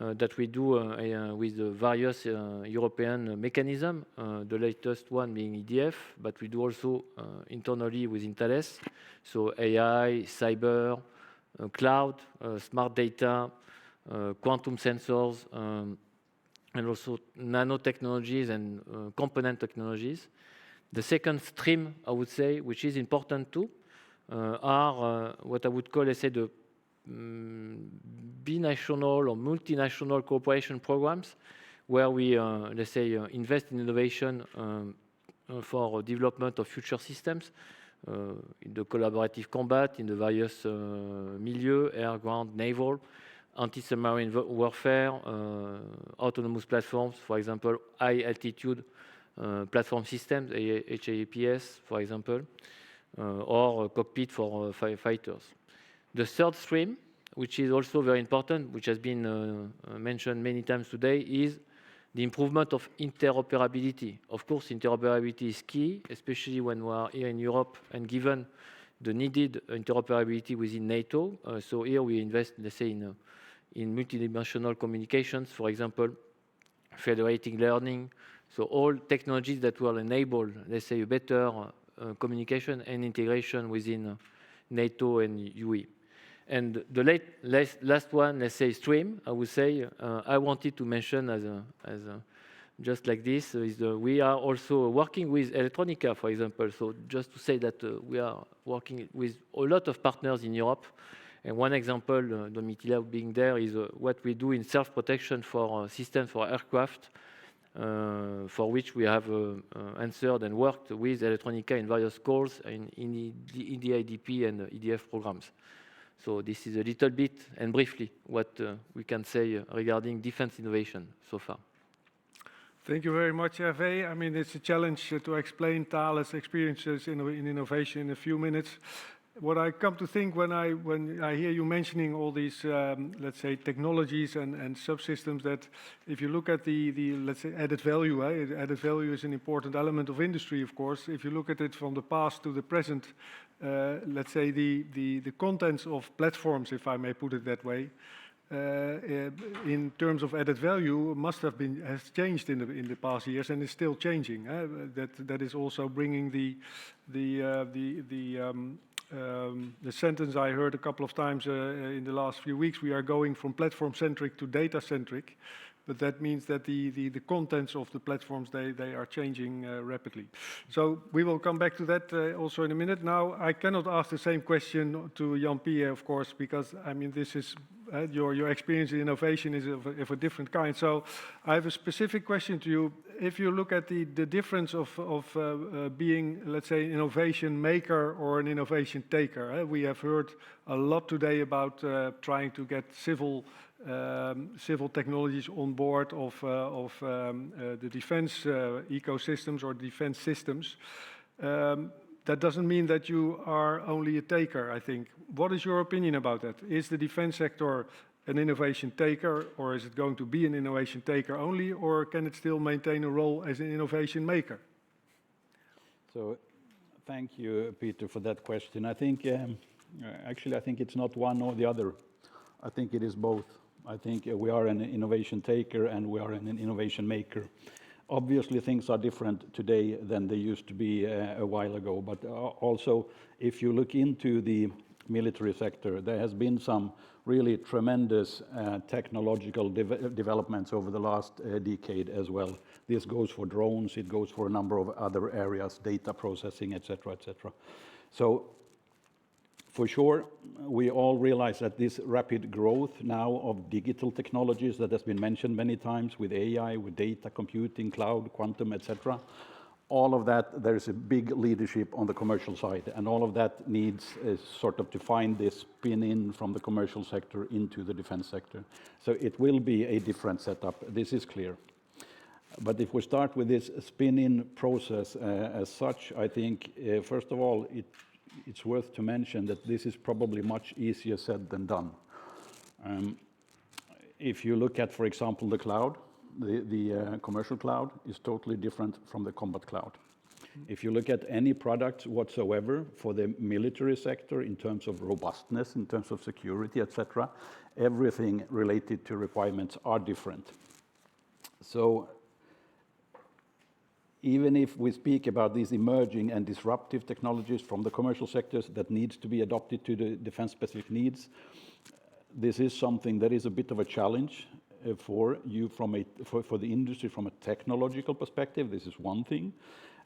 Speaker 3: that we do with the various European mechanisms, the latest one being EDF, but we do also internally within Thales, so AI, cyber, cloud, smart data, quantum sensors, and also nanotechnologies and component technologies. The second stream, I would say, which is important too, are what I would call, let's say, the binational or multinational cooperation programs, where we, let's say, invest in innovation for development of future systems, in the collaborative combat, in the various milieux, air, ground, naval, anti-submarine warfare, autonomous platforms, for example, high-altitude platform systems, HAPS, for example, or cockpit for firefighters. The third stream, which is also very important, which has been mentioned many times today, is the improvement of interoperability. Of course, interoperability is key, especially when we are here in Europe and given the needed interoperability within NATO. So here we invest, let's say, in multidimensional communications, for example, federating learning. So all technologies that will enable, let's say, a better communication and integration within NATO and UE. And the last one, let's say, stream, I would say, I wanted to mention just like this, is we are also working with Electronica, for example. So just to say that we are working with a lot of partners in Europe. And one example, Domitila being there, is what we do in self-protection for systems for aircraft, for which we have answered and worked with Electronica in various calls in EDIDP and EDF programs. So this is a little bit and briefly what we can say regarding defense innovation so far.
Speaker 19: Thank you very much, Hervé. I mean, it's a challenge to explain Thales' experiences in innovation in a few minutes. What I come to think when I hear you mentioning all these, let's say, technologies and subsystems, that if you look at the let's say, added value, added value is an important element of industry, of course. If you look at it from the past to the present, let's say the contents of platforms, if I may put it that way, in terms of added value, has changed in the past years and is still changing. That is also bringing the sentence I heard a couple of times in the last few weeks. We are going from platform-centric to data-centric, but that means that the contents of the platforms, they are changing rapidly. So we will come back to that also in a minute. Now, I cannot ask the same question to Jean-Pierre, of course, because, I mean, this is your experience in innovation is of a different kind. So I have a specific question to you. If you look at the difference of being, let's say, an innovation maker or an innovation taker, we have heard a lot today about trying to get civil technologies on board of the defense ecosystems or defense systems. That doesn't mean that you are only a taker, I think. What is your opinion about that? Is the defense sector an innovation taker, or is it going to be an innovation taker only, or can it still maintain a role as an innovation maker?
Speaker 4: So thank you, Peter, for that question. I think, actually, I think it's not one or the other. I think it is both. I think we are an innovation taker and we are an innovation maker. Obviously, things are different today than they used to be a while ago, but also, if you look into the military sector, there has been some really tremendous technological developments over the last decade as well. This goes for drones, it goes for a number of other areas, data processing, etc., etc. So, for sure, we all realize that this rapid growth now of digital technologies that has been mentioned many times with AI, with data computing, cloud, quantum, etc., all of that, there is a big leadership on the commercial side, and all of that needs sort of to find this spin-in from the commercial sector into the defense sector. So it will be a different setup, this is clear. But if we start with this spin-in process as such, I think, first of all, it's worth to mention that this is probably much easier said than done. If you look at, for example, the cloud, the commercial cloud is totally different from the combat cloud. If you look at any products whatsoever for the military sector in terms of robustness, in terms of security, etc., everything related to requirements are different. So even if we speak about these emerging and disruptive technologies from the commercial sectors that needs to be adopted to the defense-specific needs, this is something that is a bit of a challenge for you for the industry from a technological perspective. This is one thing.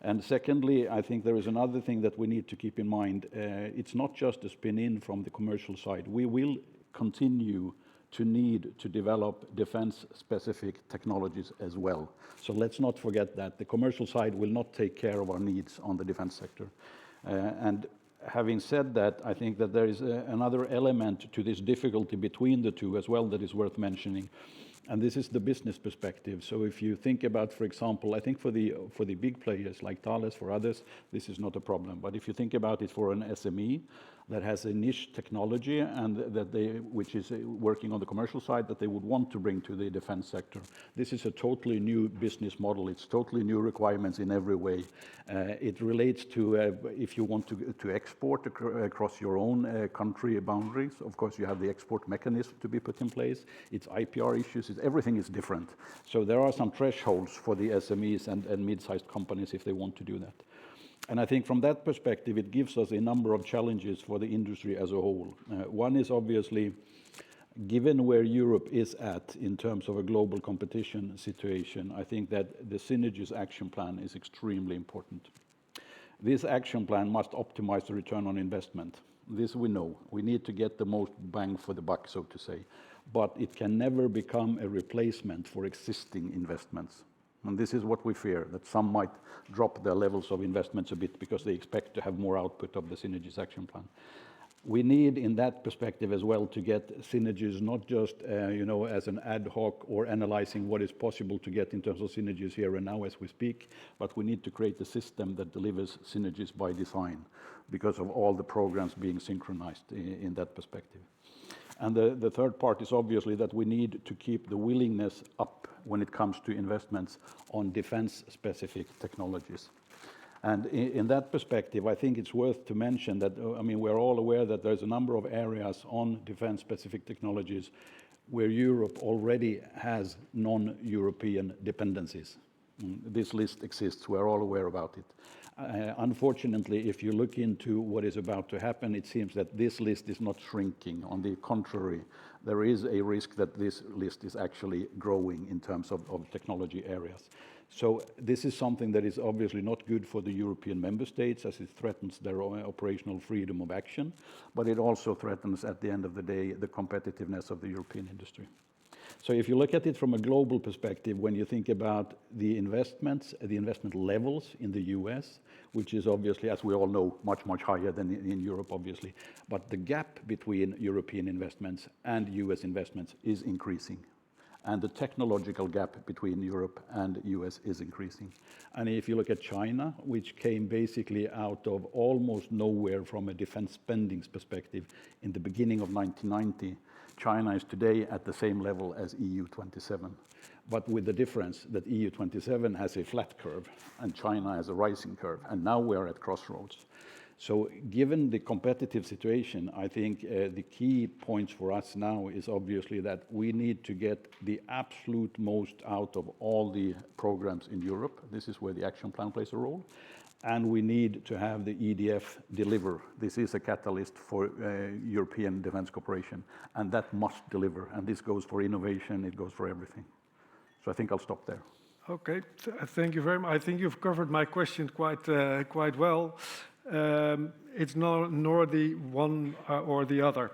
Speaker 4: And secondly, I think there is another thing that we need to keep in mind. It's not just a spin-in from the commercial side. We will continue to need to develop defense-specific technologies as well. So let's not forget that. The commercial side will not take care of our needs on the defense sector. And having said that, I think that there is another element to this difficulty between the two as well that is worth mentioning. And this is the business perspective. So if you think about, for example, I think for the big players like Thales, for others, this is not a problem. But if you think about it for an SME that has a niche technology and which is working on the commercial side that they would want to bring to the defense sector, this is a totally new business model. It's totally new requirements in every way. It relates to if you want to export across your own country boundaries. Of course, you have the export mechanism to be put in place. It's IPR issues. Everything is different. So there are some thresholds for the SMEs and mid-sized companies if they want to do that. And I think from that perspective, it gives us a number of challenges for the industry as a whole. One is obviously, given where Europe is at in terms of a global competition situation, I think that the Synergies action plan is extremely important. This action plan must optimize the return on investment. This we know. We need to get the most bang for the buck, so to say. But it can never become a replacement for existing investments. And this is what we fear, that some might drop their levels of investments a bit because they expect to have more output of the Synergies action plan. We need, in that perspective as well, to get synergies not just as an ad hoc or analyzing what is possible to get in terms of synergies here and now as we speak, but we need to create a system that delivers synergies by design because of all the programs being synchronized in that perspective. And the third part is obviously that we need to keep the willingness up when it comes to investments on defense-specific technologies. And in that perspective, I think it's worth to mention that, we're all aware that there's a number of areas on defense-specific technologies where Europe already has non-European dependencies. This list exists, we're all aware about it. Unfortunately, if you look into what is about to happen, it seems that this list is not shrinking. On the contrary, there is a risk that this list is actually growing in terms of technology areas. So this is something that is obviously not good for the European member states as it threatens their own operational freedom of action, but it also threatens, at the end of the day, the competitiveness of the European industry. So if you look at it from a global perspective, when you think about the investments, the investment levels in the US, which is obviously, as we all know, much, much higher than in Europe, obviously, but the gap between European investments and US investments is increasing. And the technological gap between Europe and US is increasing. And if you look at China, which came basically out of almost nowhere from a defense spending perspective in the beginning of 1990, China is today at the same level as EU27, but with the difference that EU27 has a flat curve and China has a rising curve, and now we are at crossroads. So given the competitive situation, I think the key points for us now is obviously that we need to get the absolute most out of all the programs in Europe. This is where the action plan plays a role. And we need to have the EDF deliver. This is a catalyst for European defense cooperation, and that must deliver. And this goes for innovation, it goes for everything. So I think I'll stop there.
Speaker 19: Okay, thank you very much. I think you've covered my question quite well. It's nor the one or the other,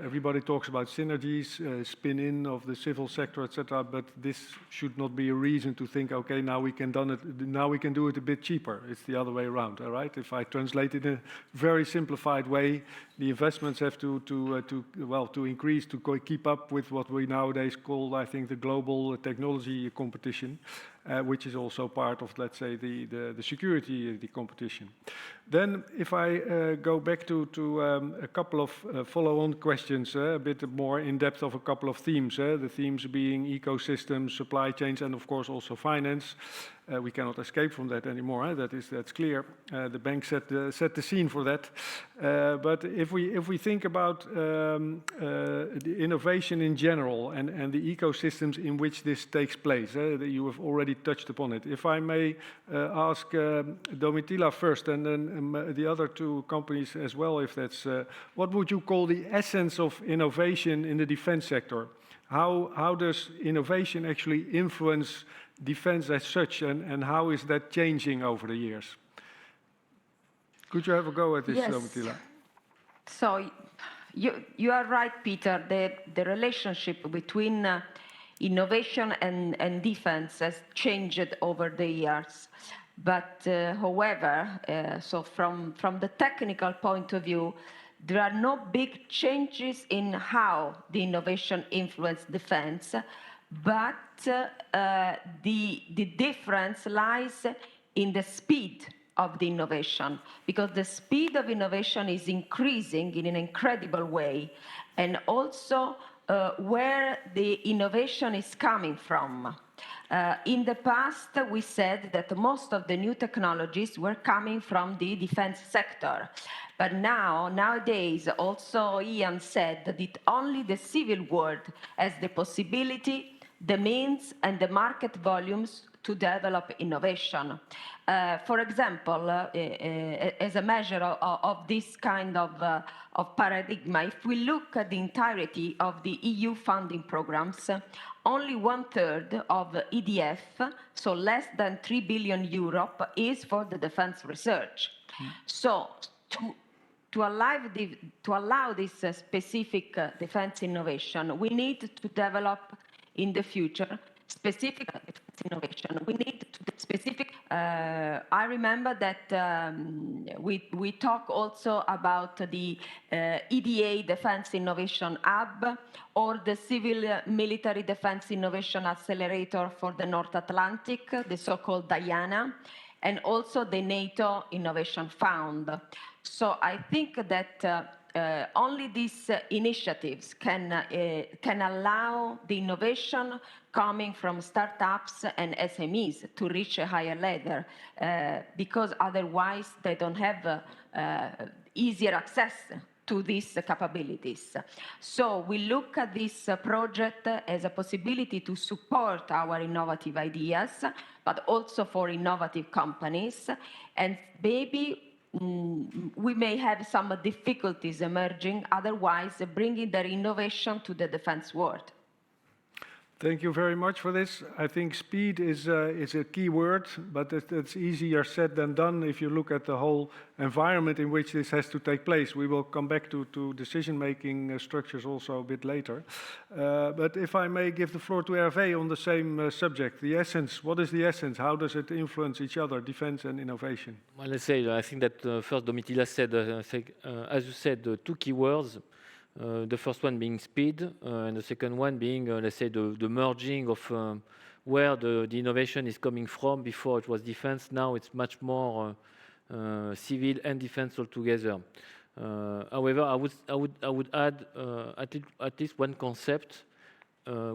Speaker 19: everybody talks about synergies, spin-in of the civil sector, etc. But this should not be a reason to think, okay, now we can do it a bit cheaper. It's the other way around, all right? If I translate it in a very simplified way, the investments have to increase to keep up with what we nowadays call, I think, the global technology competition. Which is also part of, let's say, the security the competition. Then, if I go back to a couple of follow-on questions, a bit more in depth of a couple of themes. The themes being ecosystems, supply chains, and of course also finance. We cannot escape from that anymore. That's clear. The bank set the scene for that. But if we think about the innovation in general and the ecosystems in which this takes place, you have already touched upon it. If I may ask Domitila first, and then the other two companies as well, if that's what would you call the essence of innovation in the defense sector? How does innovation actually influence defense as such, and how is that changing over the years? Could you have a go at this, Domitila?
Speaker 20: So you are right, Peter. The relationship between innovation and defense has changed over the years. But however, so from the technical point of view, there are no big changes in how the innovation influences defense, but the difference lies in the speed of the innovation, because the speed of innovation is increasing in an incredible way, and also where the innovation is coming from. In the past, we said that most of the new technologies were coming from the defense sector. But nowadays, also Ian said that only the civil world has the possibility, the means, and the market volumes to develop innovation. For example, as a measure of this kind of paradigm, if we look at the entirety of the EU funding programs, only 1/3 of EDF, so less than 3 billion euro, is for the defense research. So to allow this specific defense innovation, we need to develop in the future specific defense innovation. We need to do specific. I remember that we talk also about the EDA Defense Innovation Hub, or the Civil Military Defense Innovation Accelerator for the North Atlantic, the so-called DIANA, and also the NATO Innovation Fund. So I think that only these initiatives can allow the innovation coming from startups and SMEs to reach a higher ladder, because otherwise they don't have easier access to these capabilities. So we look at this project as a possibility to support our innovative ideas, but also for innovative companies, and maybe we may have some difficulties emerging, otherwise bringing their innovation to the defense world.
Speaker 19: Thank you very much for this. I think speed is a key word, but it's easier said than done if you look at the whole environment in which this has to take place. We will come back to decision-making structures also a bit later. But if I may give the floor to Hervé on the same subject, the essence. What is the essence? How does it influence each other, defense and innovation?
Speaker 3: Well, let's say, I think that first Domitila said, as you said, two key words. The first one being speed, and the second one being, let's say, the merging of where the innovation is coming from. Before it was defense, now it's much more civil and defense altogether. However, I would add at least one concept,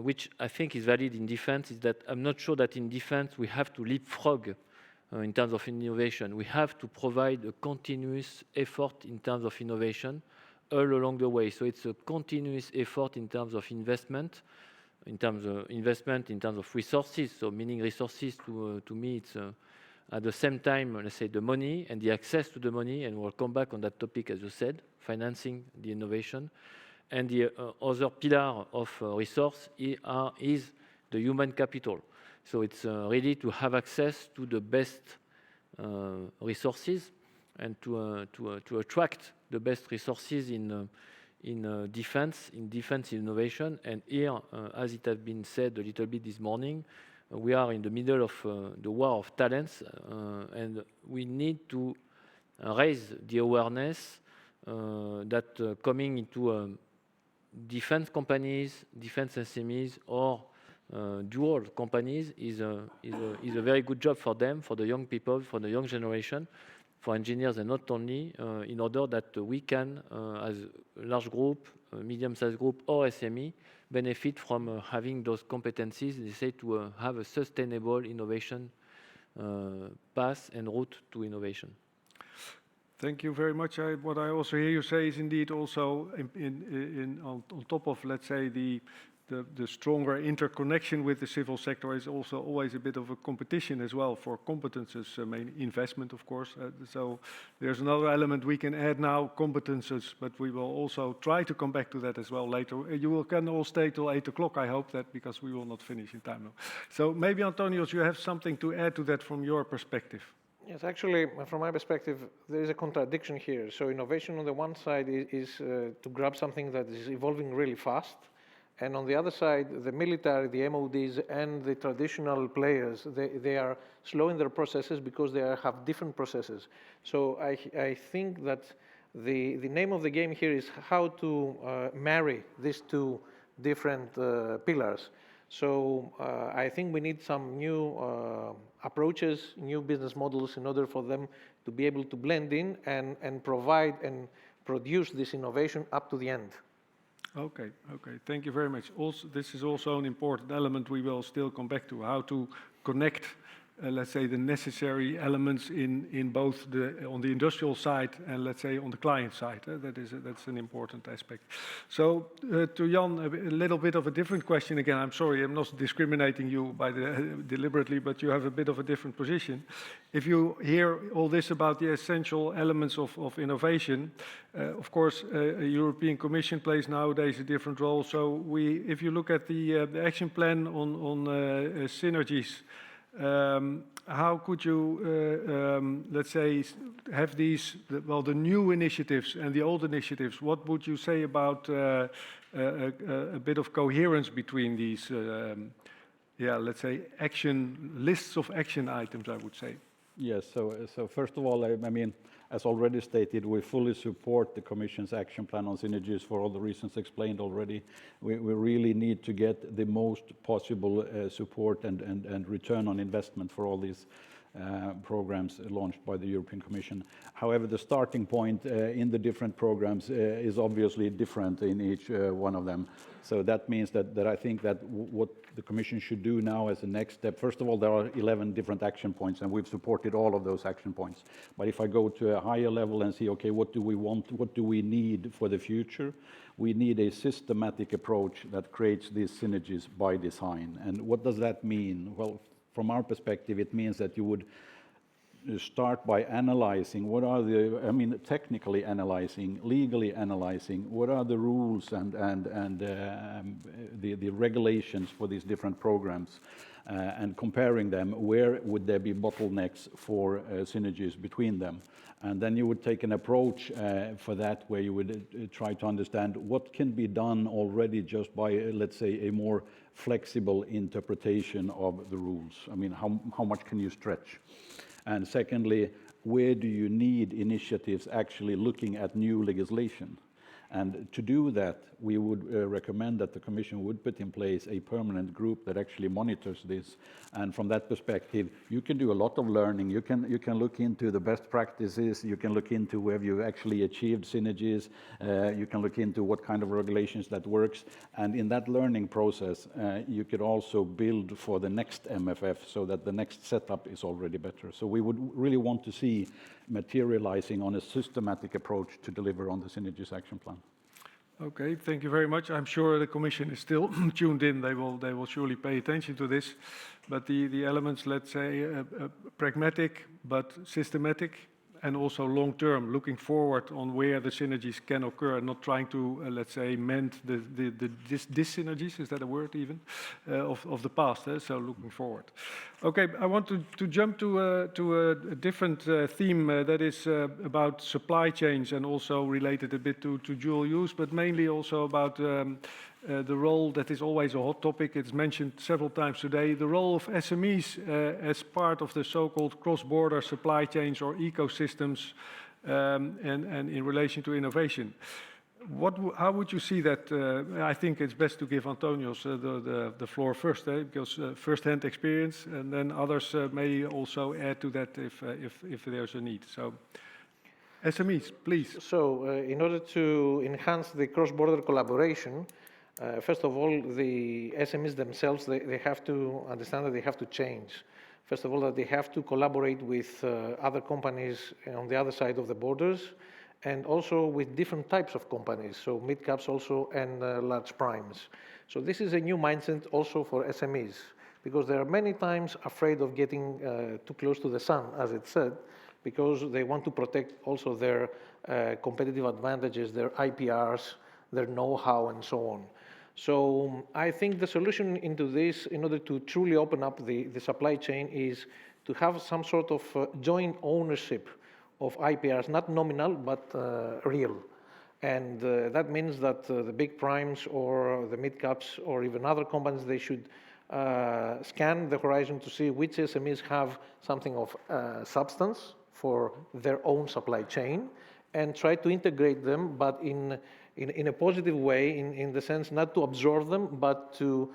Speaker 3: which I think is valid in defense, is that I'm not sure that in defense we have to leapfrog in terms of innovation. We have to provide a continuous effort in terms of innovation all along the way. So it's a continuous effort in terms of investment, in terms of resources. So meaning resources to me, it's at the same time, let's say, the money and the access to the money, and we'll come back on that topic, as you said, financing the innovation. And the other pillar of resource is the human capital. So it's really to have access to the best resources and to attract the best resources in defense innovation. And here, as it has been said a little bit this morning, we are in the middle of the war of talents, and we need to raise the awareness that coming into defense companies, defense SMEs, or dual companies is a very good job for them, for the young people, for the young generation, for engineers, and not only, in order that we can, as a large group, medium-sized group, or SME, benefit from having those competencies, they say, to have a sustainable innovation path and route to innovation.
Speaker 19: Thank you very much. What I also hear you say is indeed also on top of, let's say, the stronger interconnection with the civil sector is also always a bit of a competition as well for competences, main investment, of course. So there's another element we can add now, competences, but we will also try to come back to that as well later. You can all stay till 8 o'clock, I hope that, because we will not finish in time now. So maybe, Antonios, you have something to add to that from your perspective.
Speaker 21: Yes, actually, from my perspective, there is a contradiction here. So innovation on the one side is to grab something that is evolving really fast. And on the other side, the military, the MODs, and the traditional players, they are slow in their processes because they have different processes. So I think that The name of the game here is how to marry these two different pillars. So I think we need some new approaches, new business models in order for them to be able to blend in and provide and produce this innovation up to the end.
Speaker 19: Okay, thank you very much. Also, this is also an important element we will still come back to, how to connect, let's say, the necessary elements in both on the industrial side and, let's say, on the client side. That's an important aspect. So to Jan, a little bit of a different question again. I'm sorry, I'm not discriminating you deliberately, but you have a bit of a different position. If you hear all this about the essential elements of innovation, of course, a European Commission plays nowadays a different role. So if you look at the action plan on synergies, how could you, let's say, have these, the new initiatives and the old initiatives? What would you say about a bit of coherence between these, let's say, lists of action items, I would say?
Speaker 4: Yes, so first of all, I mean, as already stated, we fully support the Commission's action plan on synergies for all the reasons explained already. We really need to get the most possible support and return on investment for all these programs launched by the European Commission. However, the starting point in the different programs is obviously different in each one of them. So that means that I think that what the Commission should do now as a next step, first of all, there are 11 different action points, and we've supported all of those action points. But if I go to a higher level and see, okay, what do we want, what do we need for the future? We need a systematic approach that creates these synergies by design. And what does that mean? Well, from our perspective, it means that you would start by analyzing what are the, technically analyzing, legally analyzing, what are the rules and the regulations for these different programs, and comparing them, where would there be bottlenecks for synergies between them. And then you would take an approach for that where you would try to understand what can be done already just by, let's say, a more flexible interpretation of the rules. I mean, how much can you stretch? And secondly, where do you need initiatives actually looking at new legislation? And to do that, we would recommend that the Commission would put in place a permanent group that actually monitors this. And from that perspective, you can do a lot of learning. You can look into the best practices. You can look into where you actually achieved synergies. You can look into what kind of regulations that works. And in that learning process, you could also build for the next MFF so that the next setup is already better. So we would really want to see materializing on a systematic approach to deliver on the Synergies Action Plan.
Speaker 19: Okay, thank you very much. I'm sure the Commission is still tuned in. They will surely pay attention to this. But the elements, let's say, pragmatic but systematic, and also long-term, looking forward on where the synergies can occur, and not trying to, let's say, mend the dis-synergies, is that a word even, of the past, so looking forward. Okay, I want to jump to a different theme that is about supply chains and also related a bit to dual use, but mainly also about the role that is always a hot topic. It's mentioned several times today, the role of SMEs as part of the so-called cross-border supply chains or ecosystems and in relation to innovation. How would you see that? I think it's best to give Antonios the floor first, because first-hand experience, and then others may also add to that if there's a need. So, SMEs, please.
Speaker 21: So, in order to enhance the cross-border collaboration, first of all, the SMEs themselves, they have to understand that they have to change. First of all, that they have to collaborate with other companies on the other side of the borders, and also with different types of companies, so mid-caps also and large primes. So this is a new mindset also for SMEs, because they are many times afraid of getting too close to the sun, as it said, because they want to protect also their competitive advantages, their IPRs, their know-how, and so on. So I think the solution into this, in order to truly open up the supply chain, is to have some sort of joint ownership of IPRs, not nominal, but real. And that means that the big primes or the mid-caps or even other companies, they should scan the horizon to see which SMEs have something of substance for their own supply chain, and try to integrate them, but in a positive way, in the sense not to absorb them, but to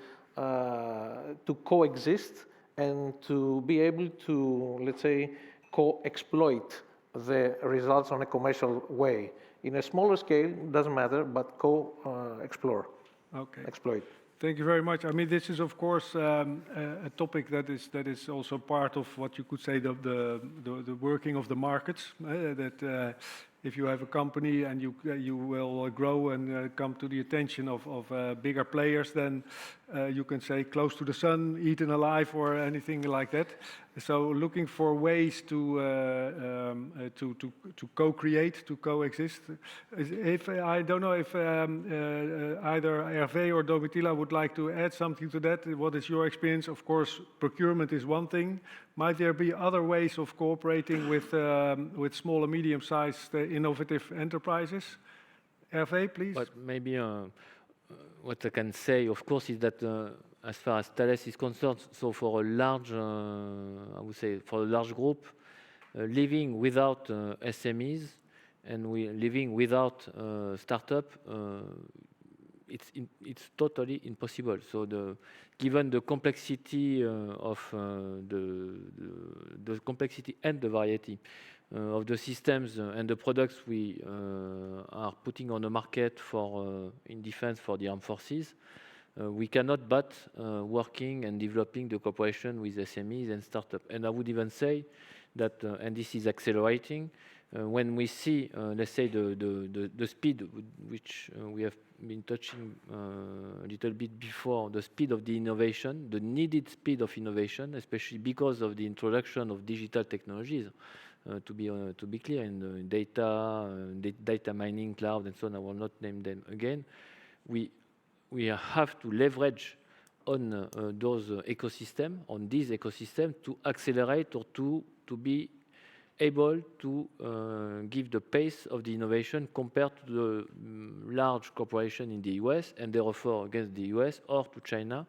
Speaker 21: coexist and to be able to, let's say, co-exploit the results on a commercial way. In a smaller scale, doesn't matter, but co-explore, exploit.
Speaker 19: Thank you very much. I mean, this is of course a topic that is also part of what you could say the working of the markets. That if you have a company and you will grow and come to the attention of bigger players, then you can say close to the sun, eaten alive, or anything like that. So looking for ways to co-create, to coexist. If I don't know if either Hervé or Domitila would like to add something to that. What is your experience? Of course, procurement is one thing. Might there be other ways of cooperating with small and medium-sized innovative enterprises? Hervé, please.
Speaker 3: But maybe what I can say, of course, is that as far as Thales is concerned, so for a large, I would say, for a large group, living without SMEs and living without startup, it's totally impossible. So given the complexity of the complexity and the variety of the systems and the products we are putting on the market for in defense for the armed forces, we cannot but working and developing the cooperation with SMEs and startups. And I would even say that, and this is accelerating, when we see, let's say, the speed which we have been touching a little bit before, the speed of the innovation, the needed speed of innovation, especially because of the introduction of digital technologies, to be clear, in data mining, cloud, and so on. I will not name them again. We have to leverage on those ecosystem, on this ecosystem, to accelerate or to be able to give the pace of the innovation compared to the large corporation in the US and therefore against the US or to China.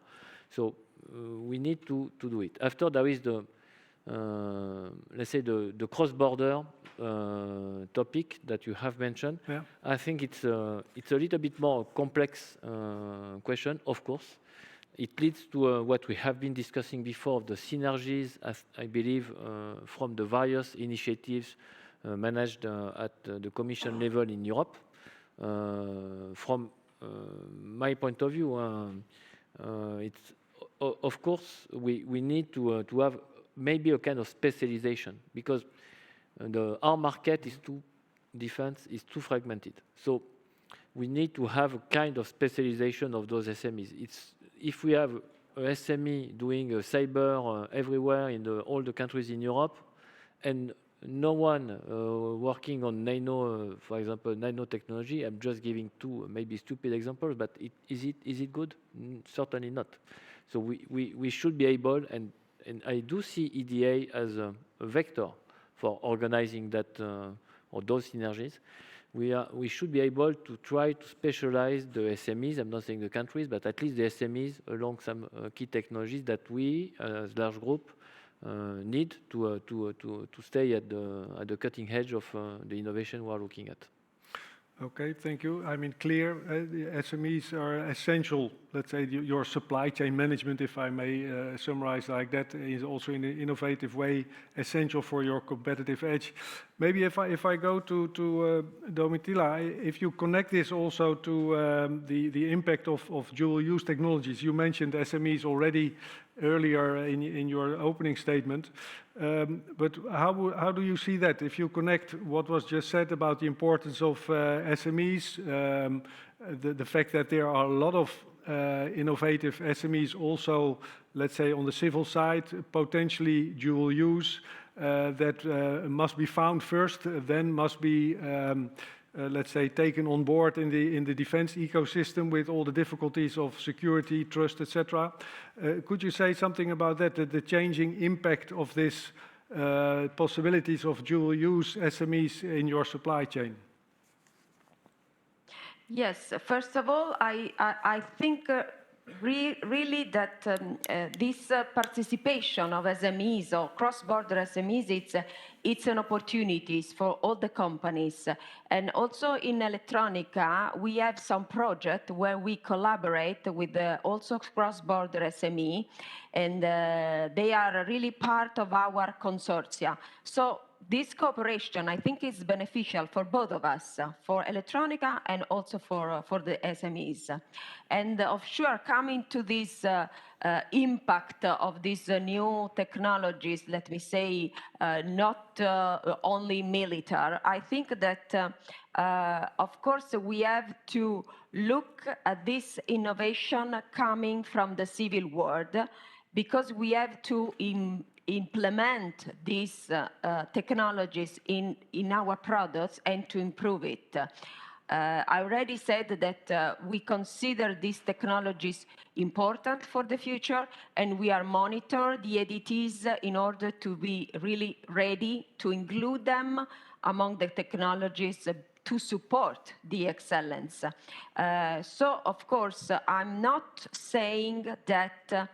Speaker 3: So we need to do it. After there is the let's say the cross-border topic that you have mentioned.
Speaker 19: Yeah.
Speaker 3: I think it's a little bit more complex question, of course. It leads to what we have been discussing before, the synergies, as I believe, from the various initiatives managed at the Commission level in Europe. From my point of view, it's of course we need to have maybe a kind of specialization, because our market is defense is too fragmented. So we need to have a kind of specialization of those SMEs. If we have a SME doing a cyber everywhere in all the countries in Europe, and no one working on nano, for example, nanotechnology, I'm just giving two maybe stupid examples, but is it good? Certainly not. So we should be able, and I do see EDA as a vector for organizing that or those synergies. We should be able to try to specialize the SMEs. I'm not saying the countries, but at least the SMEs along some key technologies that we, as large group, need to stay at the cutting edge of the innovation we are looking at.
Speaker 19: Okay, thank you. I mean, clear, the SMEs are essential. Let's say your supply chain management, if I may summarize like that, is also in an innovative way essential for your competitive edge. Maybe if I go to Domitila, if you connect this also to the impact of dual-use technologies. You mentioned SMEs already earlier in your opening statement. But how do you see that? If you connect what was just said about the importance of SMEs, the fact that there are a lot of innovative SMEs also, let's say, on the civil side, potentially dual use, that must be found first, then must be let's say, taken on board in the defense ecosystem with all the difficulties of security, trust, etc. Could you say something about that, the changing impact of this possibilities of dual-use SMEs in your supply chain?
Speaker 20: Yes, first of all, I think really that this participation of SMEs or cross-border SMEs, it's an opportunity for all the companies. And also in Elettronica, we have some project where we collaborate with also cross-border SME, and they are really part of our consortia. So this cooperation, I think, is beneficial for both of us, for Elettronica and also for the SMEs. And of sure, coming to this impact of these new technologies, let me say, not only military, I think that, of course, we have to look at this innovation coming from the civil world, because we have to implement these technologies in our products and to improve it. I already said that we consider these technologies important for the future, and we are monitor the EDTs in order to be really ready to include them among the technologies to support the excellence. So, of course, I'm not saying that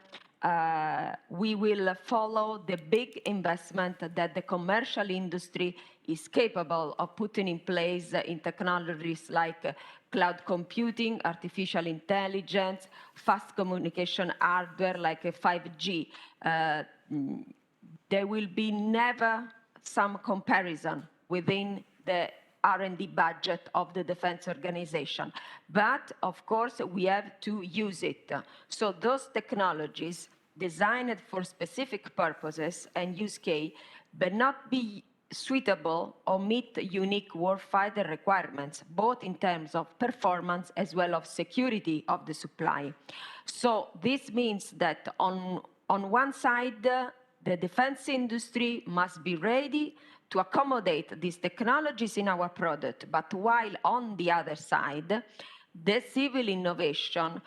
Speaker 20: we will follow the big investment that the commercial industry is capable of putting in place in technologies like cloud computing, artificial intelligence, fast communication hardware like 5G. There will be never some comparison within the R&D budget of the defense organization. But, of course, we have to use it. So those technologies designed for specific purposes and use case, but not be suitable or meet unique warfighter requirements, both in terms of performance as well as security of the supply. So this means that on one side, the defense industry must be ready to accommodate these technologies in our product, but while on the other side, the civil innovation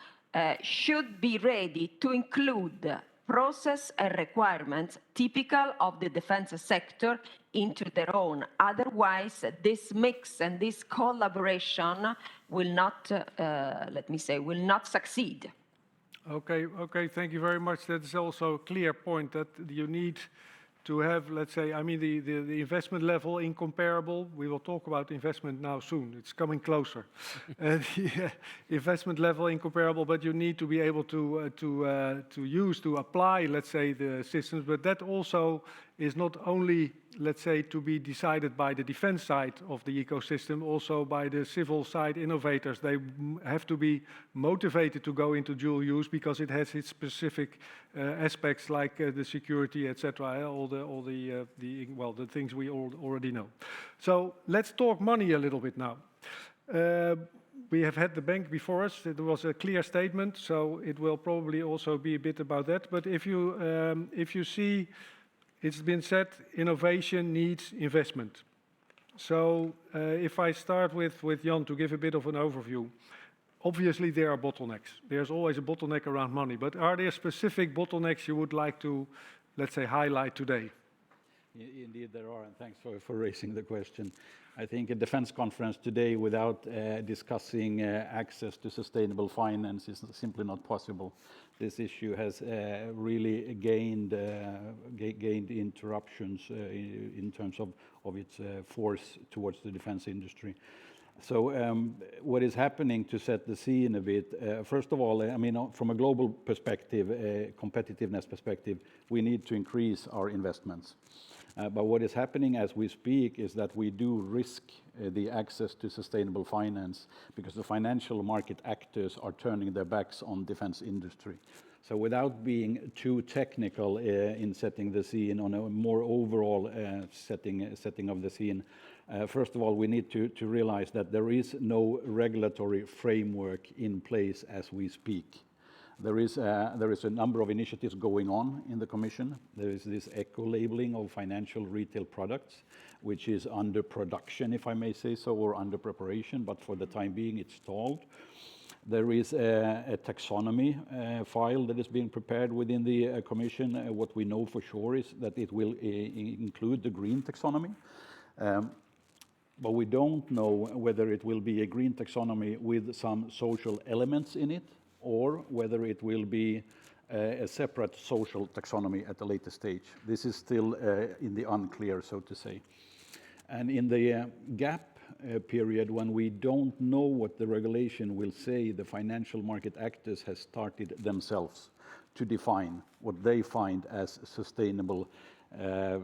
Speaker 20: should be ready to include process and requirements typical of the defense sector into their own. Otherwise, this mix and this collaboration will not, let me say, will not succeed.
Speaker 19: Okay, thank you very much. That is also a clear point that you need to have, let's say, I mean, the investment level incomparable. We will talk about investment now soon. It's coming closer. The investment level incomparable, but you need to be able to apply, let's say, the systems. But that also is not only, let's say, to be decided by the defense side of the ecosystem, also by the civil side innovators. They have to be motivated to go into dual use because it has its specific aspects like the security, etc. All the things we already know. So let's talk money a little bit now. We have had the bank before us. It was a clear statement, so it will probably also be a bit about that. But if you see, it's been said, innovation needs investment. So if I start with Jan to give a bit of an overview, obviously there are bottlenecks. There's always a bottleneck around money, but are there specific bottlenecks you would like to, let's say, highlight today?
Speaker 4: Indeed there are, and thanks for raising the question. I think a defense conference today without discussing access to sustainable finance is simply not possible. This issue has really gained interruptions in terms of its force towards the defense industry. So what is happening, to set the scene a bit, first of all, I mean, from a global perspective, competitiveness perspective, we need to increase our investments. But what is happening as we speak is that we do risk the access to sustainable finance because the financial market actors are turning their backs on defense industry. So without being too technical in setting the scene, on a more overall setting of the scene, first of all, we need to realize that there is no regulatory framework in place as we speak. There is a number of initiatives going on in the Commission. There is this eco-labeling of financial retail products, which is under production, if I may say so, or under preparation, but for the time being it's stalled. There is a taxonomy file that is being prepared within the Commission. What we know for sure is that it will include the green taxonomy. But we don't know whether it will be a green taxonomy with some social elements in it, or whether it will be a separate social taxonomy at a later stage. This is still in the unclear, so to say. And in the gap period, when we don't know what the regulation will say, the financial market actors have started themselves to define what they find as sustainable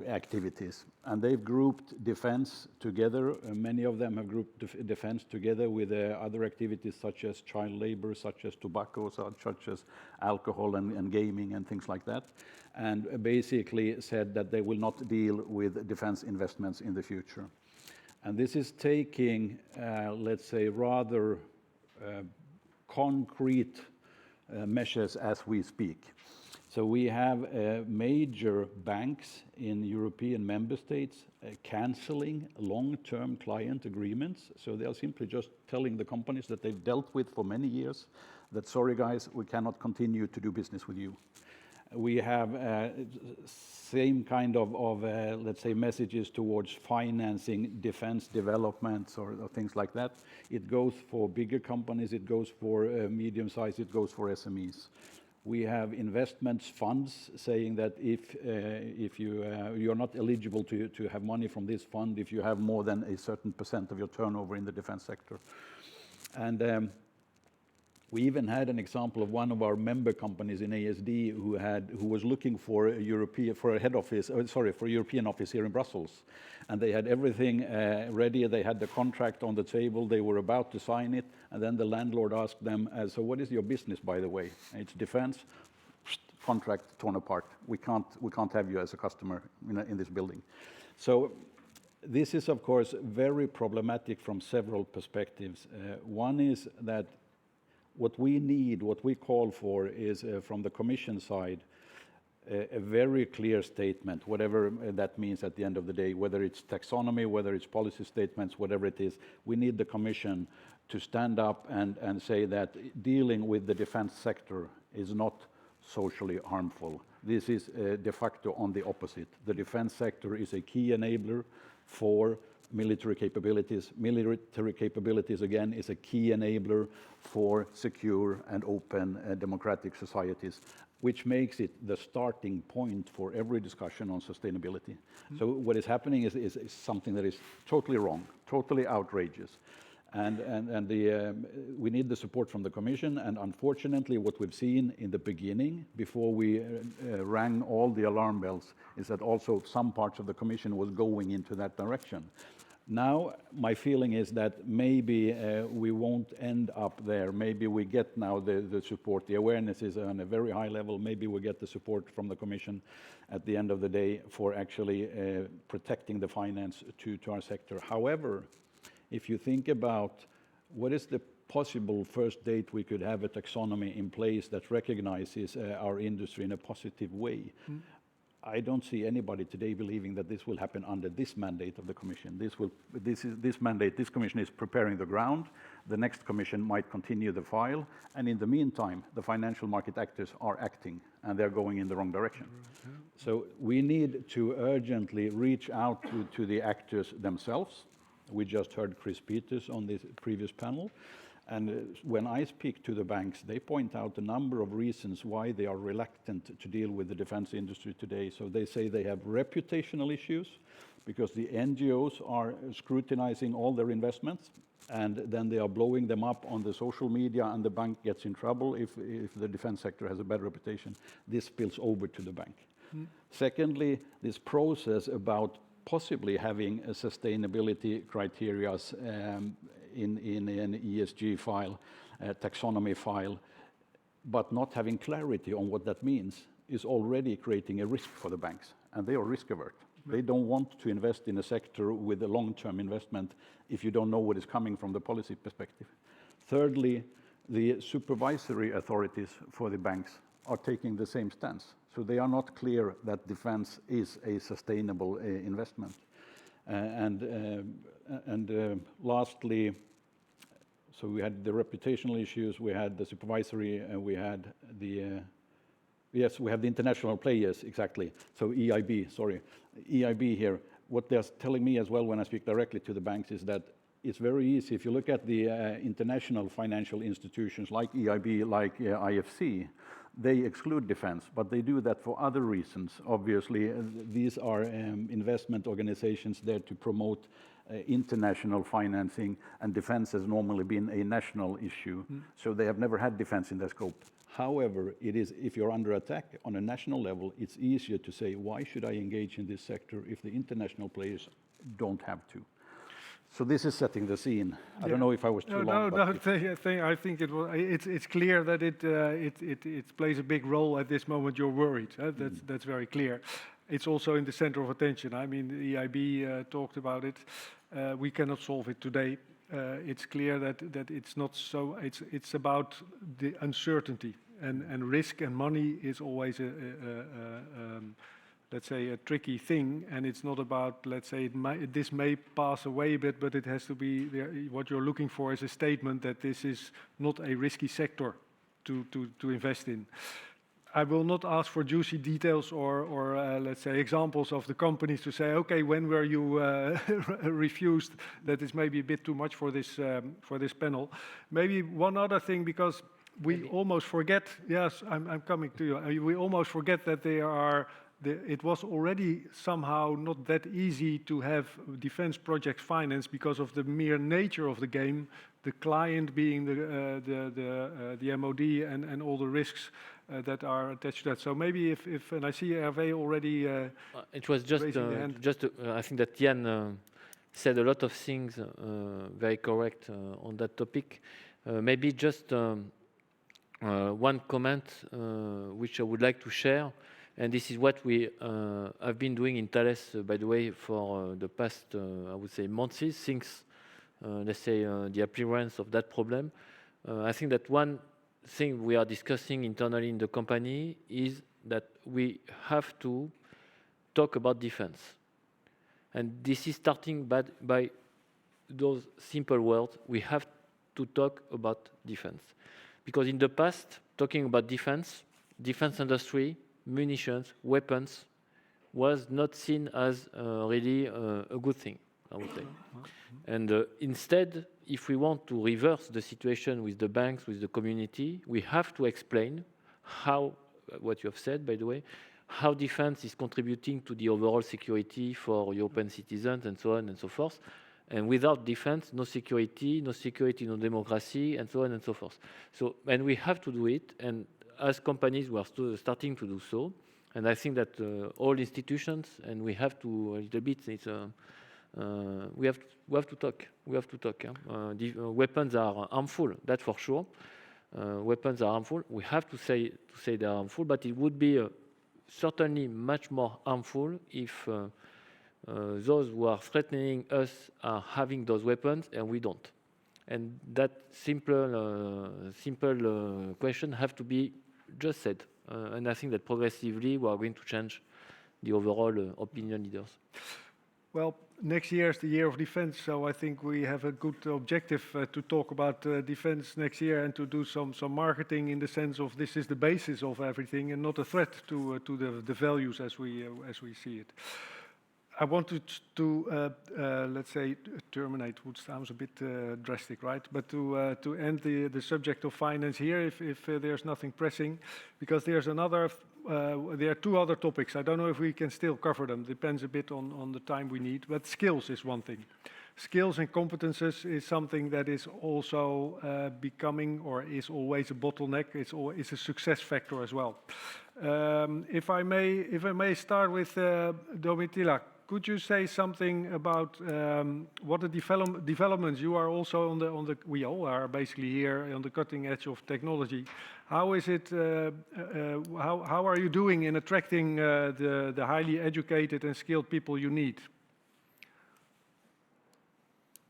Speaker 4: activities. And they've grouped defense together. Many of them have grouped defense together with other activities such as child labor, such as tobacco, such as alcohol and gaming and things like that. And basically said that they will not deal with defense investments in the future. And this is taking, let's say, rather concrete measures as we speak. So we have major banks in European member states canceling long-term client agreements. So they are simply just telling the companies that they've dealt with for many years that, sorry guys, we cannot continue to do business with you. We have same kind of let's say, messages towards financing defense developments or things like that. It goes for bigger companies, it goes for medium-sized, it goes for SMEs. We have investments funds saying that if you're not eligible to have money from this fund if you have more than a certain % of your turnover in the defense sector. And we even had an example of one of our member companies in ASD who was looking for a European office here in Brussels, and they had everything ready. They had the contract on the table. They were about to sign it, and then the landlord asked them, "So what is your business, by the way?" And it's defense. Contract torn apart. We can't have you as a customer in this building. So this is, of course, very problematic from several perspectives. One is that what we call for is from the Commission side, a very clear statement, whatever that means at the end of the day, whether it's taxonomy, whether it's policy statements, whatever it is. We need the Commission to stand up and say that dealing with the defense sector is not socially harmful. This is de facto on the opposite. The defense sector is a key enabler for military capabilities. Military capabilities, again, is a key enabler for secure and open democratic societies, which makes it the starting point for every discussion on sustainability. So what is happening is something that is totally wrong, totally outrageous. And we need the support from the Commission, and unfortunately what we've seen in the beginning, before we rang all the alarm bells, is that also some parts of the Commission was going into that direction. Now, my feeling is that maybe we won't end up there. Maybe we get now the support. The awareness is on a very high level. Maybe we get the support from the Commission at the end of the day for actually protecting the finance to our sector. However, if you think about what is the possible first date we could have a taxonomy in place that recognizes our industry in a positive way, I don't see anybody today believing that this will happen under this mandate of the Commission. This Commission is preparing the ground. The next Commission might continue the file, and in the meantime, the financial market actors are acting, and they're going in the wrong direction. So we need to urgently reach out to the actors themselves. We just heard Chris Peters on this previous panel. And when I speak to the banks, they point out a number of reasons why they are reluctant to deal with the defense industry today. So they say they have reputational issues because the NGOs are scrutinizing all their investments, and then they are blowing them up on the social media, and the bank gets in trouble if the defense sector has a bad reputation. This spills over to the bank. Secondly, this process about possibly having a sustainability criteria in an ESG file, a taxonomy file, but not having clarity on what that means is already creating a risk for the banks, and they are risk avert. They don't want to invest in a sector with a long-term investment if you don't know what is coming from the policy perspective. Thirdly, the supervisory authorities for the banks are taking the same stance. So they are not clear that defense is a sustainable investment. Lastly, so we had the reputational issues, we had the supervisory, we had the we have the international players, exactly. So EIB, sorry, EIB here. What they're telling me as well when I speak directly to the banks is that it's very easy. If you look at the international financial institutions like EIB, like IFC, they exclude defense, but they do that for other reasons. Obviously, these are investment organizations there to promote international financing, and defense has normally been a national issue, so they have never had defense in their scope. However, it is, if you're under attack on a national level, it's easier to say, why should I engage in this sector if the international players don't have to? So this is setting the scene. I don't know if I was too long.
Speaker 19: No, I think it's clear that it plays a big role at this moment. You're worried. That's very clear. It's also in the center of attention. I mean, the EIB talked about it. We cannot solve it today. It's clear that it's not so. It's about the uncertainty, and risk and money is always let's say, a tricky thing, and it's not about, let's say, this may pass away a bit, but it has to be, what you're looking for is a statement that this is not a risky sector to invest in. I will not ask for juicy details or let's say, examples of the companies to say, okay, when were you refused? That is maybe a bit too much for this panel. Maybe one other thing, because we almost forget, yes, I'm coming to you, we almost forget that it was already somehow not that easy to have defense projects financed because of the mere nature of the game, the client being the MOD and all the risks that are attached to that. So maybe if and I see Hervé already.
Speaker 3: It was just I think that Jan said a lot of things very correct on that topic. Maybe just one comment which I would like to share. And this is what we have been doing in Thales, by the way, for the past, I would say, months, since, let's say, the appearance of that problem. I think that one thing we are discussing internally in the company is that we have to talk about defense. And this is starting by those simple words. We have to talk about defense. Because in the past, talking about defense industry, munitions, weapons, was not seen as really a good thing, I would say. And instead, if we want to reverse the situation with the banks, with the community, we have to explain how, what you have said, by the way, how defense is contributing to the overall security for European citizens and so on and so forth. And without defense, no security, no democracy, and so on and so forth. So, and we have to do it, and as companies, we are starting to do so, and I think that all institutions, and we have to a little bit. We have to talk. We have to talk. Weapons are harmful. That's for sure. Weapons are harmful. We have to say they are harmful, but it would be certainly much more harmful if those who are threatening us are having those weapons and we don't. And that simple question have to be just said. And I think that progressively we are going to change the overall opinion leaders.
Speaker 19: Well, next year is the year of defense, so I think we have a good objective to talk about defense next year and to do some marketing in the sense of this is the basis of everything and not a threat to the values as we see it. I wanted to let's say, terminate, which sounds a bit drastic, right? But to end the subject of finance here, if there's nothing pressing, because there's another, there are two other topics. I don't know if we can still cover them. Depends a bit on the time we need. But skills is one thing. Skills and competences is something that is also becoming, or is always a bottleneck. It's a success factor as well. If I may start with Domitila. Could you say something about what the developments? You are also on the. We all are basically here on the cutting edge of technology. How is it? How are you doing in attracting the highly educated and skilled people you need?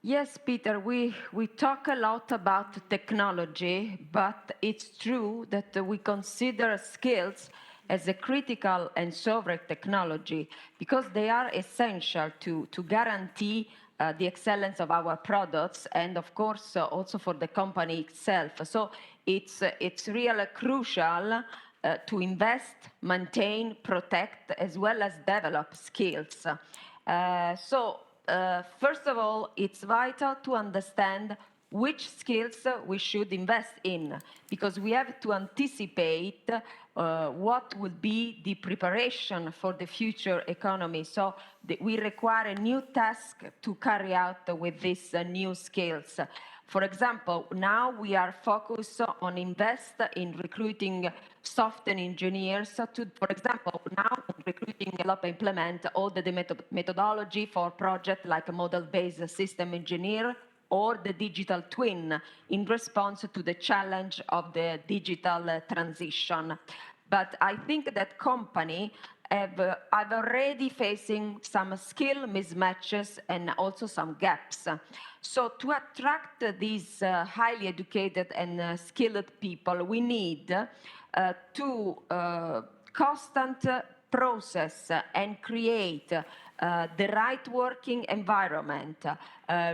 Speaker 20: Yes, Peter. We talk a lot about technology, but it's true that we consider skills as a critical and sovereign technology because they are essential to guarantee the excellence of our products and, of course, also for the company itself. So it's really crucial to invest, maintain, protect, as well as develop skills. So first of all, it's vital to understand which skills we should invest in, because we have to anticipate what will be the preparation for the future economy. So we require a new task to carry out with these new skills. For example, now we are focused on invest in recruiting software engineers for example, now recruiting, develop, implement all the methodology for projects like a model-based system engineer or the digital twin in response to the challenge of the digital transition. But I think that company are already facing some skill mismatches and also some gaps. So to attract these highly educated and skilled people, we need to constant process and create the right working environment,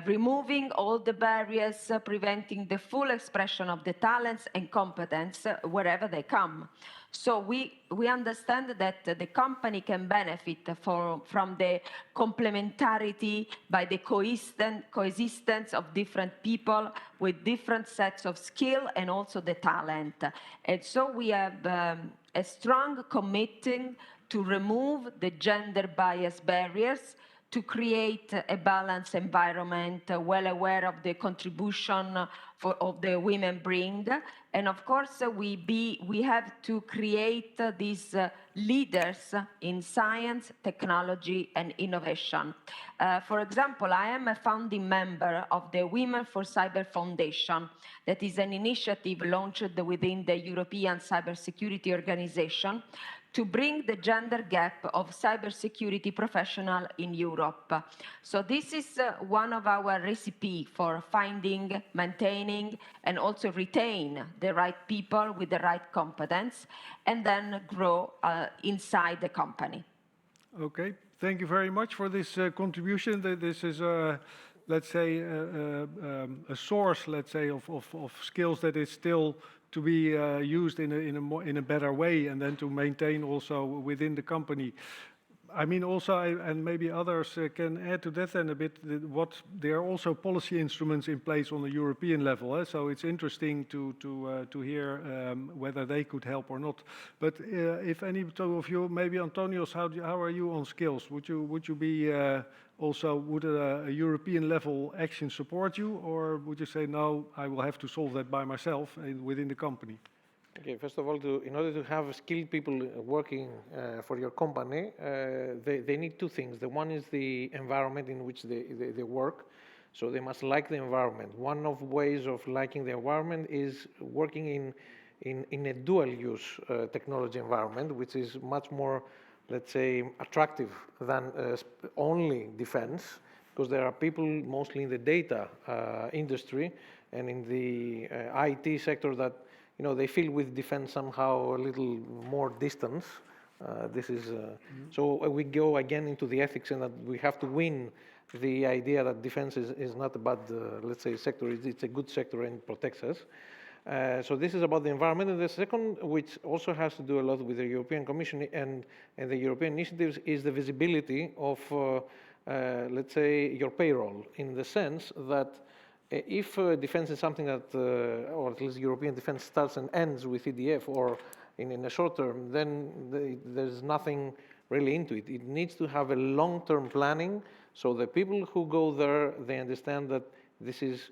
Speaker 20: removing all the barriers, preventing the full expression of the talents and competence wherever they come. So we understand that the company can benefit from the complementarity by the coexistence of different people with different sets of skill and also the talent. And so we have a strong commitment to remove the gender bias barriers, to create a balanced environment, well aware of the contribution of the women bring. And of course, we have to create these leaders in science, technology, and innovation. For example, I am a founding member of the Women for Cyber Foundation. That is an initiative launched within the European Cybersecurity Organization to bring the gender gap of cybersecurity professionals in Europe. So this is one of our recipes for finding, maintaining, and also retain the right people with the right competence, and then grow inside the company.
Speaker 19: Okay, thank you very much for this contribution. This is, let's say, a source, let's say, of skills that is still to be used in a better way, and then to maintain also within the company. I mean, also, and maybe others can add to that then a bit, there are also policy instruments in place on the European level. So it's interesting to hear whether they could help or not. But if any two of you, maybe Antonios, how are you on skills? Would you be also, would a European level action support you, or would you say, no, I will have to solve that by myself within the company?
Speaker 21: Okay, first of all, in order to have skilled people working for your company, they need two things. The one is the environment in which they work. So they must like the environment. One of ways of liking the environment is working in a dual-use technology environment, which is much more, let's say, attractive than only defense, because there are people mostly in the data industry and in the IT sector that they feel with defense somehow a little more distance. So we go again into the ethics, and that we have to win the idea that defense is not a bad, let's say, sector. It's a good sector and protects us. So this is about the environment. And the second, which also has to do a lot with the European Commission and the European initiatives, is the visibility of, let's say, your payroll, in the sense that if defense is something that, or at least European defense starts and ends with EDF or in a short term, then there's nothing really into it. It needs to have a long-term planning, so the people who go there, they understand that this is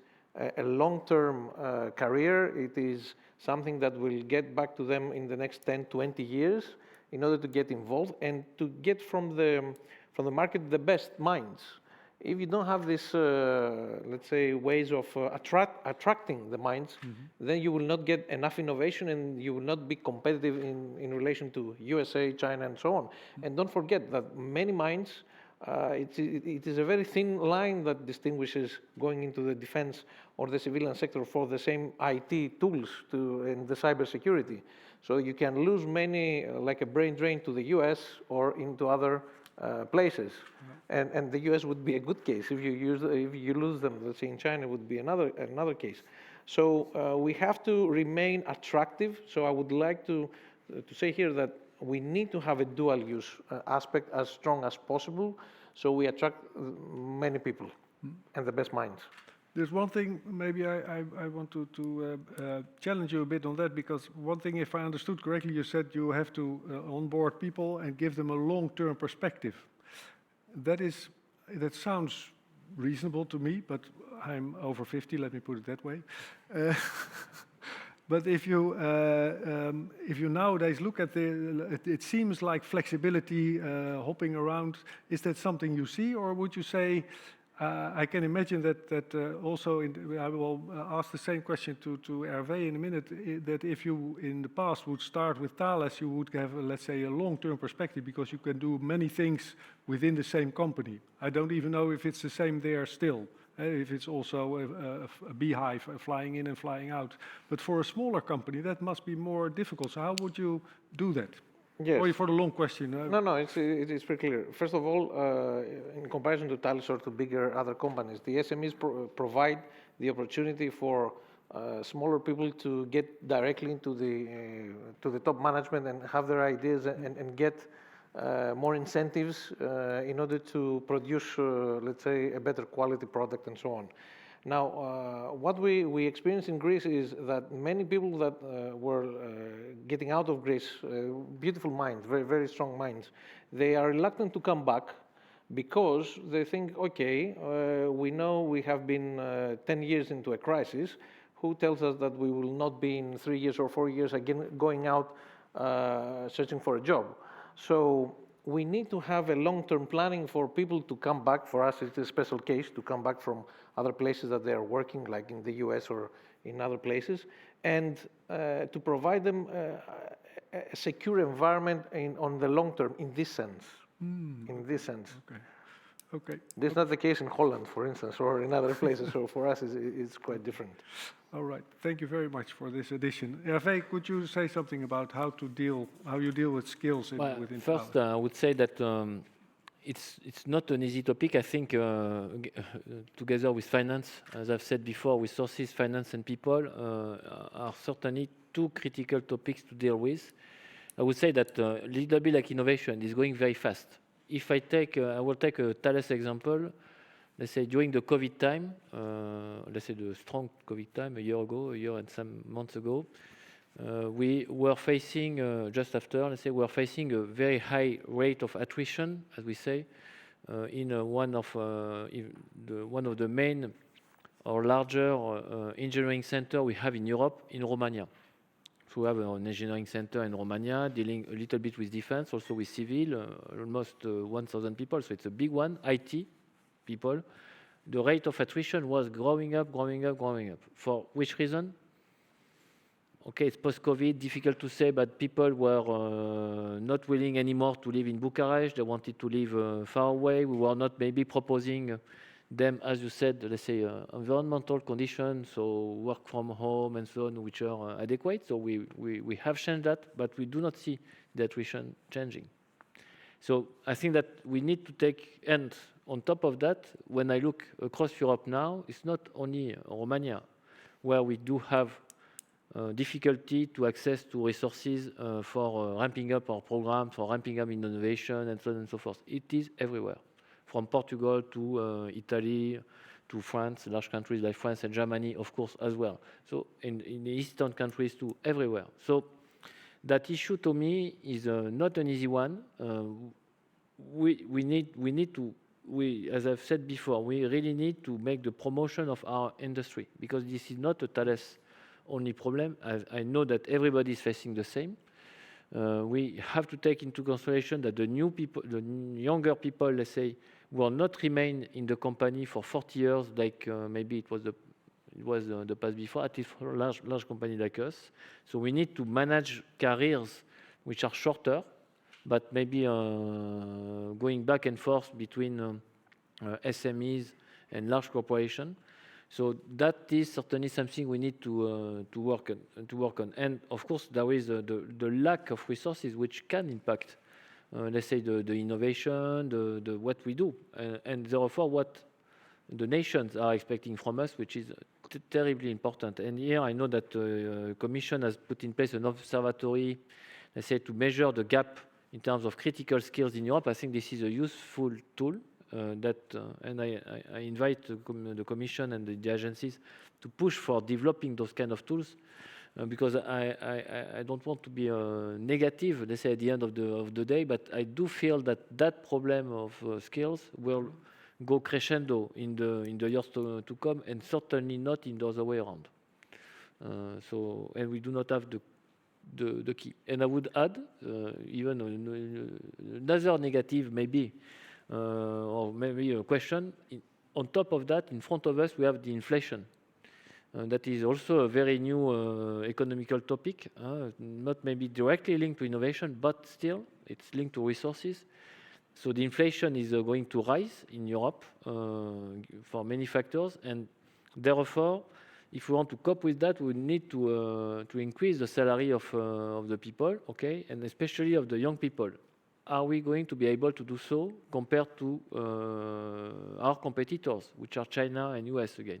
Speaker 21: a long-term career. It is something that will get back to them in the next 10, 20 years in order to get involved and to get from the market the best minds. If you don't have this, let's say, ways of attracting the minds, then you will not get enough innovation and you will not be competitive in relation to USA, China, and so on. And don't forget that many minds, it is a very thin line that distinguishes going into the defense or the civilian sector for the same IT tools in the cybersecurity. So you can lose many, like a brain drain to the US or into other places. And the US would be a good case. If you lose them, let's say in China, would be another case. So we have to remain attractive. So I would like to say here that we need to have a dual use aspect as strong as possible, So we attract many people and the best minds.
Speaker 19: There's one thing, maybe I want to challenge you a bit on that, because one thing, if I understood correctly, you said you have to onboard people and give them a long-term perspective. That sounds reasonable to me, but I'm over 50, let me put it that way. But if you nowadays look at it seems like flexibility, hopping around. Is that something you see, or would you say? I can imagine that also. I will ask the same question to Hervé in a minute. That if you in the past would start with Thales, you would have, let's say, a long-term perspective, because you can do many things within the same company. I don't even know if it's the same there still. If it's also a beehive flying in and flying out. But for a smaller company, that must be more difficult. So how would you do that?
Speaker 21: Yes.
Speaker 19: Sorry for the long question.
Speaker 21: No, it's pretty clear. First of all, in comparison to Thales or to bigger other companies, the SMEs provide the opportunity for smaller people to get directly into the top management and have their ideas and get more incentives in order to produce, let's say, a better quality product and so on. Now, what we experience in Greece is that many people that were getting out of Greece, beautiful minds, very, very strong minds, they are reluctant to come back because they think, okay, we know we have been 10 years into a crisis. Who tells us that we will not be in 3 years or 4 years again going out searching for a job? So we need to have a long-term planning for people to come back. For us, it's a special case to come back from other places that they are working, like in the US or in other places, and to provide them a secure environment on the long term, in this sense. In this sense.
Speaker 19: Okay.
Speaker 21: This is not the case in Holland, for instance, or in other places. So for us, it's quite different.
Speaker 19: All right. Thank you very much for this addition. Hervé, could you say something about how you deal with skills within
Speaker 3: First, I would say that it's not an easy topic. I think together with finance, as I've said before, resources, finance, and people are certainly two critical topics to deal with. I would say that a little bit like innovation is going very fast. If I will take a Thales example. Let's say during the COVID time, let's say the strong COVID time, a year and some months ago, we were facing, just after, let's say, we were facing a very high rate of attrition, as we say, in one of the main or larger engineering center we have in Europe, in Romania. So we have an engineering center in Romania dealing a little bit with defense, also with civil, almost 1,000 people. So it's a big one, IT people. The rate of attrition was growing up. For which reason? Okay, it's post-COVID, difficult to say, but people were not willing anymore to live in Bucharest. They wanted to live far away. We were not maybe proposing them, as you said, let's say, environmental conditions, so work from home and so on, which are adequate. So we have changed that, but we do not see the attrition changing. So I think that we need to take, and on top of that, when I look across Europe now, it's not only Romania, where we do have difficulty to access to resources for ramping up our programs, for ramping up innovation, and so on and so forth. It is everywhere, from Portugal to Italy to France, large countries like France and Germany, of course, as well. So in the eastern countries too, everywhere. So that issue to me is not an easy one. We need to, as I've said before, we really need to make the promotion of our industry, because this is not a Thales only problem. I know that everybody is facing the same. We have to take into consideration that the new people, the younger people, let's say, will not remain in the company for 40 years, like maybe it was the past before, at least for a large company like us. So we need to manage careers which are shorter, but maybe going back and forth between SMEs and large corporations. So that is certainly something we need to work on. And of course, there is the lack of resources which can impact, let's say, the innovation, the what we do, and therefore what the nations are expecting from us, which is terribly important. And here I know that the Commission has put in place an observatory, let's say, to measure the gap in terms of critical skills in Europe. I think this is a useful tool and I invite the Commission and the agencies to push for developing those kind of tools, because I don't want to be negative, let's say, at the end of the day, but I do feel that problem of skills will go crescendo in the years to come, and certainly not in the other way around. And we do not have the key. And I would add even another negative, maybe, or maybe a question. On top of that, in front of us, we have the inflation. That is also a very new economical topic, not maybe directly linked to innovation, but still it's linked to resources. So the inflation is going to rise in Europe for many factors, and therefore, if we want to cope with that, we need to increase the salary of the people, okay, and especially of the young people. Are we going to be able to do so compared to our competitors, which are China and US again?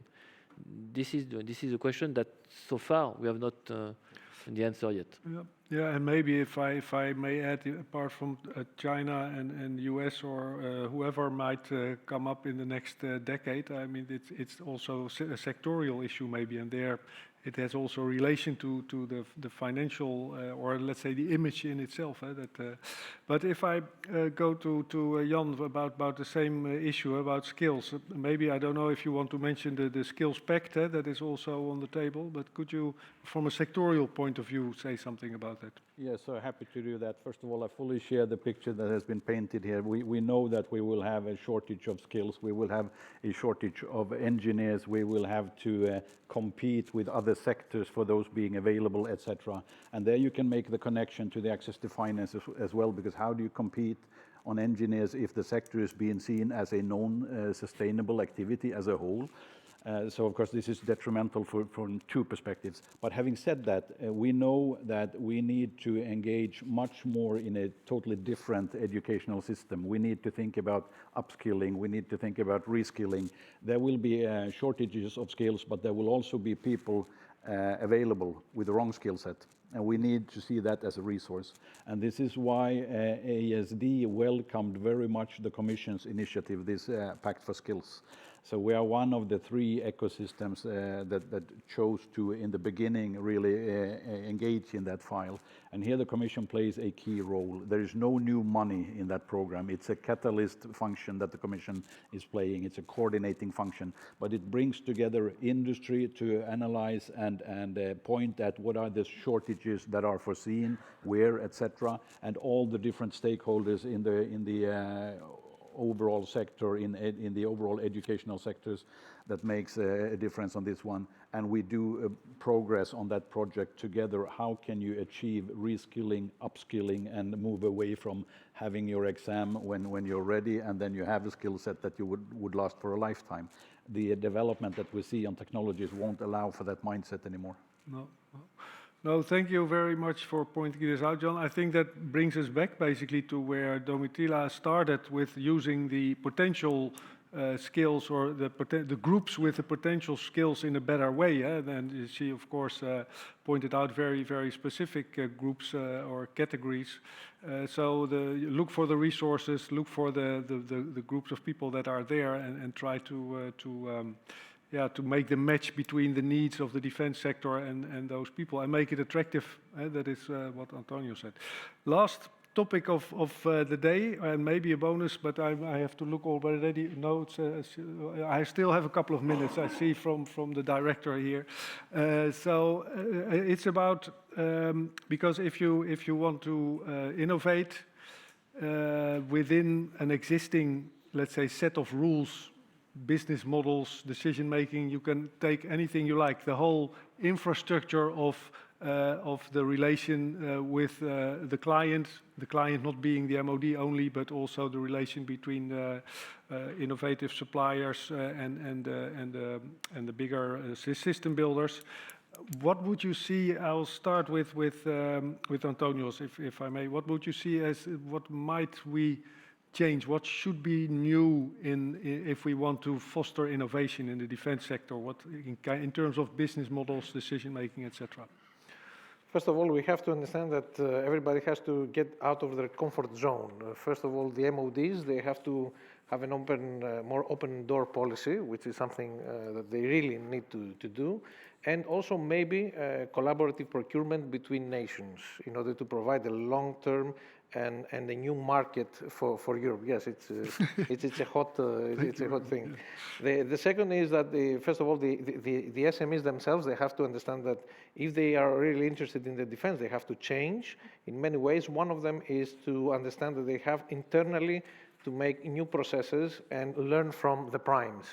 Speaker 3: This is a question that so far we have not the answer yet.
Speaker 19: Yeah, and maybe if I may add, apart from China and US or whoever might come up in the next decade, I mean, it's also a sectorial issue maybe, and there it has also relation to the financial or let's say the image in itself. But if I go to Jan about the same issue about skills, maybe I don't know if you want to mention the skills pact that is also on the table, but could you, from a sectorial point of view, say something about that?
Speaker 4: Yes, so happy to do that. First of all, I fully share the picture that has been painted here. We know that we will have a shortage of skills. We will have a shortage of engineers. We will have to compete with other sectors for those being available, etc. And there you can make the connection to the access to finance as well, because how do you compete on engineers if the sector is being seen as a non-sustainable activity as a whole? So, of course, this is detrimental from two perspectives. But having said that, we know that we need to engage much more in a totally different educational system. We need to think about upskilling. We need to think about reskilling. There will be shortages of skills, but there will also be people available with the wrong skill set. And we need to see that as a resource. And this is why ASD welcomed very much the Commission's initiative, this Pact for Skills. So we are one of the three ecosystems that chose to, in the beginning, really engage in that file. And here the Commission plays a key role. There is no new money in that program. It's a catalyst function that the Commission is playing. It's a coordinating function. But it brings together industry to analyze and point at what are the shortages that are foreseen, where, etc., and all the different stakeholders in the overall sector, in the overall educational sectors, that makes a difference on this one. And we do progress on that project together. How can you achieve reskilling, upskilling, and move away from having your exam when you're ready, and then you have a skill set that you would last for a lifetime? The development that we see on technologies won't allow for that mindset anymore.
Speaker 19: No, thank you very much for pointing this out, John. I think that brings us back basically to where Domitila started with using the potential skills or the groups with the potential skills in a better way. And she, of course, pointed out very, very specific groups or categories. So look for the resources, look for the groups of people that are there, and try to make the match between the needs of the defense sector and those people, and make it attractive. That is what Antonio said. Last topic of the day, and maybe a bonus, but I have to look already. No, I still have a couple of minutes, I see from the director here. So it's about, because if you want to innovate within an existing, let's say, set of rules, business models, decision making, you can take anything you like. The whole infrastructure of the relation with the client not being the MOD only, but also the relation between innovative suppliers and the bigger system builders. What would you see? I'll start with Antonios, if I may. What would you see as what might we change? What should be new if we want to foster innovation in the defense sector? What in terms of business models, decision making, etc.
Speaker 21: First of all, we have to understand that everybody has to get out of their comfort zone. First of all, the MODs, they have to have an more open door policy, which is something that they really need to do. And also maybe collaborative procurement between nations in order to provide a long-term and a new market for Europe. Yes, it's a hot thing. The second is that first of all the SMEs themselves, they have to understand that if they are really interested in the defense, they have to change in many ways. One of them is to understand that they have internally to make new processes and learn from the primes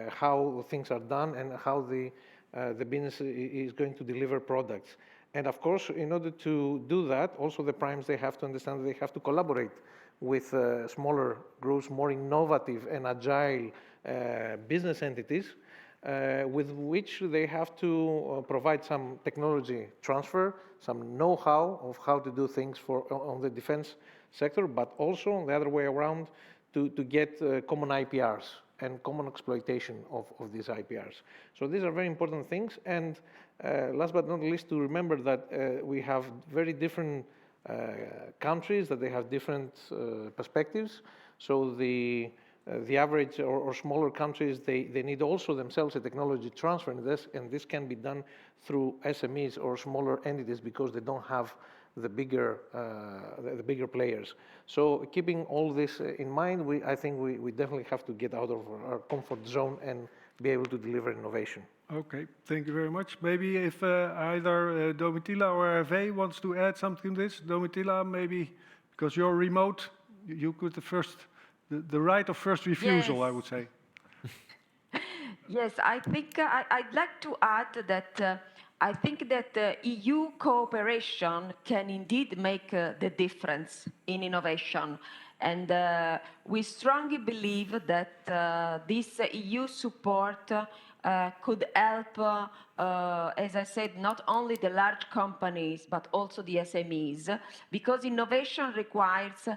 Speaker 21: how things are done and how the business is going to deliver products. And of course, in order to do that, also the primes, they have to understand that they have to collaborate with smaller groups, more innovative and agile business entities, with which they have to provide some technology transfer, some know-how of how to do things on the defense sector, but also the other way around to get common IPRs and common exploitation of these IPRs. So these are very important things. And last but not least, to remember that we have very different countries, that they have different perspectives. So the average or smaller countries, they need also themselves a technology transfer, and this can be done through SMEs or smaller entities because they don't have the bigger players. So keeping all this in mind, I think we definitely have to get out of our comfort zone and be able to deliver innovation.
Speaker 19: Okay, thank you very much. Maybe if either Domitila or Hervé wants to add something to this. Domitila, maybe because you're remote, you could the right of first refusal, yes. I would say.
Speaker 20: Yes, I think I'd like to add that I think that EU cooperation can indeed make the difference in innovation. And we strongly believe that this EU support could help, as I said, not only the large companies, but also the SMEs, because innovation requires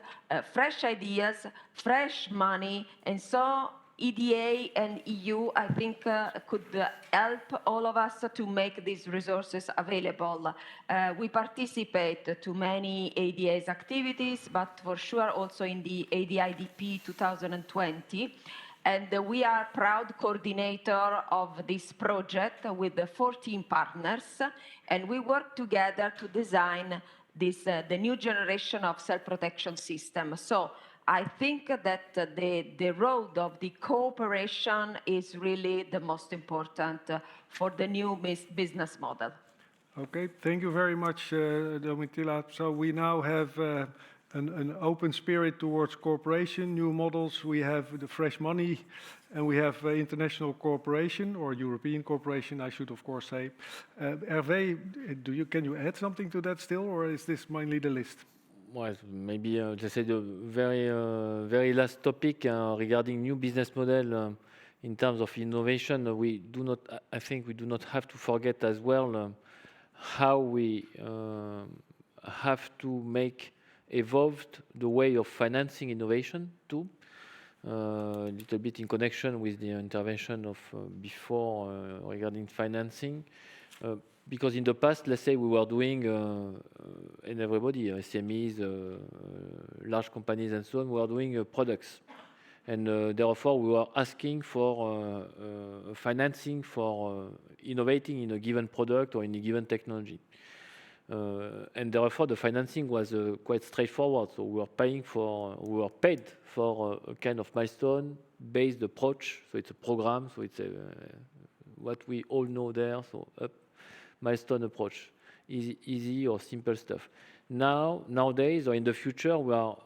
Speaker 20: fresh ideas, fresh money, and so EDA and EU, I think, could help all of us to make these resources available. We participate to many ADA's activities, but for sure also in the ADIDP 2020. And we are proud coordinator of this project with the 14 partners, and we work together to design this, the new generation of self-protection system. So I think that the road of the cooperation is really the most important for the new business model.
Speaker 19: Okay, thank you very much, Domitila. So we now have an open spirit towards cooperation, new models. We have the fresh money, and we have international cooperation, or European cooperation, I should of course say. Hervé, can you add something to that still, or is this mainly the list?
Speaker 3: Well, maybe just say the very last topic regarding new business model in terms of innovation. I think we do not have to forget as well how we have to make evolved the way of financing innovation too. A little bit in connection with the intervention of before regarding financing. Because in the past, let's say we were doing, and everybody, SMEs, large companies and so on, we were doing products. And therefore, we were asking for financing for innovating in a given product or in a given technology. And therefore, the financing was quite straightforward. So we were paid for a kind of milestone-based approach. So it's a program. So it's what we all know there. So milestone approach, easy or simple stuff. Nowadays, or in the future, we are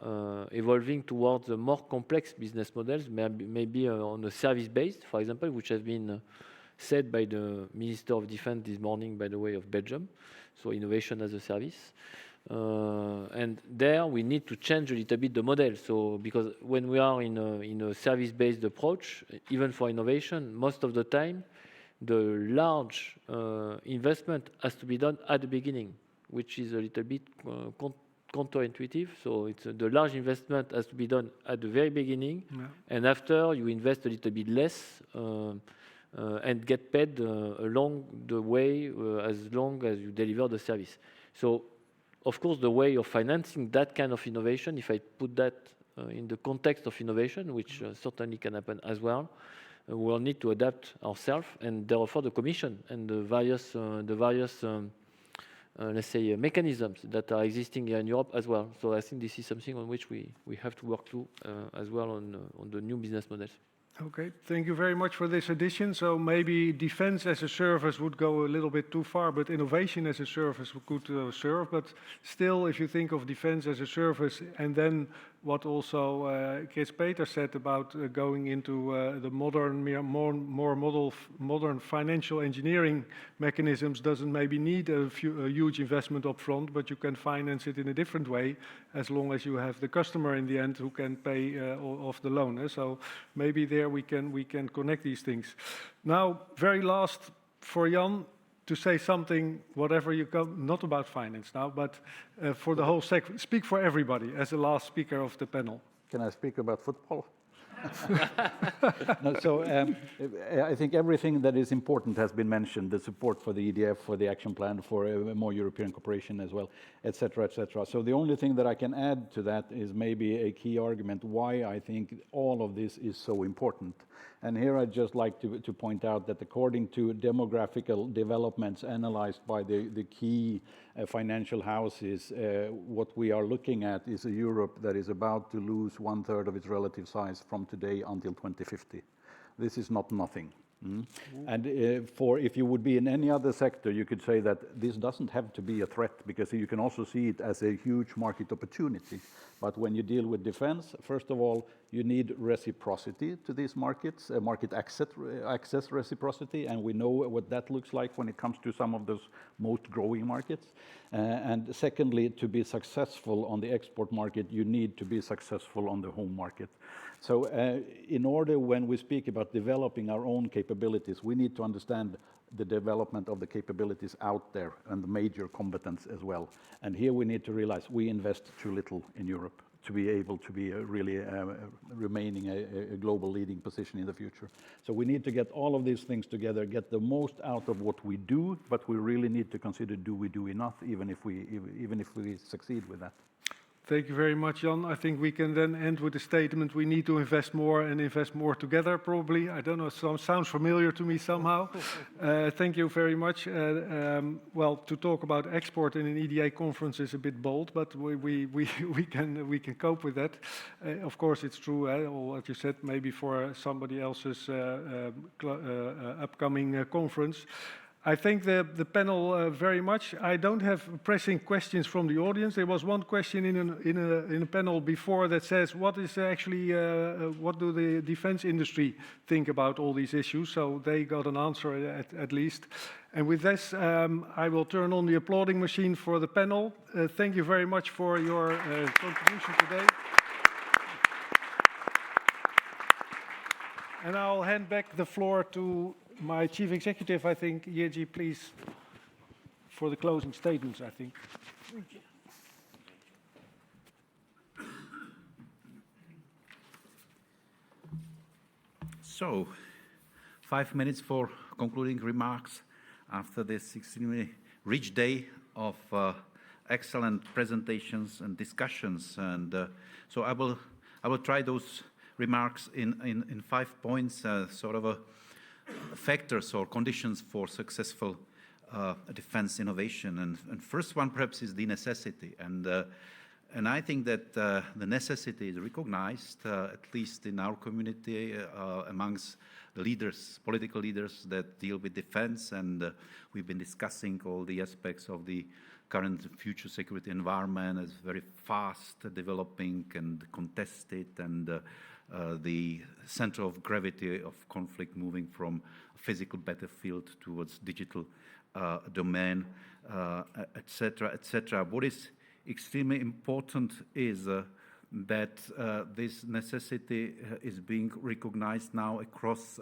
Speaker 3: evolving towards a more complex business models, maybe on a service-based, for example, which has been said by the Minister of Defense this morning, by the way, of Belgium. So innovation as a service. And there we need to change a little bit the model. So because when we are in a service-based approach, even for innovation, most of the time, the large investment has to be done at the beginning, which is a little bit counterintuitive. So it's the large investment has to be done at the very beginning, and after you invest a little bit less and get paid along the way as long as you deliver the service. So, of course, the way of financing that kind of innovation, if I put that in the context of innovation, which certainly can happen as well, we will need to adapt ourselves, and therefore the Commission and the various let's say, mechanisms that are existing here in Europe as well. So I think this is something on which we have to work to as well on the new business models.
Speaker 19: Okay, thank you very much for this addition. So maybe defense as a service would go a little bit too far, but innovation as a service could serve. But still, if you think of defense as a service, and then what also Chris Peter said about going into the modern, modern financial engineering mechanisms doesn't maybe need a huge investment up front, but you can finance it in a different way as long as you have the customer in the end who can pay off the loan. So maybe there we can connect these things. Now, very last for Jan, to say something, whatever you come, not about finance now, but for the whole segment. Speak for everybody as the last speaker of the panel.
Speaker 4: Can I speak about football? No, so I think everything that is important has been mentioned, the support for the EDF, for the action plan, for more European cooperation as well, etc., etc. So the only thing that I can add to that is maybe a key argument why I think all of this is so important. And here I'd just like to point out that according to demographical developments analyzed by the key financial houses, what we are looking at is a Europe that is about to lose 1/3 of its relative size from today until 2050. This is not nothing. And if you would be in any other sector, you could say that this doesn't have to be a threat, because you can also see it as a huge market opportunity. But when you deal with defense, first of all, you need reciprocity to these markets, market access reciprocity, and we know what that looks like when it comes to some of those most growing markets. And secondly, to be successful on the export market, you need to be successful on the home market. So in order, when we speak about developing our own capabilities, we need to understand the development of the capabilities out there and the major competence as well. And here we need to realize we invest too little in Europe to be able to be really remaining a global leading position in the future. So we need to get all of these things together, get the most out of what we do, but we really need to consider, do we do enough, even if we succeed with that.
Speaker 19: Thank you very much, Jan. I think we can then end with a statement: we need to invest more and invest more together, probably. I don't know, sounds familiar to me somehow. Thank you very much. Well, to talk about export in an EDA conference is a bit bold, but we can cope with that. Of course, it's true, all what you said, maybe for somebody else's upcoming conference. I thank the panel very much. I don't have pressing questions from the audience. There was one question in a panel before that says, what is actually, what do the defense industry think about all these issues? So they got an answer at least. And with this, I will turn on the applauding machine for the panel. Thank you very much for your contribution today. And I'll hand back the floor to my chief executive, I think. Yeji, please, for the closing statements, I think.
Speaker 2: So, 5 minutes for concluding remarks after this extremely rich day of excellent presentations and discussions. And so I will try those remarks in 5 points, sort of factors or conditions for successful defense innovation. And first one perhaps is the necessity. And I think that the necessity is recognized, at least in our community, amongst the leaders, political leaders that deal with defense. And we've been discussing all the aspects of the current future security environment as very fast developing and contested, and the center of gravity of conflict moving from physical battlefield towards digital domain, etc., etc. What is extremely important is that this necessity is being recognized now across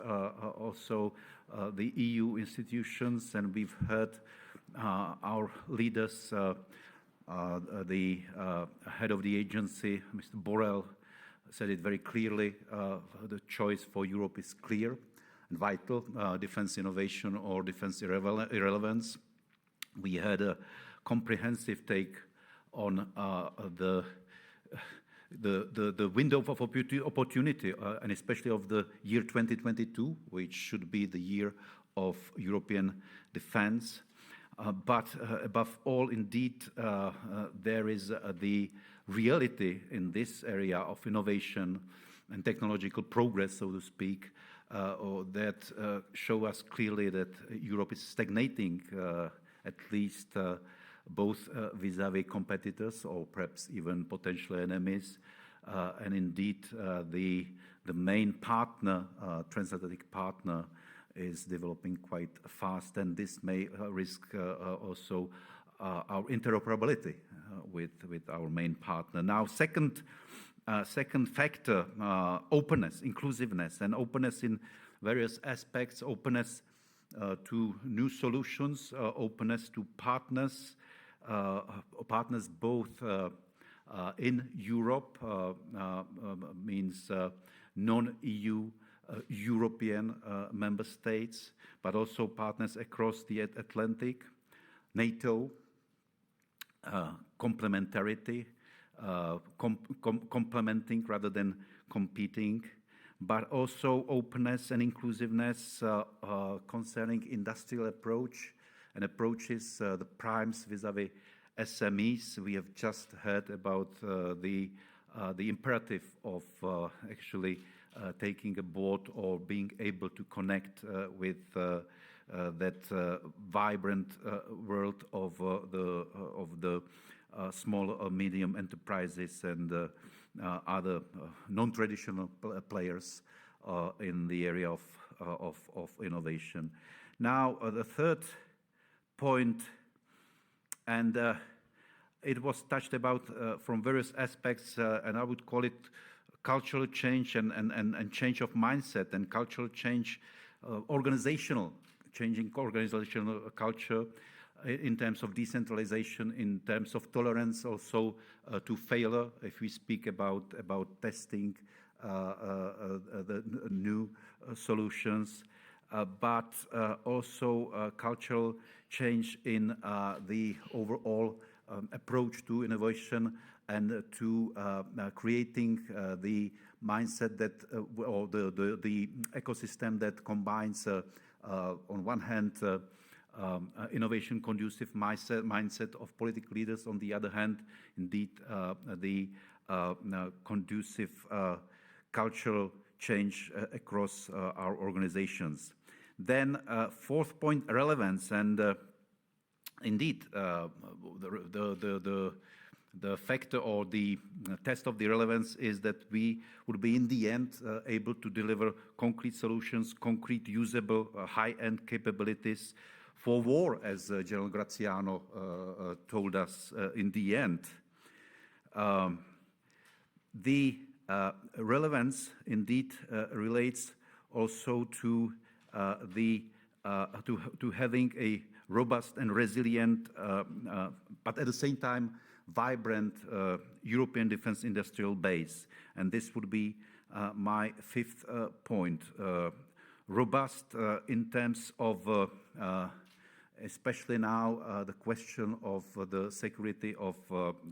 Speaker 2: also the EU institutions, and we've heard our leaders, the head of the agency, Mr. Borrell, said it very clearly. The choice for Europe is clear, vital, defense innovation or defense irrelevance. We had a comprehensive take on the window of opportunity, and especially of the year 2022, which should be the year of European defense. But above all, indeed, there is the reality in this area of innovation and technological progress, so to speak, that show us clearly that Europe is stagnating, at least both vis-à-vis competitors or perhaps even potential enemies. And indeed, the main partner, transatlantic partner, is developing quite fast, and this may risk also our interoperability with our main partner. Now, second factor, openness, inclusiveness, and openness in various aspects, openness to new solutions, openness to partners, partners both in Europe, means non-EU European member states, but also partners across the Atlantic, NATO, complementarity, complementing rather than competing, but also openness and inclusiveness concerning industrial approach and approaches the primes vis-à-vis SMEs. We have just heard about the imperative of actually taking a board or being able to connect with that vibrant world of the small or medium enterprises and other non-traditional players in the area of innovation. Now, the third point, and it was touched about from various aspects, and I would call it cultural change and change of mindset and cultural change, changing organizational culture in terms of decentralization, in terms of tolerance also to failure, if we speak about testing the new solutions, but also cultural change in the overall approach to innovation and to creating the mindset that, or the ecosystem that combines, on one hand, innovation conducive mindset of political leaders, on the other hand, indeed, the conducive cultural change across our organizations. Then, fourth point, relevance, and indeed, the factor or the test of the relevance is that we would be in the end able to deliver concrete solutions, concrete usable high-end capabilities for war, as General Graziano told us in the end. The relevance indeed relates also to to having a robust and resilient, but at the same time vibrant European defense industrial base. And this would be my fifth point. Robust in terms of especially now the question of the security of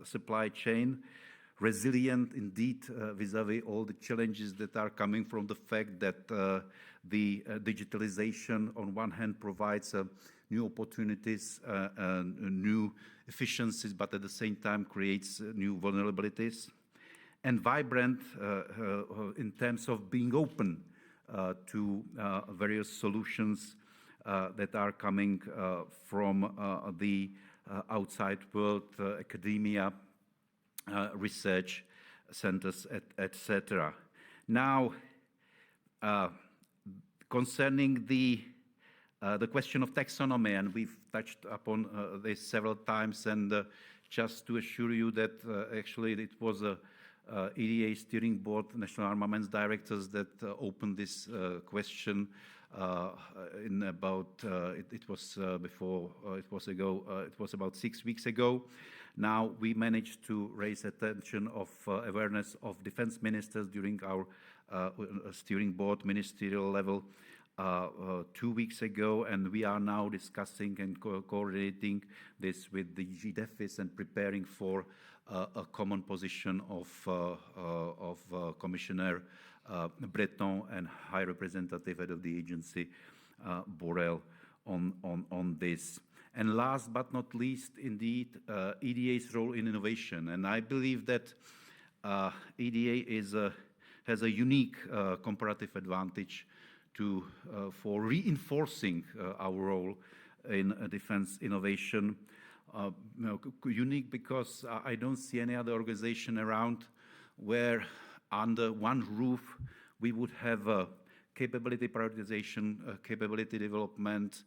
Speaker 2: supply chain. Resilient indeed vis-à-vis all the challenges that are coming from the fact that the digitalization on one hand provides new opportunities and new efficiencies, but at the same time creates new vulnerabilities. And vibrant in terms of being open to various solutions that are coming from the outside world, academia, research centers, etc. Now, concerning the question of taxonomy, and we've touched upon this several times, and just to assure you that actually it was a EDA steering board, national armaments directors, that opened this question in about it was about 6 weeks ago. Now we managed to raise attention of awareness of defense ministers during our steering board ministerial level 2 weeks ago, and we are now discussing and coordinating this with the GDEFIS and preparing for a common position of Commissioner Breton and High Representative Head of the Agency Borrell on this. And last but not least, indeed, EDA's role in innovation. And I believe that EDA has a unique comparative advantage for reinforcing our role in defense innovation. Unique because I don't see any other organization around where under one roof we would have capability prioritization, capability development,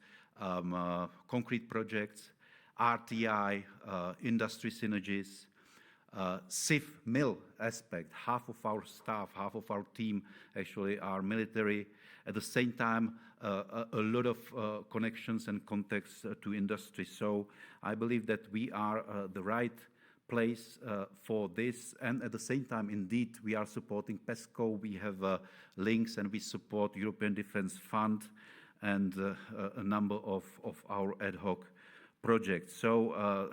Speaker 2: concrete projects, RTI, industry synergies, SIF mill aspect. Half of our staff, half of our team actually are military. At the same time, a lot of connections and contacts to industry. So I believe that we are the right place for this. And at the same time, indeed, we are supporting PESCO. We have links and we support European Defence Fund and a number of our ad hoc projects. So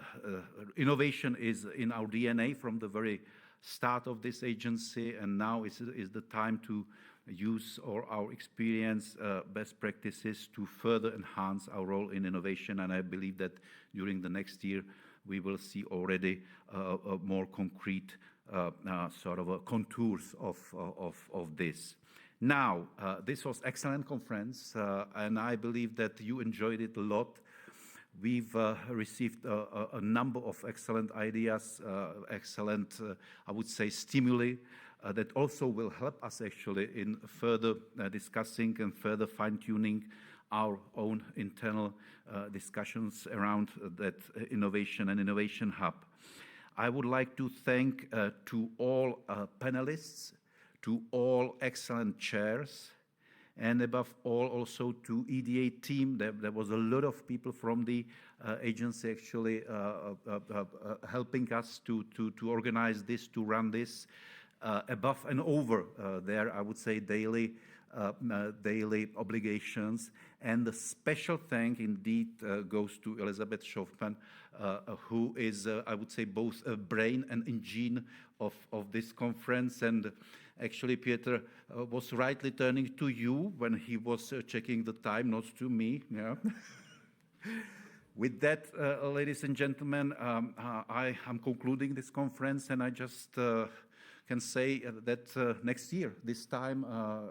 Speaker 2: innovation is in our DNA from the very start of this agency, and now is the time to use our experience, best practices to further enhance our role in innovation. And I believe that during the next year, we will see already a more concrete sort of contours of this. Now, this was excellent conference, and I believe that you enjoyed it a lot. We've received a number of excellent ideas, excellent, I would say, stimuli that also will help us actually in further discussing and further fine-tuning our own internal discussions around that innovation and innovation hub. I would like to thank to all panelists, to all excellent chairs, and above all also to EDA team. There was a lot of people from the agency actually helping us to organize this, to run this. Above and over their, I would say, daily obligations. And the special thank indeed goes to Elizabeth Schaufman, who is, I would say, both a brain and engine of this conference. And actually, Peter was rightly turning to you when he was checking the time, not to me. Yeah. With that, ladies and gentlemen, I am concluding this conference, and I just can say that next year, this time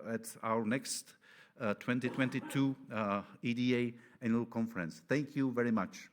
Speaker 2: at our next 2022 EDA Annual Conference. Thank you very much.